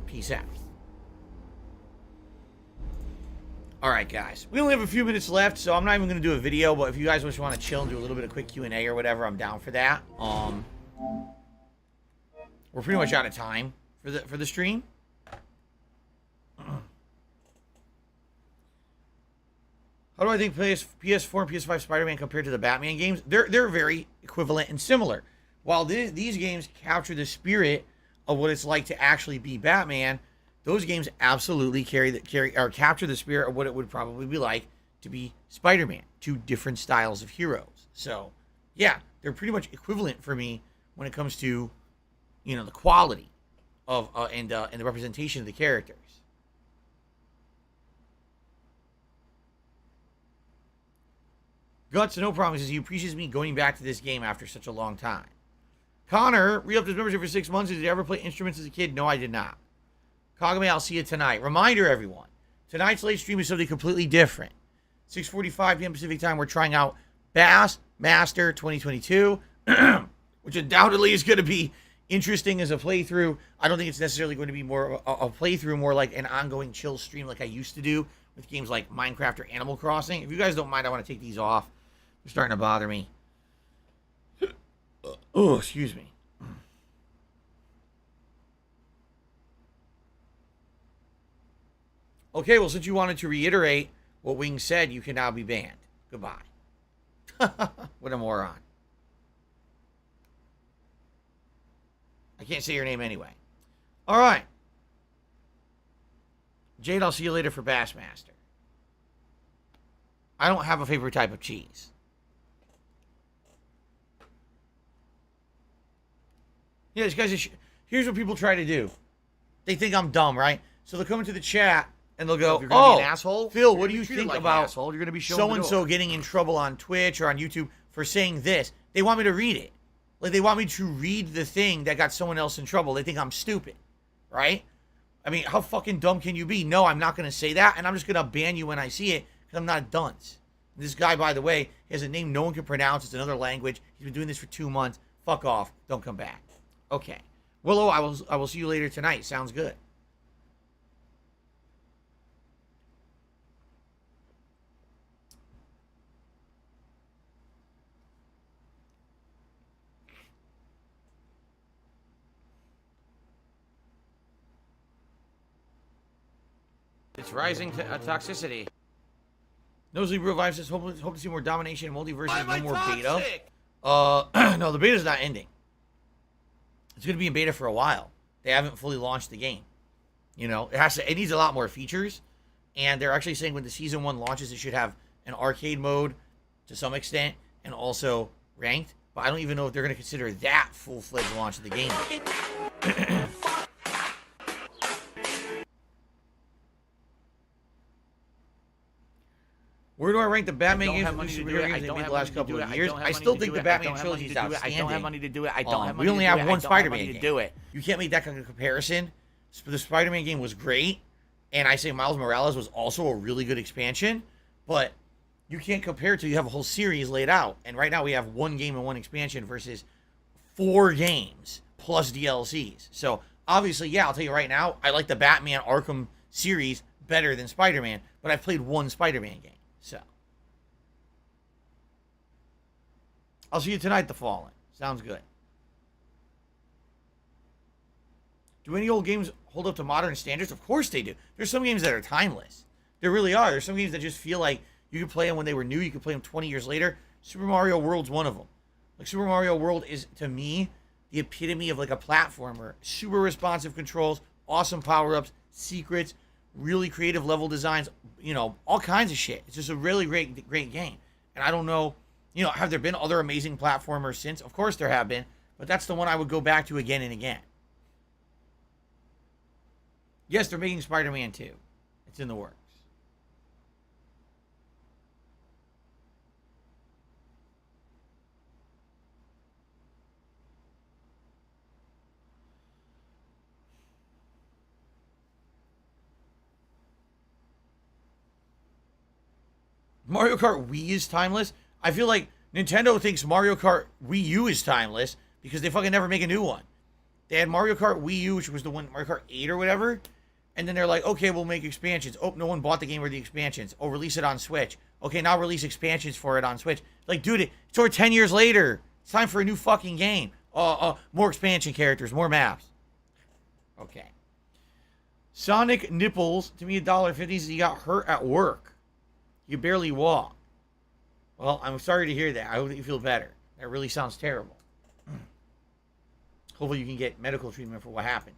Peace out. Alright, guys. We only have a few minutes left, so I'm not even going to do a video, but if you guys just want to chill and do a little bit of quick Q&A or whatever, I'm down for that. We're pretty much out of time for the stream. How do I think PS4 and PS5 Spider-Man compared to the Batman games? They're very equivalent and similar. While these games capture the spirit of what it's like to actually be Batman, those games absolutely capture the spirit of what it would probably be like to be Spider-Man. Two different styles of heroes. So, yeah, they're pretty much equivalent for me when it comes to, you know, the quality of and the representation of the characters. Guts, no promises. He appreciates me going back to this game after such a long time. Connor re-upped his membership for 6 months. Did you ever play instruments as a kid? No, I did not. Kagame, I'll see you tonight. Reminder, everyone. Tonight's late stream is something completely different. 6:45 p.m. Pacific time, we're trying out Bassmaster 2022, which undoubtedly is going to be interesting as a playthrough. I don't think it's necessarily going to be more of a playthrough, more like an ongoing chill stream like I used to do with games like Minecraft or Animal Crossing. If you guys don't mind, I want to take these off. They're starting to bother me. Oh, excuse me. Okay, well, since you wanted to reiterate what Wing said, you can now be banned. Goodbye. What a moron. I can't say your name anyway. All right. Jade, I'll see you later for Bassmaster. I don't have a favorite type of cheese. Yeah, these guys, here's what people try to do. They think I'm dumb, right? So they'll come into the chat and they'll go, "Oh, be an asshole, Phil, what do you think like about you're going to be so-and-so getting in trouble on Twitch or on YouTube for saying this?" They want me to read it. Like, they want me to read the thing that got someone else in trouble. They think I'm stupid, right? I mean, how fucking dumb can you be? No, I'm not going to say that, and I'm just going to ban you when I see it because I'm not a dunce. This guy, by the way, has a name no one can pronounce. It's another language. He's been doing this for 2 months. Fuck off. Don't come back. Okay. Willow, I will see you later tonight. Sounds good. It's rising to toxicity. Nosebleed Revive says, hope to see more domination in multiverse and no more beta. No, the beta's not ending. It's going to be in beta for a while. They haven't fully launched the game. You know, it needs a lot more features. And they're actually saying when the Season 1 launches, it should have an arcade mode to some extent and also ranked. But I don't even know if they're going to consider that full-fledged launch of the game. Where do I rank the Batman games and superhero games they made the last couple of years? I still think the Batman trilogy is outstanding. I don't have money to do it. I don't have money We only to do have it. one I don't have Spider-Man money to game. do it. You can't make that kind of comparison. The Spider-Man game was great, and I say Miles Morales was also a really good expansion, but you can't compare it to you have a whole series laid out. And right now we have one game and one expansion versus 4 games plus DLCs. So obviously, yeah, I'll tell you right now, I like the Batman Arkham series better than Spider-Man, but I've played one Spider-Man game. So I'll see you tonight, The Fallen. Sounds good. Do any old games hold up to modern standards? Of course they do. There's some games that are timeless. There really are. There's some games that just feel like you could play them when they were new. You could play them 20 years later. Super Mario World's one of them. Like, Super Mario World is, to me, the epitome of like a platformer. Super responsive controls, awesome power-ups, secrets, really creative level designs, you know, all kinds of shit. It's just a really great game. And I don't know, you know, have there been other amazing platformers since? Of course there have been, but that's the one I would go back to again and again. Yes, they're making Spider-Man 2. It's in the works. Mario Kart Wii is timeless. I feel like Nintendo thinks Mario Kart Wii U is timeless because they fucking never make a new one. They had Mario Kart Wii U, which was the one, Mario Kart 8 or whatever. And then they're like, okay, we'll make expansions. Oh, no one bought the game or the expansions. Oh, release it on Switch. Okay, now release expansions for it on Switch. Like, dude, it's over 10 years later. It's time for a new fucking game. More expansion characters, more maps. Okay. Sonic Nipples, to me, $1.50 says he got hurt at work. You barely walk. Well, I'm sorry to hear that. I hope that you feel better. That really sounds terrible. Hopefully you can get medical treatment for what happened.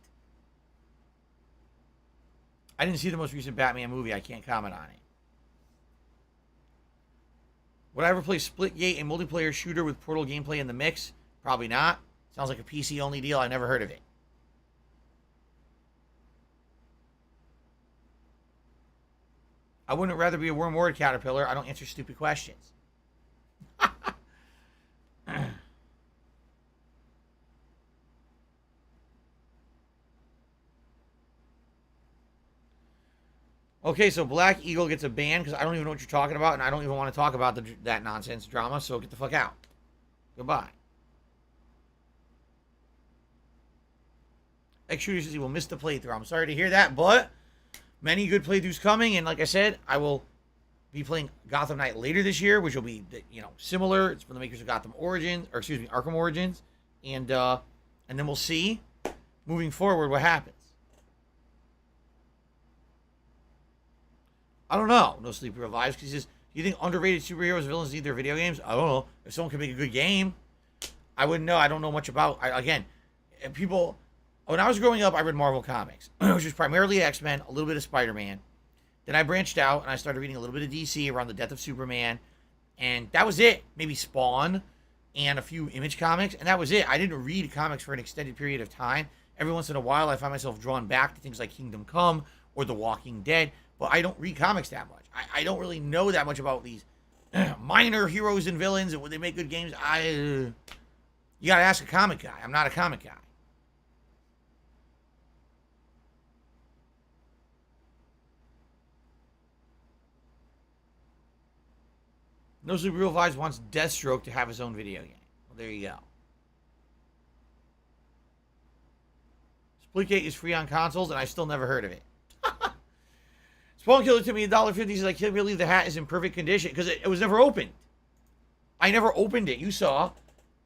I didn't see the most recent Batman movie. I can't comment on it. Would I ever play Splitgate, a multiplayer shooter with Portal gameplay in the mix? Probably not. Sounds like a PC-only deal. I never heard of it. I wouldn't rather be a worm-word caterpillar. I don't answer stupid questions. Okay, so Black Eagle gets a ban because I don't even know what you're talking about, and I don't even want to talk about that nonsense drama, so get the fuck out. Goodbye. X-Shooter says he will miss the playthrough. I'm sorry to hear that, but many good playthroughs coming, and like I said, I will be playing Gotham Knight later this year, which will be, you know, similar. It's from the makers of Gotham Origins, or excuse me, Arkham Origins, and then we'll see moving forward what happens. I don't know. No Sleepy Revives. Because he says, you think underrated superheroes villains need their video games? I don't know. If someone can make a good game, I wouldn't know. I don't know much about. Again, people. When I was growing up, I read Marvel comics, which was primarily X-Men, a little bit of Spider-Man. Then I branched out and I started reading a little bit of DC around the death of Superman, and that was it. Maybe Spawn and a few Image comics, and that was it. I didn't read comics for an extended period of time. Every once in a while, I find myself drawn back to things like Kingdom Come or The Walking Dead. But I don't read comics that much. I don't really know that much about these minor heroes and villains and when they make good games. You gotta ask a comic guy. I'm not a comic guy. No Super Real Vibes wants Deathstroke to have his own video game. Well, there you go. Splitgate is free on consoles, and I still never heard of it. Spawn Killer to me $1.50. He's like, can't believe the hat is in perfect condition because it was never opened. I never opened it. You saw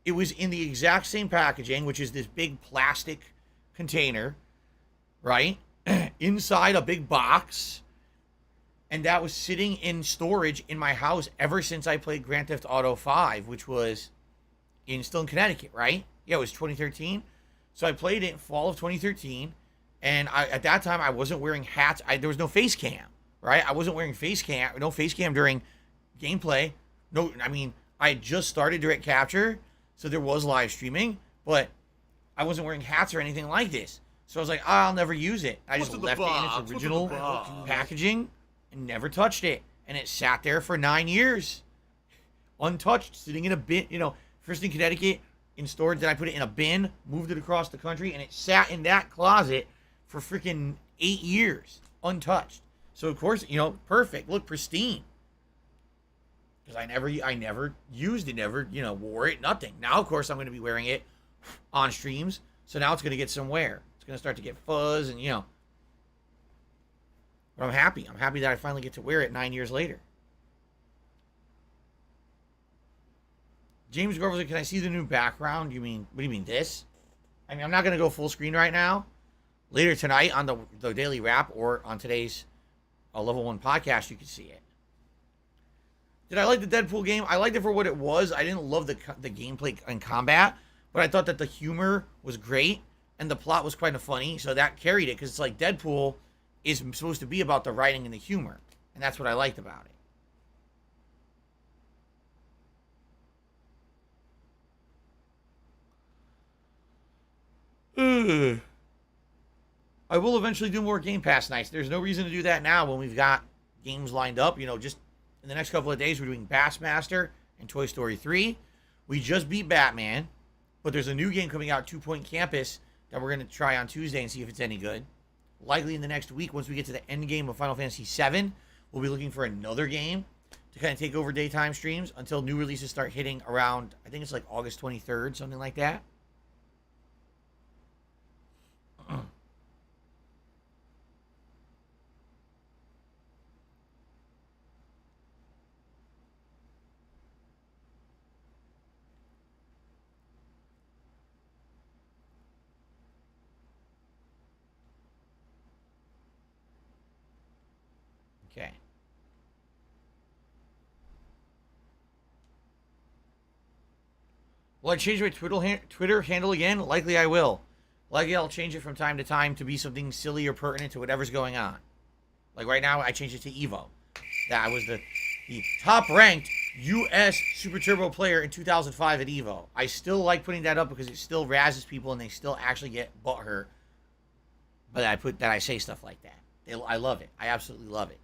it was in the exact same packaging, which is this big plastic container, right? Inside a big box And that was sitting in storage in my house ever since I played Grand Theft Auto 5, which was still in Connecticut, right? Yeah, it was 2013. So I played it in fall of 2013. And at that time, I wasn't wearing hats. There was no face cam, right? I wasn't wearing no face cam during gameplay. No, I mean, I had just started direct capture, so there was live streaming, but I wasn't wearing hats or anything like this. So I was like, I'll never use it. I just left it in its original packaging and never touched it. And it sat there for 9 years, untouched, sitting in a bin. First in Connecticut, in storage. Then I put it in a bin, moved it across the country, and it sat in that closet for freaking 8 years, untouched. So of course, perfect, look, pristine. Because I never used it, never, wore it, nothing. Now, of course, I'm going to be wearing it on streams. So now it's going to get some wear. It's going to start to get fuzz and, But I'm happy. I'm happy that I finally get to wear it 9 years later. James Grover said, can I see the new background? What do you mean, this? I mean, I'm not going to go full screen right now. Later tonight on the Daily Wrap or on today's Level 1 podcast, you can see it. Did I like the Deadpool game? I liked it for what it was. I didn't love the gameplay and combat, but I thought that the humor was great and the plot was kind of funny, so that carried it because it's like Deadpool is supposed to be about the writing and the humor, and that's what I liked about it. I will eventually do more Game Pass nights. There's no reason to do that now when we've got games lined up. Just in the next couple of days, we're doing Bassmaster and Toy Story 3. We just beat Batman, but there's a new game coming out, 2 Point Campus, that we're going to try on Tuesday and see if it's any good. Likely in the next week, once we get to the end game of Final Fantasy VII, we'll be looking for another game to kind of take over daytime streams until new releases start hitting around, I think it's like August 23rd, something like that. Okay. Will I change my Twitter handle again? Likely I will. Likely I'll change it from time to time to be something silly or pertinent to whatever's going on. Like right now, I changed it to Evo. That was the top-ranked U.S. Super Turbo player in 2005 at Evo. I still like putting that up because it still razzes people and they still actually get butthurt. But I say stuff like that. I love it. I absolutely love it.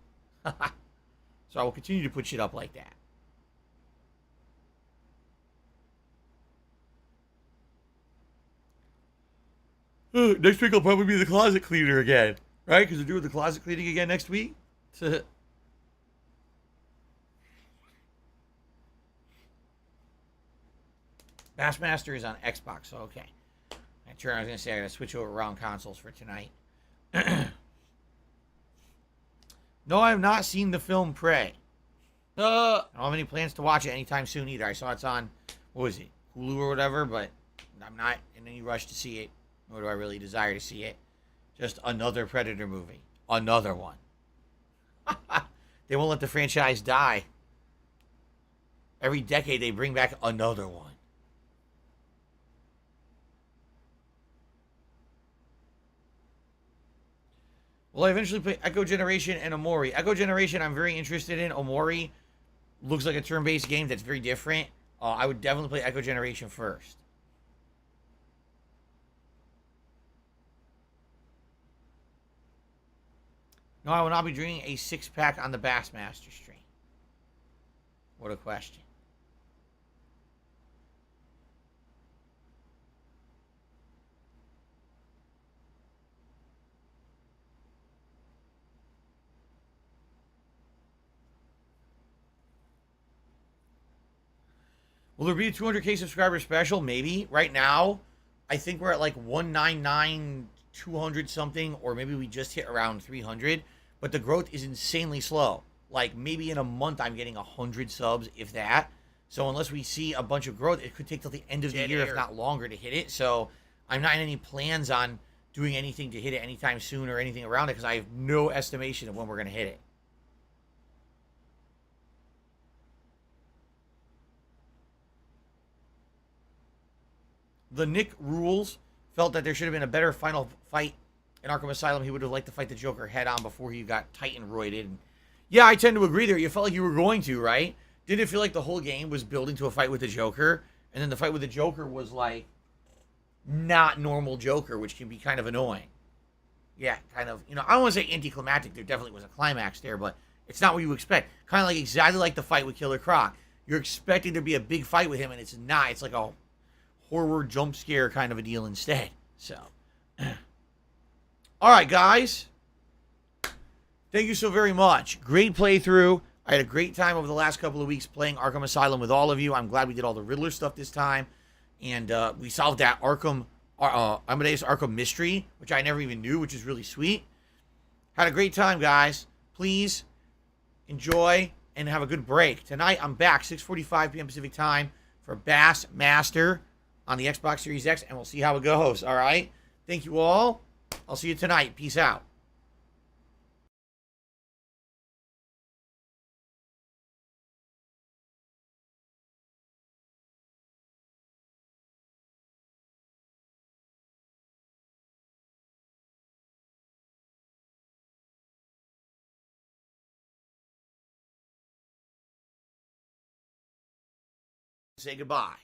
So I will continue to put shit up like that. Next week I'll probably be the closet cleaner again. Right? Because we're doing the closet cleaning again next week. Bassmaster is on Xbox, so okay. I was going to say I got to switch over around consoles for tonight. No, I have not seen the film Prey. I don't have any plans to watch it anytime soon either. I saw it's on, what was it, Hulu or whatever, but I'm not in any rush to see it, nor do I really desire to see it. Just another Predator movie. Another one. They won't let the franchise die. Every decade they bring back another one. Will I eventually play Echo Generation and Omori? Echo Generation I'm very interested in. Omori looks like a turn-based game that's very different. I would definitely play Echo Generation first. No, I will not be drinking a six-pack on the Bassmaster stream. What a question. Will there be a 200K subscriber special? Maybe. Right now, I think we're at like 199, 200 something, or maybe we just hit around 300. But the growth is insanely slow. Like maybe in a month, I'm getting 100 subs, if that. So unless we see a bunch of growth, it could take till the end of the year, if not longer, to hit it. So I'm not in any plans on doing anything to hit it anytime soon or anything around it because I have no estimation of when we're going to hit it. the Nick Rules felt that there should have been a better final fight in Arkham Asylum. He would have liked to fight the Joker head on before he got Titan-roided. And yeah, I tend to agree there. You felt like you were going to, right? Didn't it feel like the whole game was building to a fight with the Joker? And then the fight with the Joker was like not normal Joker, which can be kind of annoying. Yeah, kind of, you know, I don't want to say anticlimactic. There definitely was a climax there, but it's not what you expect. Kind of like exactly like the fight with Killer Croc. You're expecting there to be a big fight with him, and it's not. It's like a horror jump scare kind of a deal instead. So, all right, guys. Thank you so very much. Great playthrough. I had a great time over the last couple of weeks playing Arkham Asylum with all of you. I'm glad we did all the Riddler stuff this time. And we solved that Amadeus Arkham mystery, which I never even knew, which is really sweet. Had a great time, guys. Please enjoy and have a good break. Tonight, I'm back, 6:45 p.m. Pacific time for Bass Master on the Xbox Series X, and we'll see how it goes, all right? Thank you all. I'll see you tonight. Peace out. Say goodbye.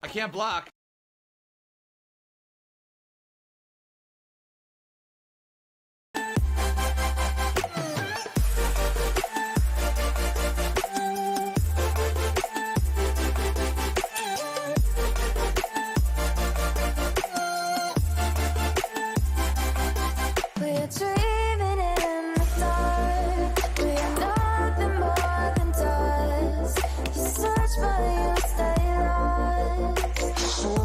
I can't block. We're dreaming in the dark. We are nothing more than dust. You search but you stay lost.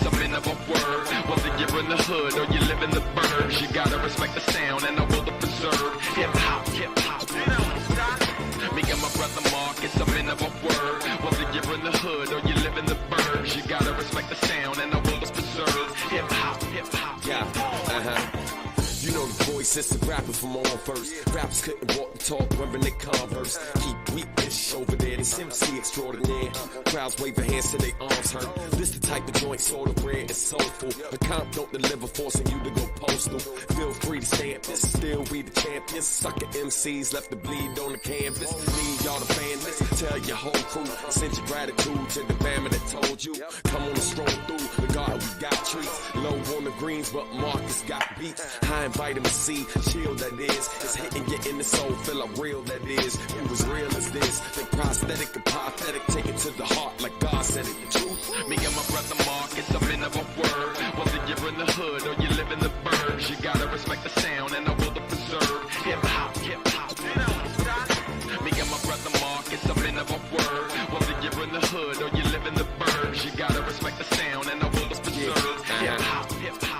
a man of a word. Whether you're in the hood or you live in the burbs, you gotta respect the sound and I will preserve. Hip hop, hip hop. Me and my brother Mark, it's a man of a word. Whether you're in the hood or you live in the burbs, you gotta respect the sound and I will preserve. Hip hop, hip hop. Yeah, You know the voice, it's the rapper from on first. Rappers couldn't walk the talk, wearing their Converse. Keep weakness over there, this MC extraordinaire. Crowds wave their hands to their arms hurt. This the type of joint, sort of rare and soulful. A comp don't deliver, forcing you to go postal. Feel free to stamp this, still we the champions. Sucker MCs left to bleed on the canvas. Need y'all to fan this, tell your whole crew. Send your gratitude to the band that told you. Come on and stroll through, the guard we got treats. Low on the greens, but Marcus got beats. High in vitamin C, shield that is. It's hitting you in the soul, feel how real that is. You as real as this, they prosthetic and pathetic. Take it to the heart like God said it, the truth. Me and my brother Mark, it's a man of a word. Whether you're in the hood or you live in the burbs, you gotta respect the sound and I will preserve. Hip hop, hip hop. Me and my brother Mark, it's a man of a word. Whether you're in the hood or you live in the burbs, you gotta respect the sound and I will preserve. Hip hop, hip hop.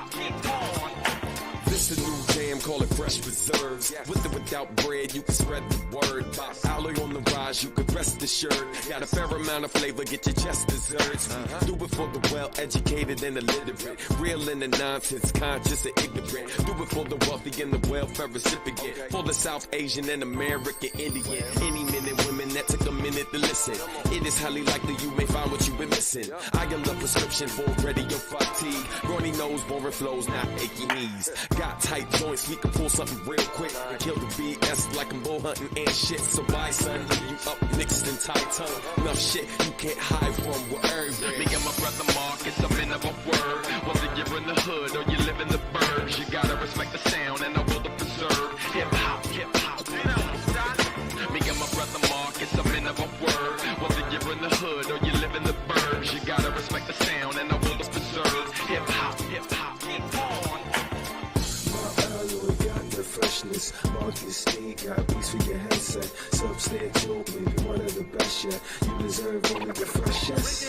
This a new jam, call it Fresh Reserves. With or without bread, you can spread the word. Alloy on the rise, you can rest assured. Got a fair amount of flavor, get your chest desserts. Do it for the well-educated and illiterate. Real in the nonsense, conscious and ignorant. Do it for the wealthy and the welfare recipient. For the South Asian and American Indian. Any men and women that took a minute to listen. It is highly likely you may find what you've been missing. I got the prescription for radio fatigue. Runny nose, boring flows, not achy knees. Got tight joints, we can pull something real quick. Kill the BS like I'm bull hunting and shit. So why, son, leave you up mixed and tight tongue? Enough shit you can't hide from wherever. Me and my brother Mark, it's a man of a word. Whether you're in the hood or you live in the burbs, you gotta respect the sound and I will preserve. Hip hop, hip hop. Me and my brother Mark, it's a man of a word. Whether you're in the hood or you live in the burbs, you gotta respect the sound and I will preserve. Hip hop, hip hop. Freshness, Marcus Steve got beats for your headset. Substantial, maybe one of the best yet. You deserve only the freshest.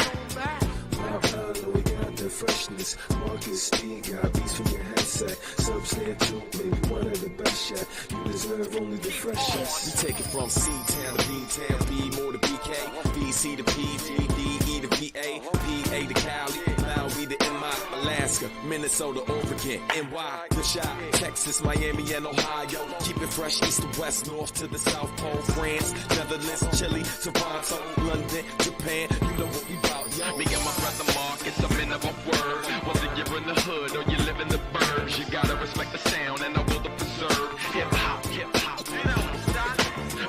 We got the freshness. Marcus Steve got beats for your headset. Substantial, maybe one of the best yet. You deserve only the freshest. We take it from C-Town to B-Town, B more to BK, DC to PD, DE to PA, PA to Cali, Maui to MI, Alaska, Minnesota, Oregon, NY, the Shot, Texas, Miami, and Ohio. Keep it fresh east to west, north to the South Pole, France, Netherlands, Chile, Toronto, London, Japan. You know what we bout, yo. Me and my brother Mark, it's a man of a word. Whether you're in the hood or you live in the burbs, you gotta respect the sound and I will preserve. Hip hop, hip hop.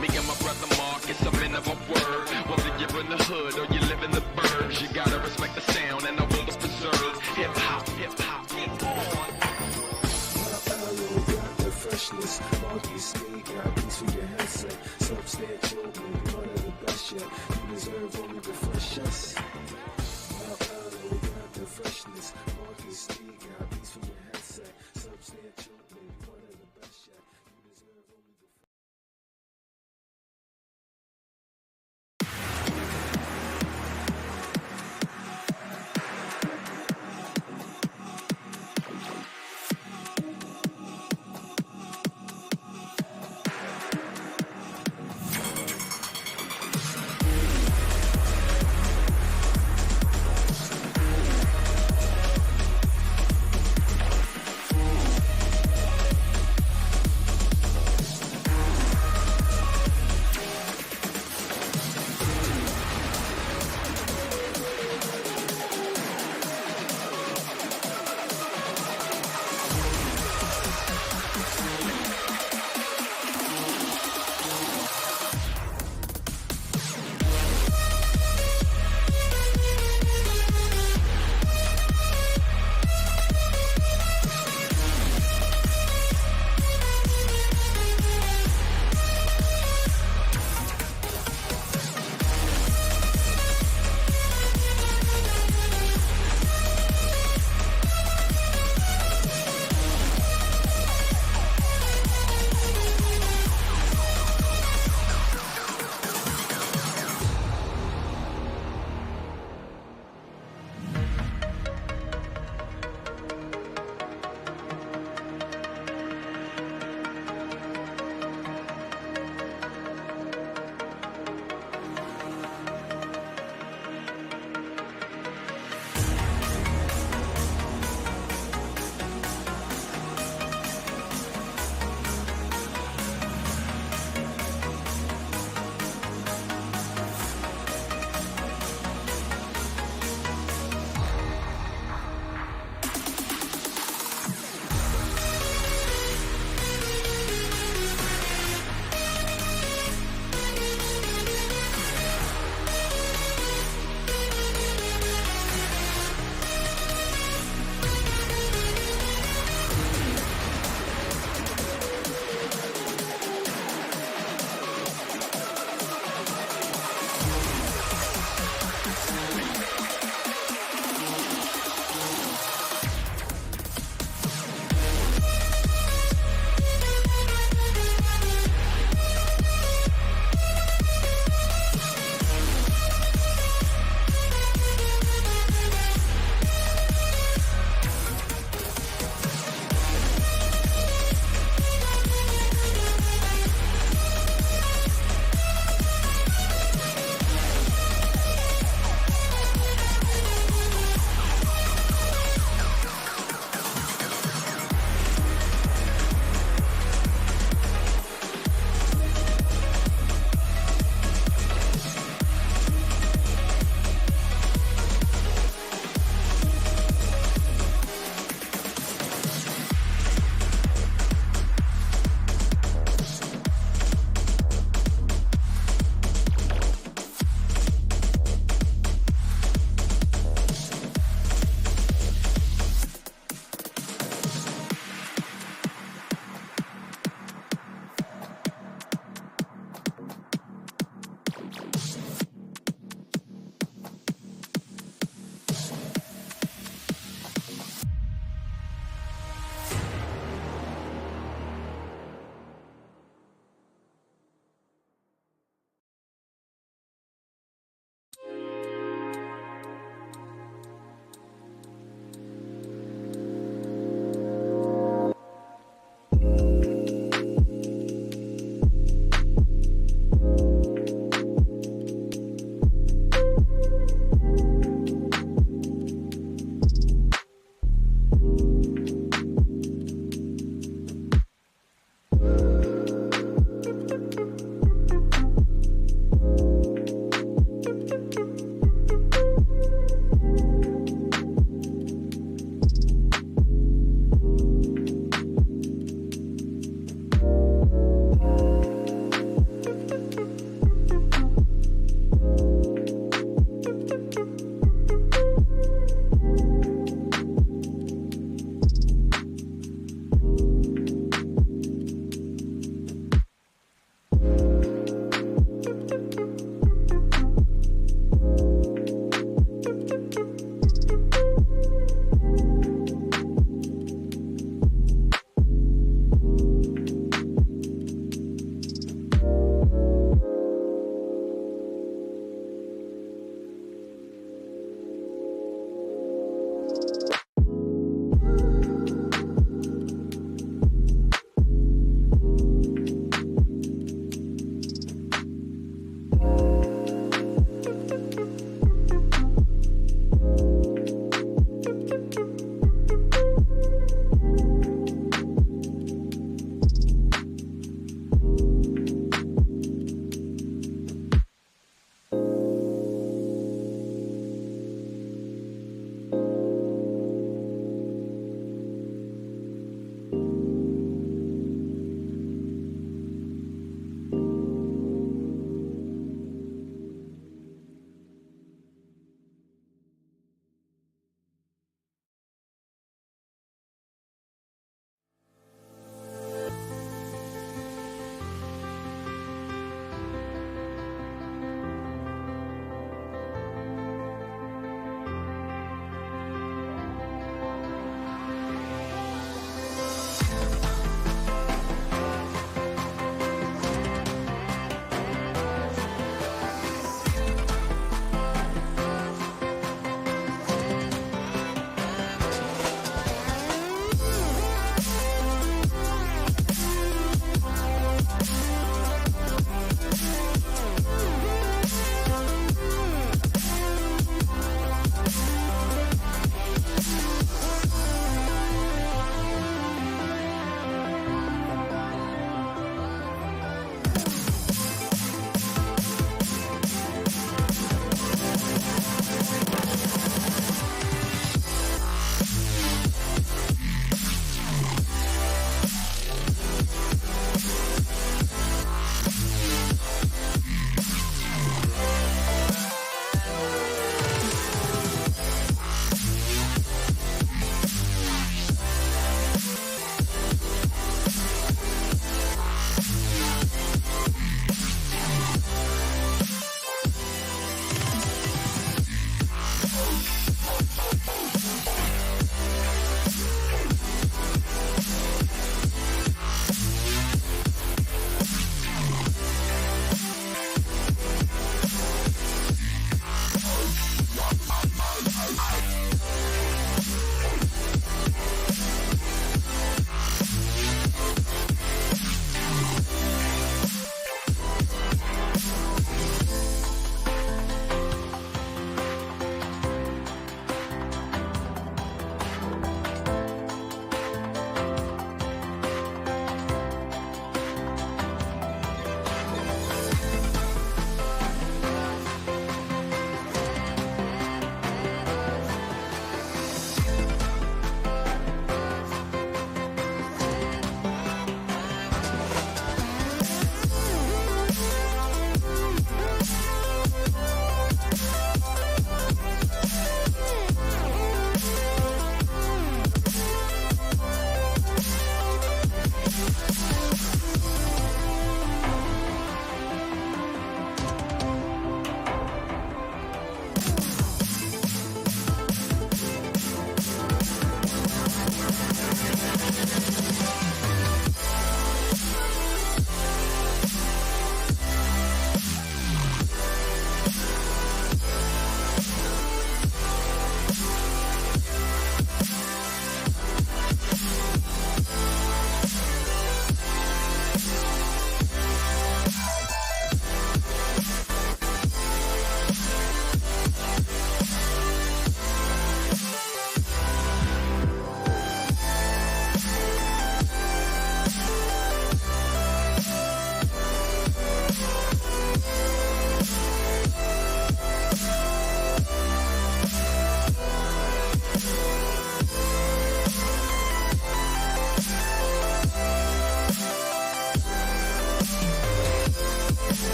Me and my brother Mark, it's a man of a word. Whether you're in the hood or you live in the burbs, you gotta respect the sound and I will preserve. Hip hop, hip hop. Got the freshness. Marcus Steve got beats for your headset. Substantial, maybe one of the best yet. You deserve only the freshest. We got the freshness. Marcus Steve got beats for your headset. Substantial, maybe one of the best yet. You deserve only the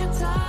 your time.